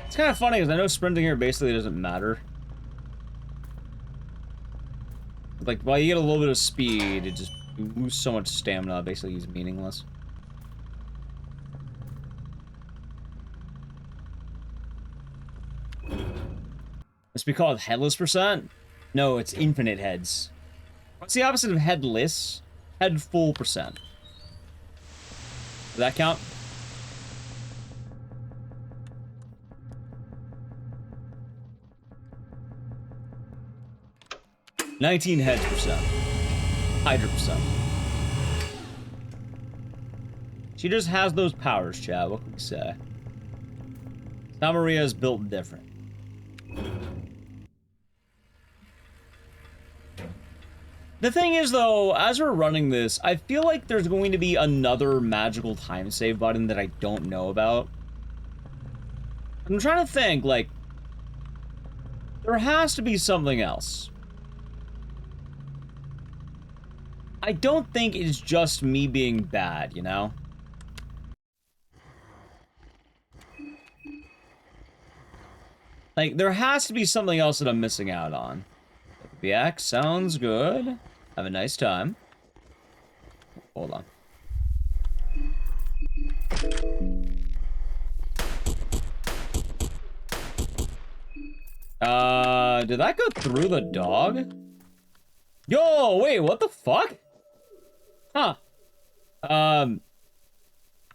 It's kind of funny because I know sprinting here basically doesn't matter. Like, while you get a little bit of speed, it just loses so much stamina, basically is meaningless. Must be called headless percent? No, it's infinite heads. What's the opposite of headless? Head full percent. Does that count? $19 heads percent. Hydra percent. She just has those powers, chat. What can we say? A Marina is built different. The thing is, though, as we're running this, I feel like there's going to be another magical time save button that I don't know about. I'm trying to think, like, there has to be something else. I don't think it's just me being bad, you know? Like, there has to be something else that I'm missing out on. BX sounds good. Have a nice time. Hold on. Did that go through the dog? Yo, wait, what the fuck? Huh.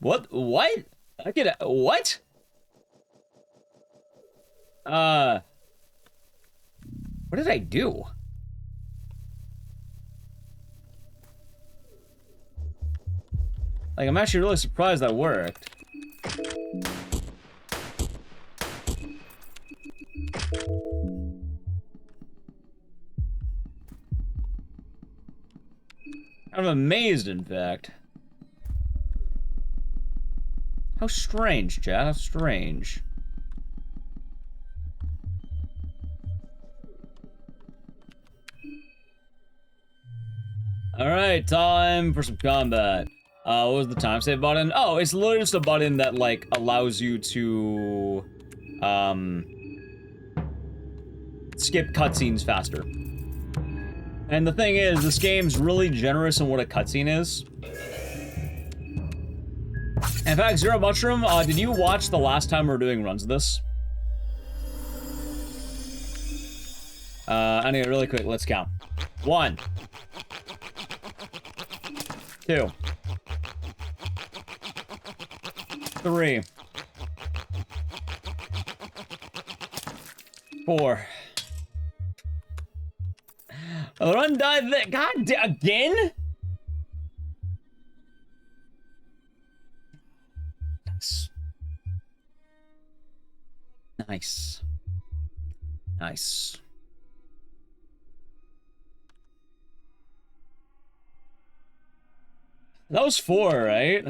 What? I get what? What did I do? Like, I'm actually really surprised that worked. I'm amazed, in fact. How strange, chat. How strange. Alright, time for some combat. What was the time save button? Oh, it's literally just a button that, like, allows you to, skip cutscenes faster. And the thing is, this game's really generous in what a cutscene is. In fact, Zero Mushroom, did you watch the last time we were doing runs of this? Anyway, really quick, let's count. 1. 2. 3. 4. Run dive that. God again? Nice. Nice. Nice. That was 4, right?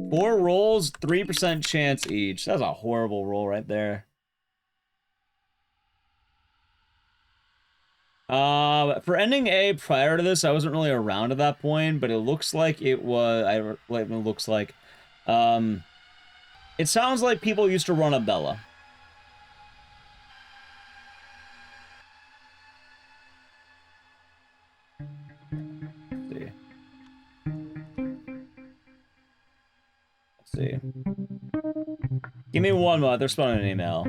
Four rolls, 3% chance each. That's a horrible roll right there. For ending A prior to this, I wasn't really around at that point, but it looks like it was. It looks like, it sounds like people used to run a Bella. Let's see. Give me 1 month. They're spawning an email.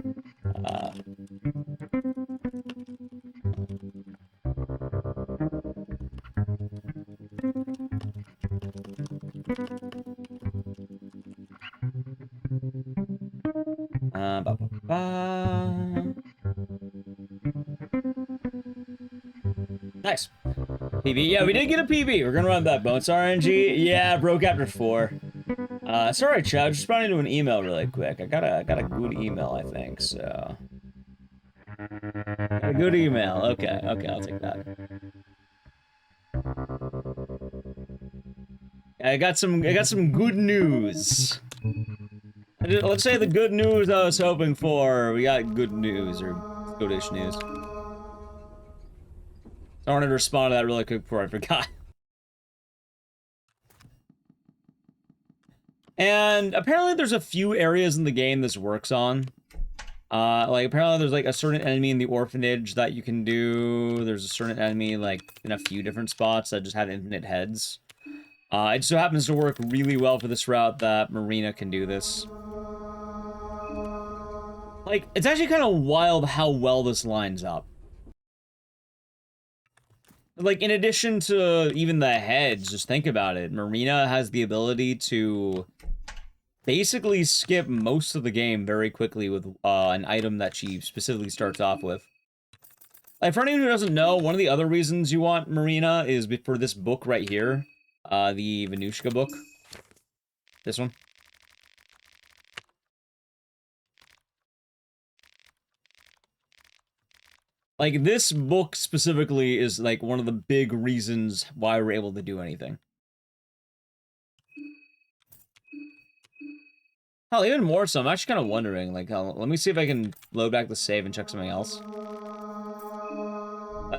Nice. PB. Yeah, we did get a PB. We're gonna run that Bones RNG. Yeah, broke after 4. Sorry, chat. I'm just responding to an email really quick. I got a good email, I think. So, a good email. Okay, I'll take that. I got some good news. Let's say the good news I was hoping for. We got good news, or goodish news. I wanted to respond to that really quick before I forgot. And apparently there's a few areas in the game this works on. Like, apparently there's, like, a certain enemy in the orphanage that you can do. There's a certain enemy, like, in a few different spots that just had infinite heads. It just so happens to work really well for this route that Marina can do this. Like, it's actually kind of wild how well this lines up. Like, in addition to even the heads, just think about it. Marina has the ability to basically skip most of the game very quickly with an item that she specifically starts off with. Like, for anyone who doesn't know, one of the other reasons you want Marina is for this book right here. The Venushka book. This one. Like, this book specifically is, like, one of the big reasons why we're able to do anything. Hell, even more so, I'm actually kind of wondering, like, let me see if I can load back the save and check something else.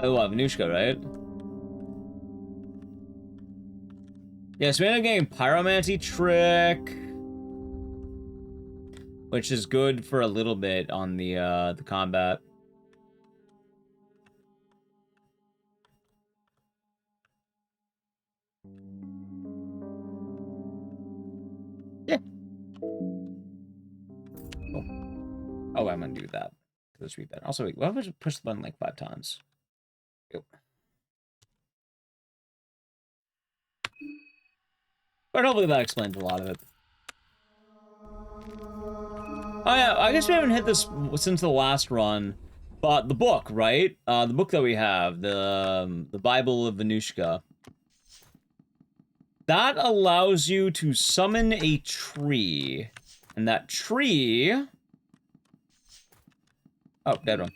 Oh, Venushka, right? Yeah, so we ended up getting Pyromancy Trick, which is good for a little bit on the combat. Yeah. Cool. Oh, I'm gonna do that. Let's read that. Also, wait, why would I push the button like 5 times? Yep. But hopefully that explains a lot of it. Oh yeah, I guess we haven't hit this since the last run, but the book, right? The book that we have, the Bible of Venushka. That allows you to summon a tree. And that tree... Oh, dead one.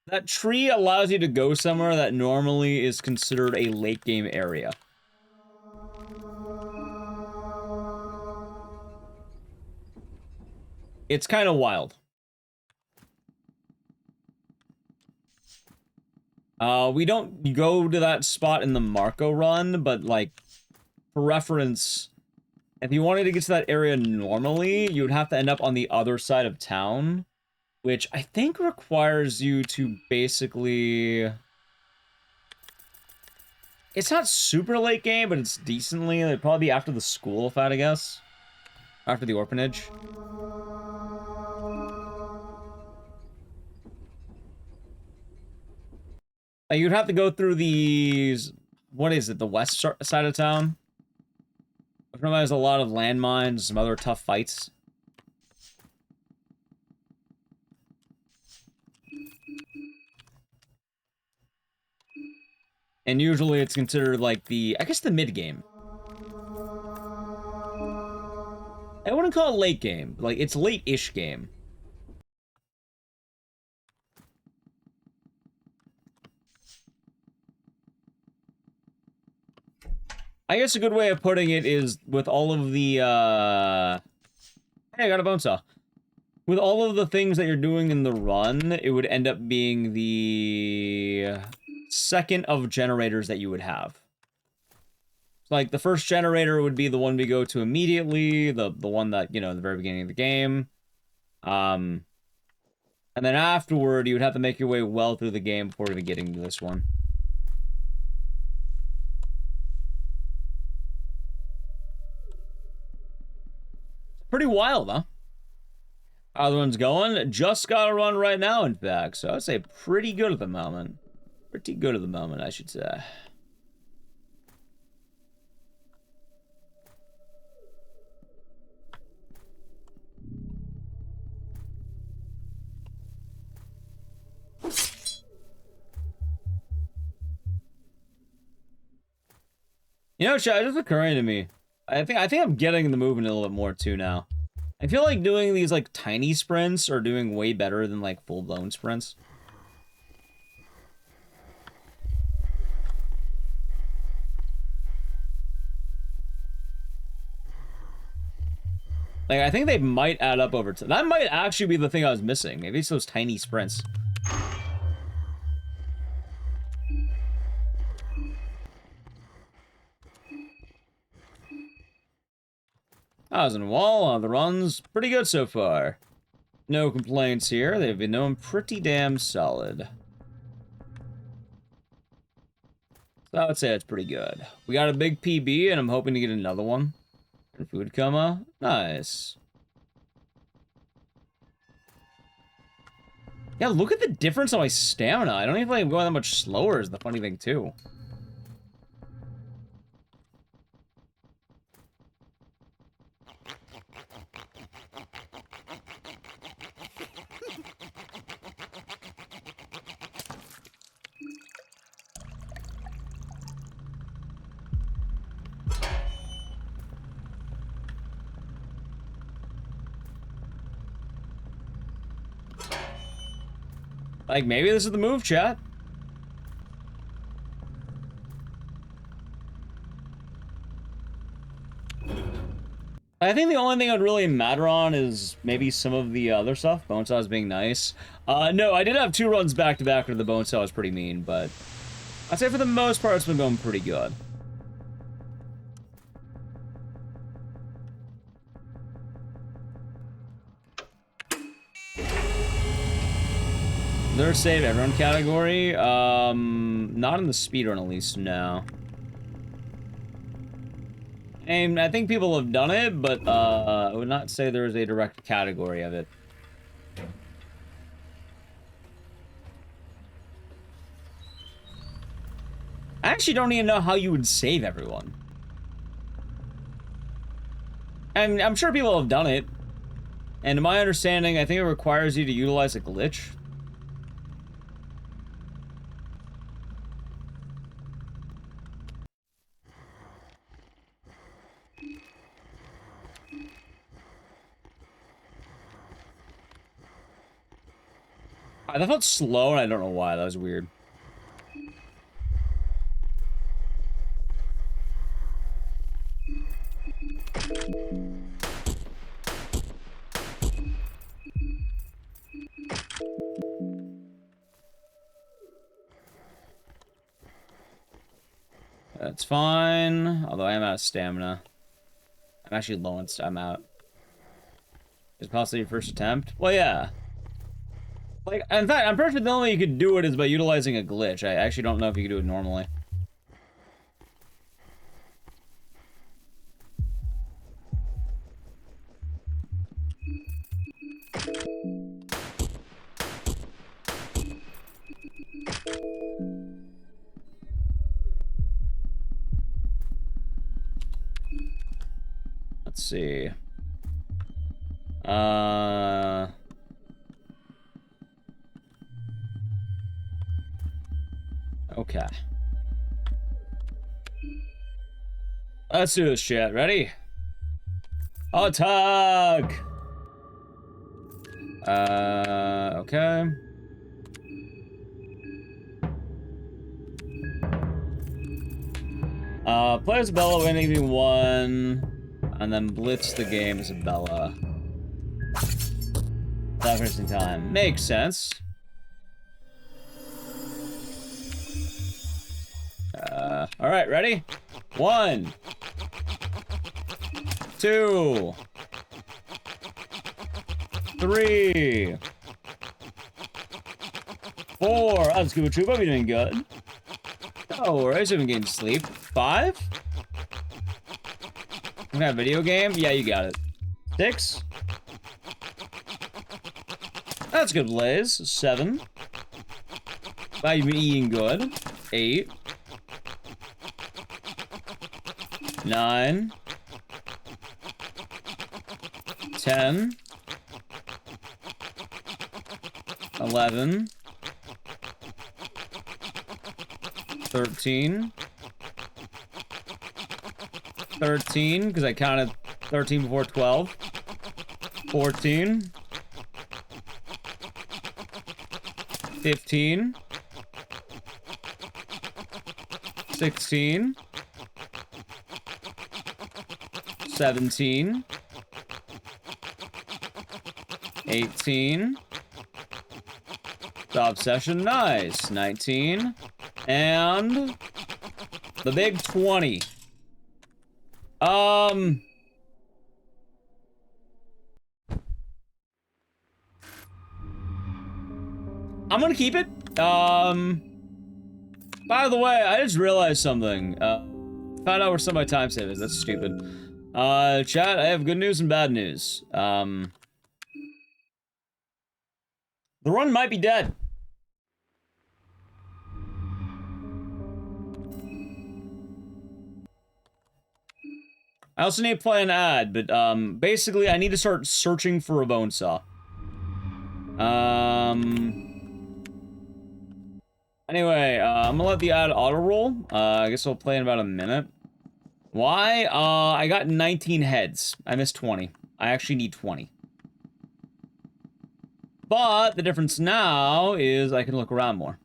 That tree allows you to go somewhere that normally is considered a late game area. It's kind of wild. We don't go to that spot in the Marco run, but, like, for reference, if you wanted to get to that area normally, you would have to end up on the other side of town, which I think requires you to basically... It's not super late game, but it's decently. It'd probably be after the school, if I had to guess. After the orphanage. You'd have to go through these... What is it? The west side of town? Which has a lot of landmines, some other tough fights. And usually it's considered like the... I guess the mid-game. I wouldn't call it late game. Like, it's late-ish game. I guess a good way of putting it is with all of the, Hey, I got a bone saw. With all of the things that you're doing in the run, it would end up being the second of generators that you would have. Like, the first generator would be the one we go to immediately, the one that, you know, in the very beginning of the game. And then afterward, you would have to make your way well through the game before even getting to this one. Pretty wild, huh? How the one's going? Just got a run right now, in fact. So I'd say pretty good at the moment. Pretty good at the moment, I should say. You know, chat, it's just occurring to me. I think I'm getting the movement a little bit more too now. I feel like doing these like tiny sprints are doing way better than like full-blown sprints. Like, I think they might add up over time. That might actually be the thing I was missing. Maybe it's those tiny sprints. Thousand wall, the run's pretty good so far. No complaints here. They've been doing pretty damn solid. So I would say it's pretty good. We got a big PB, and I'm hoping to get another one. Food coma. Nice. Yeah, look at the difference on my stamina. I don't even feel like I'm going that much slower is the funny thing, too. Like, maybe this is the move, chat. I think the only thing I'd really matter on is maybe some of the other stuff. Bone saws being nice. No, I did have 2 runs back-to-back where the bone saw was pretty mean, but I'd say for the most part it's been going pretty good. There's save everyone category. Not in the speedrun at least, no. And I think people have done it, but I would not say there is a direct category of it. I actually don't even know how you would save everyone. And I'm sure people have done it. And to my understanding, I think it requires you to utilize a glitch. That felt slow, and I don't know why. That was weird. That's fine. Although I am out of stamina. I'm actually low on I'm out. Is possibly your first attempt? Well, yeah. Like, in fact, I'm pretty sure the only way you could do it is by utilizing a glitch. I actually don't know if you could do it normally. Let's see. Okay. Let's do this shit. Ready? Attack! Okay. Play Isabella, win EV1, and then blitz the game Isabella. That wasting time. Makes sense. Alright, ready? 1, 2, 3, 4. That's good, Troop. I'll be doing good. No worries, I've been getting sleep. 5? Okay, video game? Yeah, you got it. 6? That's good, Blaze. 7. Wow, you've been eating good. 8. 9. 10. 11. 13. 13, because I counted 13 before 12. 14. 15. 16. 17. 18. Stop session, nice. 19. And the big 20. I'm gonna keep it. By the way, I just realized something. Found out where some of my time save is. That's stupid. Chat, I have good news and bad news. The The run might be dead. I also need to play an ad, but basically I need to start searching for a bone saw. Anyway, I'm gonna let the ad auto roll. I guess I'll play in about a minute. Why? I got 19 heads. I missed 20. I actually need 20. But the difference now is I can look around more.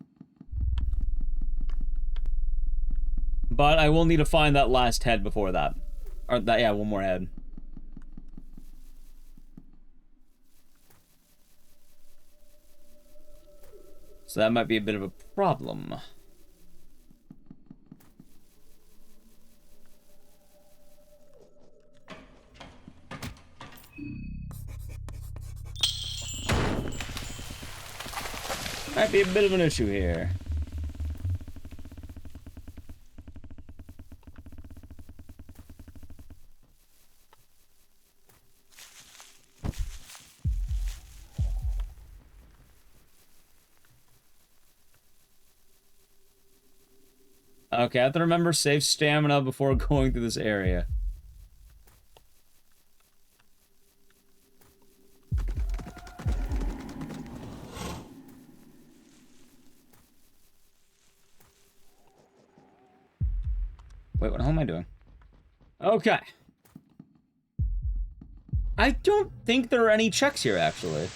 But I will need to find that last head before that. Or that, yeah, one more head. So that might be a bit of a problem. Might be a bit of an issue here. Okay, I have to remember save stamina before going through this area. Wait, what the hell am I doing? Okay. I don't think there are any checks here, actually.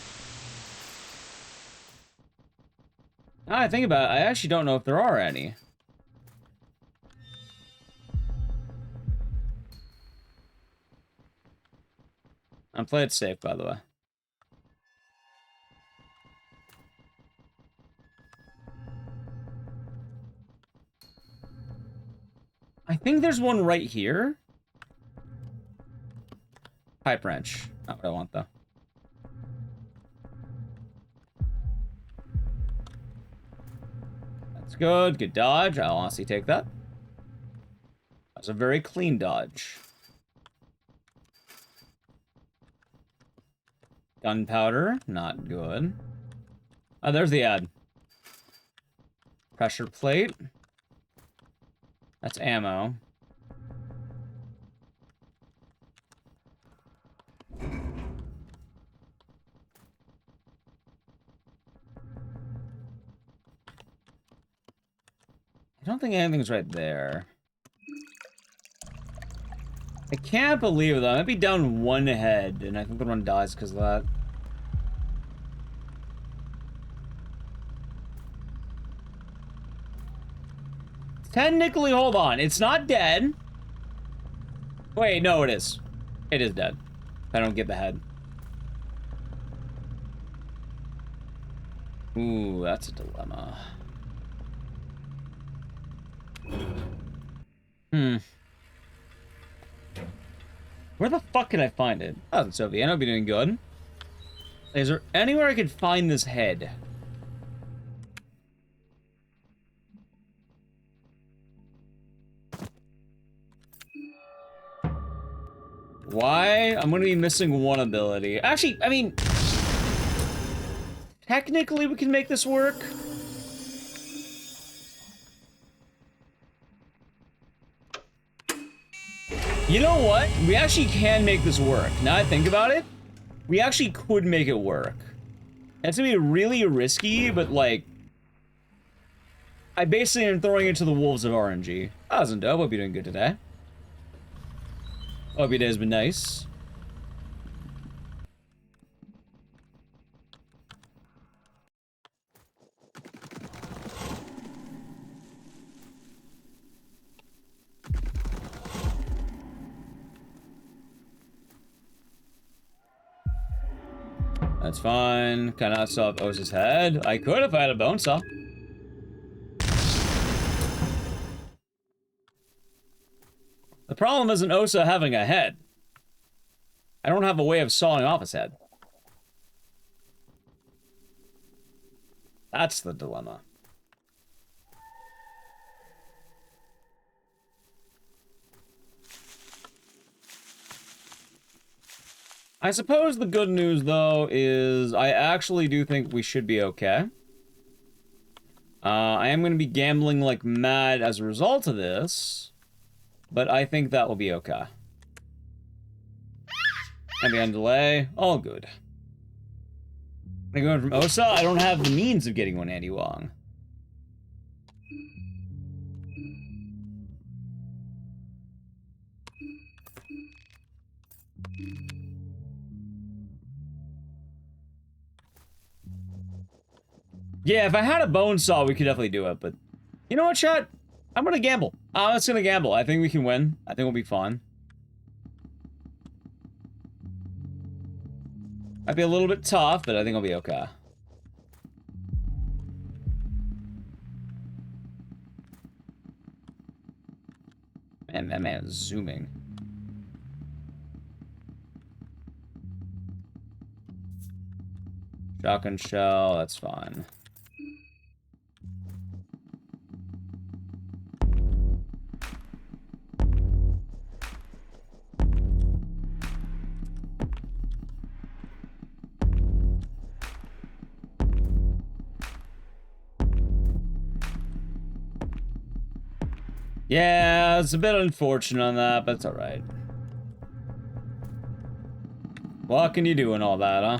Now I think about it, I actually don't know if there are any. I'm playing it safe, by the way. I think there's one right here. Pipe wrench. Not what I want, though. That's good. Good dodge. I'll honestly take that. That's a very clean dodge. Gunpowder. Not good. Oh, there's the ad. Pressure plate. That's ammo. I don't think anything's right there. I can't believe that. I might be down one head, and I think the run dies because of that. Technically, hold on. It's not dead. Wait, no, it is. It is dead. If I don't get the head. Ooh, that's a dilemma. Where the fuck can I find it? Oh, Soviet. I'll be doing good. Is there anywhere I could find this head? Why? I'm gonna be missing one ability. Actually, I mean... technically, we can make this work. You know what? We actually can make this work. Now I think about it, we actually could make it work. It's gonna be really risky, but like... I basically am throwing it to the wolves of RNG. That wasn't dope. Hope you're doing good today. Hope your day's been nice. That's fine. Can I saw Osa's head? I could if I had a bone saw. The problem isn't Osa having a head. I don't have a way of sawing off his head. That's the dilemma. I suppose the good news, though, is I actually do think we should be okay. I am going to be gambling like mad as a result of this, but I think that will be okay. Maybe on delay, all good. I'm going from Osa, I don't have the means of getting one Andy Wong. Yeah, if I had a bone saw, we could definitely do it, but... You know what, chat? I'm gonna gamble. I'm just gonna gamble. I think we can win. I think we'll be fine. Might be a little bit tough, but I think I'll be okay. Man, that man is zooming. Shotgun shell, that's fine. Yeah, it's a bit unfortunate on that, but it's alright. What can you do in all that, huh?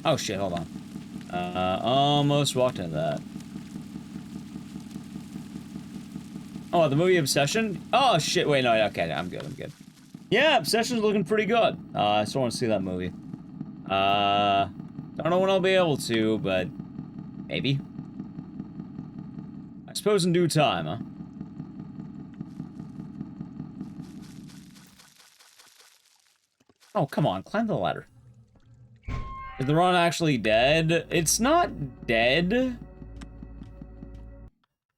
Oh shit, hold on. Almost walked into that. Oh, the movie Obsession? Oh shit, wait, no, okay, I'm good, I'm good. Yeah, Obsession's looking pretty good. I still want to see that movie. Don't know when I'll be able to, but maybe. I suppose in due time, huh? Oh, come on, climb the ladder. Is the run actually dead? It's not dead.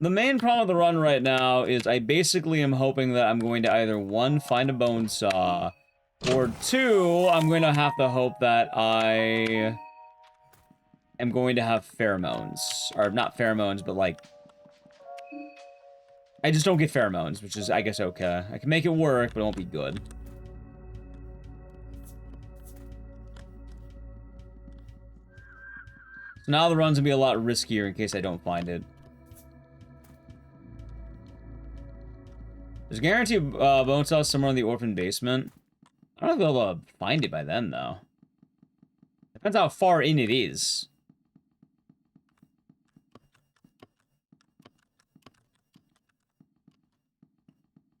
The main problem with the run right now is I basically am hoping that I'm going to either, one, find a bone saw, or two, I'm going to have to hope that I am going to have pheromones. Or not pheromones, but like... I just don't get pheromones, which is, I guess, okay. I can make it work, but it won't be good. So now the run's gonna be a lot riskier in case I don't find it. There's a guarantee of bone saw somewhere in the orphan basement. I don't know if I'll be able to find it by then, though. Depends how far in it is.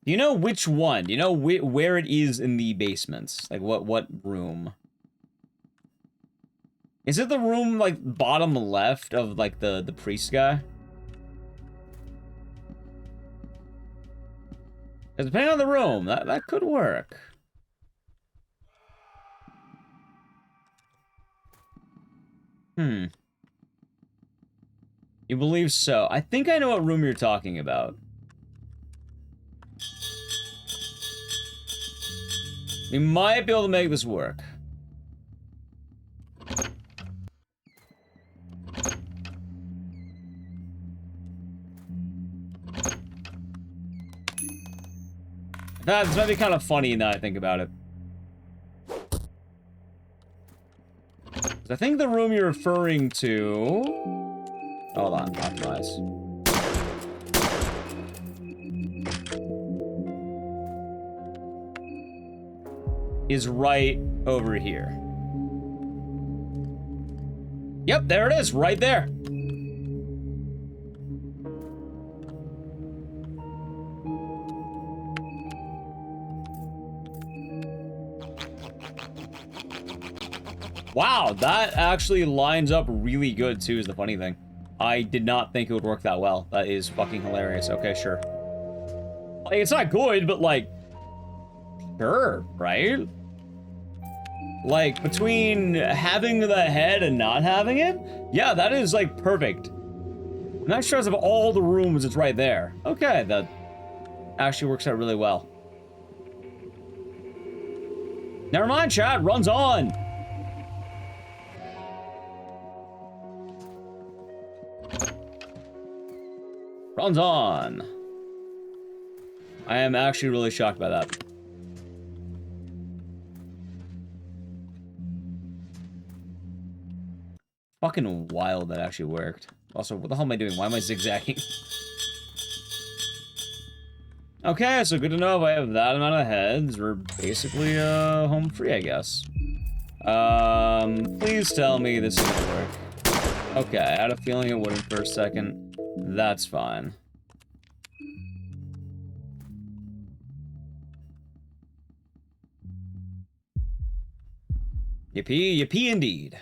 Do you know which one? Do you know where it is in the basements? Like, what room? Is it the room, like, bottom left of, like, the priest guy? Depending on the room, that could work. Hmm. You believe so? I think I know what room you're talking about. We might be able to make this work. This might be kind of funny now I think about it. I think the room you're referring to... Hold on, optimize. Is right over here. Yep, there it is, right there. Wow, that actually lines up really good, too, is the funny thing. I did not think it would work that well. That is fucking hilarious. Okay, sure. Like, it's not good, but, like... Sure, right? Like, between having the head and not having it? Yeah, that is, like, perfect. And that shows of all the rooms, it's right there. Okay, that actually works out really well. Never mind, chat. Runs on. Runs on. I am actually really shocked by that. Fucking wild that actually worked. Also, what the hell am I doing? Why am I zigzagging? Okay, so good to know if I have that amount of heads. We're basically, home free, I guess. Please tell me this is gonna work. Okay, I had a feeling it wouldn't for a second. That's fine. Yippee, yippee indeed.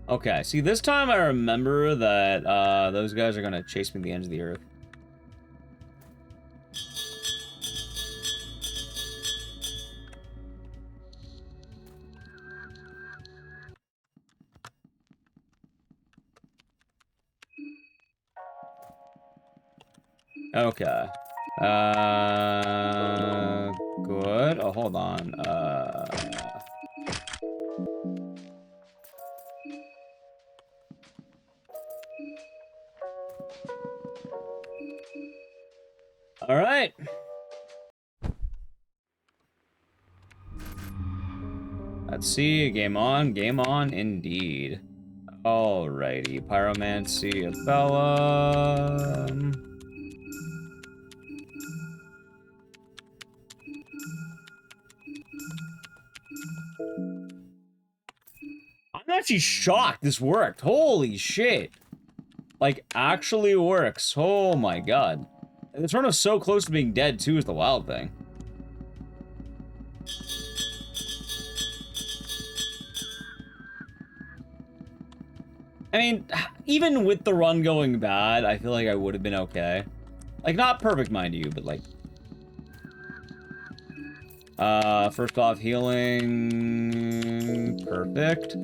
Okay, see, this time I remember that, those guys are gonna chase me to the ends of the earth. Okay. Good. Oh, hold on. All right. Let's see. Game on. Game on, indeed. Alrighty. Pyromancy, Bella. I'm actually shocked this worked. Holy shit. Like, actually works. Oh my god. This run was so close to being dead, too, is the wild thing. I mean, even with the run going bad, I feel like I would have been okay. Like, not perfect, mind you, but like... first off, healing... Perfect.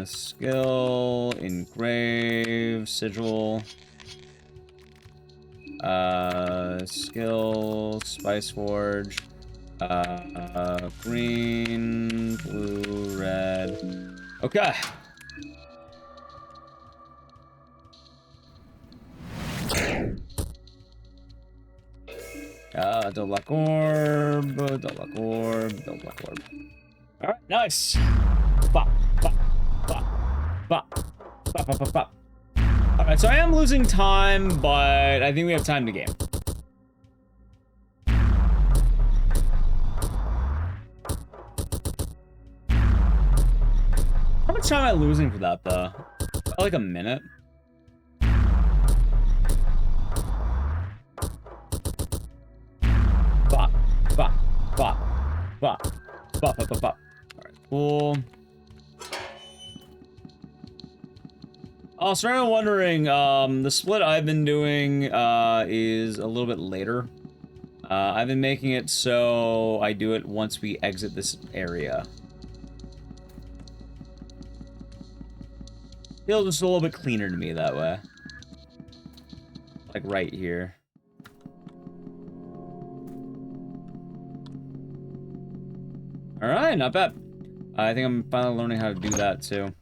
Skill, engrave, sigil. Skill, spice forge. Green, blue, red. Okay. Double black orb, double black orb, double black orb. Alright, nice. Bop, bop, bop, bop, bop, bop, bop, bop. Alright, so I am losing time, but I think we have time to game. How much time am I losing for that, though? Like a minute? Bop, bop, bop, bop, bop, bop, bop, bop. Alright, cool. Also, I'm wondering, the split I've been doing, is a little bit later. I've been making it so I do it once we exit this area. Feels just a little bit cleaner to me that way. Like right here. Alright, not bad. I think I'm finally learning how to do that too.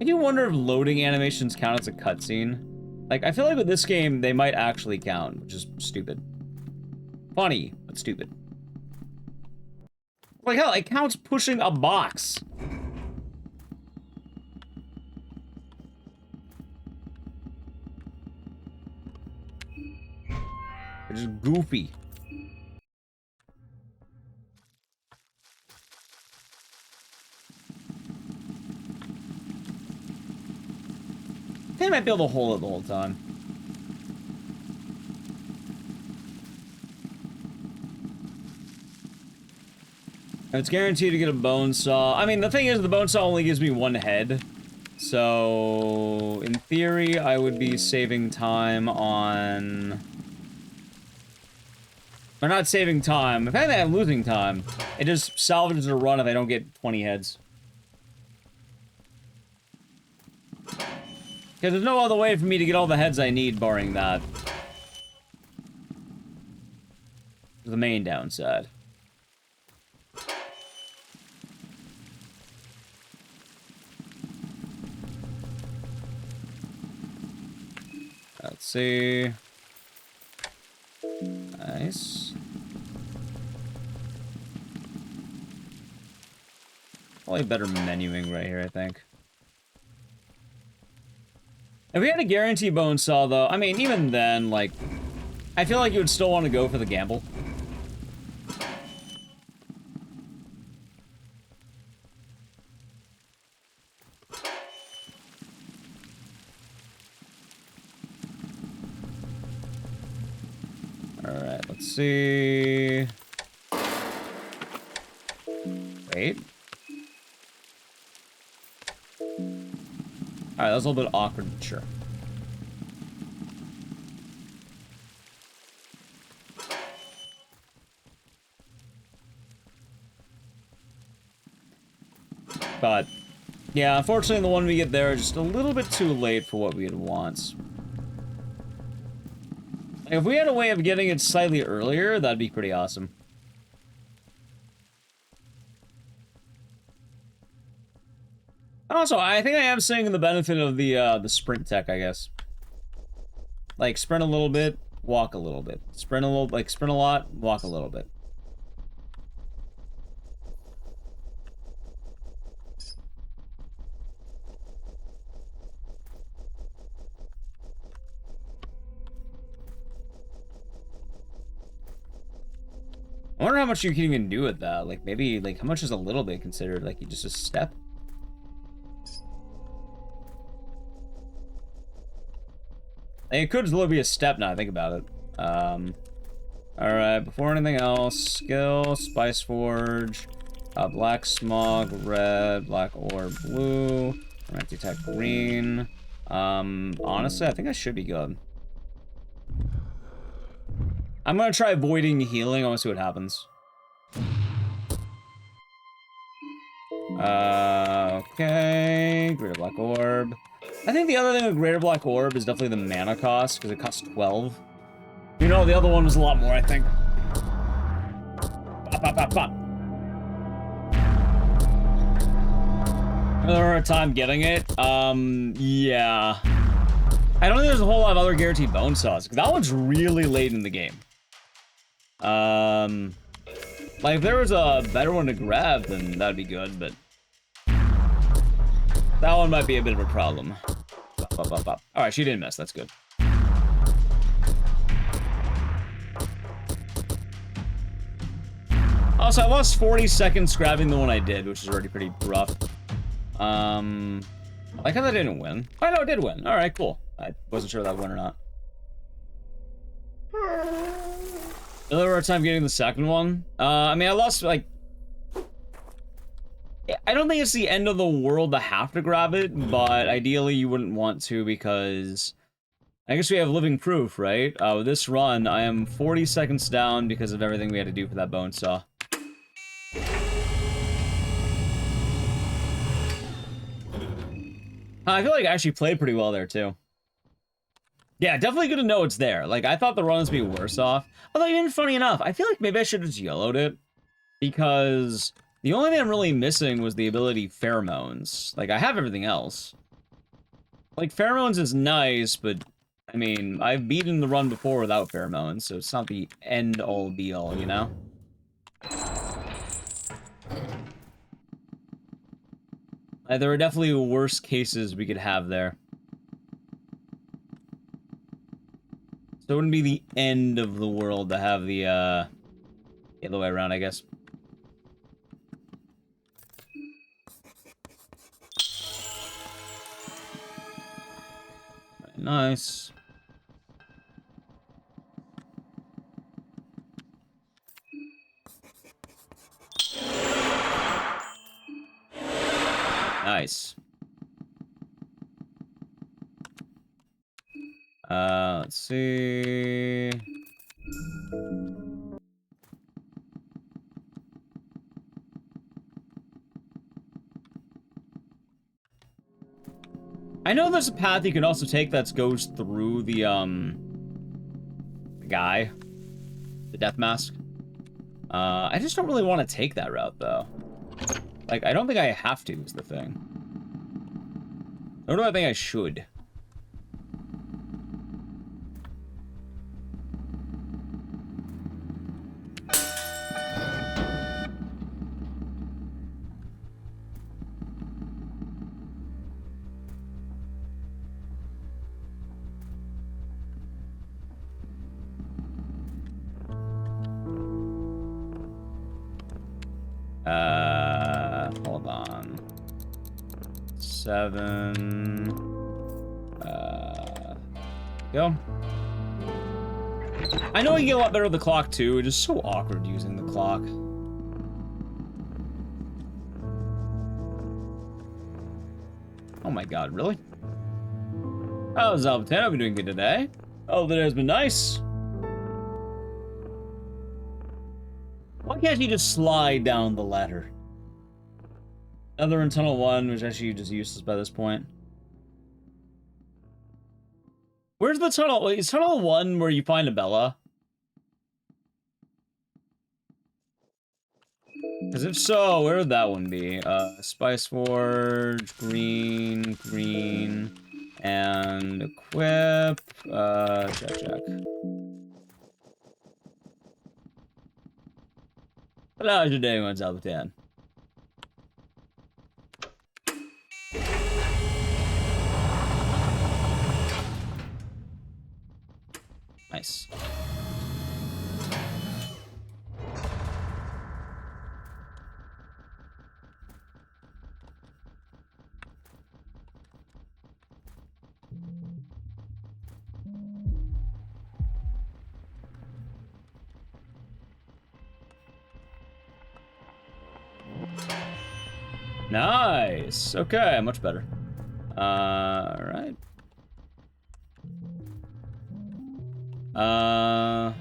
I do wonder if loading animations count as a cutscene. Like, I feel like with this game, they might actually count, which is stupid. Funny, but stupid. Like, hell, it counts pushing a box. It's just goofy. I think I might be able to hold it the whole time. It's guaranteed to get a bone saw. I mean, the thing is, the bone saw only gives me one head. So, in theory, I would be saving time on... Or not saving time. If anything, I'm losing time. It just salvages a run if I don't get 20 heads. Because there's no other way for me to get all the heads I need, barring that. The main downside. Let's see. Nice. Probably better menuing right here, I think. If we had a guarantee bone saw, though, I mean, even then, like, I feel like you would still want to go for the gamble. Alright, let's see. Wait. Alright, that's a little bit awkward, sure. But, yeah, unfortunately the one we get there is just a little bit too late for what we'd want. If we had a way of getting it slightly earlier, that'd be pretty awesome. Also, I think I am seeing the benefit of the sprint tech, I guess. Like, sprint a little bit, walk a little bit. Sprint a little, like, sprint a lot, walk a little bit. I wonder how much you can even do with that. Like, maybe, like, how much is a little bit considered? Like, just a step? Like, it could literally be a step now I think about it. Alright, before anything else, skill, Spice Forge, black smog, red, black ore, blue, anti-attack green. Honestly, I think I should be good. I'm gonna try avoiding healing, I wanna see what happens. Okay, greater black orb. I think the other thing with greater black orb is definitely the mana cost, because it costs 12. You know, the other one was a lot more, I think. Pop, pop, pop, pop. Another hard time getting it. Yeah. I don't think there's a whole lot of other guaranteed bone saws. That one's really late in the game. Like, if there was a better one to grab, then that'd be good, but... that one might be a bit of a problem. Pop, pop, pop, pop. Alright, she didn't miss. That's good. Also, I lost 40 seconds grabbing the one I did, which is already pretty rough. I like how that didn't win. Oh, no, it did win. Alright, cool. I wasn't sure if that would win or not. Another hard time getting the second one. I mean, I lost, like... I don't think it's the end of the world to have to grab it, but ideally you wouldn't want to because... I guess we have living proof, right? With this run, I am 40 seconds down because of everything we had to do for that bone saw. I feel like I actually played pretty well there, too. Yeah, definitely good to know it's there. Like, I thought the runs would be worse off. Although, even funny enough, I feel like maybe I should have just yellowed it. Because the only thing I'm really missing was the ability pheromones. Like, I have everything else. Like, pheromones is nice, but... I mean, I've beaten the run before without pheromones, so it's not the end-all be-all, you know? There are definitely worse cases we could have there. So it wouldn't be the end of the world to have the other way around, I guess. Nice. Nice. Let's see. I know there's a path you can also take that goes through the guy. The death mask. I just don't really want to take that route, though. Like, I don't think I have to, is the thing. Nor do I think I should. Hold on. 7. Go. I know you get a lot better with the clock, too. It's just so awkward using the clock. Oh my god, really? How's Albertan? I've been doing good today. Oh, the day has been nice. Why can't you just slide down the ladder? Other in Tunnel 1, which actually just useless by this point. Where's the tunnel? Wait, is Tunnel 1 where you find a Bella? Because if so, where would that one be? Spice Forge, green, and equip, check. But how's your day going, Zalbatan? Nice. Nice. Okay, much better. Alright. I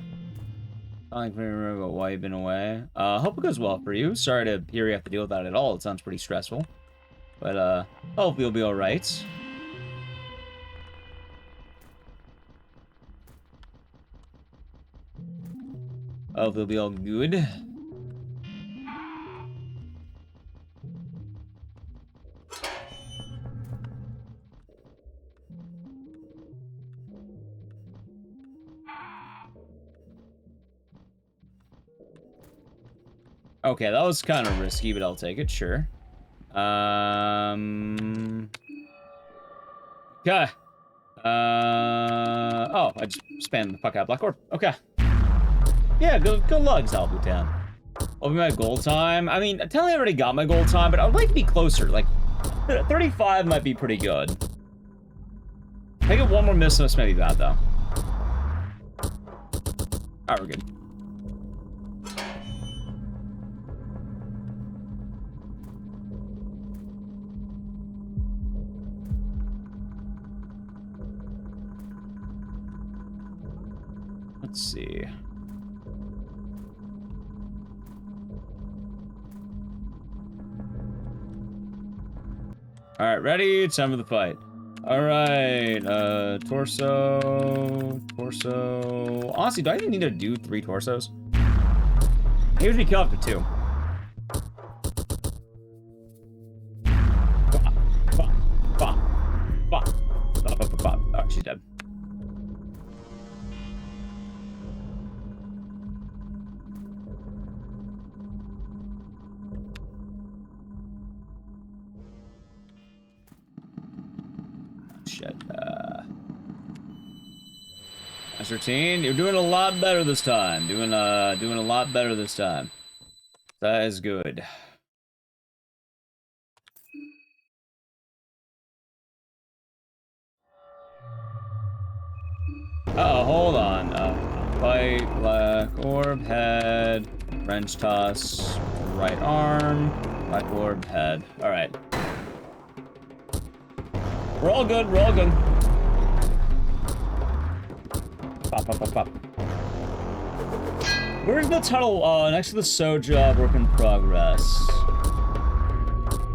don't remember about why you've been away. Hope it goes well for you. Sorry to hear you have to deal with that at all. It sounds pretty stressful. But, hopefully you'll be alright. Hopefully you'll be all good. Okay, that was kind of risky, but I'll take it, sure. Okay. Oh, I just spammed the fuck out Black Orb. Okay. Yeah, good luck, Zalbutan. Open my goal time. I mean, technically I already got my goal time, but I would like to be closer. Like, 35 might be pretty good. If I get one more miss, this may be bad, though. Alright, we're good. Let's see. Alright, ready? Time for the fight. Alright, torso. Honestly, do I even need to do 3 torsos? I usually kill up to 2. Oh, she's dead. Shit. Nice routine. You're doing a lot better this time. Doing a lot better this time. That is good. Uh-oh, hold on. Fight, Black Orb, head, wrench toss, right arm, Black Orb, head. Alright. We're all good, we're all good. Pop. Where's the tunnel? Next to the Soja, work in progress.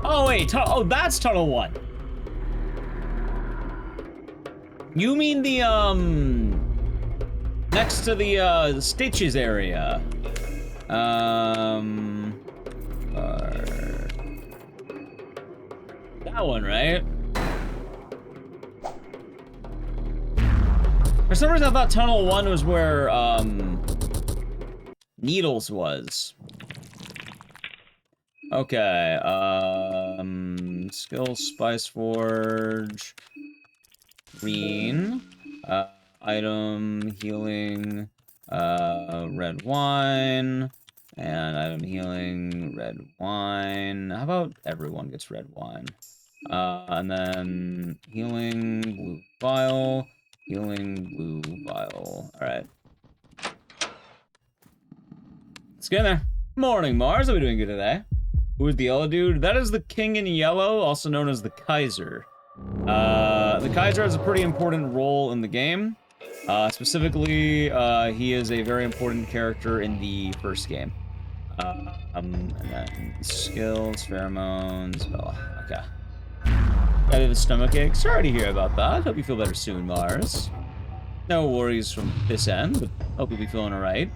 Oh, wait, oh, that's Tunnel 1. You mean the, next to the Stitches area. That one, right? For some reason, I thought Tunnel 1 was where, Needles was. Okay, Skill, Spice Forge, Green, item, healing, red wine, and item healing, red wine. How about everyone gets red wine? And then healing, blue vial, healing, blue vial. Alright. Let's get in there. Morning, Mars. How are we doing good today? Who is the yellow dude? That is the king in yellow, also known as the Kaiser. The Kaiser has a pretty important role in the game. Specifically, he is a very important character in the first game. And then skills, pheromones, Bella. Okay. Got the stomach ache. Sorry to hear about that. Hope you feel better soon, Mars. No worries from this end, but hope you'll be feeling alright.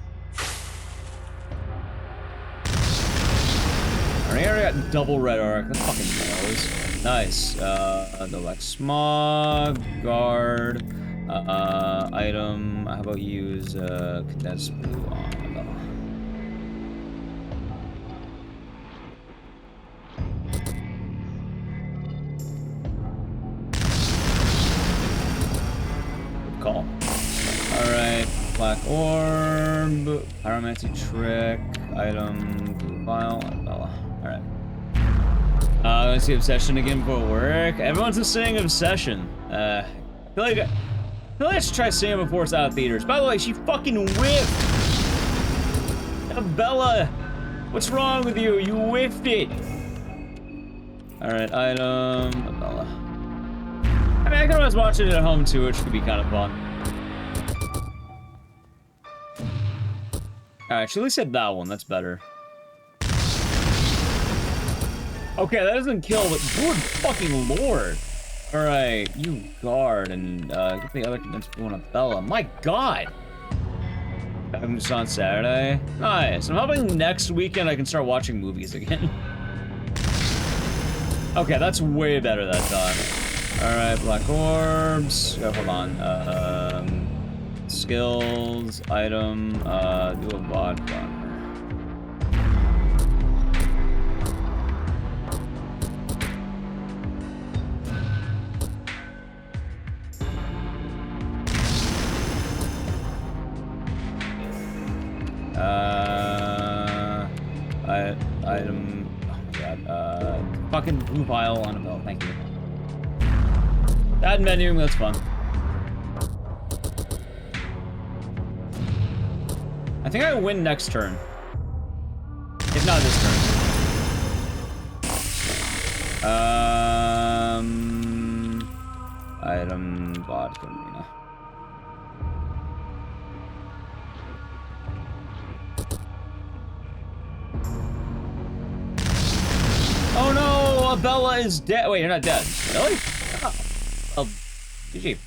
Alright, I got double red arc. That fucking knows. Nice. Go back. Smog, guard, item. How about use condensed blue on Bella? Good call. Alright, black orb, pyromancy trick, item, blue vial, and Bella. Alright. Let's see Obsession again before work. Everyone's just saying Obsession. I feel like I should try seeing it before it's out of theaters. By the way, she fucking whiffed! Bella! What's wrong with you? You whiffed it! Alright, item, Bella. I mean, I can always watch it at home too, which could be kind of fun. Alright, she at least said that one, that's better. Okay, that doesn't kill, but good fucking lord. Alright, you guard and get the other condensed blue on a Bella. My god! I'm just on Saturday. Nice. I'm hoping next weekend I can start watching movies again. Okay, that's way better that time. Alright, black orbs. Oh, hold on. Skills, item, do a vodka. Item, oh my god, fucking blue vial on a belt, thank you. Add menu, that's fun. I think I win next turn. If not this turn. Item, vodka, Marina. Oh no, Bella is dead. Wait, you're not dead. Really? Oh, GG.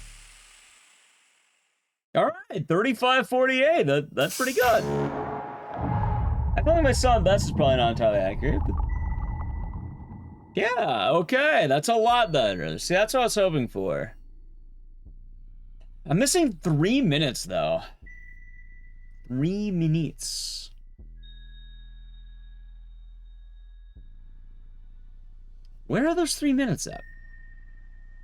Alright, 35-48. That's pretty good. I feel like my son best is probably not entirely accurate, but... Yeah, okay, that's a lot better. See, that's what I was hoping for. I'm missing 3 minutes, though. 3 minutes. Where are those 3 minutes at?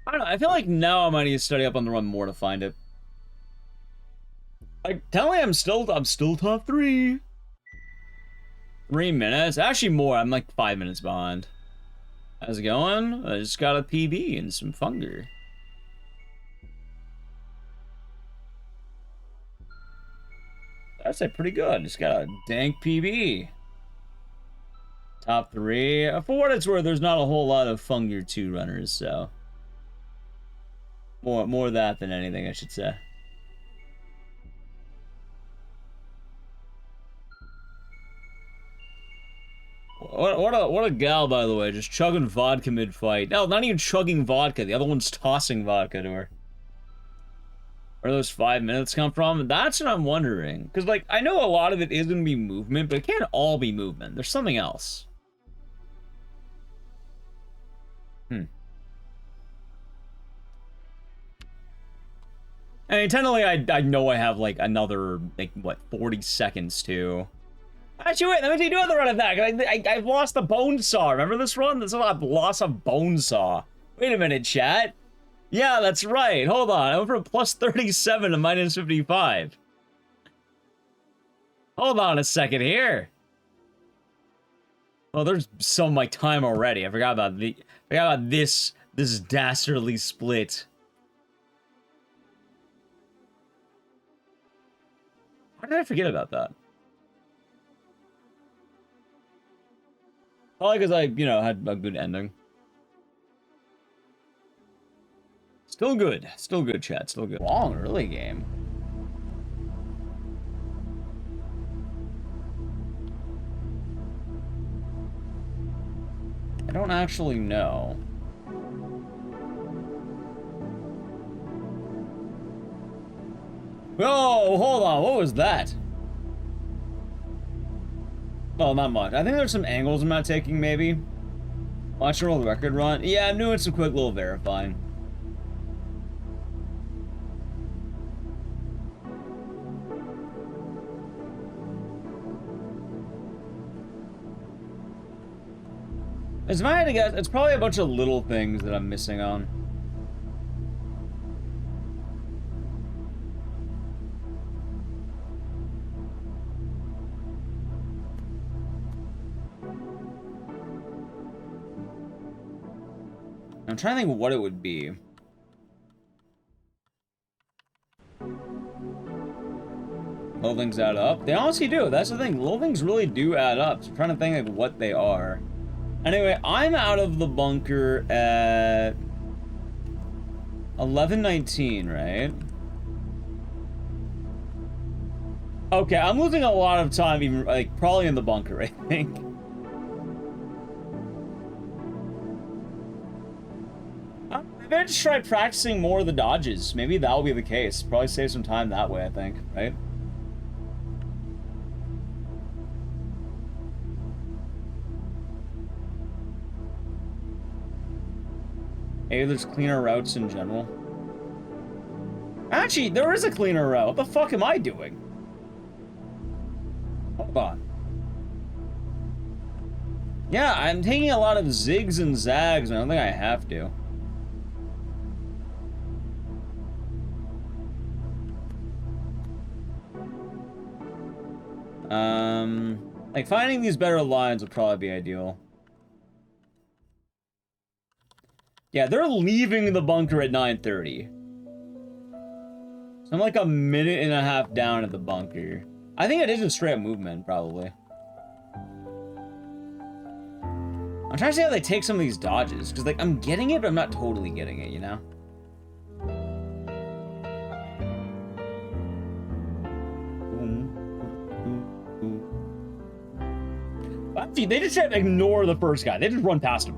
I don't know, I feel like now I might need to study up on the run more to find it. Like, tell me I'm still top 3. 3 minutes? Actually more, I'm like 5 minutes behind. How's it going? I just got a PB and some Funger. That's pretty good, just got a dank PB. Top 3. For what it's worth, there's not a whole lot of Funger 2 runners, so... More that than anything, I should say. What a gal, by the way, just chugging vodka mid-fight. No, not even chugging vodka, the other one's tossing vodka to her. Where those 5 minutes come from? That's what I'm wondering. Because, like, I know a lot of it is going to be movement, but it can't all be movement. There's something else. I mean, technically, I know I have, like, another, like, what, 40 seconds to... Actually, wait, let me do the run of that. I've lost the bone saw. Remember this run? This is a loss of bone saw. Wait a minute, chat. Yeah, that's right. Hold on. I went from plus 37 to minus 55. Hold on a second here. Well, there's some of my time already. I forgot about this dastardly split. Why did I forget about that? Probably because I, you know, had a good ending. Still good, chat, still good. Long early game. I don't actually know. Oh, hold on, what was that? Oh, not much. I think there's some angles I'm not taking, maybe. Watch the world record run. Yeah, I'm doing some quick little verifying. As if I had to guess, it's probably a bunch of little things that I'm missing on. I'm trying to think what it would be. Little things add up. They honestly do. That's the thing. Little things really do add up. So I'm trying to think like what they are. Anyway, I'm out of the bunker at 11:19, right? Okay, I'm losing a lot of time, even like probably in the bunker, I think. Maybe I just try practicing more of the dodges. Maybe that'll be the case. Probably save some time that way, I think, right? Maybe there's cleaner routes in general. Actually, there is a cleaner route. What the fuck am I doing? Hold on. Yeah, I'm taking a lot of zigs and zags, and I don't think I have to. Like, finding these better lines would probably be ideal. Yeah, they're leaving the bunker at 9:30. So I'm like a minute and a half down at the bunker. I think it is a straight movement, probably. I'm trying to see how they take some of these dodges, because, like, I'm getting it, but I'm not totally getting it, you know? Actually, they just ignore the first guy. They just run past him.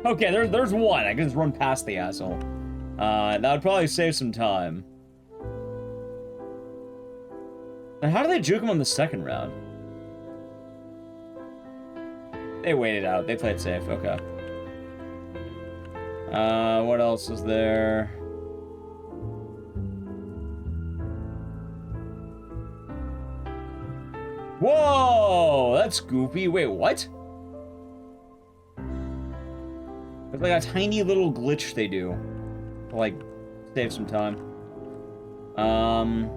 Okay, there's one. I can just run past the asshole. That would probably save some time. And how do they juke him on the second round? They waited out. They played safe. Okay. What else is there? Whoa! That's goofy. Wait, what? It's like a tiny little glitch they do to, like, save some time. I'm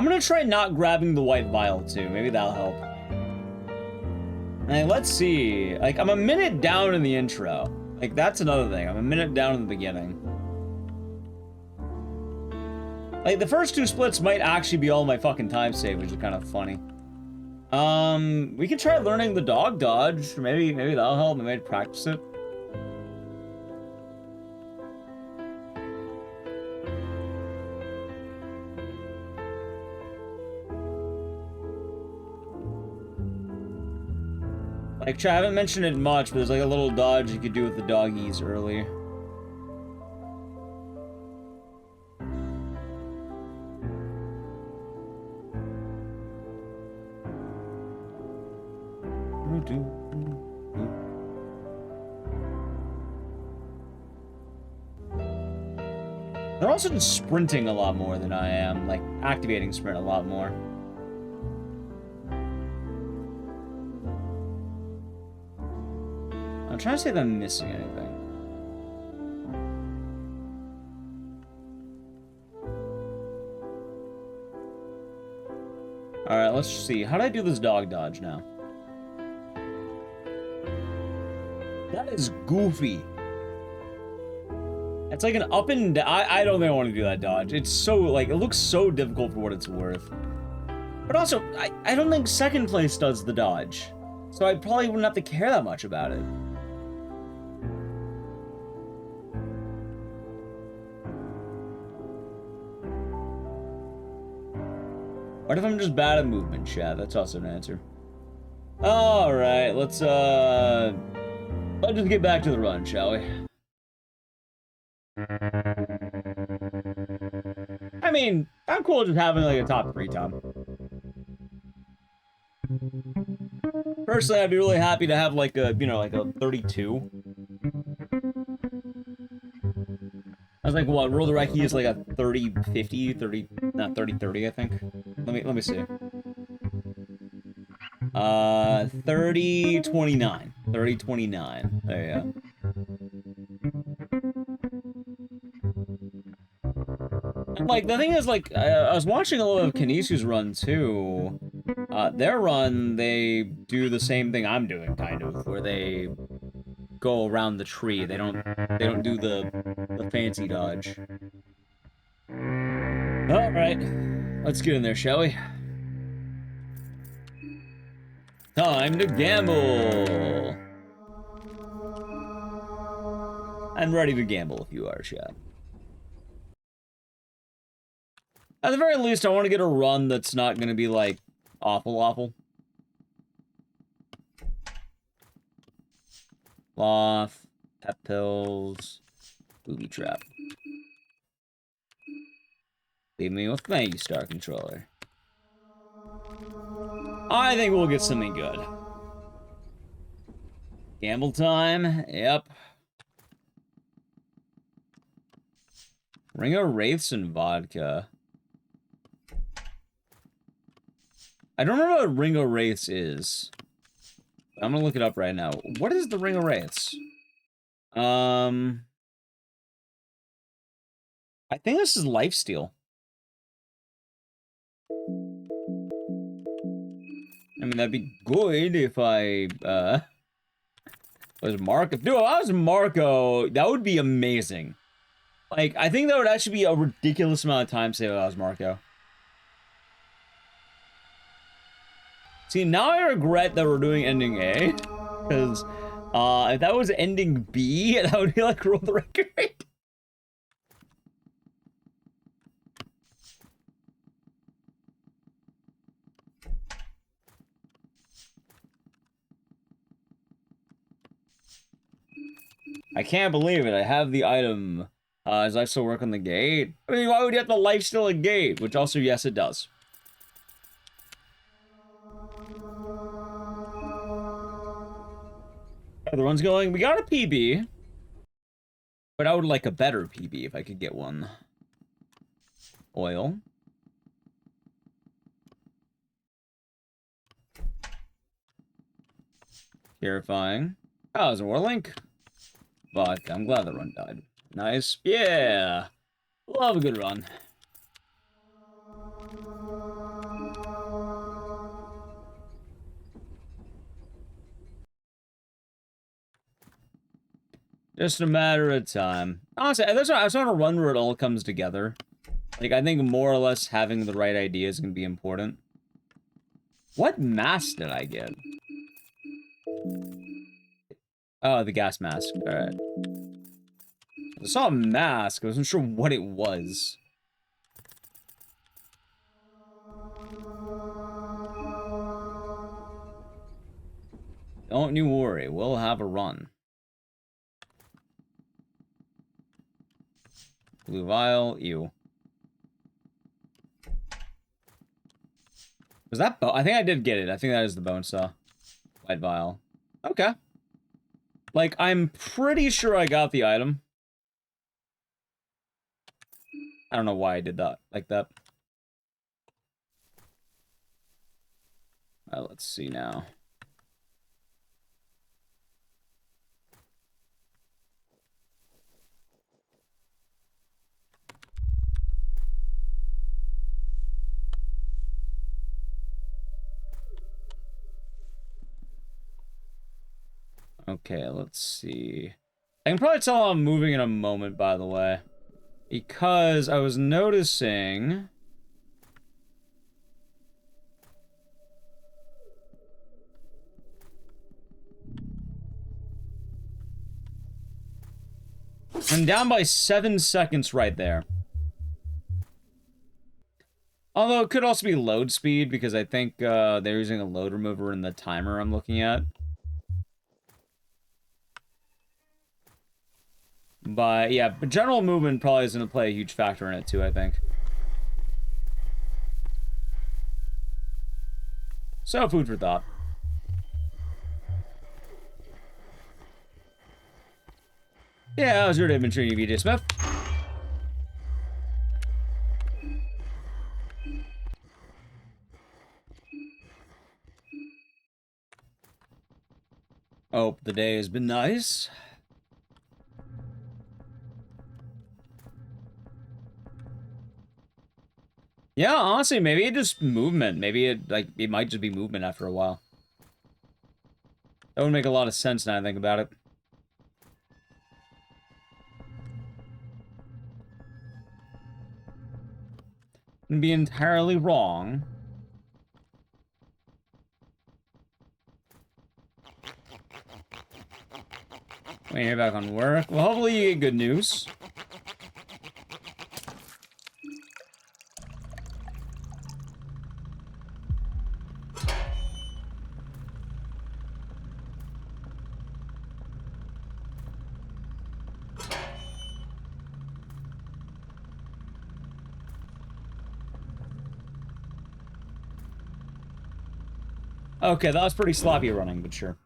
gonna try not grabbing the white vial, too. Maybe that'll help. And let's see. Like, I'm a minute down in the intro. Like, that's another thing. I'm a minute down in the beginning. Like, the first two splits might actually be all my fucking time save, which is kind of funny. We can try learning the dog dodge. Maybe that'll help. Maybe practice it. Like, I haven't mentioned it much, but there's like a little dodge you could do with the doggies early. They're also just sprinting a lot more than I am, like activating sprint a lot more. I'm trying to see if I'm missing anything. Alright, let's see. How do I do this dog dodge now? That is goofy. It's like an up and down. I don't think I want to do that dodge. It's so, like, it looks so difficult for what it's worth. But also, I don't think second place does the dodge. So I probably wouldn't have to care that much about it. What if I'm just bad at movement, chat? That's also an answer. Alright, let's just get back to the run, shall we? I mean, I'm cool just having like a top 3 time. Personally, I'd be really happy to have like a, you know, like a 32. I was like, what, Roll the Recce is like a 30-50, 30, not 30-30, I think. Let me see. 30-29. 30-29. There you go. And, like, the thing is, like, I was watching a lot of Kinisu's run, too. Their run, they do the same thing I'm doing, kind of, where they go around the tree. They don't do the fancy dodge. Alright. Let's get in there, shall we? Time to gamble! I'm ready to gamble if you are, chat. At the very least, I want to get a run that's not going to be, like, awful. Sloth, pep pills, booby trap. Leave me with me, Star Controller. I think we'll get something good. Gamble time, yep. Ring of Wraiths and vodka. I don't remember what Ring of Wraiths is. I'm gonna look it up right now. What is the Ring of Wraiths? I think this is Lifesteal. I mean, that'd be good if I, was Marco. Dude, if I was Marco, that would be amazing. Like, I think that would actually be a ridiculous amount of time save if I was Marco. See, now I regret that we're doing ending A. Because, if that was ending B, that would be like Roll the Record. I can't believe it. I have the item. As I still work on the gate. I mean, why would you have to lifesteal a gate? Which also, yes, it does. The run's going. We got a PB. But I would like a better PB if I could get one. Oil. Purifying. Oh, there's a Warlink. Vodka. I'm glad the run died. Nice. Yeah. Love a good run. Just a matter of time. Honestly, that's why I was on a run where it all comes together. Like, I think more or less having the right idea is going to be important. What mask did I get? Oh, the gas mask. Alright. I saw a mask. I wasn't sure what it was. Don't you worry. We'll have a run. Blue vial. Ew. Was that I think I did get it. I think that is the bone saw. White vial. Okay. Like, I'm pretty sure I got the item. I don't know why I did that like that. Let's see now. Okay, let's see. I can probably tell I'm moving in a moment, by the way. Because I was noticing... I'm down by 7 seconds right there. Although it could also be load speed, because I think they're using a load remover in the timer I'm looking at. But yeah, but general movement probably is going to play a huge factor in it too, I think. So, food for thought. Yeah, how's your day been treating you, VJ Smith? Hope the day has been nice. Yeah, honestly, maybe it just movement. Maybe it might just be movement after a while. That would make a lot of sense now I think about it. Wouldn't be entirely wrong. Wait, you're back on work. Well, hopefully you get good news. Okay, that was pretty sloppy running, but sure.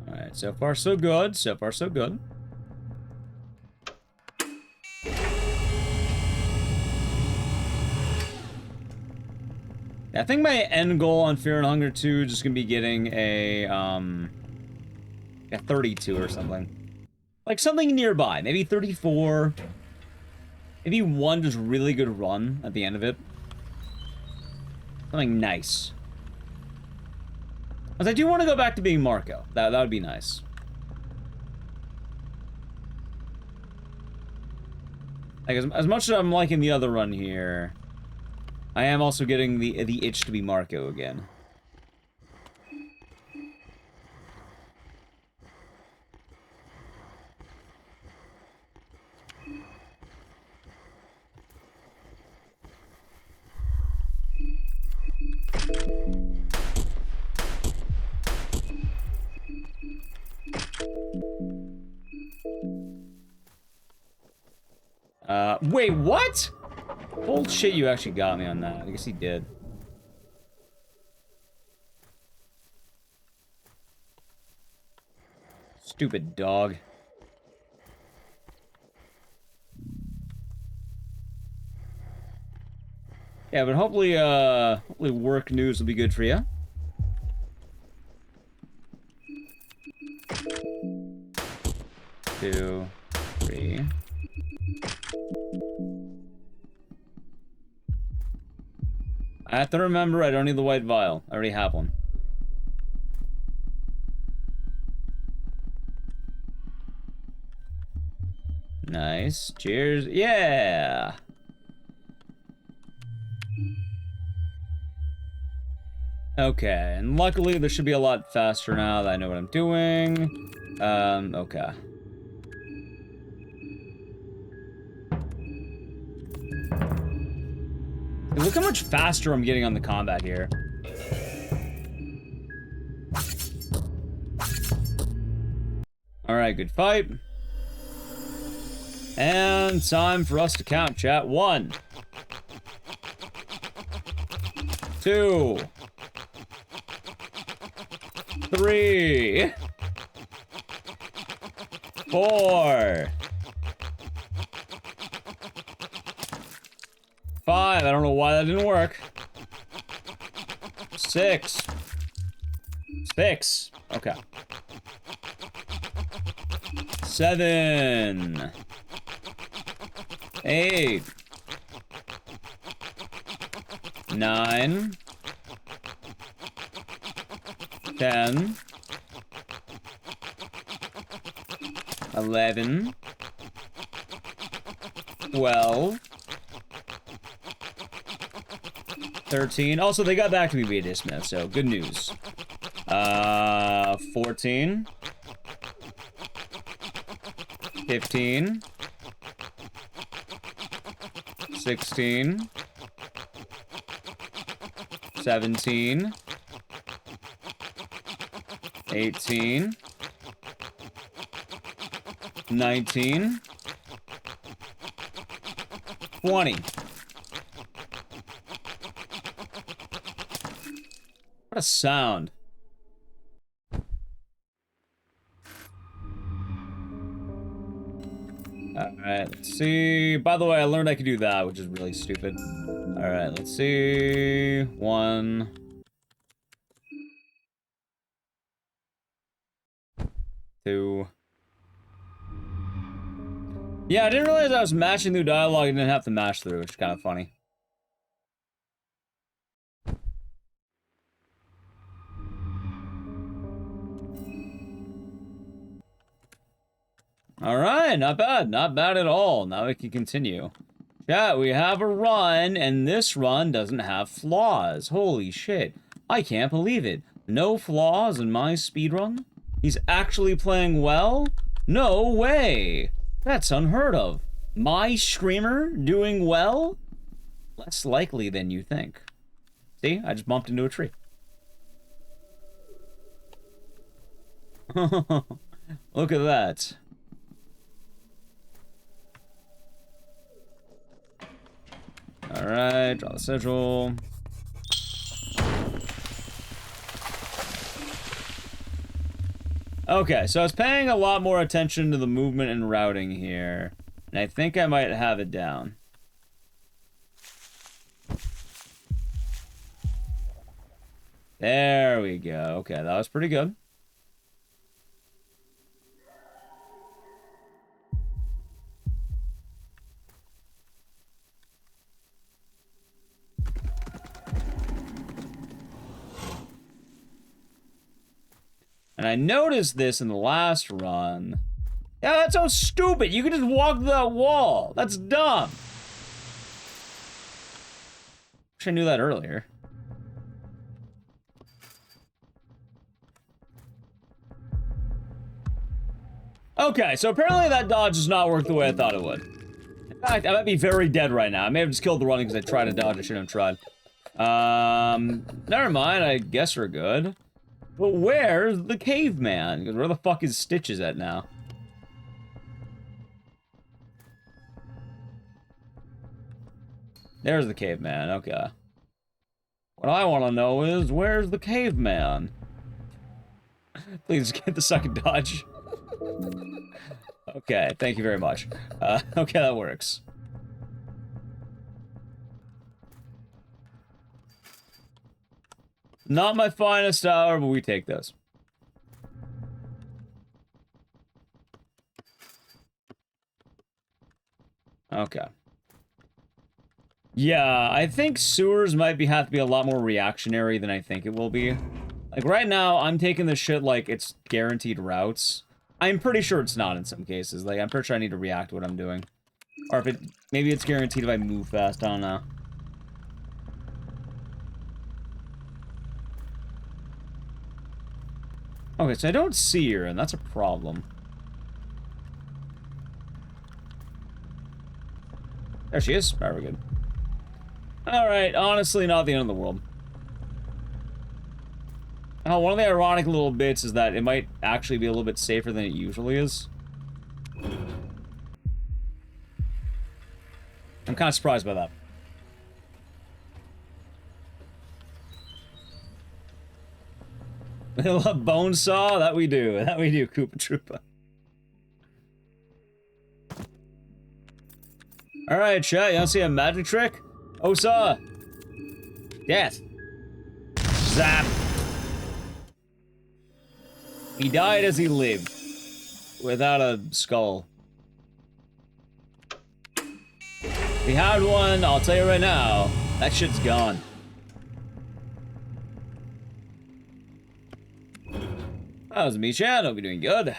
Alright, so far so good. So far so good. I think my end goal on Fear and Hunger 2 is just gonna be getting a 32 or something. Like something nearby. Maybe 34. Maybe one just really good run at the end of it. Something nice. Because I do want to go back to being Marco. That would be nice. Like, as much as I'm liking the other run here, I am also getting the itch to be Marco again. Wait, what? Bullshit, you actually got me on that. I guess he did. Stupid dog. Yeah, but hopefully work news will be good for you. Two, three. I have to remember I don't need the white vial. I already have one. Nice. Cheers. Yeah! Okay, and luckily this should be a lot faster now that I know what I'm doing. Okay. Look how much faster I'm getting on the combat here. Alright, good fight. And time for us to count, chat. 1, 2, 3, 4, 5. I don't know why that didn't work. 6. 6. Okay. 7. 8. 9. 10. 11. 12. 13. Also, they got back to me via dismiss, so good news. 14. 15. 16. 17. 18. 19. 20. What a sound. Alright, let's see. By the way, I learned I could do that, which is really stupid. Alright, let's see. 1. 2. Yeah, I didn't realize I was matching through dialogue and didn't have to mash through, which is kind of funny. Alright, not bad. Not bad at all. Now we can continue. Chat, we have a run, and this run doesn't have flaws. Holy shit. I can't believe it. No flaws in my speedrun? He's actually playing well? No way! That's unheard of. My screamer doing well? Less likely than you think. See? I just bumped into a tree. Look at that. Alright, draw the sigil. Okay, so I was paying a lot more attention to the movement and routing here. And I think I might have it down. There we go. Okay, that was pretty good. And I noticed this in the last run. Yeah, that's so stupid. You can just walk that wall. That's dumb. Wish I knew that earlier. Okay, so apparently that dodge does not work the way I thought it would. In fact, I might be very dead right now. I may have just killed the running because I tried to dodge. I shouldn't have tried. Never mind. I guess we're good. But where's the caveman? Because where the fuck is Stitches at now? There's the caveman, okay. What I want to know is, where's the caveman? Please get the second dodge. Okay, thank you very much. Okay, that works. Not my finest hour, but we take those. Okay. Yeah, I think sewers might have to be a lot more reactionary than I think it will be. Like, right now, I'm taking this shit like it's guaranteed routes. I'm pretty sure it's not in some cases. Like, I'm pretty sure I need to react to what I'm doing. Or if it... Maybe it's guaranteed if I move fast, I don't know. Okay, so I don't see her, and that's a problem. There she is. Very good. Alright, honestly, not the end of the world. Oh, one of the ironic little bits is that it might actually be a little bit safer than it usually is. I'm kind of surprised by that. Bone saw? That we do. That we do, Koopa Troopa. Alright, chat, you wanna see a magic trick? Oh, saw! Death! Zap! He died as he lived. Without a skull. If he had one, I'll tell you right now, that shit's gone. That was me, chat. Hope you're doing good.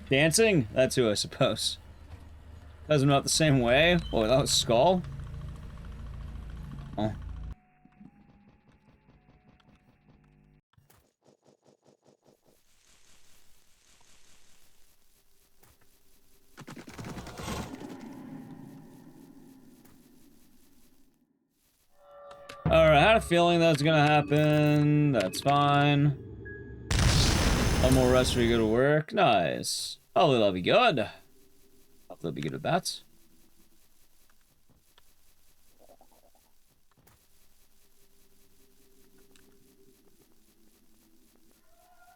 Dancing? That's who, I suppose. Because I'm not the same way. Oh, that was skull? Oh. Alright, I had a feeling that was gonna happen. That's fine. One more rest before you go to work. Nice. Hopefully that'll be good. Hopefully that'll be good at bats.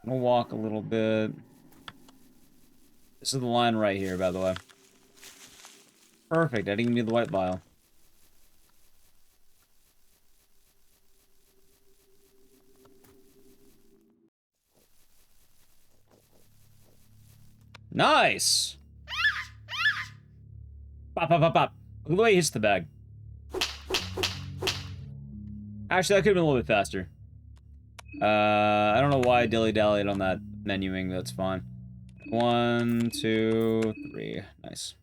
We'll walk a little bit. This is the line right here, by the way. Perfect. I didn't need the white vial. Nice! Pop, pop, pop, pop. Look at the way he hits the bag. Actually, that could have been a little bit faster. I don't know why I dilly-dallied on that menuing, that's fine. 1, 2, 3. Nice.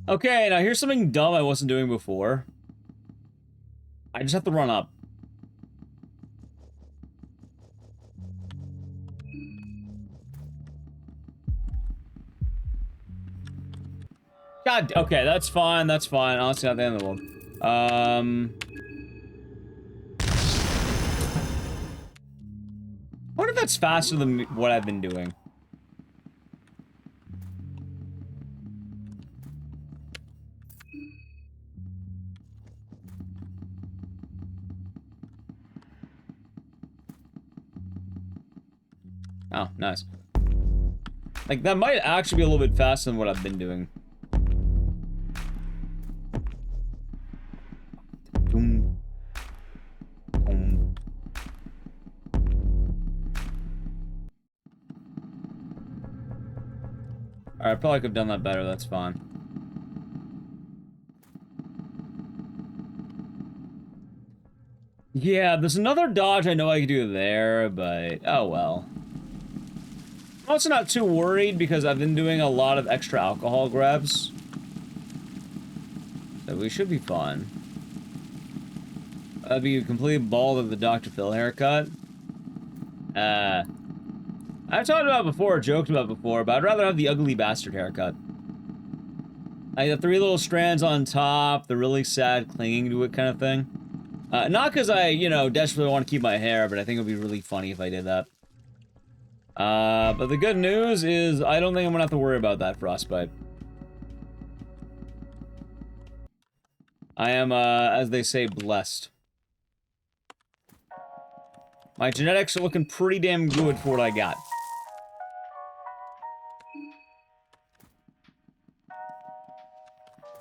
Okay, now here's something dumb I wasn't doing before. I just have to run up. God, okay, that's fine, that's fine. Honestly, not the end of the world. I wonder if that's faster than what I've been doing. Oh, nice. Like, that might actually be a little bit faster than what I've been doing. Boom. Boom. Alright, probably could have done that better, that's fine. Yeah, there's another dodge I know I could do there, but oh well. I'm also not too worried because I've been doing a lot of extra alcohol grabs. So we should be fine. I'd be completely bald with the Dr. Phil haircut. I've talked about it before, joked about it before, but I'd rather have the ugly bastard haircut. Like the 3 little strands on top, the really sad clinging to it kind of thing. Not because I, you know, desperately want to keep my hair, but I think it would be really funny if I did that. But the good news is I don't think I'm gonna have to worry about that frostbite. I am, as they say, blessed. My genetics are looking pretty damn good for what I got.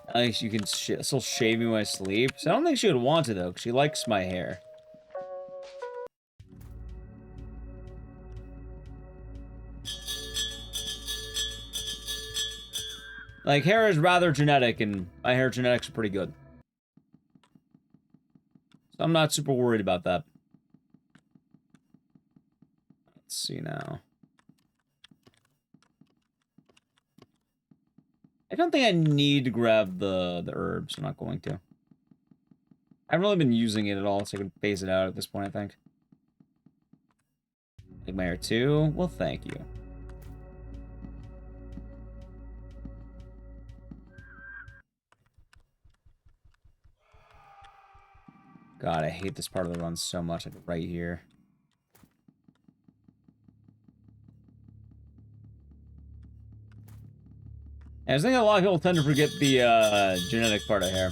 At least you can still shave me when I sleep. So I don't think she would want to, though, because she likes my hair. Like, hair is rather genetic, and my hair genetics are pretty good. So I'm not super worried about that. Let's see now. I don't think I need to grab the herbs. I'm not going to. I haven't really been using it at all, so I can phase it out at this point, I think. Like my hair too? Well, thank you. God, I hate this part of the run so much, like right here. And I think a lot of people tend to forget the genetic part of hair.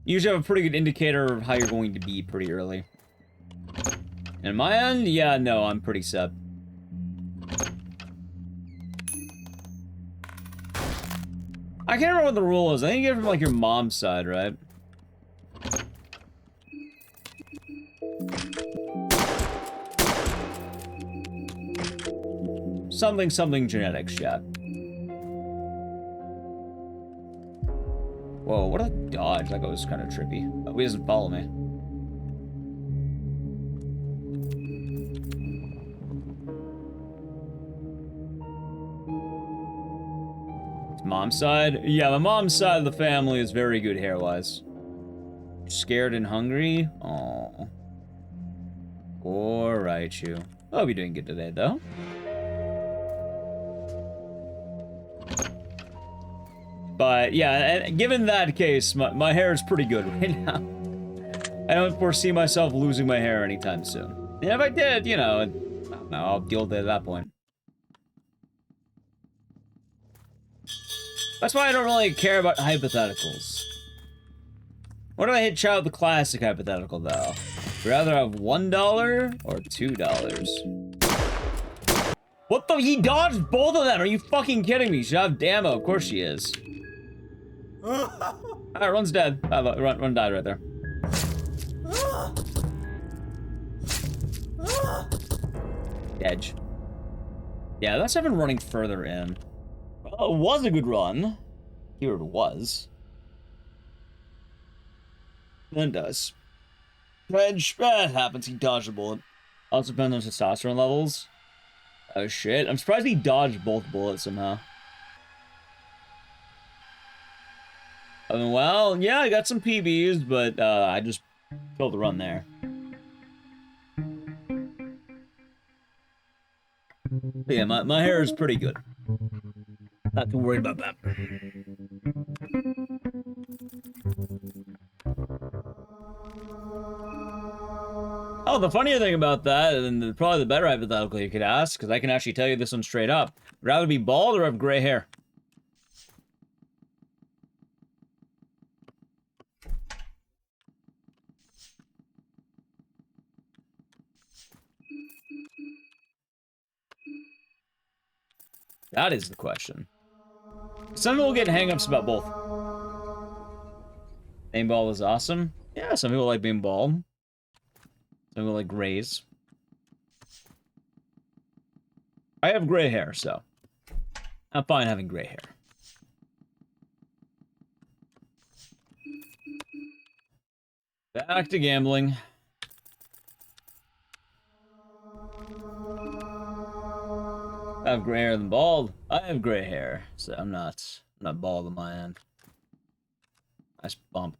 You usually have a pretty good indicator of how you're going to be pretty early. And my end, yeah, no, I'm pretty set. I can't remember what the rule is. I think you get it from like your mom's side, right? Something genetics, chat. Whoa, what a dodge. That was kind of trippy. Oh, he doesn't follow me. Mom's side? Yeah, my mom's side of the family is very good hair-wise. Scared and hungry? Aww. Alright, you. I hope you're doing good today, though. But, yeah, given that case, my hair is pretty good right now. I don't foresee myself losing my hair anytime soon. And if I did, you know, I don't know, I'll deal with it at that point. That's why I don't really care about hypotheticals. What if I hit chat with the classic hypothetical, though? Would you rather have $1 or $2? What the? He dodged both of them! Are you fucking kidding me? She'll have Damo. Of course she is. Alright, Run's dead. Run died right there. Edge. Yeah, that's even running further in. Well, it was a good run. Here it was. Then does. Edge, it happens. He dodged a bullet. Also depends on testosterone levels. Oh shit. I'm surprised he dodged both bullets somehow. I mean, well, yeah, I got some PBs, but I just killed the run there. But yeah, my hair is pretty good. Not too worried about that. Oh, the funnier thing about that, and probably the better hypothetical you could ask, because I can actually tell you this one straight up. Would rather be bald or have gray hair? That is the question. Some people get hang-ups about both. Being bald is awesome. Yeah, some people like being bald. Some people like grays. I have gray hair, so I'm fine having gray hair. Back to gambling. I have gray hair than bald. I have gray hair, so I'm not bald on my end. Nice bump.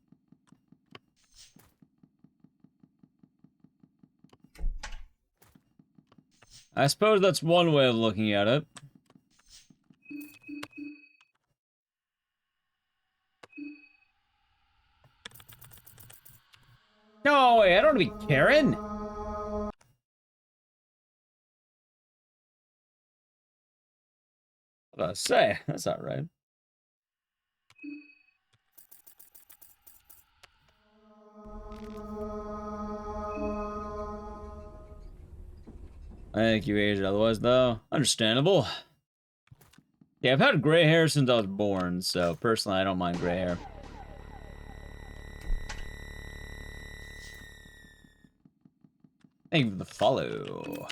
I suppose that's one way of looking at it. No way, I don't want to be Karen. What did I say? That's not right. I think you aged otherwise, though. Understandable. Yeah, I've had gray hair since I was born, so personally, I don't mind gray hair. Thank you for the follow.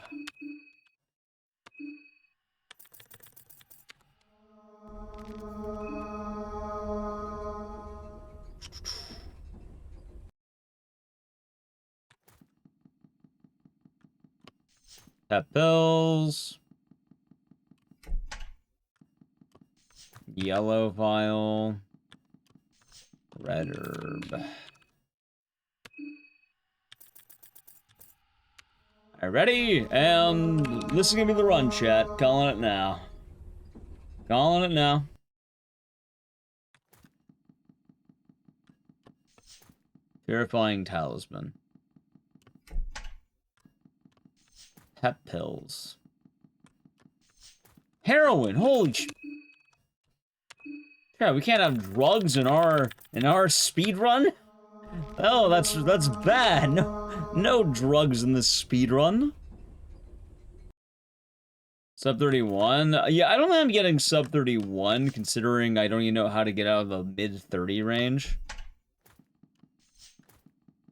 Pep pills. Yellow vial. Red herb. Alright, ready? And this is gonna be the run, chat. Calling it now. Calling it now. Purifying talisman. Pep pills. Heroin, holy sh... Yeah, we can't have drugs in our speed run? Oh, that's bad. No drugs in this speed run. Sub 31? Yeah, I don't think I'm getting sub 31, considering I don't even know how to get out of the mid 30 range.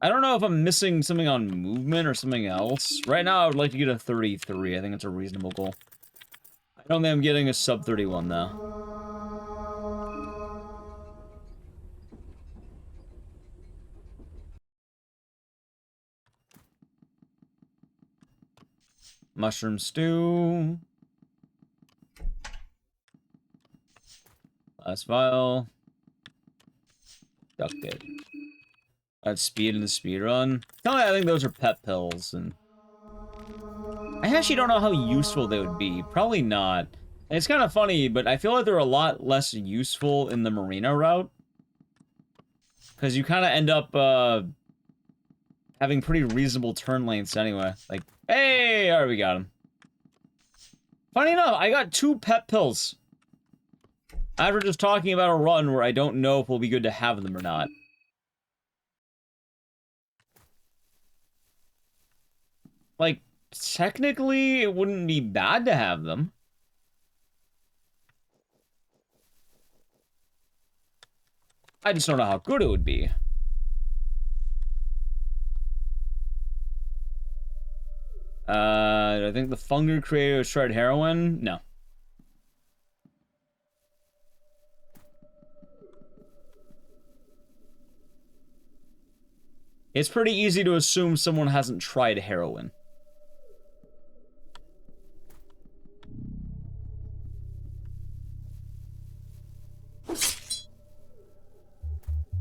I don't know if I'm missing something on movement or something else. Right now, I would like to get a 33. I think it's a reasonable goal. I don't think I'm getting a sub 31, though. Mushroom stew. Last vial. Duct tape. That's speed in the speed run. No, I think those are pep pills, and I actually don't know how useful they would be. Probably not. It's kind of funny, but I feel like they're a lot less useful in the Marina route. Because you kind of end up, having pretty reasonable turn lengths anyway. Like, hey! Alright, we got him. Funny enough, I got 2 pep pills. After just talking about a run where I don't know if we'll be good to have them or not. Like, technically, it wouldn't be bad to have them. I just don't know how good it would be. I think the Funger creator has tried heroin? No. It's pretty easy to assume someone hasn't tried heroin.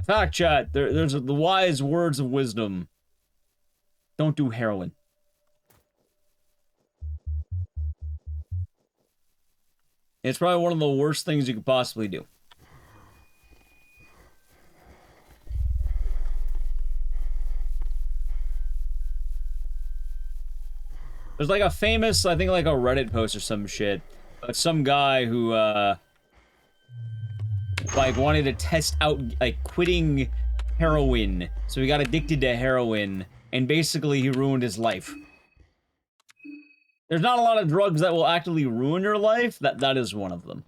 Fact chat, there's the wise words of wisdom. Don't do heroin. It's probably one of the worst things you could possibly do. There's like a famous, I think like a Reddit post or some shit, but some guy who, like wanted to test out, like, quitting heroin. So he got addicted to heroin, and basically he ruined his life. There's not a lot of drugs that will actively ruin your life. That is one of them.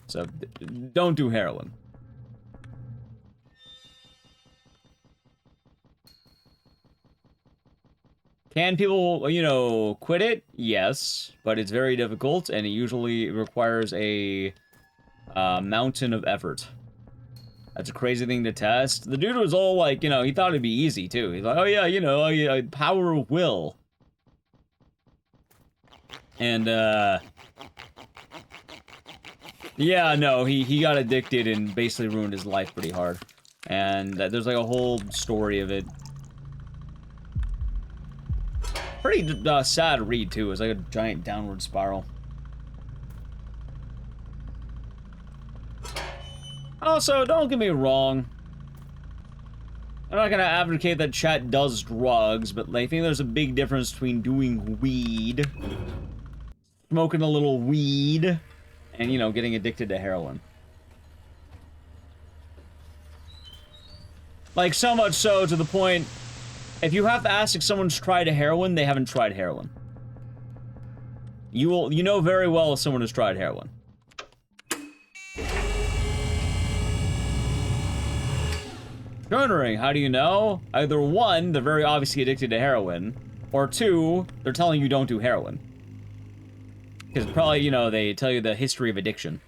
So, don't do heroin. Can people, you know, quit it? Yes, but it's very difficult, and it usually requires a mountain of effort. That's a crazy thing to test. The dude was all like, you know, he thought it'd be easy, too. He's like, oh yeah, you know, power of will. And, yeah, no, he got addicted and basically ruined his life pretty hard. And there's like a whole story of it. Pretty sad read, too. It's like a giant downward spiral. Also, don't get me wrong. I'm not gonna advocate that chat does drugs, but I think there's a big difference between doing weed, smoking a little weed, and, you know, getting addicted to heroin. Like, so much so to the point, if you have to ask if someone's tried heroin, they haven't tried heroin. You know very well if someone has tried heroin. Wondering, how do you know? Either one, they're very obviously addicted to heroin, or two, they're telling you don't do heroin. Because probably, you know, they tell you the history of addiction.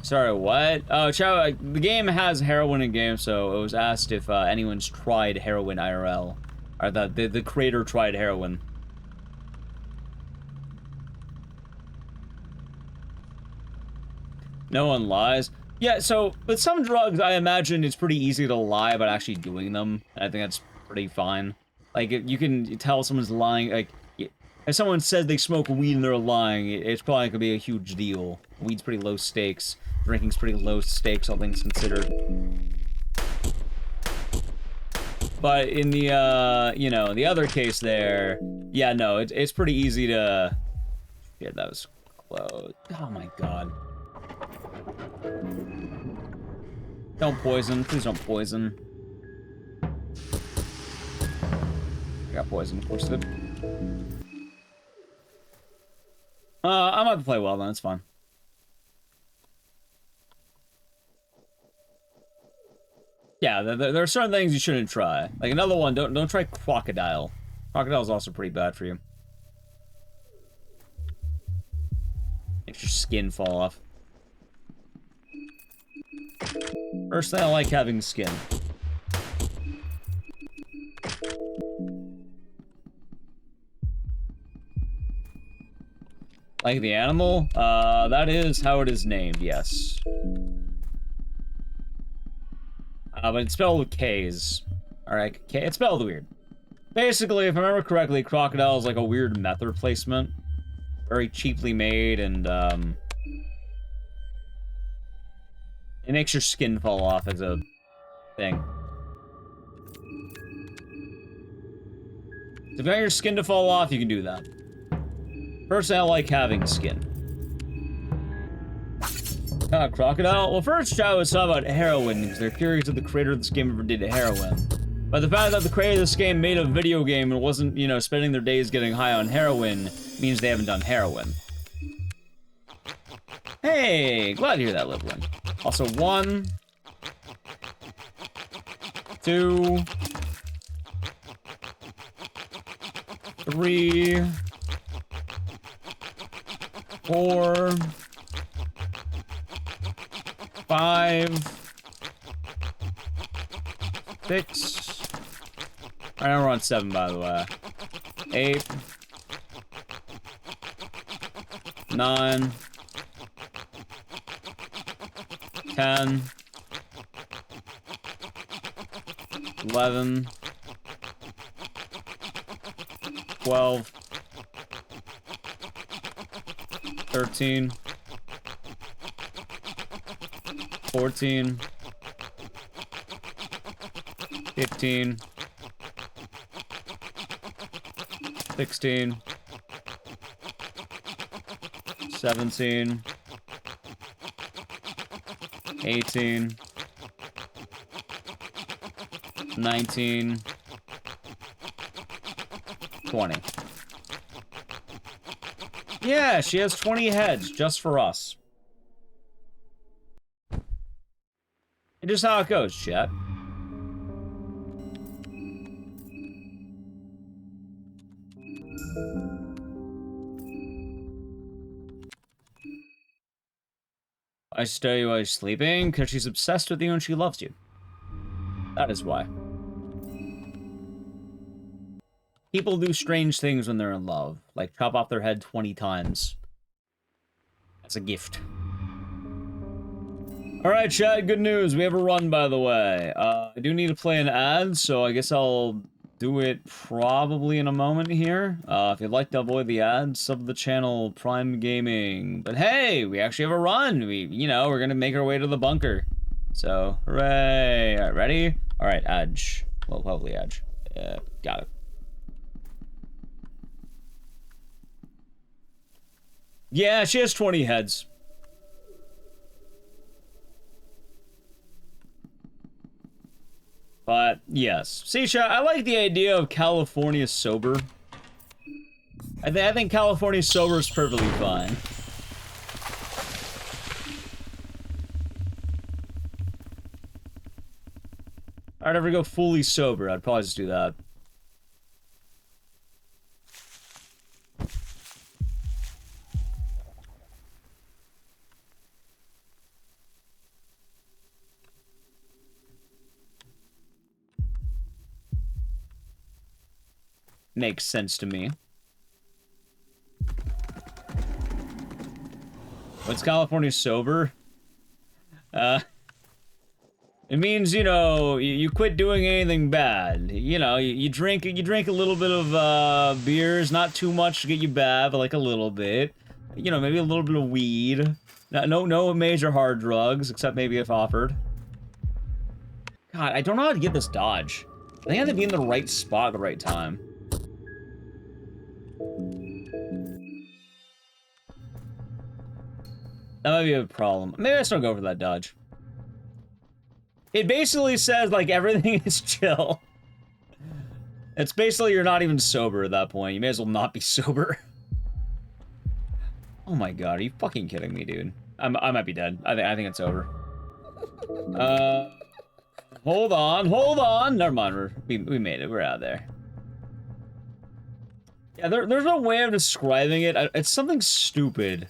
Sorry, what? Oh, Chow, the game has heroin in game, so it was asked if anyone's tried heroin IRL. Or the creator tried heroin. No one lies. Yeah, so, with some drugs, I imagine it's pretty easy to lie about actually doing them. I think that's pretty fine. Like, you can tell someone's lying, like, if someone says they smoke weed and they're lying, it's probably gonna be a huge deal. Weed's pretty low stakes. Drinking's pretty low stakes, all things considered. But in the, you know, the other case there, yeah, no, it's pretty easy to... Yeah, that was close. Oh my god. Don't poison. Please don't poison. I got poisoned, of course I did. I'm about to play well then, it's fine. Yeah, there are certain things you shouldn't try. Like another one, don't try crocodile. Crocodile's also pretty bad for you. Makes your skin fall off. Personally, I like having skin. Like the animal? That is how it is named, yes. But it's spelled with K's. Alright, K, it's spelled weird. Basically, if I remember correctly, crocodile is like a weird meth replacement. Very cheaply made, and, it makes your skin fall off as a thing. So if you want your skin to fall off, you can do that. Personally, I like having skin. Crocodile? Well, first, chat was talking about heroin, because they're curious if the creator of this game ever did heroin. But the fact that the creator of this game made a video game and wasn't, you know, spending their days getting high on heroin means they haven't done heroin. Hey, glad to hear that, Livlin. Also, 1, 2, 3, 4, 5, 6. Alright, now we're on 7, by the way. 8, 9, 10, 11, 12, 13, 14, 15, 16, 17, 18, 19, 20. Yeah, she has 20 heads just for us. It's just how it goes, chat. I stay while you're sleeping because she's obsessed with you and she loves you. That is why. People do strange things when they're in love, like chop off their head 20 times. That's a gift. Alright, chat, good news. We have a run, by the way. I do need to play an ad, so I guess I'll do it probably in a moment here. If you'd like to avoid the ads, sub the channel Prime Gaming. But hey, we actually have a run. We're gonna make our way to the bunker. So, hooray. Alright, ready? Alright, Edge. Well, probably Edge. Got it. Yeah, she has 20 heads. But, yes. See, chat, I like the idea of California sober. I think California sober is perfectly fine. If I'd ever go fully sober, I'd probably just do that. Makes sense to me. What's California sober? It means, you quit doing anything bad. You drink a little bit of beers, not too much to get you bad, but like a little bit. Maybe a little bit of weed. No major hard drugs, except maybe if offered. God, I don't know how to get this dodge. I think I have to be in the right spot at the right time. That might be a problem. Maybe I still go for that dodge. It basically says, like, everything is chill. It's basically you're not even sober at that point. You may as well not be sober. Oh my god, are you fucking kidding me, dude? I might be dead. I think it's over. Hold on. Never mind, we made it. We're out of there. Yeah, there's no way of describing it. It's something stupid.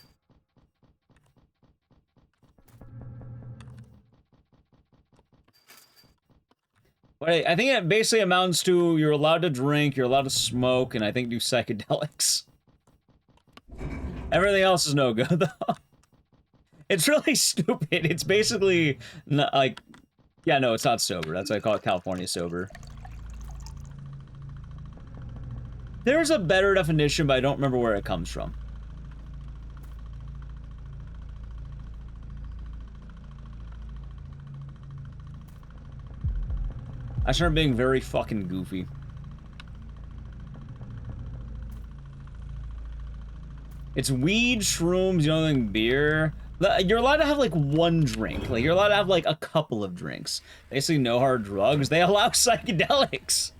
But I think it basically amounts to you're allowed to drink, you're allowed to smoke, and I think do psychedelics. Everything else is no good, though. It's really stupid. It's basically, not, like... Yeah, no, it's not sober. That's why I call it California sober. There's a better definition, but I don't remember where it comes from. I started being very fucking goofy. It's weed, shrooms, you know, and beer. You're allowed to have, like, one drink. Like, you're allowed to have, like, a couple of drinks. Basically, no hard drugs. They allow psychedelics.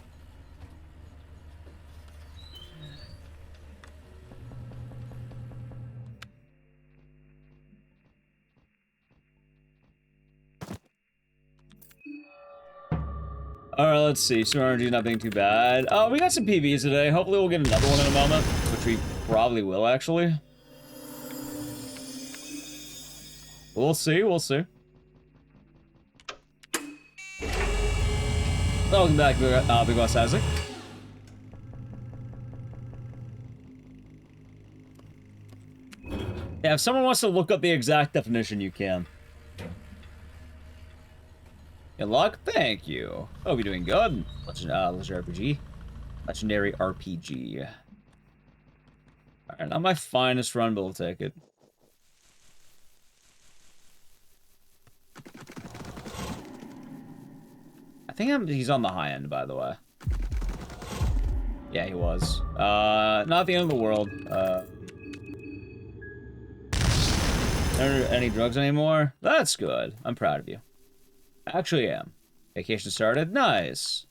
Alright, let's see. Super energy not being too bad. Oh, we got some PVs today. Hopefully we'll get another one in a moment. Which we probably will, actually. We'll see, we'll see. Welcome back, Big Boss Isaac. Yeah, if someone wants to look up the exact definition, you can. Good luck? Thank you. Hope you're doing good. Legendary RPG. Legendary RPG. Alright, not my finest run, but we'll take it. I think he's on the high end, by the way. Yeah, he was. Not the end of the world. Any drugs anymore? That's good. I'm proud of you. Actually am. Vacation started? Nice.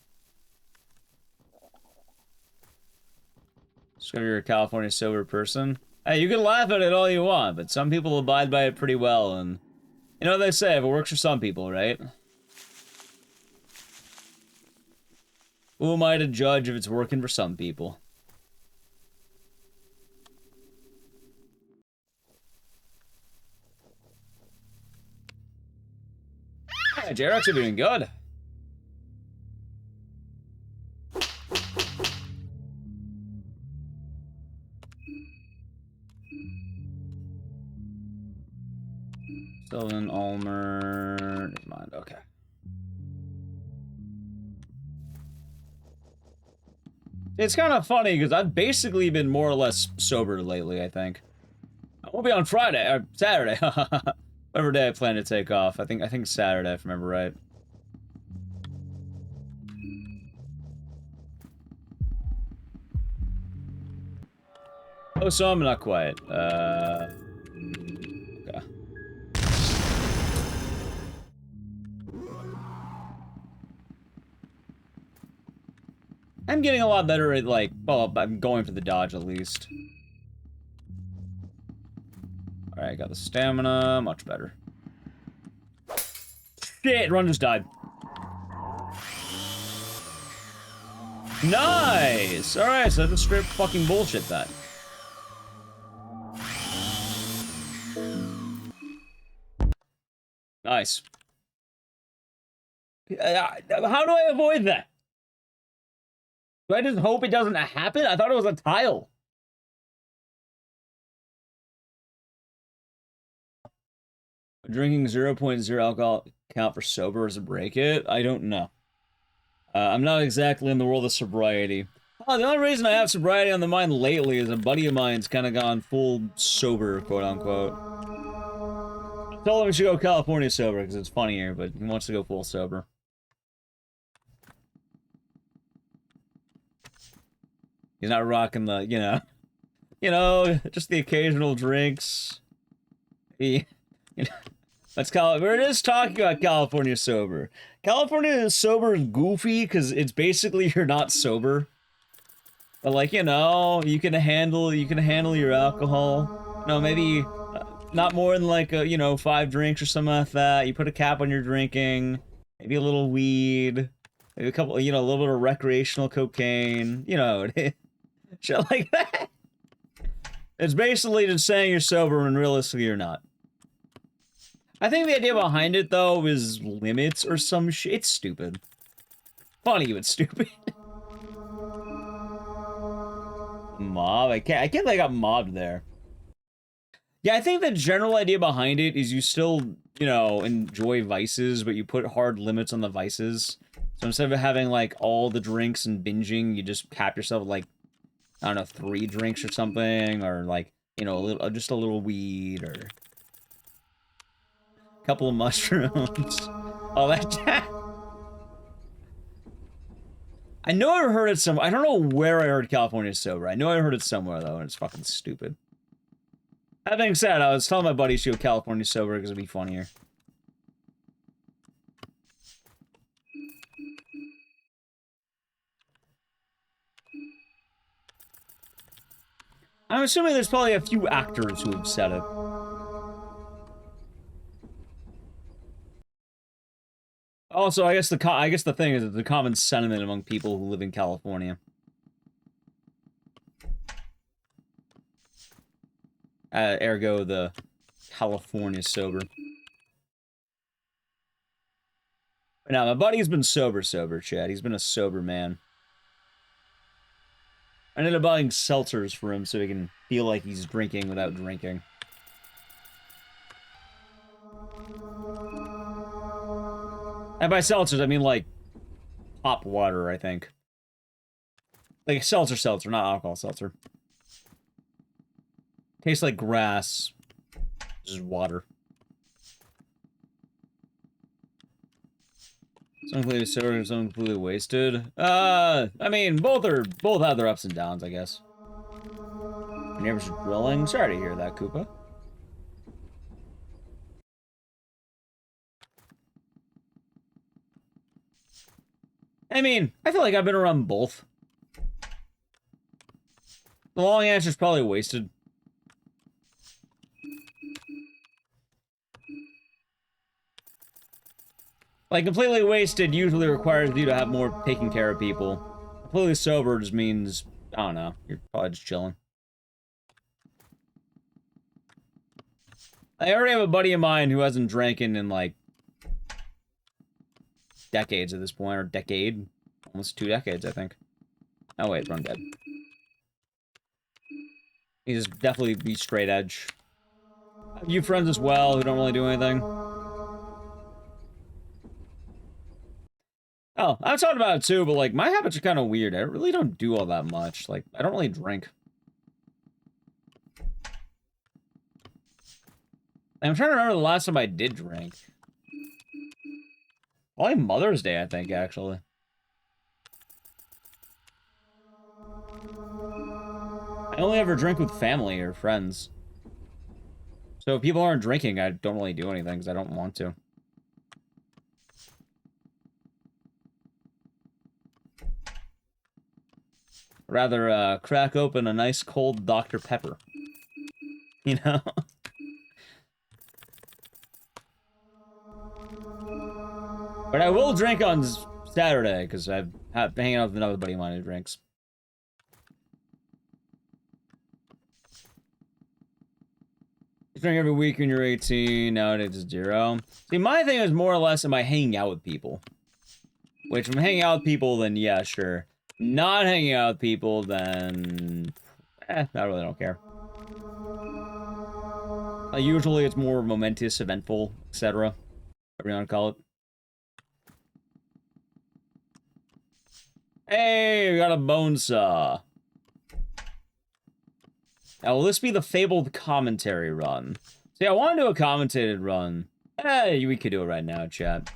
Discover you're a California sober person. Hey, you can laugh at it all you want, but some people abide by it pretty well, and... You know what they say, if it works for some people, right? Who am I to judge if it's working for some people? Hey, Jarex, you're doing good. Sylvan, Ulmer... Never mind, okay. It's kind of funny, because I've basically been more or less sober lately, I think. I won't be on Friday, or Saturday. Whatever day I plan to take off. I think Saturday, if I remember right. Oh, so I'm not quite. Okay. I'm getting a lot better at, like, well, I'm going for the dodge at least. Alright, got the stamina, much better. Shit, run just died. Nice! Alright, so that's straight fucking bullshit that. Nice. How do I avoid that? Do I just hope it doesn't happen? I thought it was a tile. Drinking 0.0 alcohol count for sober as a break it? I don't know. I'm not exactly in the world of sobriety. Oh, the only reason I have sobriety on the mind lately is a buddy of mine's kind of gone full sober, quote unquote. I told him we should go California sober because it's funnier, but he wants to go full sober. He's not rocking the, just the occasional drinks. He, let's call it. We're just talking about California sober. California sober is goofy because it's basically you're not sober. But like, you can handle your alcohol. Maybe not more than like 5 drinks or something like that. You put a cap on your drinking. Maybe a little weed. Maybe a couple, a little bit of recreational cocaine. Shit like that. It's basically just saying you're sober when realistically you're not. I think the idea behind it, though, is limits or some shit. It's stupid. Funny, but stupid. Mob? I can't think I got mobbed there. Yeah, I think the general idea behind it is you still, enjoy vices, but you put hard limits on the vices. So instead of having, like, all the drinks and binging, you just cap yourself at, like, I don't know, 3 drinks or something, or, like, just a little weed, or a couple of mushrooms. Oh, that... I know I heard it somewhere. I don't know where I heard California sober. I know I heard it somewhere, though, and it's fucking stupid. That being said, I was telling my buddies to go California sober because it'd be funnier. I'm assuming there's probably a few actors who have said it. Also, I guess the thing is the common sentiment among people who live in California. Ergo, the California sober. But now, my buddy's been sober, Chad. He's been a sober man. I ended up buying seltzers for him so he can feel like he's drinking without drinking. And by seltzers, I mean, like, pop water, I think. Like, seltzer, not alcohol seltzer. Tastes like grass. Just water. Some completely sober, some completely wasted. I mean, both have their ups and downs, I guess. Neighbors are drilling. Sorry to hear that, Koopa. I mean, I feel like I've been around both. The long answer is probably wasted. Like, completely wasted usually requires you to have more taking care of people. Completely sober just means, I don't know, you're probably just chilling. I already have a buddy of mine who hasn't drinking in, like, decades at this point, or decade. Almost 2 decades, I think. Oh, wait, run dead. He's definitely be straight edge. I have you friends as well who don't really do anything. Oh, I've talked about it too, but, like, my habits are kind of weird. I really don't do all that much. Like, I don't really drink. I'm trying to remember the last time I did drink. Probably Mother's Day, I think, actually. I only ever drink with family or friends. So if people aren't drinking, I don't really do anything because I don't want to. Rather, crack open a nice cold Dr. Pepper. You know? But I will drink on Saturday, because I've been hanging out with another buddy of mine who drinks. You drink every week when you're 18, nowadays it's 0. See, my thing is more or less, am I hanging out with people? Which, if I'm hanging out with people, then yeah, sure. Not hanging out with people, then... I really don't care. Usually it's more momentous, eventful, etc. Whatever you want to call it. Hey, we got a bone saw. Now, will this be the fabled commentary run? See, I want to do a commentated run. Hey, we could do it right now, chat.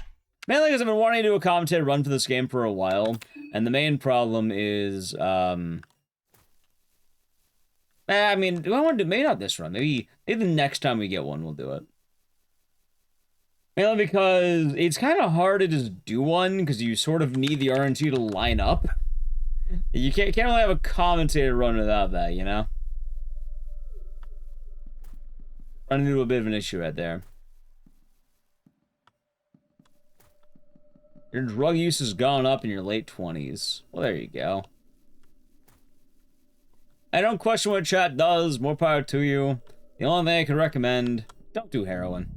Mainly because I've been wanting to do a commentated run for this game for a while, and the main problem is, I mean, do I want to do, maybe not this run. Maybe the next time we get one, we'll do it. Mainly because it's kind of hard to just do one, because you sort of need the RNG to line up. You can't really have a commentator run without that, you know? Running into a bit of an issue right there. Your drug use has gone up in your late 20s. Well, there you go. I don't question what chat does. More power to you. The only thing I can recommend, don't do heroin.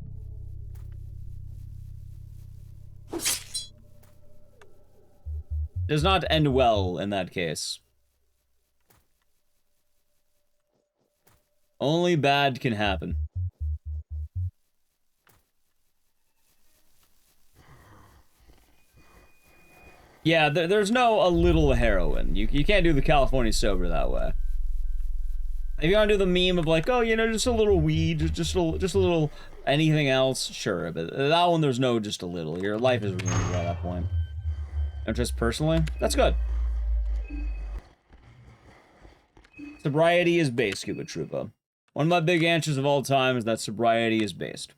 Does not end well in that case. Only bad can happen. Yeah, there's no a little heroin. You can't do the California sober that way. If you want to do the meme of like, oh, you know, just a little weed, just a little anything else, sure. But that one, there's no just a little. Your life is ruined at that point. And just personally, that's good. Sobriety is based, Scuba Troopa. One of my big answers of all time is that sobriety is based.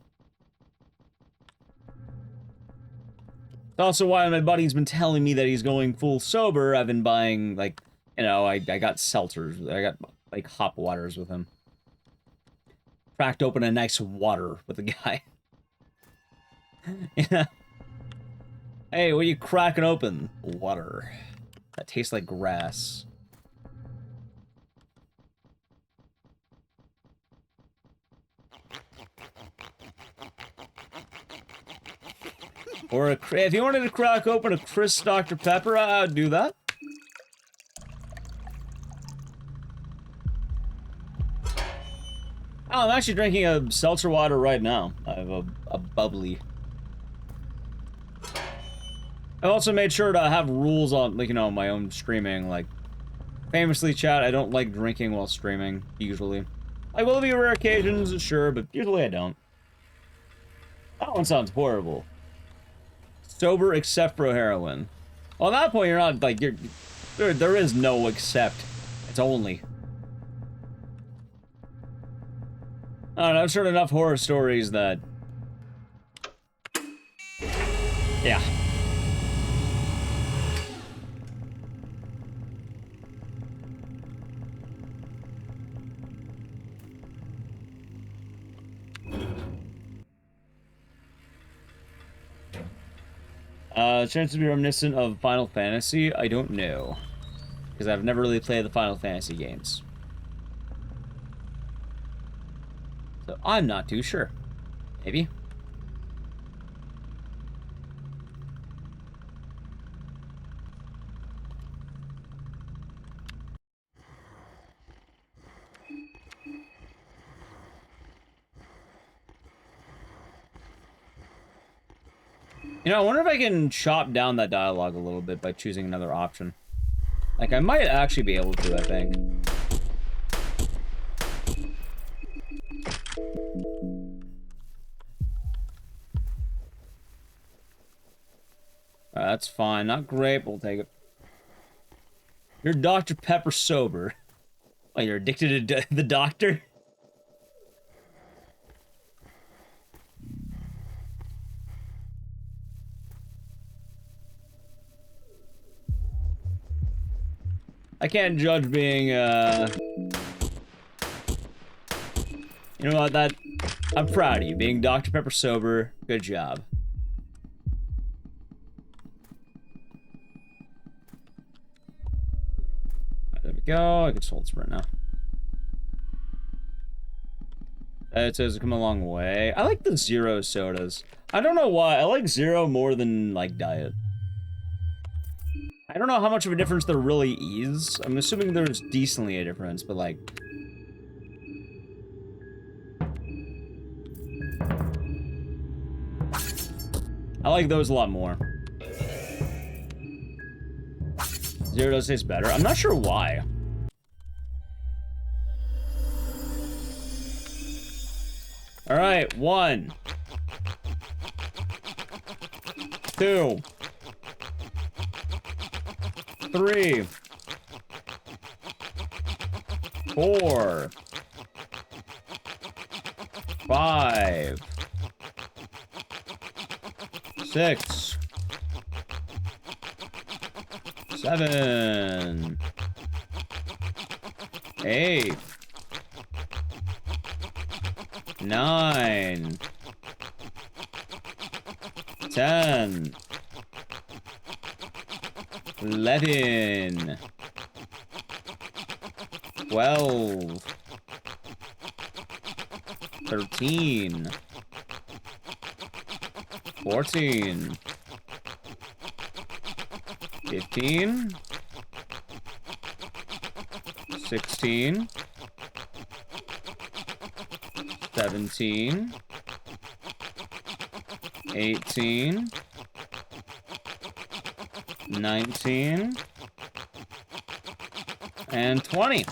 It's also why my buddy's been telling me that he's going full sober. I've been buying, like, you know, I got seltzers. I got, like, hop waters with him. Cracked open a nice water with the guy. Yeah. Hey, what are you cracking open? Water. That tastes like grass. Or if you wanted to crack open a Chris Dr. Pepper, I'd do that. Oh, I'm actually drinking a seltzer water right now. I have a bubbly. I've also made sure to have rules on, like, you know, my own streaming. Like, famously, chat, I don't like drinking while streaming, usually. I will be rare occasions, sure, but usually I don't. That one sounds horrible. Sober except for heroin. Well, at that point, you're not, like, there is no except. It's only. I don't know, I've heard enough horror stories that... Yeah. Chance to be reminiscent of Final Fantasy? I don't know. Because I've never really played the Final Fantasy games. So I'm not too sure. Maybe. You know, I wonder if I can chop down that dialogue a little bit by choosing another option. Like, I might actually be able to, I think. That's fine. Not great, but we'll take it. You're Dr. Pepper sober. Oh, you're addicted to the doctor? I can't judge being, You know what, I'm proud of you, being Dr. Pepper sober. Good job. There we go, I can hold sprint now. It says come a long way. I like the zero sodas. I don't know why, I like zero more than, like, diet. I don't know how much of a difference there really is. I'm assuming there's decently a difference, but, like... I like those a lot more. Zero does taste better. I'm not sure why. Alright, 1. 2. 3. 4, 5, 6, 7, 8, 9, 10, 11, 12, 13, 14, 15, 16, 17, 18, 19, and 20.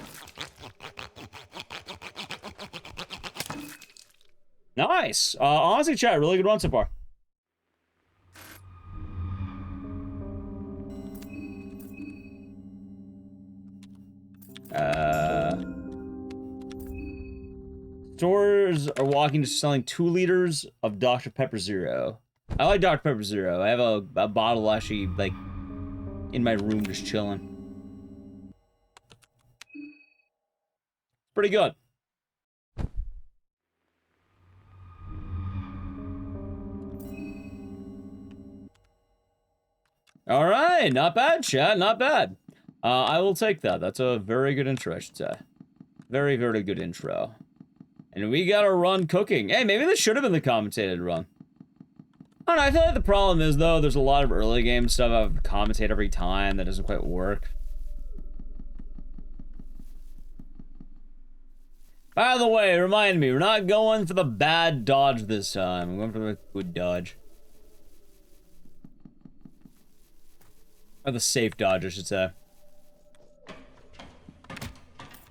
Nice. Honestly, chat, really good run so far. Stores are walking to selling 2 liters of Dr. Pepper Zero. I like Dr. Pepper Zero. I have a bottle actually, like, in my room just chilling. Pretty good. All right, not bad, chat, not bad. I will take that. That's a very good intro, I should say. Very, very good intro. And we got a run cooking. Hey, maybe this should have been the commentated run. I don't know, I feel like the problem is, though, there's a lot of early game stuff I have to commentate every time that doesn't quite work. By the way, remind me, we're not going for the bad dodge this time. We're going for the good dodge. Or the safe dodge, I should say.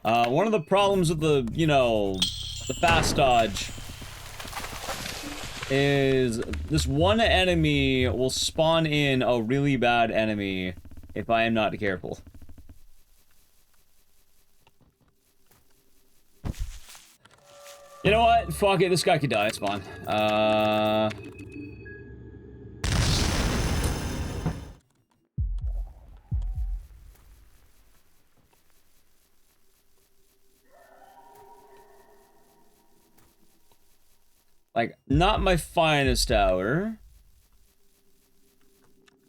One of the problems with the, you know, the fast dodge is this one enemy will spawn in a really bad enemy if I am not careful. You know what? Fuck it, this guy could die, it's fine. Like, not my finest hour.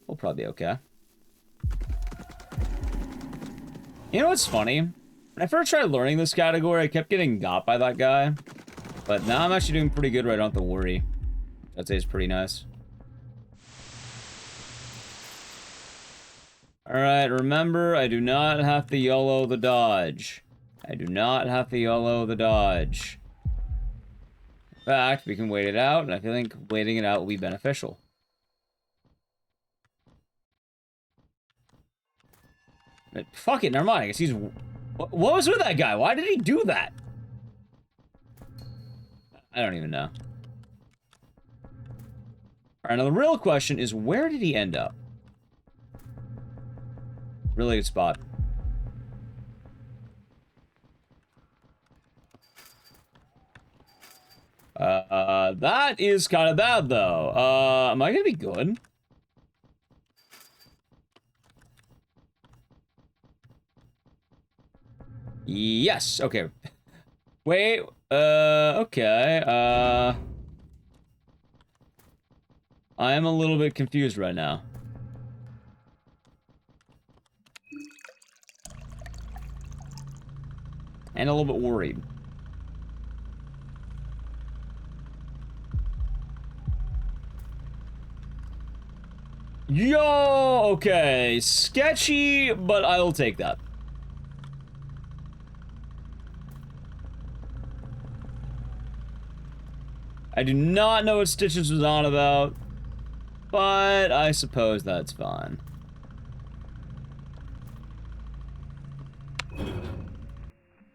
We'll probably be okay. You know what's funny? When I first tried learning this category, I kept getting got by that guy. But now I'm actually doing pretty good where I don't have to worry. I'd say it's pretty nice. Alright, remember, I do not have to YOLO the dodge. I do not have to YOLO the dodge. In fact, we can wait it out, and I think waiting it out will be beneficial. But fuck it, never mind. I guess he's... What was with that guy? Why did he do that? I don't even know. Alright, now the real question is, where did he end up? Really good spot. That is kind of bad, though. Am I gonna be good? Yes, okay. Wait, okay, I am a little bit confused right now. And a little bit worried. Yo, okay, sketchy, but I'll take that. I do not know what Stitches was on about, but I suppose that's fine.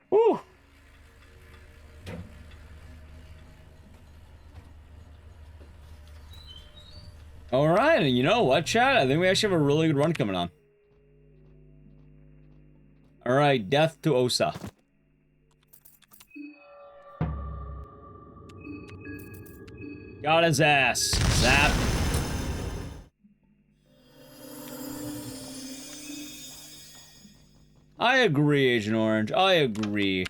Whew. Alright, and you know what, chat? I think we actually have a really good run coming on. Alright, death to Osa. Got his ass. Zap. I agree, Agent Orange. I agree.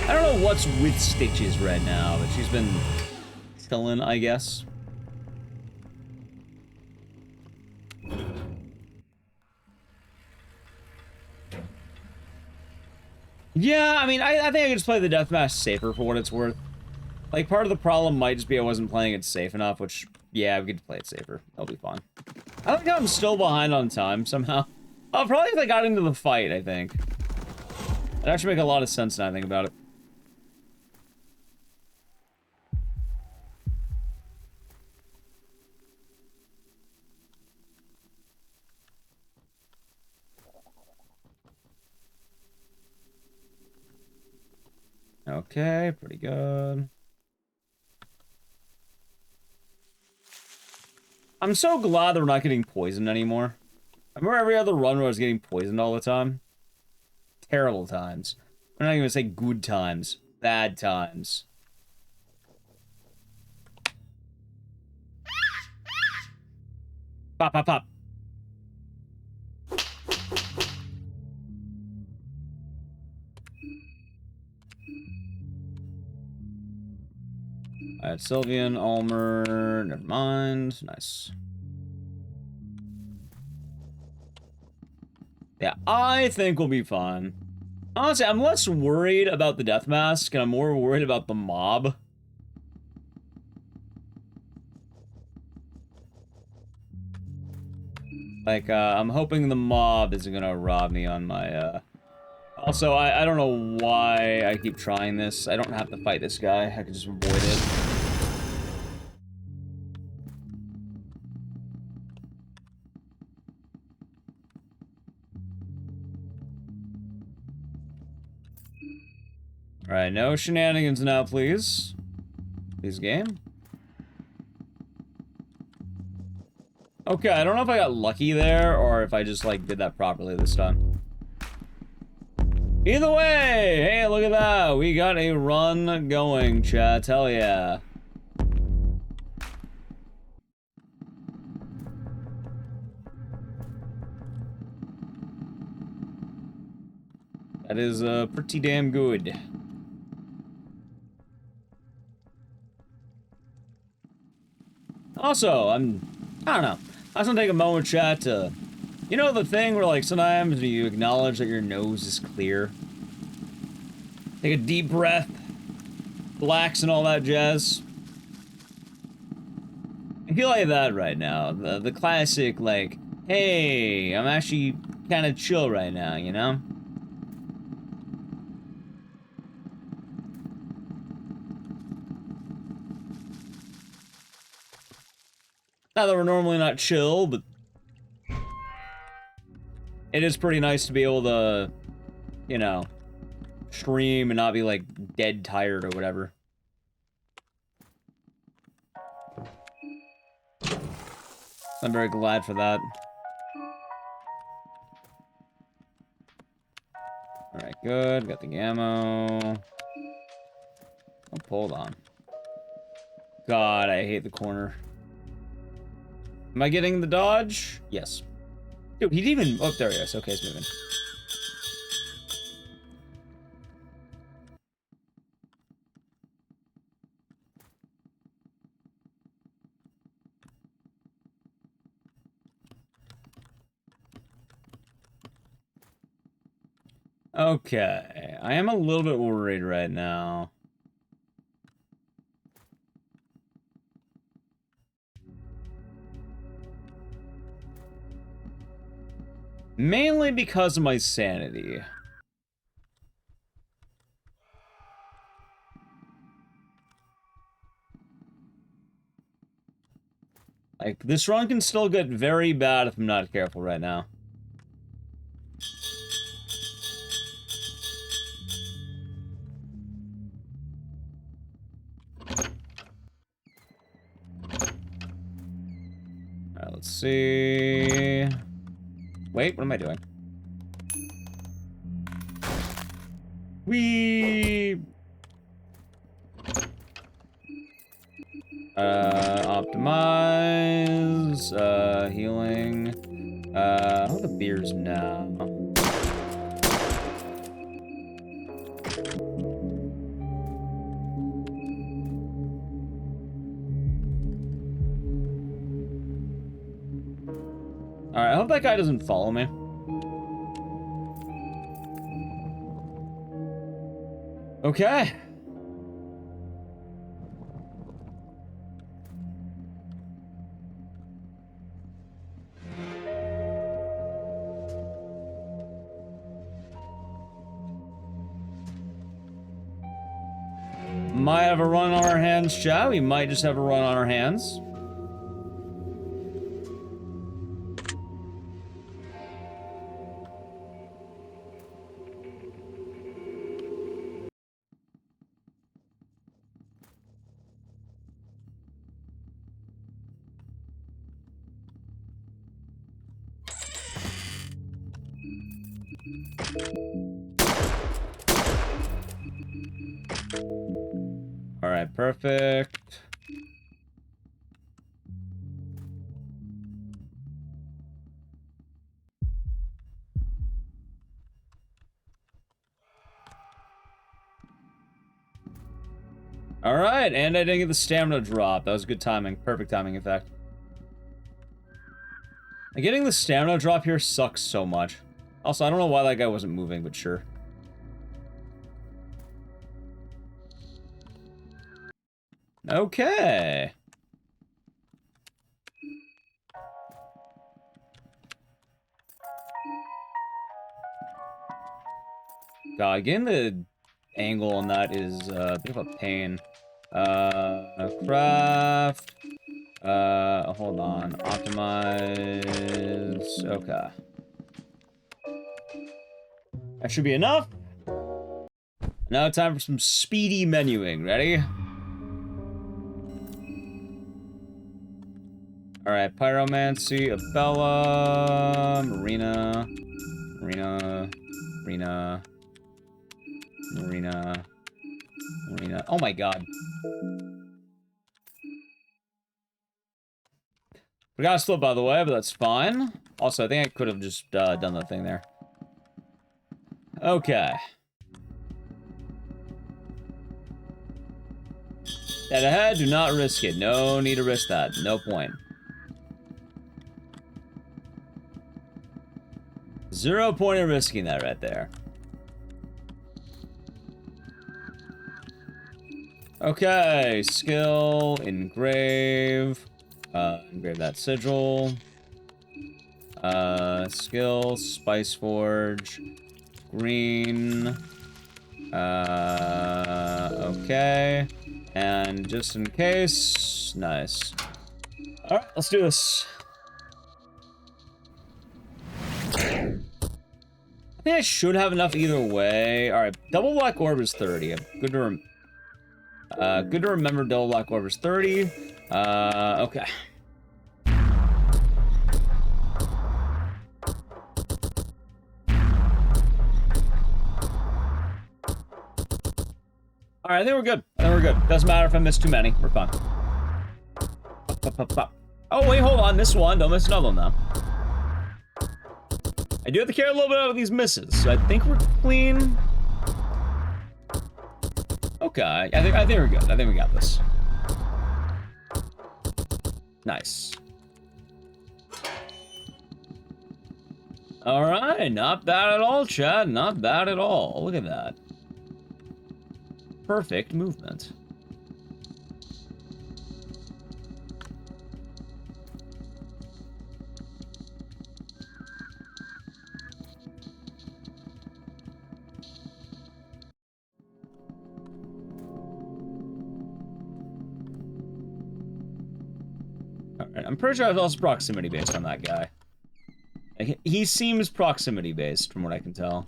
I don't know what's with Stitches right now, but she's been chilling, I guess. Yeah, I mean, I think I could just play the deathmatch safer for what it's worth. Like, part of the problem might just be I wasn't playing it safe enough, which, yeah, we could play it safer. That'll be fine. I think I'm still behind on time, somehow. Oh, probably if I got into the fight, I think. That actually make a lot of sense now I think about it. Okay, pretty good. I'm so glad that we're not getting poisoned anymore. I remember every other run where I was getting poisoned all the time. Terrible times. I'm not even gonna say good times. Bad times. Pop, pop, pop. Alright, Sylvian, Almer, never mind. Nice. Yeah, I think we'll be fine. Honestly, I'm less worried about the death mask, and I'm more worried about the mob. Like, I'm hoping the mob isn't gonna rob me on my, Also, I don't know why I keep trying this. I don't have to fight this guy. I can just avoid it. Alright, no shenanigans now, please. Please, game. Okay, I don't know if I got lucky there, or if I just, like, did that properly this time. Either way! Hey, look at that! We got a run going, chat. Hell yeah. That is, pretty damn good. Also, I don't know. I just want to take a moment, chat, to... You know the thing where, like, sometimes you acknowledge that your nose is clear? Take a deep breath. Relax and all that jazz. I feel like that right now. The classic, like, hey, I'm actually kind of chill right now, you know? Not that we're normally not chill, but it is pretty nice to be able to, you know, stream and not be, like, dead tired or whatever. I'm very glad for that. Alright, good. Got the ammo. Oh, hold on. God, I hate the corner. Am I getting the dodge? Yes. Dude, he didn't even... Oh, there he is. Okay, he's moving. Okay. I am a little bit worried right now. Mainly because of my sanity. Like, this run can still get very bad if I'm not careful right now. Alright, let's see... Wait, what am I doing? Whee! Optimize. Healing. All the beers now. Alright, I hope that guy doesn't follow me. Okay. Might have a run on our hands, chat. We might just have a run on our hands. Alright, perfect. Alright, and I didn't get the stamina drop. That was good timing. Perfect timing, in fact. And getting the stamina drop here sucks so much. Also, I don't know why that guy wasn't moving, but sure. Okay. God, getting the angle on that is a bit of a pain. Craft. Hold on. Optimize. Okay. That should be enough. Now time for some speedy menuing. Ready? Alright, Pyromancy, Abella, Marina, Marina, Marina, Marina, Marina. Oh my god. Forgot a slip, by the way, but that's fine. Also, I think I could have just done that thing there. Okay. Dead ahead, do not risk it. No need to risk that. No point. 0 point in risking that right there. Okay, skill, engrave. Engrave that sigil. Skill, spice forge. Green. Okay. And just in case, nice. Alright, let's do this. I think I should have enough either way. Alright, double black orb is 30. Good to remember double black orb is 30. Okay. Alright, I think we're good. Doesn't matter if I miss too many. We're fine. Oh, wait, hold on. Miss one. Don't miss another one, though. I do have to care a little bit about these misses, so I think we're clean. Okay, I think we're good. I think we got this. Nice. Alright, not bad at all, Chad. Not bad at all. Look at that. Perfect movement. Alright, I'm pretty sure I was also proximity based on that guy. He seems proximity based from what I can tell.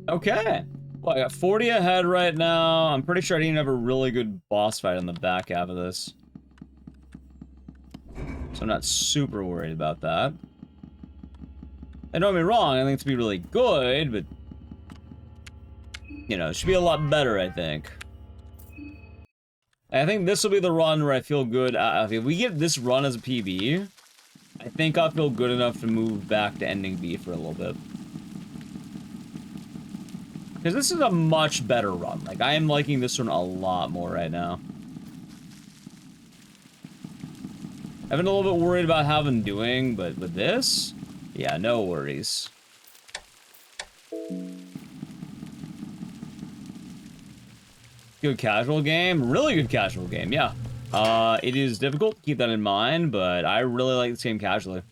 Okay. Well, I got 40 ahead right now. I'm pretty sure I didn't have a really good boss fight on the back half of this. So I'm not super worried about that. And don't get me wrong, I think it's be really good, but you know, it should be a lot better, I think. I think this will be the run where I feel good. If we get this run as a PB, I think I'll feel good enough to move back to ending B for a little bit. Because this is a much better run. Like, I am liking this one a lot more right now. I've been a little bit worried about how I've been doing, but with this, yeah, no worries. Good casual game. Really good casual game, yeah. It is difficult, keep that in mind, but I really like this game casually.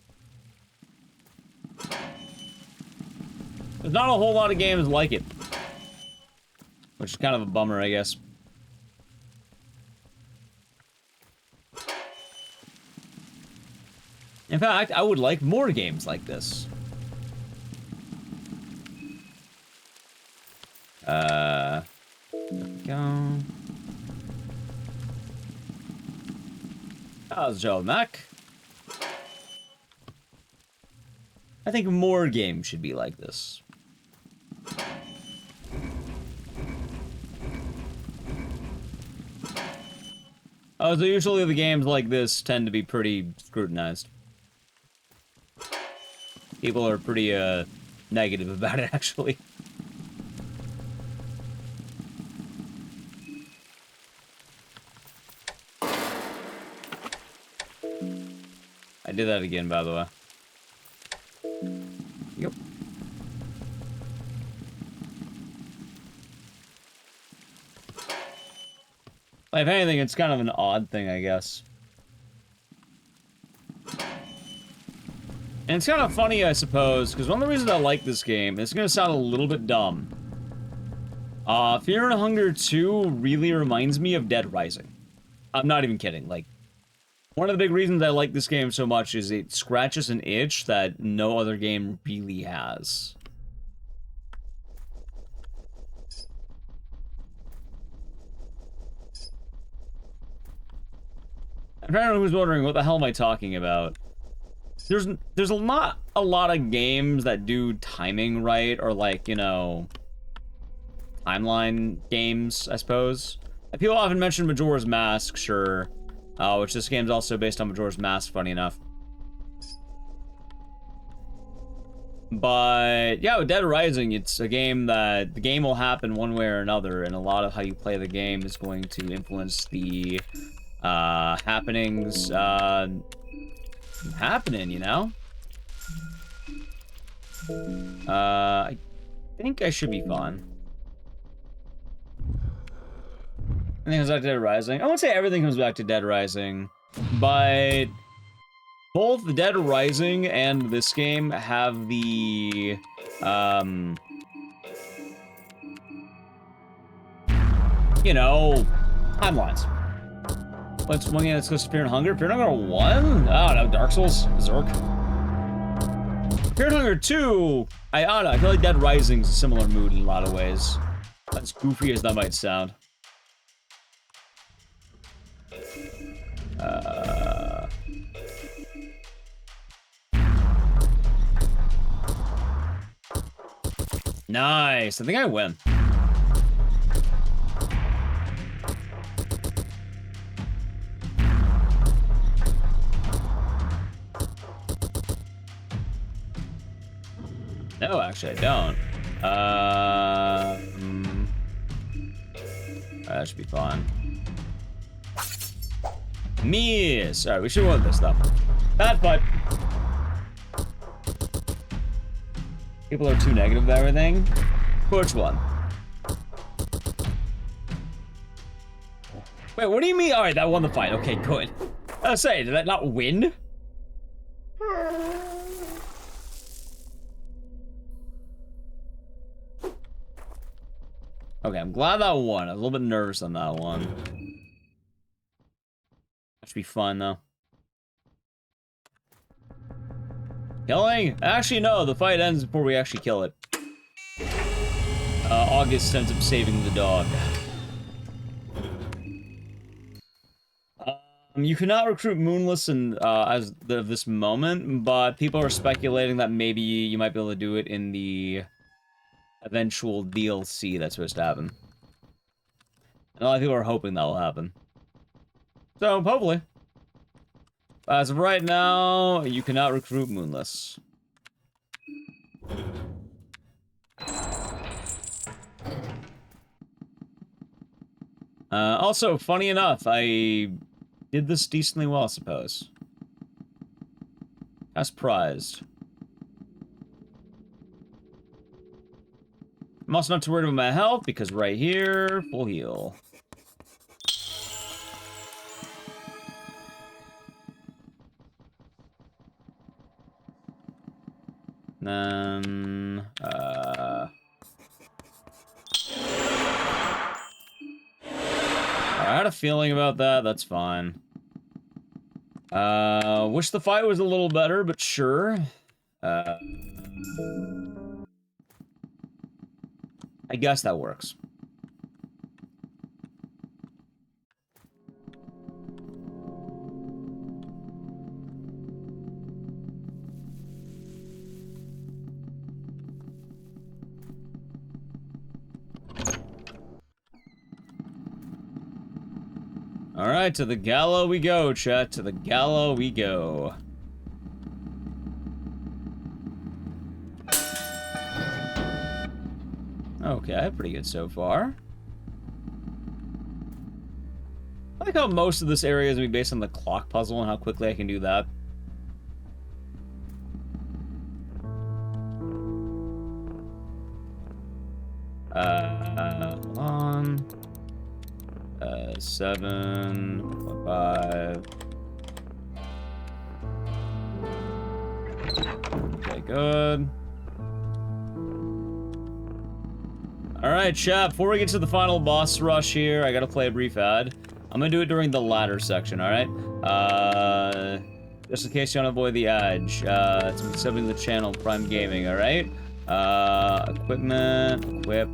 There's not a whole lot of games like it. Which is kind of a bummer, I guess. In fact, I would like more games like this. There we go. How's Joe Mac? I think more games should be like this. Oh, so usually the games like this tend to be pretty scrutinized. People are pretty, negative about it, actually. I did that again, by the way. Yep. If anything, it's kind of an odd thing, I guess. And it's kind of funny, I suppose, because one of the reasons I like this game, it's going to sound a little bit dumb. Fear and Hunger 2 really reminds me of Dead Rising. I'm not even kidding, like, one of the big reasons I like this game so much is it scratches an itch that no other game really has. I'm trying to know who's wondering, what the hell am I talking about? There's not a lot of games that do timing right, or like, you know, timeline games, I suppose. People often mention Majora's Mask, sure. Which this game's also based on Majora's Mask, funny enough. But, yeah, with Dead Rising, it's a game that the game will happen one way or another, and a lot of how you play the game is going to influence the happenings happening, you know? I think I should be fine. I think it's like Dead Rising. I won't say everything comes back to Dead Rising, but both the Dead Rising and this game have the, you know, timelines. What's one game that's close to Fear and Hunger? Fear and Hunger 1? I don't know, Dark Souls? Berserk? Fear and Hunger 2, I don't know, I feel like Dead Rising's a similar mood in a lot of ways. As goofy as that might sound. Nice. I think I win. No, actually, I don't. That should be fine. Miss. Alright, we should win this, though. Bad fight. People are too negative about everything. Which one? Wait, what do you mean? Alright, that won the fight. Okay, good. I was saying, did that not win? Okay, I'm glad that won. I was a little bit nervous on that one. That should be fun, though. Killing? Actually, no. The fight ends before we actually kill it. August ends up saving the dog. You cannot recruit Moonless in, as of this moment, but people are speculating that maybe you might be able to do it in the eventual DLC that's supposed to happen. And a lot of people are hoping that will happen. So, hopefully. As of right now, you cannot recruit Moonless. Also, funny enough, I did this decently well, I suppose. I'm surprised. I'm also not too worried about my health, because right here, full heal. Then, I had a feeling about that, that's fine. Wish the fight was a little better, but sure. I guess that works. Alright, to the gallows we go, chat. To the gallows we go. Okay, pretty good so far. I like how most of this area is going to be based on the clock puzzle and how quickly I can do that. Hold on. 7.5. Okay, good. Alright, chat, before we get to the final boss rush here, I gotta play a brief ad. I'm gonna do it during the ladder section, alright? Just in case you want to avoid the edge. It's subbing to the channel, Prime Gaming, alright? Equipment, equip,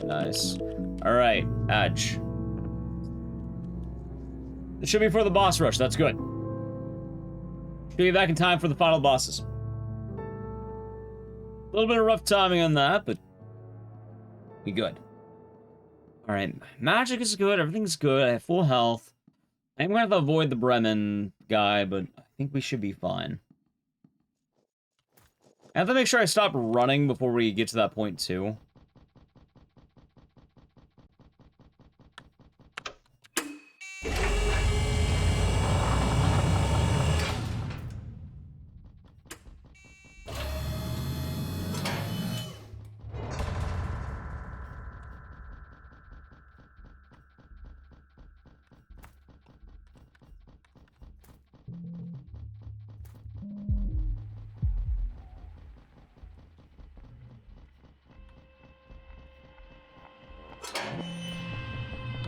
nice. Alright, edge. It should be for the boss rush, that's good. Should be back in time for the final bosses. A little bit of rough timing on that, but we good. Alright, magic is good, everything's good, I have full health. I'm gonna have to avoid the Bremen guy, but I think we should be fine. I have to make sure I stop running before we get to that point, too.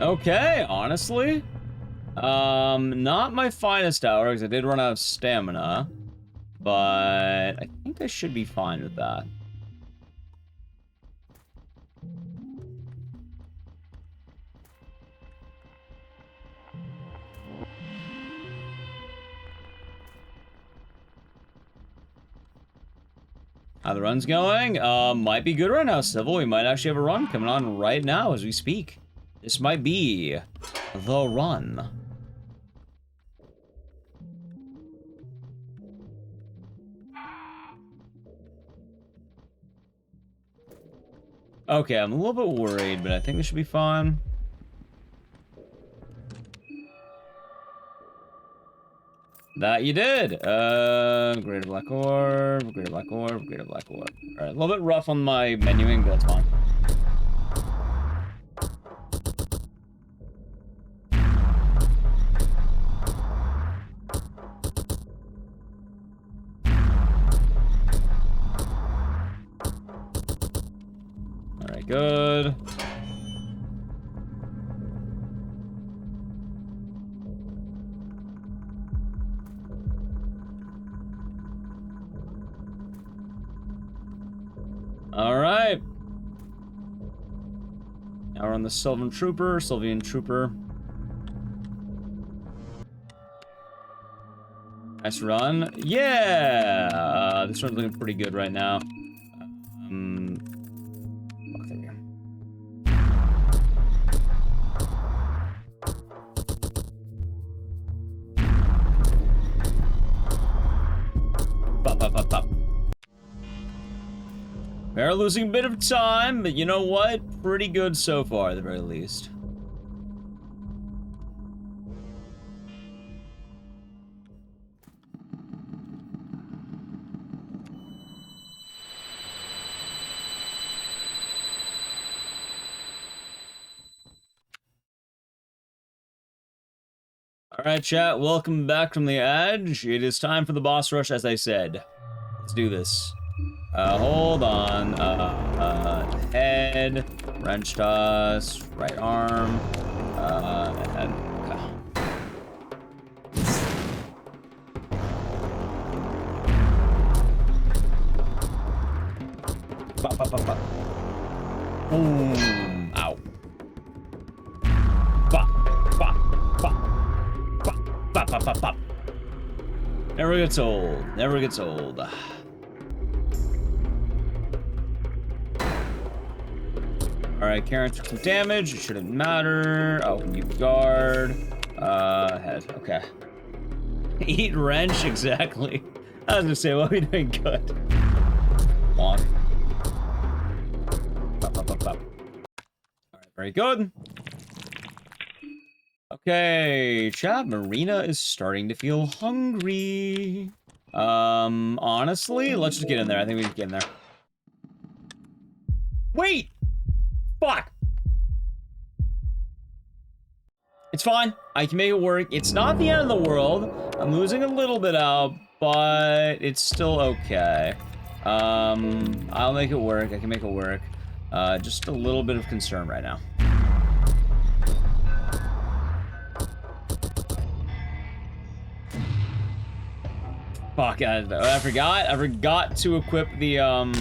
Okay, honestly. Not my finest hour, because I did run out of stamina. But I think I should be fine with that. How the run's going? Might be good right now, Civil. We might actually have a run coming on right now as we speak. This might be the run. Okay, I'm a little bit worried, but I think this should be fun. That you did! Greater Black Orb, Greater Black Orb, Greater Black Orb. Alright, a little bit rough on my menuing, but that's fine. Alright, good. Alright. Now we're on the Sylvan Trooper. Nice run. Yeah! This one's looking pretty good right now. Fuck, there we go. Pop, pop, pop, pop. We're losing a bit of time, but you know what? Pretty good so far, at the very least. Alright, chat, welcome back from the edge. It is time for the boss rush, as I said. Let's do this. Hold on. Head, wrench toss, right arm, head. Okay. Pop, pop, pop, pop. Boom. Ow. Pop, pop, pop. Pop, pop, pop, pop. Never gets old. Never gets old. Alright, Karen took some damage. It shouldn't matter. Oh, you guard. Head. Okay. Eat wrench, exactly. I was gonna say, well, we're doing good. Long. Pop, pop, pop, pop. Alright, very good. Okay, chat, Marina is starting to feel hungry. Honestly, let's just get in there. I think we can get in there. Wait! Fuck! It's fine. I can make it work. It's not the end of the world. I'm losing a little bit out, but it's still okay. I'll make it work. I can make it work. Just a little bit of concern right now. Fuck, I forgot to equip the, Alright,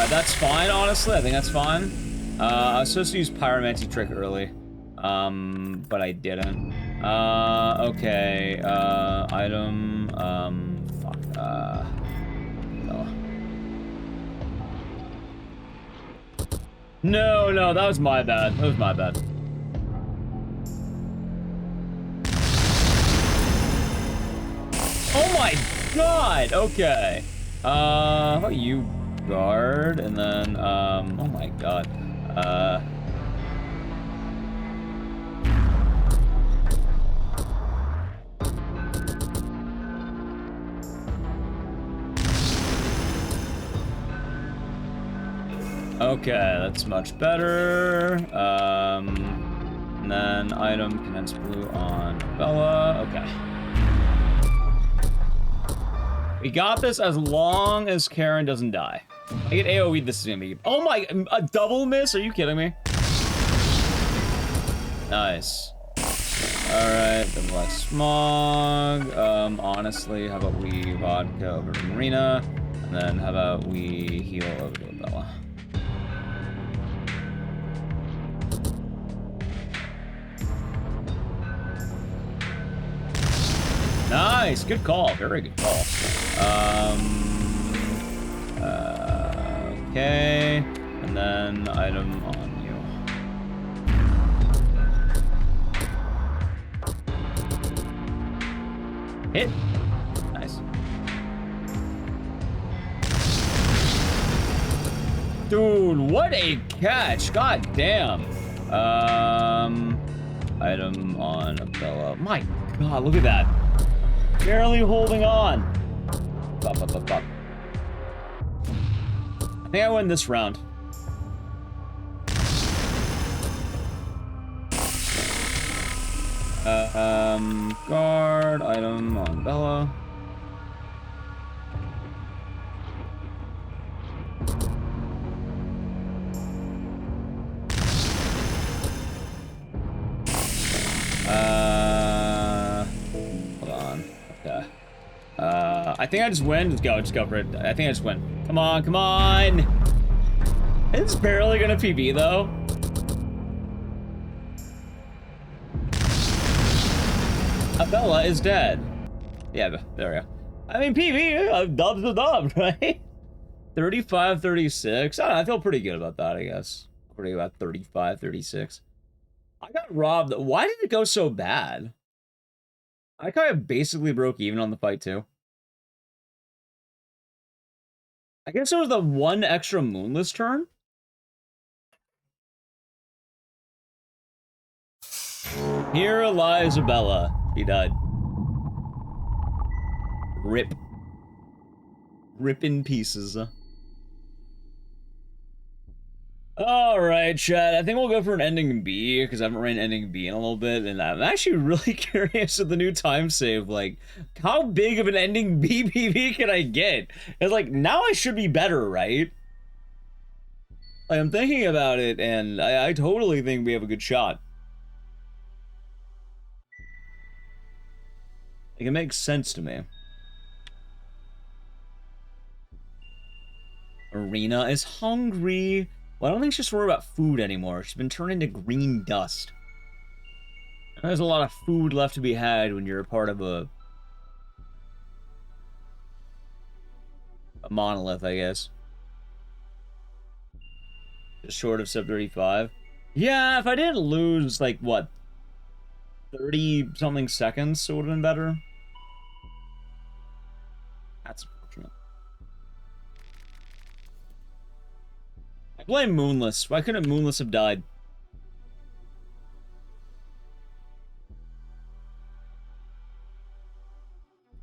that's fine, honestly. I think that's fine. I was supposed to use Pyromancy Trick early. But I didn't. Okay, item, fuck, oh. No, that was my bad. That was my bad. Oh my god! Okay. How about you guard, and then, oh my god. Okay, that's much better. And then item, condensed blue on Bella. Okay. We got this as long as Karen doesn't die. I get AoE, this is gonna be... Oh my... A double miss? Are you kidding me? Nice. Alright, the Black Smog. Honestly, how about we vodka over to Marina? And then how about we heal over to Bella? Nice, good call, very good call. Okay, and then item on you. Hit. Nice. Dude, what a catch! God damn. Item on Bella. My God, look at that. Barely holding on. Bop, bop, bop, bop. I think I win this round. Guard, item on Bella. Hold on. Okay. I think I just win. Just go for it. I think I just win. Come on, come on! It's barely gonna PB though. Abella is dead. Yeah, there we go. I mean, PB, dub's a dub, right? 35, 36. I don't know, I feel pretty good about that, I guess. Pretty about 35, 36. I got robbed. Why did it go so bad? I kind of basically broke even on the fight, too. I guess it was the one extra moonless turn. Here lies Abella. He died. Rip. Rip in pieces. Alright, chat. I think we'll go for an ending B, because I haven't ran ending B in a little bit, and I'm actually really curious of the new time save. Like, how big of an ending B PB can I get? It's like, now I should be better, right? Like, I'm thinking about it, and I totally think we have a good shot. Like, it makes sense to me. Marina is hungry. Well, I don't think she's worried about food anymore. She's been turned into green dust. There's a lot of food left to be had when you're a part of a monolith, I guess. Just short of sub 35. Yeah, if I didn't lose, like, what, 30-something seconds, it would have been better. That's unfortunate. I blame Moonless. Why couldn't Moonless have died?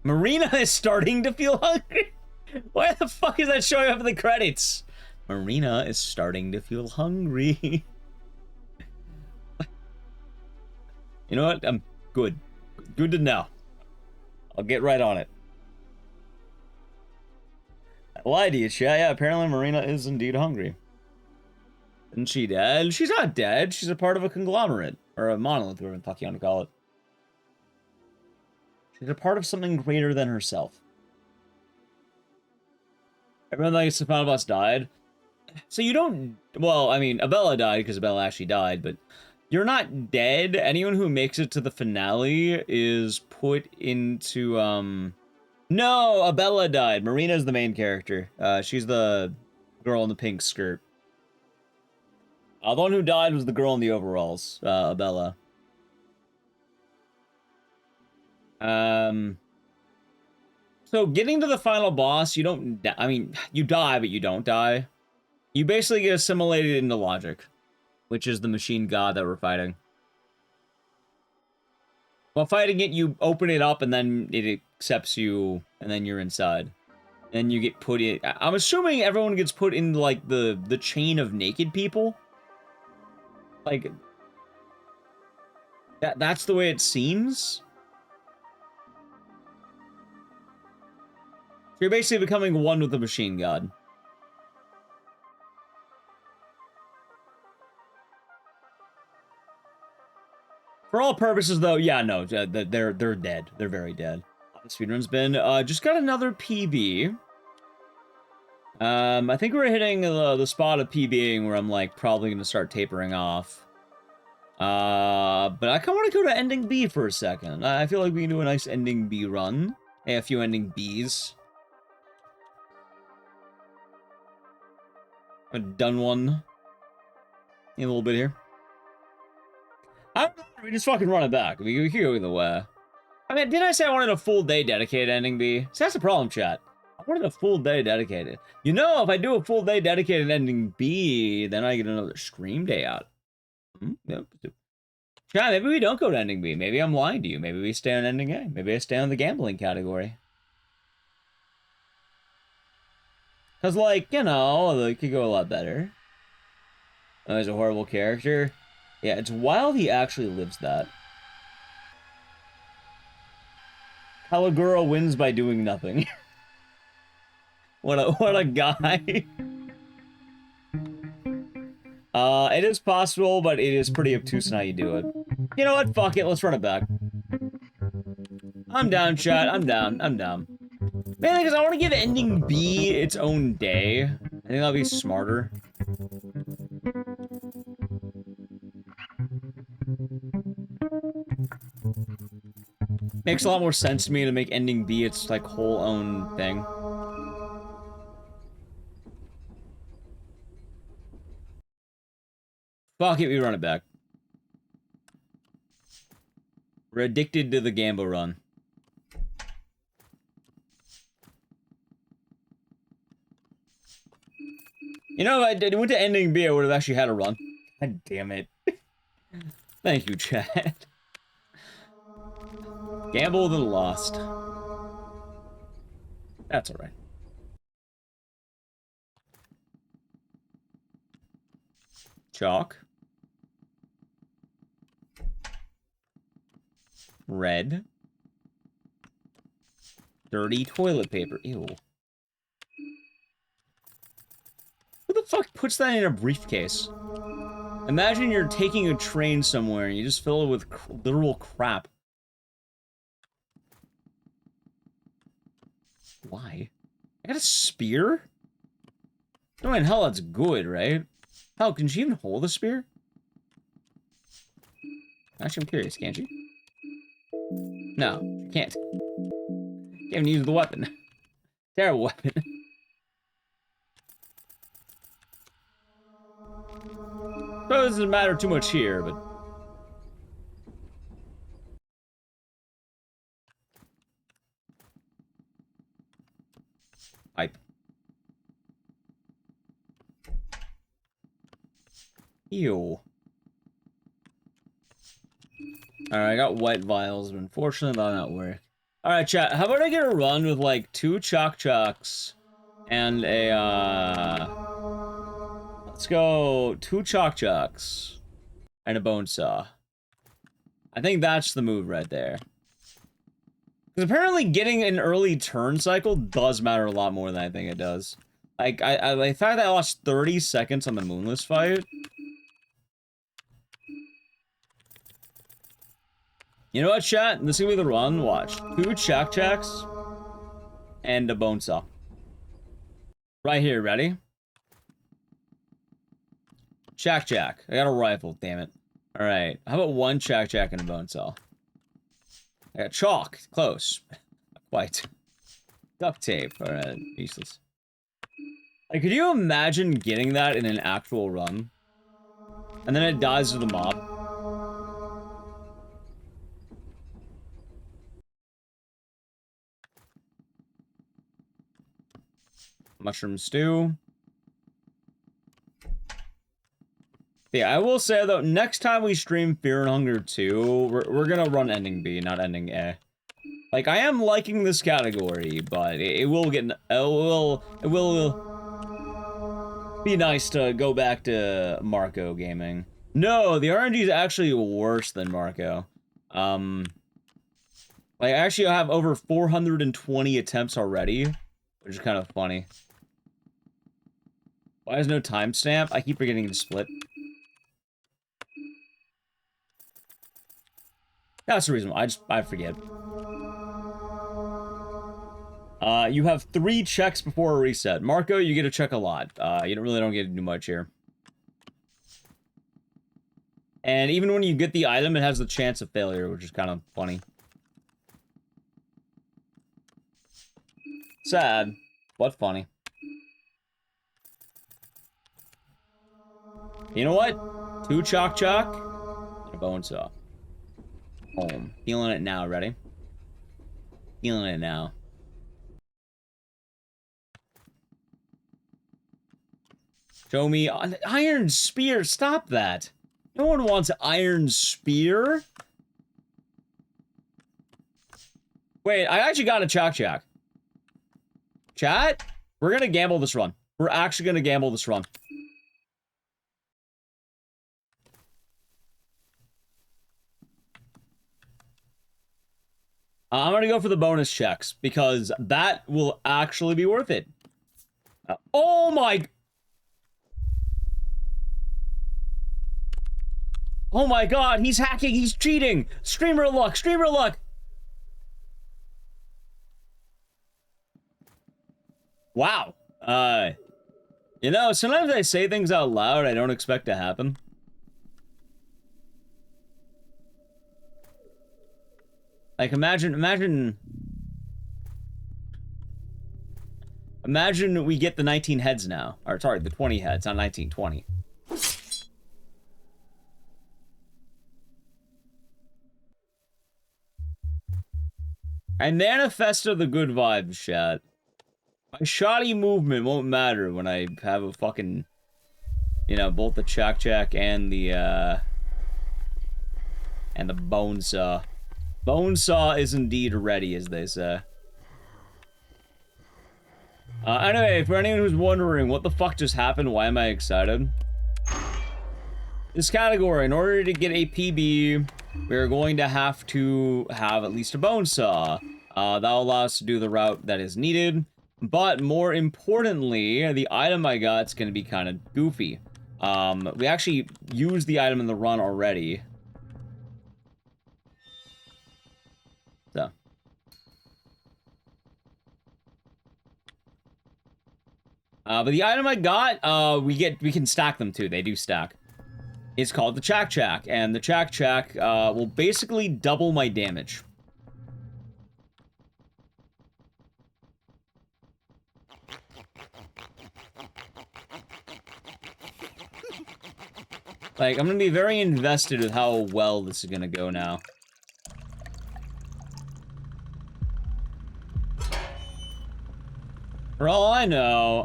Marina is starting to feel hungry. Why the fuck is that showing up in the credits? Marina is starting to feel hungry. You know what? I'm good. Good to know. I'll get right on it. I lied to you, chat. Yeah, apparently Marina is indeed hungry. Isn't she dead? She's not dead. She's a part of a conglomerate. Or a monolith, whatever the fuck you want to call it. She's a part of something greater than herself. Everyone thinks the final boss died. So you don't... Well, I mean, Abella died because Abella actually died, but... You're not dead. Anyone who makes it to the finale is put into, No, Abella died. Marina's the main character. She's the girl in the pink skirt. The one who died was the girl in the overalls, Abella. So getting to the final boss, you don't... I mean, you die, but you don't die. You basically get assimilated into logic, which is the machine god that we're fighting. While fighting it, you open it up, and then it accepts you, and then you're inside. And you get put in... I'm assuming everyone gets put in, like, the chain of naked people. Like... That's the way it seems. So you're basically becoming one with the machine god. For all purposes, though, yeah, no, they're dead. They're very dead. Speedrun's been, just got another PB. I think we're hitting the spot of PBing where I'm, like, probably gonna start tapering off. But I kinda wanna go to ending B for a second. I feel like we can do a nice ending B run. Hey, a few ending Bs. I've done one. In a little bit here. I don't know, we just fucking run it back. We can go either way. I mean, didn't I say I wanted a full day dedicated ending B? See, that's the problem, chat. I wanted a full day dedicated. You know, if I do a full day dedicated ending B, then I get another stream day out. Nope. Chat, maybe we don't go to ending B. Maybe I'm lying to you. Maybe we stay on ending A. Maybe I stay on the gambling category. Because, like, you know, it could go a lot better. Oh, he's a horrible character. Yeah, it's wild he actually lives that. Caligura wins by doing nothing. What a guy. It is possible, but it is pretty obtuse in how you do it. You know what? Fuck it. Let's run it back. I'm down, chat. I'm down. Mainly because I want to give ending B its own day. I think that'll be smarter. Makes a lot more sense to me to make ending B its, like, whole own thing. Fuck it, we run it back. We're addicted to the gamble run. You know, if I went to ending B, I would have actually had a run. God damn it. Thank you, chat. Gambled and lost. That's alright. Chalk. Red. Dirty toilet paper. Ew. Who the fuck puts that in a briefcase? Imagine you're taking a train somewhere and you just fill it with literal crap. Why? I got a spear? No, in hell, that's good, right? Hell, can she even hold a spear? Actually, I'm curious, can't she? No, she can't. Can't even use the weapon. Terrible weapon. So it doesn't matter too much here, but... Pipe. Ew. Alright, I got white vials, but unfortunately that'll not work. Alright, chat, how about I get a run with, like, 2 chalks and a, let's go 2 chalks and a bone saw. I think that's the move right there. Because apparently getting an early turn cycle does matter a lot more than I think it does. Like, the fact that I lost 30 seconds on the Moonless fight... You know what, chat? This is gonna be the run. Watch. 2 chaks and a bone saw. Right here, ready? Chak. I got a rifle, damn it. Alright, how about 1 chak and a bone saw? I got chalk. Close. Not quite. Duct tape. Alright, useless. Like, could you imagine getting that in an actual run? And then it dies to the mob? Mushroom stew. Yeah, I will say, though, next time we stream Fear and Hunger 2, we're gonna run ending B, not ending A. Like, I am liking this category, but it will get... It will be nice to go back to Marco gaming. No, the RNG is actually worse than Marco. Like, I actually have over 420 attempts already, which is kind of funny. Why is no timestamp? I keep forgetting to split. That's the reason why. I forget. You have 3 checks before a reset. Marco, you get to check a lot. You don't get to do much here. And even when you get the item, it has the chance of failure, which is kind of funny. Sad, but funny. You know what? 2 chalk, and a bone saw. Home. Feeling it now, ready? Feeling it now. Show me iron spear. Stop that. No one wants iron spear. Wait, I actually got a chalk. Chat, we're gonna gamble this run. We're actually gonna gamble this run. I'm gonna go for the bonus checks, because that will actually be worth it. Oh my... Oh my god, he's hacking, he's cheating! Streamer luck, streamer luck! Wow. You know, sometimes I say things out loud I don't expect to happen. Like, imagine we get the 19 heads now. Or, sorry, the 20 heads, not 19, 20. I manifested the good vibes, chat. My shoddy movement won't matter when I have a fucking, you know, both the Chak and the bone saw. Bone saw is indeed ready, as they say. Anyway, for anyone who's wondering what the fuck just happened, why am I excited? This category, in order to get a PB, we're going to have at least a bone saw. That'll allow us to do the route that is needed. But more importantly, the item I got is going to be kind of goofy. We actually used the item in the run already. So. But the item I got, we can stack them too. They do stack. It's called the Chak, and the Chak will basically double my damage. Like, I'm gonna be very invested with how well this is gonna go now. For all I know,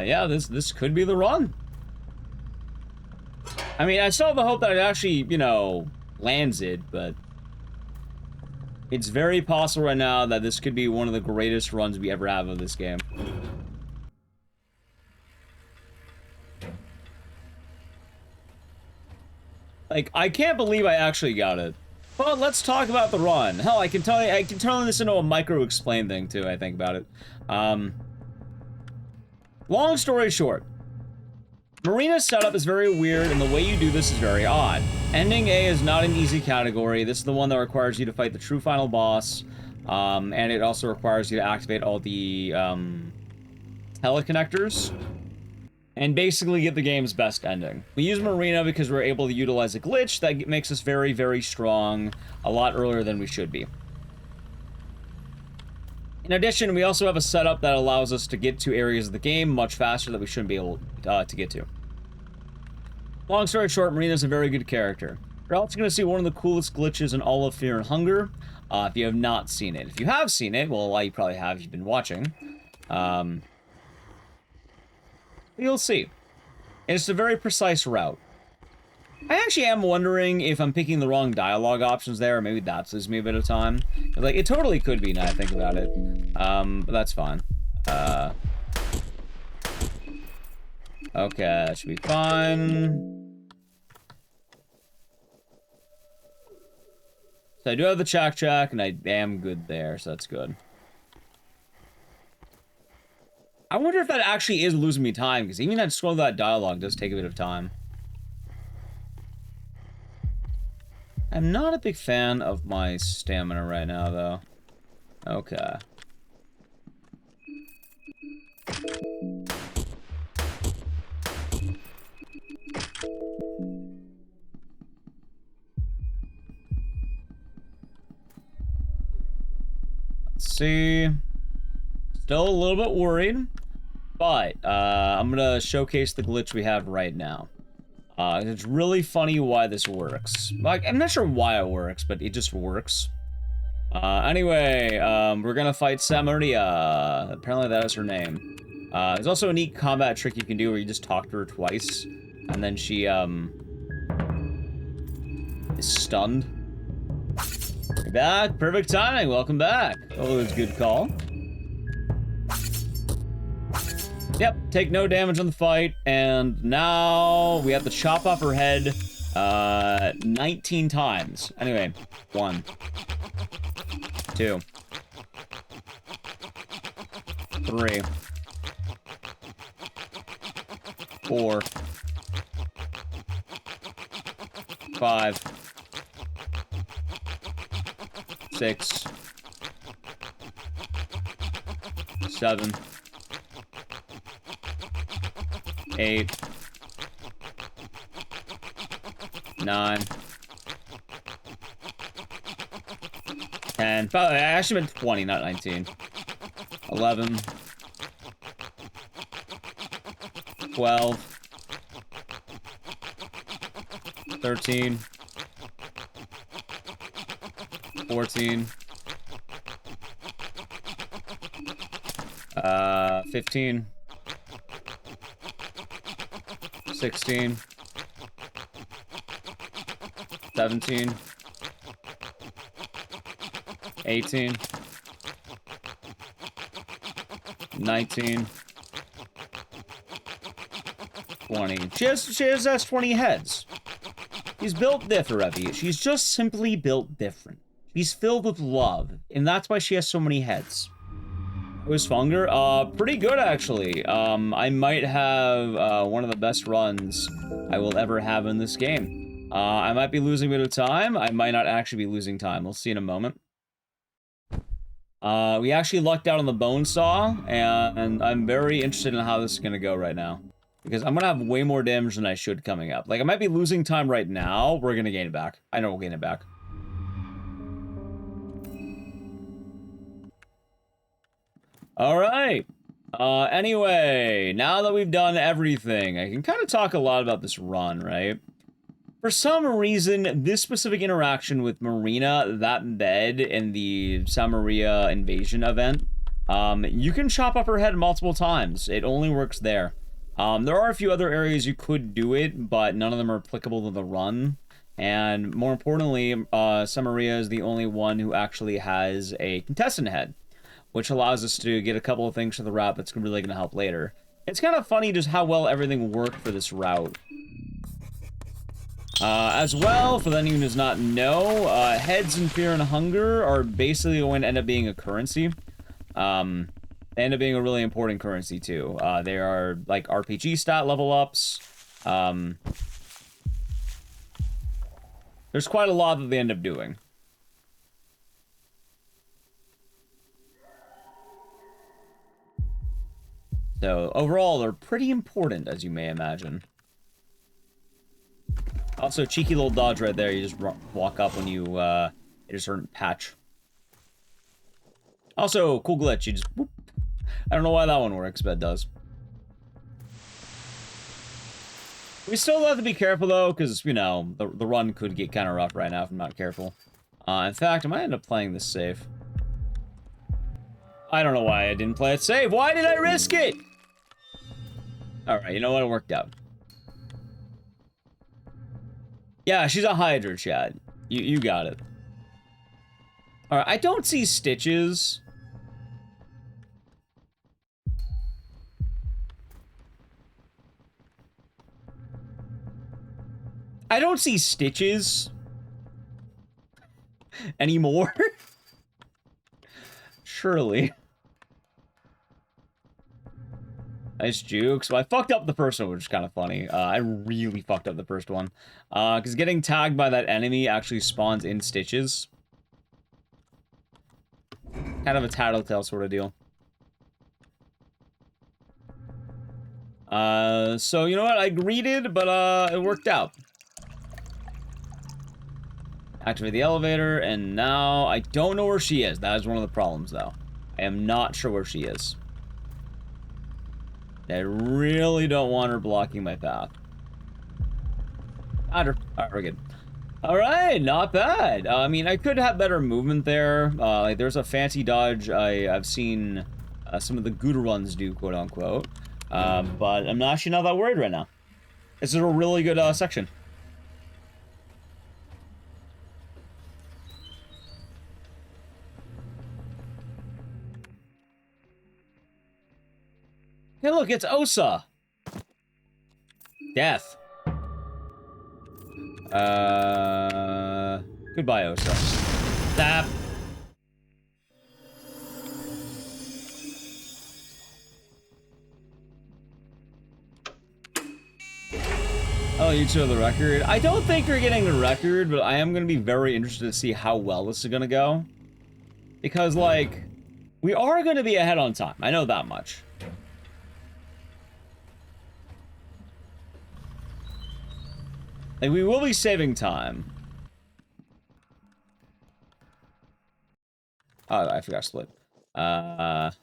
yeah, this could be the run. I mean, I still have the hope that it actually, you know, lands it, but it's very possible right now that this could be one of the greatest runs we ever have of this game. Like, I can't believe I actually got it. But let's talk about the run. Hell, I can turn this into a micro-explain thing, too, I think about it. Long story short. Marina's setup is very weird, and the way you do this is very odd. Ending A is not an easy category. This is the one that requires you to fight the true final boss, and it also requires you to activate all the, teleconnectors, and basically get the game's best ending. We use Marina because we're able to utilize a glitch that makes us very, very strong a lot earlier than we should be. In addition, we also have a setup that allows us to get to areas of the game much faster that we shouldn't be able to get to. Long story short, Marina's a very good character. You're also going to see one of the coolest glitches in all of Fear and Hunger, if you have not seen it. If you have seen it, well, you probably have if you've been watching. You'll see. And it's a very precise route. I actually am wondering if I'm picking the wrong dialogue options there, or maybe that saves me a bit of time. Like, it totally could be now I think about it. But that's fine. Okay, that should be fine. So I do have the Chak, and I am good there, so that's good. I wonder if that actually is losing me time, because even that scroll that dialogue does take a bit of time. I'm not a big fan of my stamina right now, though. Okay. Let's see. Still a little bit worried, but I'm gonna showcase the glitch we have right now. It's really funny why this works. Like, I'm not sure why it works, but it just works. Anyway, we're gonna fight A Marina. Apparently that is her name. There's also a neat combat trick you can do where you just talk to her twice, and then she, is stunned. You're back. Perfect timing. Welcome back. Oh, it's a good call. Yep, take no damage on the fight, and now we have to chop off her head 19 times. Anyway, 1, 2, 3, 4, 5, 6, 7, 8, 9, 10. Oh, I actually meant 20, not 19. 11. 12. 13. 14. 15. 16. 17. 18. 19. 20. She has 20 heads. She's built different, Evie. She's just simply built different. She's filled with love, and that's why she has so many heads. Who's Funger? Pretty good, actually. I might have, one of the best runs I will ever have in this game. I might be losing a bit of time. I might not actually be losing time. We'll see in a moment. We actually lucked out on the bone saw, and I'm very interested in how this is gonna go right now. Because I'm gonna have way more damage than I should coming up. Like, I might be losing time right now. We're gonna gain it back. I know we'll gain it back. Alright. Anyway, now that we've done everything, I can kind of talk a lot about this run, right? For some reason, this specific interaction with Marina, that bed, in the Samaria invasion event, you can chop up her head multiple times. It only works there. There are a few other areas you could do it, but none of them are applicable to the run. And more importantly, Samaria is the only one who actually has a contestant head, which allows us to get a couple of things to the route that's really going to help later. It's kind of funny just how well everything worked for this route. As well, for anyone who does not know, heads in Fear and Hunger are basically going to end up being a currency. They end up being a really important currency, too. They are, like, RPG stat level ups. There's quite a lot that they end up doing. So, overall, they're pretty important, as you may imagine. Also, cheeky little dodge right there. You just walk up when you hit a certain patch. Also, cool glitch. You just whoop. I don't know why that one works, but it does. We still have to be careful, though, because, you know, the run could get kind of rough right now if I'm not careful. In fact, I might end up playing this safe. I don't know why I didn't play it safe. Why did I risk it? Alright, you know what? It worked out. Yeah, she's a Hydra, Chad. You got it. Alright, I don't see stitches. I don't see stitches anymore. Surely. Nice jukes. Well, I fucked up the first one, which is kind of funny. I really fucked up the first one. Because getting tagged by that enemy actually spawns in stitches. Kind of a tattletale sort of deal. So, you know what? I greeted, but, it worked out. Activate the elevator, and now I don't know where she is. That is one of the problems, though. I am not sure where she is. I really don't want her blocking my path. Got her. Alright, we're good. Alright, not bad. I mean, I could have better movement there. Like, there's a fancy dodge I've seen some of the good runs do, quote-unquote. But I'm actually not that worried right now. This is a really good section. Hey, look, it's Osa. Death. Goodbye, Osa. Stop. Oh, you two have the record. I don't think you're getting the record, but I am going to be very interested to see how well this is going to go. Because, like, we are going to be ahead on time. I know that much. Like, we will be saving time. Oh, I forgot split. And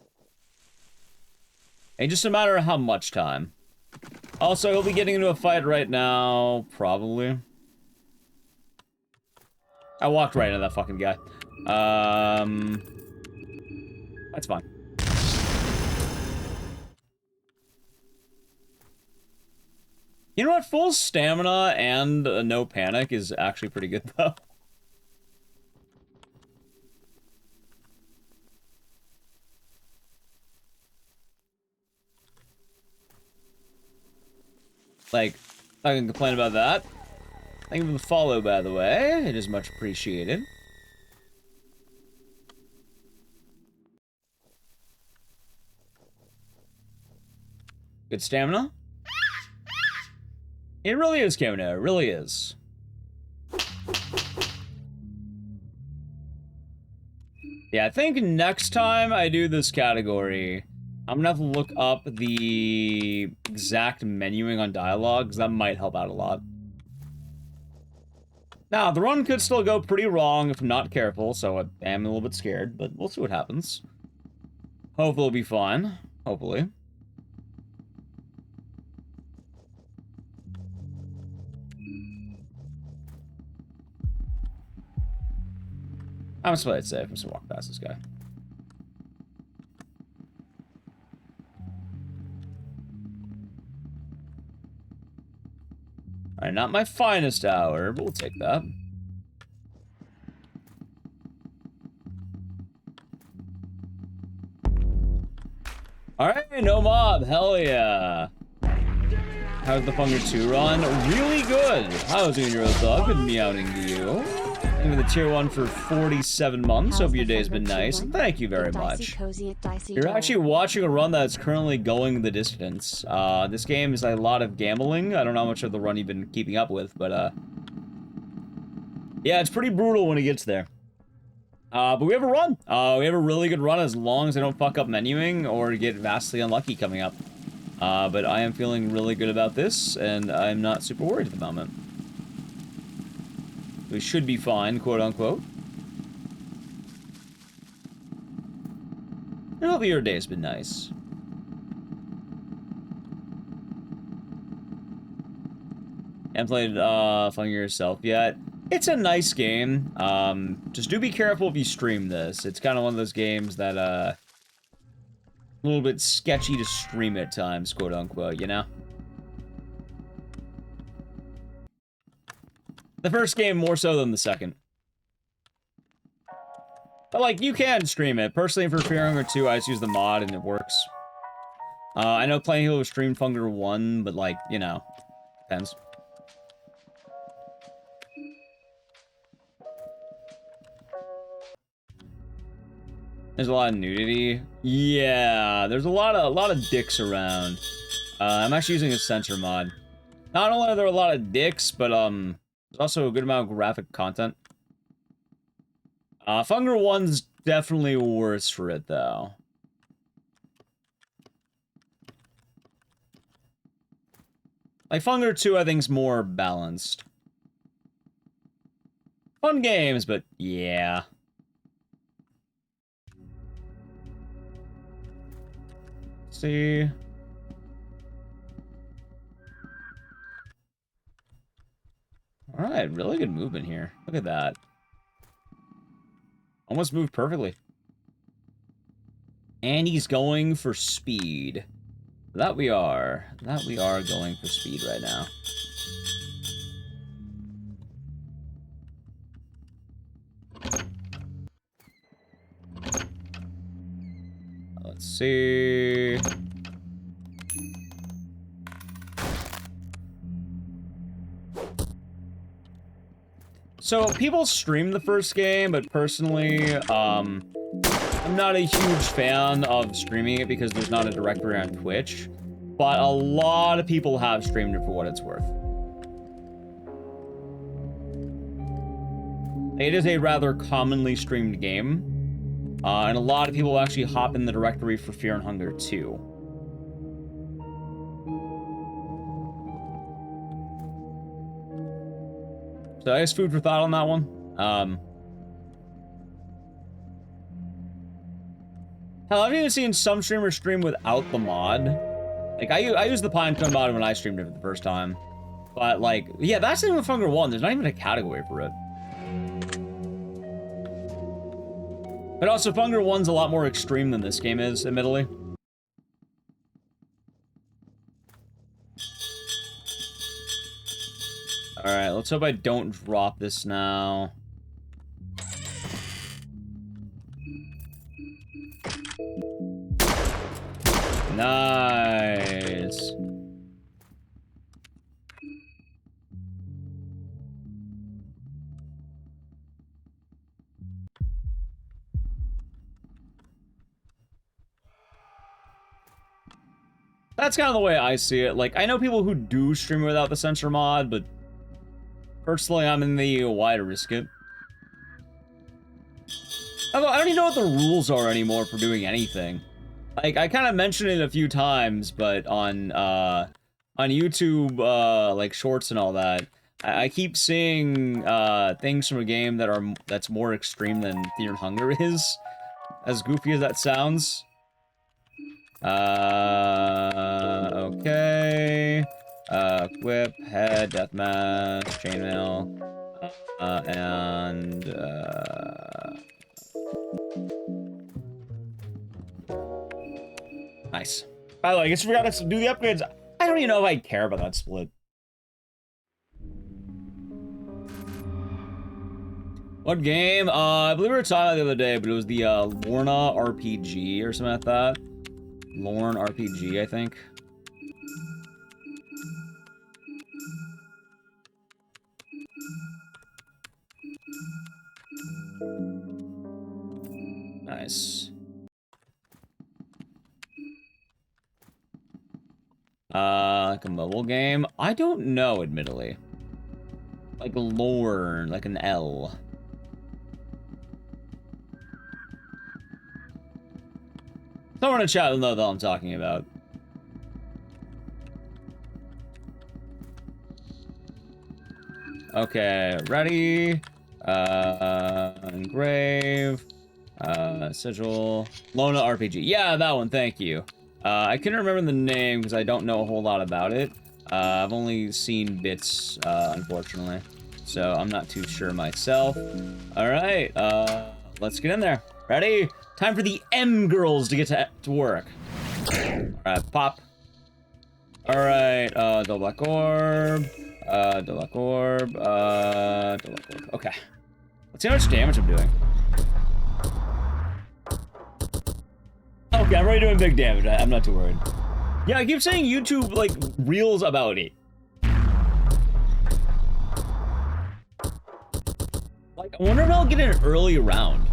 just a matter of how much time. Also, he'll be getting into a fight right now, probably. I walked right into that fucking guy. That's fine. You know what? Full stamina and no panic is actually pretty good, though. Like, I can complain about that. Thank you for the follow, by the way. It is much appreciated. Good stamina. It really is stamina. It really is. Yeah, I think next time I do this category, I'm gonna have to look up the exact menuing on dialogues. That might help out a lot. Now, the run could still go pretty wrong if I'm not careful, so I am a little bit scared, but we'll see what happens. Hopefully it'll be fine. Hopefully. I'm gonna play it safe. I'm just gonna walk past this guy. Alright, not my finest hour, but we'll take that. Alright, no mob. Hell yeah. How's the Funger 2 run? Really good. How's doing your dog? Been meowing to you. Thank you for the tier 1 for 47 months. Hope your day's been nice. Thank you very much. You're actually watching a run that's currently going the distance. This game is a lot of gambling. I don't know how much of the run you've been keeping up with, but yeah, it's pretty brutal when it gets there. But we have a run. We have a really good run as long as I don't fuck up menuing or get vastly unlucky coming up. But I am feeling really good about this, and I'm not super worried at the moment. We should be fine, quote-unquote. I hope your day's been nice. Haven't played Funger yourself yet. It's a nice game. Just do be careful if you stream this. It's kind of one of those games that, a little bit sketchy to stream at times, quote-unquote, you know? The first game more so than the second. But, like, you can stream it. Personally, for Fear Hunger 2, I just use the mod and it works. I know playing people with streamed Funger 1, but, like, you know, depends. There's a lot of nudity. Yeah, there's a lot of dicks around. I'm actually using a censor mod. Not only are there a lot of dicks, but there's also a good amount of graphic content. Funger 1's definitely worse for it, though. Like, Funger 2, I think, is more balanced. Fun games, but yeah. See. Alright, really good movement here. Look at that. Almost moved perfectly. And he's going for speed. That we are. That we are going for speed right now. Let's see. So, people stream the first game, but personally, I'm not a huge fan of streaming it because there's not a directory on Twitch. But a lot of people have streamed it for what it's worth. It is a rather commonly streamed game. And a lot of people actually hop in the directory for Fear and Hunger 2. So I guess food for thought on that one. Hell, I've even seen some streamers stream without the mod. Like, I used the Pinecone mod when I streamed it for the first time. But, like, yeah, that's in Fungar 1. There's not even a category for it. But also, Fungar 1's a lot more extreme than this game is, admittedly. Alright, let's hope I don't drop this now. Nice. That's kind of the way I see it. Like, I know people who do stream without the censor mod, but personally, I'm in the why to risk it. Although, I don't even know what the rules are anymore for doing anything. Like, I kind of mentioned it a few times, but on YouTube, like, shorts and all that, I keep seeing, things from a game that's more extreme than Fear and Hunger is. As goofy as that sounds. Okay. Whip, head, deathmatch, chainmail, and, nice. By the way, I guess we forgot to do the upgrades. I don't even know if I care about that split. What game? I believe we were talking about the other day, but it was the, Lorna RPG or something like that. Lorne RPG, I think. Nice. Like a mobile game? I don't know, admittedly. Like Lorne, like an L. Someone in the chat will know that I'm talking about. Okay, ready. Engrave. Sigil. Lona RPG. Yeah, that one, thank you. I couldn't remember the name because I don't know a whole lot about it. I've only seen bits, unfortunately. So I'm not too sure myself. Alright, let's get in there. Ready? Time for the M girls to get to work. Alright, pop. Alright, double black orb. Double black orb. Double black orb. Okay. Let's see how much damage I'm doing. Okay, I'm already doing big damage. I'm not too worried. Yeah, I keep saying YouTube, like, reels about it. Like, I wonder if I'll get an early round.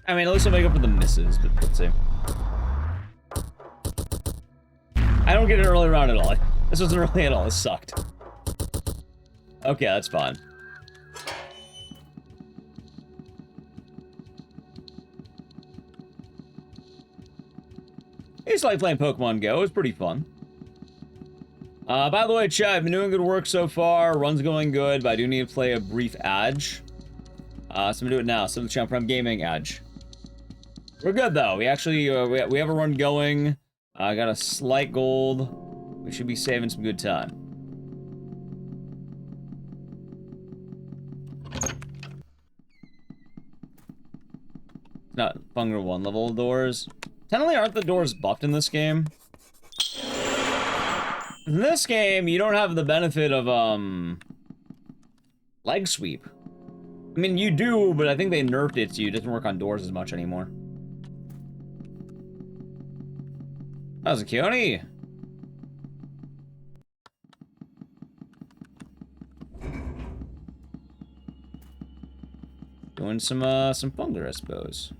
I mean, at least I'll make up for the misses, but let's see. I don't get an early round at all. This wasn't early at all. This sucked. Okay, that's fine. I used to like playing Pokemon Go. It was pretty fun. By the way, chat, I've been doing good work so far. Run's going good, but I do need to play a brief Edge. So I'm gonna do it now. So the Champ Prime Gaming Edge. We're good though. We actually we have a run going. I got a slight gold. We should be saving some good time. It's not Fungar 1 level doors. Technically, aren't the doors buffed in this game? In this game, you don't have the benefit of, leg sweep. I mean, you do, but I think they nerfed it so it doesn't work on doors as much anymore. How's it, Keone? Doing some Fungar, I suppose.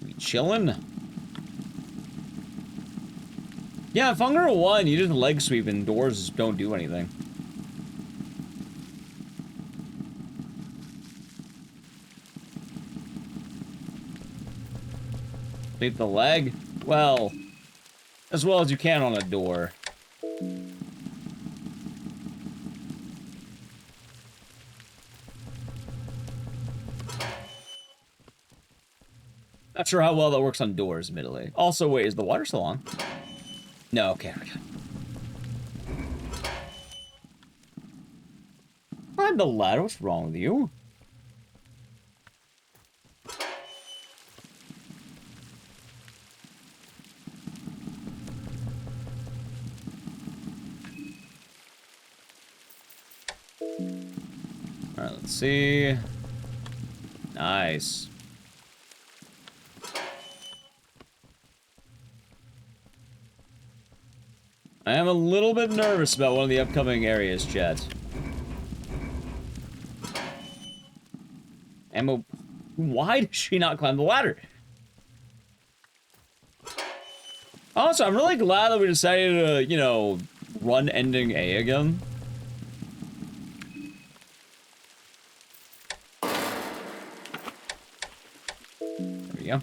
We chillin'? Yeah, Fungar 1, you just leg sweep and doors don't do anything. Sweep the leg? Well, as well as you can on a door. Not sure how well that works on doors, admittedly. Also, wait, is the water still on? No, okay, we got climb the ladder, what's wrong with you? Alright, let's see. Nice. I am a little bit nervous about one of the upcoming areas, chat. Emma, why did she not climb the ladder? Also, I'm really glad that we decided to, you know, run ending A again. There we go.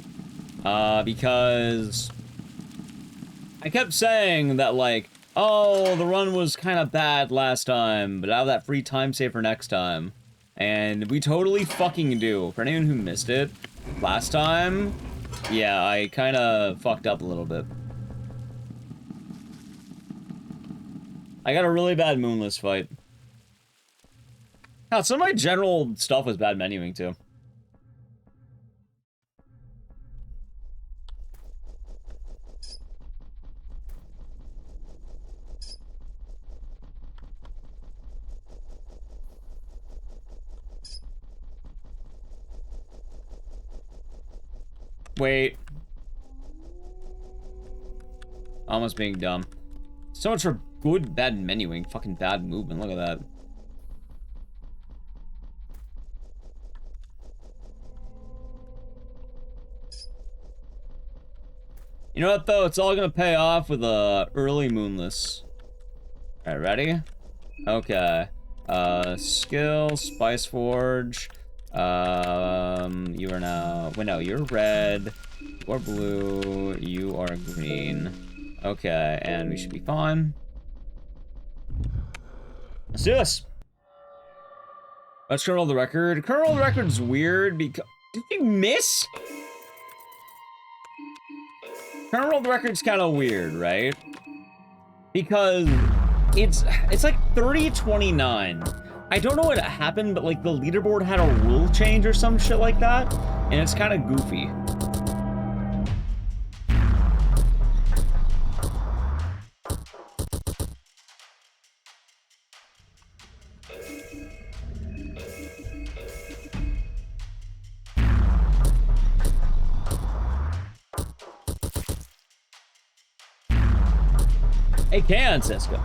Because I kept saying that, like, oh, the run was kind of bad last time, but I have that free time save for next time. And we totally fucking do. For anyone who missed it, last time, yeah, I kind of fucked up a little bit. I got a really bad moonless fight. Hell, some of my general stuff was bad menuing, too. Wait. Almost being dumb. So much for good, bad menuing. Fucking bad movement. Look at that. You know what, though? It's all gonna pay off with a early moonless. Alright, ready? Okay. Skill, Spice Forge. You are now... Wait, no, you're red. You are blue. You are green. Okay, and we should be fine. Let's do this. Let's curl the record. Curl the record's weird because... Did you miss? Curl the record's kind of weird, right? Because it's like 30-29. I don't know what happened, but like the leaderboard had a rule change or some shit like that, and it's kind of goofy. Hey, Can Cisco.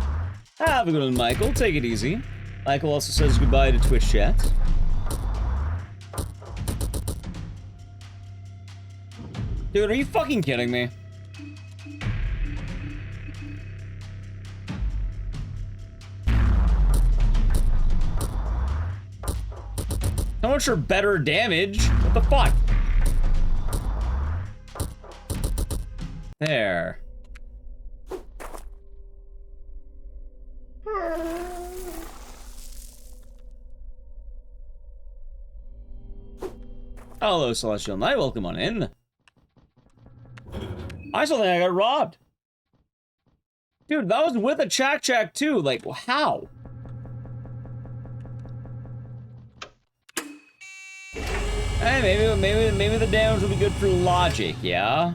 Have a good one, Michael. Take it easy. Michael also says goodbye to Twitch chat. Dude, are you fucking kidding me? So much for better damage. What the fuck? There. Hello, Celestial Knight. Welcome on in. I still think I got robbed. Dude, that was with a check too. Like, how? Hey, maybe the damage will be good for logic, yeah?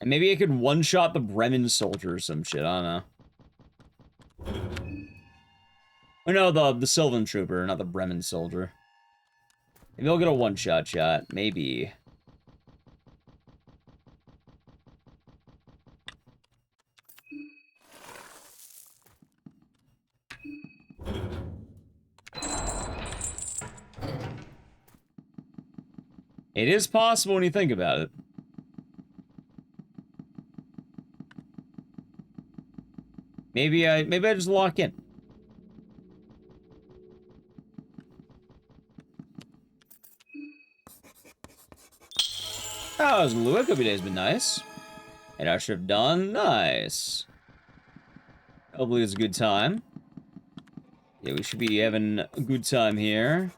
And maybe I could one-shot the Bremen soldier or some shit, I don't know. Oh no, the Sylvan Trooper, not the Bremen soldier. Maybe I'll get a one-shot shot, maybe. It is possible when you think about it. Maybe I just lock in. How's Louis? Hope your day's been nice. And our shift done. Nice. Hopefully it's a good time. Yeah, we should be having a good time here.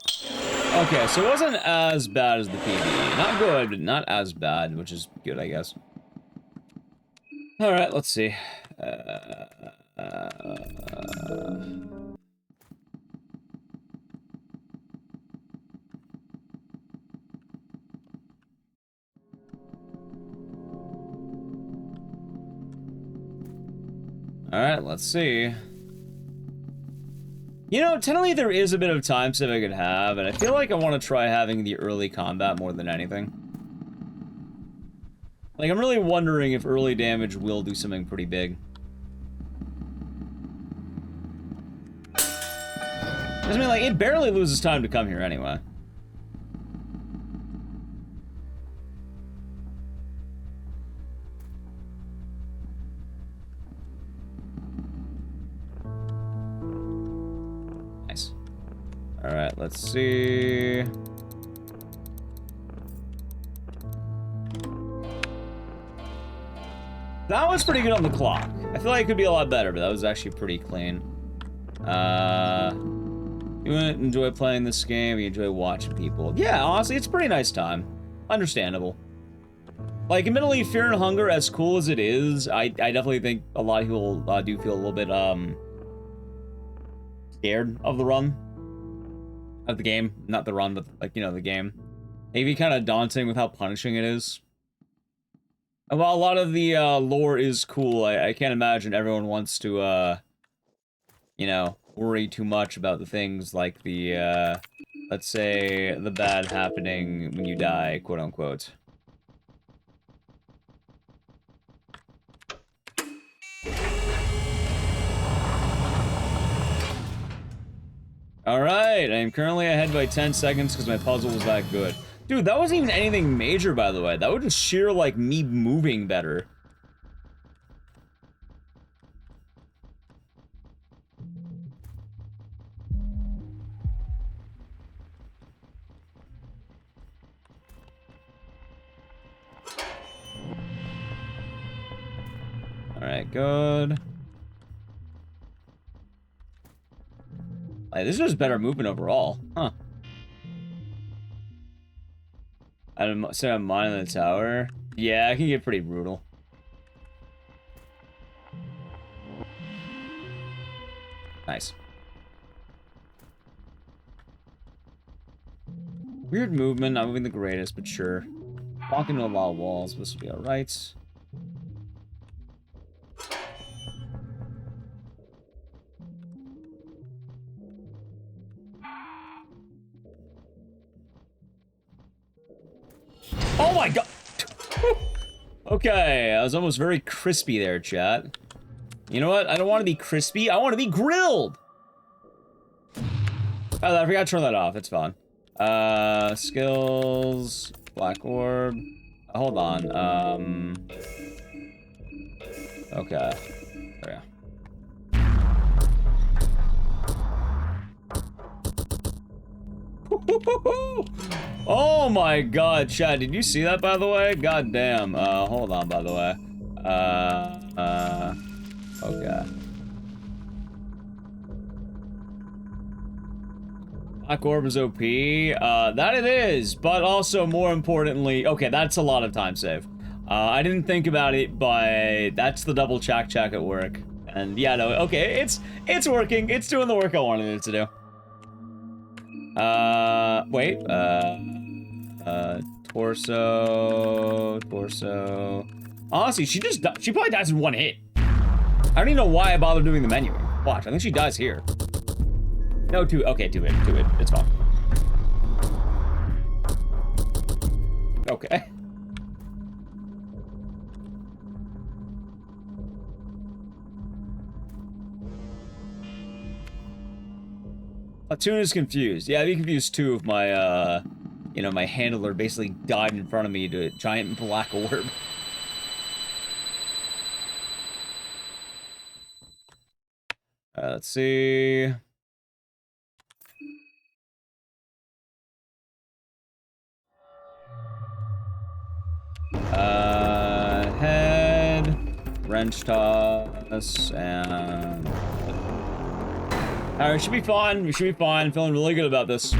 Okay, so it wasn't as bad as the PvE. Not good, but not as bad, which is good, I guess. Alright, let's see. Alright, let's see. You know, technically there is a bit of time save I could have, and I feel like I want to try having the early combat more than anything. Like, I'm really wondering if early damage will do something pretty big. I mean, like, it barely loses time to come here anyway. Nice. Alright, let's see. That was pretty good on the clock. I feel like it could be a lot better, but that was actually pretty clean. You enjoy playing this game, you enjoy watching people. Yeah, honestly, it's a pretty nice time. Understandable. Like, admittedly, Fear and Hunger, as cool as it is, I definitely think a lot of people do feel a little bit, scared of the run. Of the game. Not the run, but, like, you know, the game. Maybe kind of daunting with how punishing it is. While a lot of the lore is cool, I can't imagine everyone wants to, you know, worry too much about the things like the, let's say, the bad happening when you die, quote-unquote. Alright, I am currently ahead by 10 seconds because my puzzle was that good. Dude, that wasn't even anything major, by the way. That was just sheer, like, me moving better. Alright, good. Like, this is just better movement overall. Huh. So I'm mining the tower. Yeah, it can get pretty brutal. Nice. Weird movement, not moving the greatest, but sure. Walking into a lot of walls, this will be alright. Oh my god! Okay, I was almost very crispy there, chat. You know what? I don't want to be crispy, I want to be grilled! Oh, I forgot to turn that off, it's fine. Skills... Black orb... hold on, okay. There we go. Oh my god, chat, did you see that, by the way? God damn, hold on, by the way. Okay. Black Orb is OP. That it is, but also more importantly, okay, that's a lot of time save. I didn't think about it, but that's the double check at work. And yeah, no, okay, it's working. It's doing the work I wanted it to do. Wait, torso. Honestly, she probably dies in one hit. I don't even know why I bothered doing the menuing. Watch, I think she dies here. No, okay, two hit, it's fine. Okay. Tuna's confused. Yeah, I'd be confused too if my, you know, my handler basically died in front of me to a giant black orb. Let's see. Head. wrench toss, and... Alright, should be fine. We should be fine. Feeling really good about this.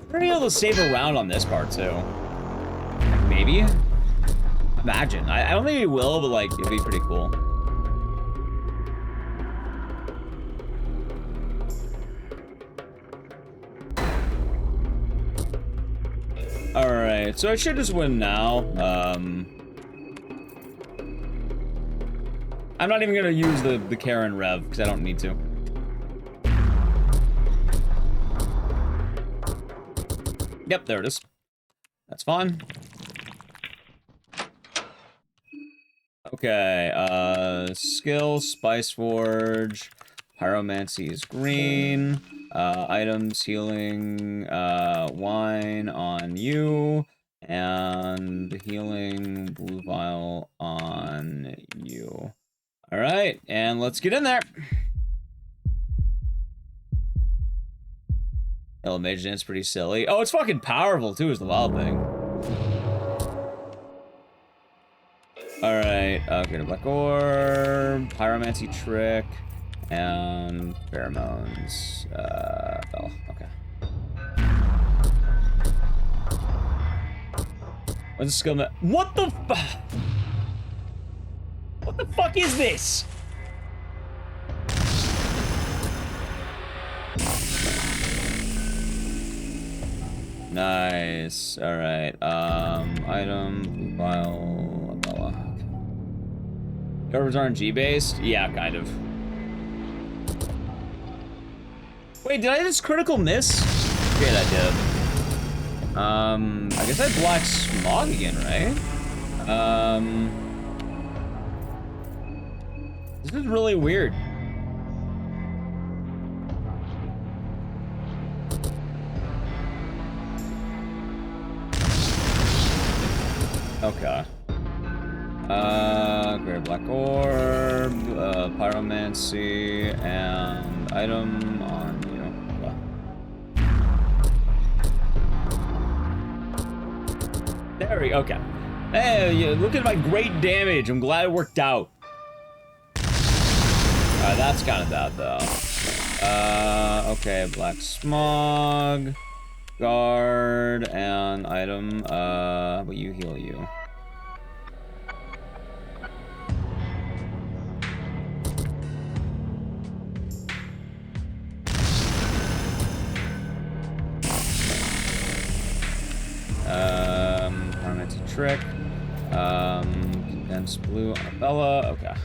We're gonna be able to save around on this part, too. Maybe? Imagine. I don't think we will, but, like, it'd be pretty cool. Alright, so I should just win now. I'm not even gonna use the Karen Rev, because I don't need to. Yep, there it is. That's fine. Okay, skill, Spice Forge, Pyromancy is green, items, healing, wine on you, and healing, blue vial on you. Alright, and let's get in there. Elevation is pretty silly. Oh, it's fucking powerful too, is the wild thing. Alright, Greater Black Orb, Pyromancy Trick, and Pheromones. Oh, okay. What's the skill map? What the What the fuck is this? Nice. Alright. Item, blue vial, umbrella. Cover's RNG based? Yeah, kind of. Wait, did I just critical miss? Okay, that did. I guess I black smog again, right? This is really weird. Okay. Great Black Orb, Pyromancy, and item on you. Okay. There we go. Okay. Hey, yeah, look at my great damage. I'm glad it worked out. That's kind of bad, though. Okay, Black Smog, Guard, and item, will you heal you? Pyromancy Trick, Condensed Blue Arabella, okay.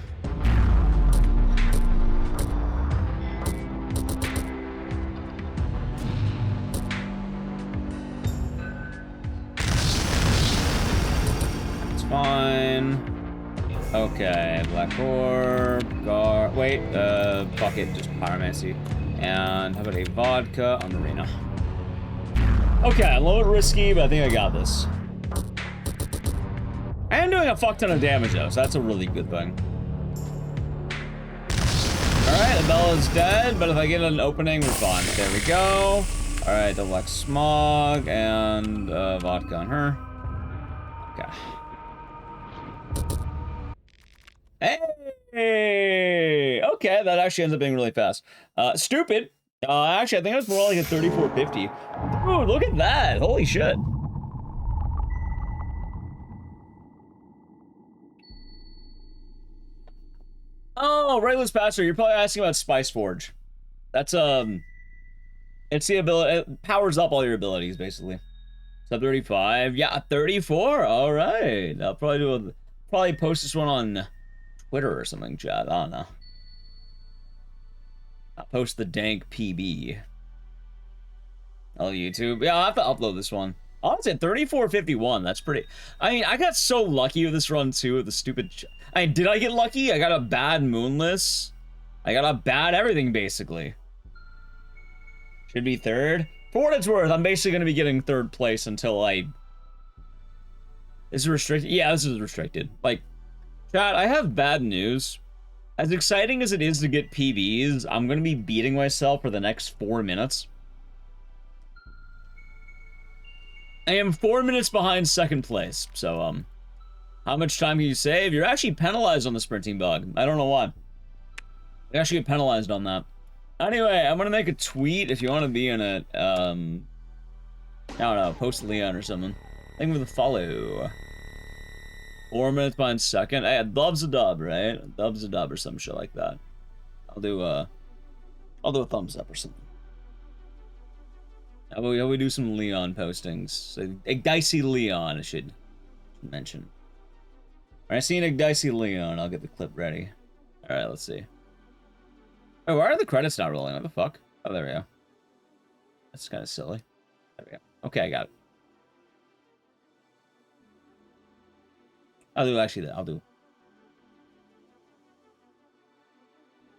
Fine. Okay, Black Orb, Guard. Wait, fuck it, just Pyromancy. And how about a vodka on Marina? Okay, a little bit risky, but I think I got this. I am doing a fuck ton of damage though, so that's a really good thing. Alright, the Bella's dead, but if I get an opening, we're fine. There we go. Alright, the Black Smog and vodka on her. Okay. Hey! Okay, that actually ends up being really fast. Stupid. Actually, I think it was more like a 3450. Dude, look at that! Holy shit. Oh, Raylan's Pastor, you're probably asking about Spice Forge. That's, it's the ability, it powers up all your abilities, basically. Sub 35, yeah, 34, alright. I'll probably probably post this one on Twitter or something, chat. I don't know. I'll post the dank PB. Oh, YouTube. Yeah, I'll have to upload this one. Honestly, 3451. That's pretty. I mean, I got so lucky with this run too. With the stupid. I mean, did I get lucky? I got a bad Moonless. I got a bad everything basically. Should be third. For what it's worth, I'm basically going to be getting third place until I. Is it restricted? Yeah, this is restricted. Like. Chat, I have bad news. As exciting as it is to get PBs, I'm going to be beating myself for the next 4 minutes. I am 4 minutes behind second place, so, how much time can you save? You're actually penalized on the sprinting bug. I don't know why. You actually get penalized on that. Anyway, I'm gonna make a tweet if you want to be in it. I don't know, post Leon or something. Thank you for the follow. 4 minutes behind second. Hey, dub's a dub, right? Dub's a dub or some shit like that. I'll do a thumbs up or something. How about we do some Leon postings? So, a dicey Leon, I should mention. When I see a dicey Leon, I'll get the clip ready. Alright, let's see. Oh, why are the credits not rolling? What the fuck? Oh, there we go. That's kind of silly. There we go. Okay, I got it. I'll do actually that. I'll do.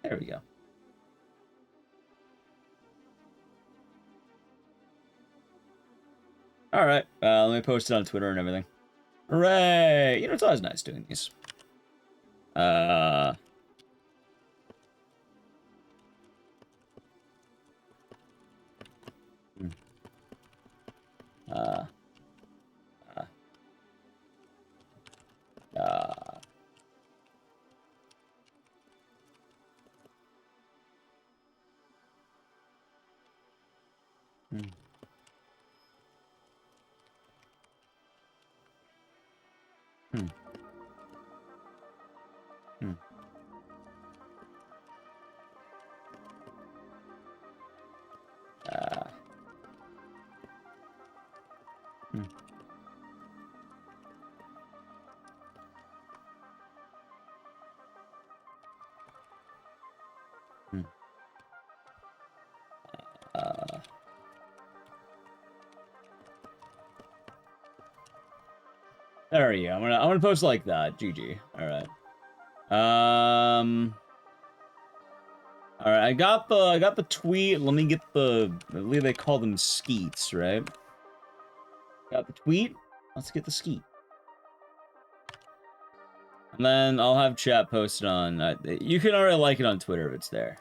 There we go. Alright, let me post it on Twitter and everything. Hooray! You know, it's always nice doing these. There we go. I'm gonna post like that. GG. Alright. Alright, I got the tweet. Let me get I believe they call them skeets, right? Got the tweet. Let's get the skeet. And then I'll have chat posted on. You can already like it on Twitter if it's there.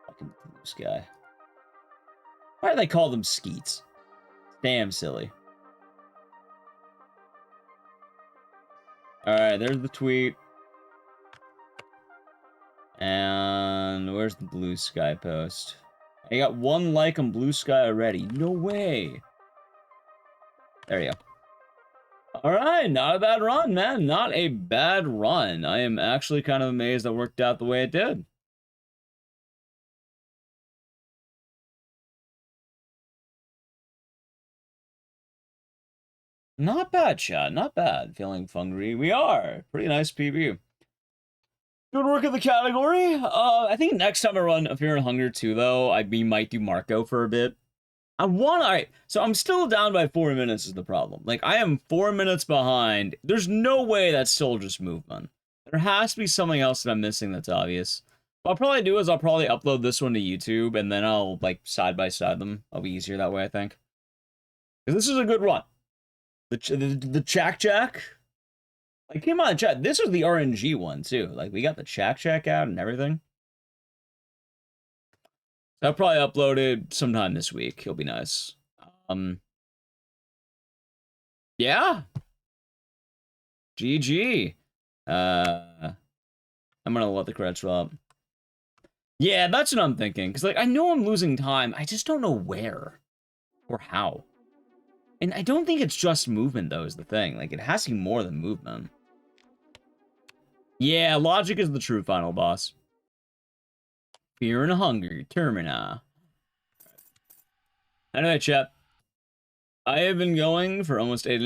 Fucking this guy. Why do they call them skeets? Damn silly. Alright, there's the tweet. And where's the Blue Sky post? I got 1 like on Blue Sky already. No way. There you go. Alright, not a bad run, man. Not a bad run. I am actually kind of amazed that worked out the way it did. Not bad, chat. Not bad. Feeling hungry. We are. Pretty nice PB. Good work in the category. I think next time I run Fear and Hunger 2, though, we might do Marco for a bit. Alright, so I'm still down by 4 minutes is the problem. Like, I am 4 minutes behind. There's no way that's still just movement. There has to be something else that I'm missing that's obvious. What I'll probably do is I'll probably upload this one to YouTube, and then I'll, like, side-by-side them. It'll be easier that way, I think. Because this is a good run. The Jack. Like, come on, chat. This was the RNG one, too. Like, we got the Jack out and everything. So I'll probably upload it sometime this week. It'll be nice. Yeah. GG. I'm gonna let the credits roll up. Yeah, that's what I'm thinking. Because, like, I know I'm losing time. I just don't know where. Or how. And I don't think it's just movement, though, is the thing. Like, it has to be more than movement. Yeah, logic is the true final boss. Fear and Hunger, Termina. Anyway, chat. I have been going for almost 8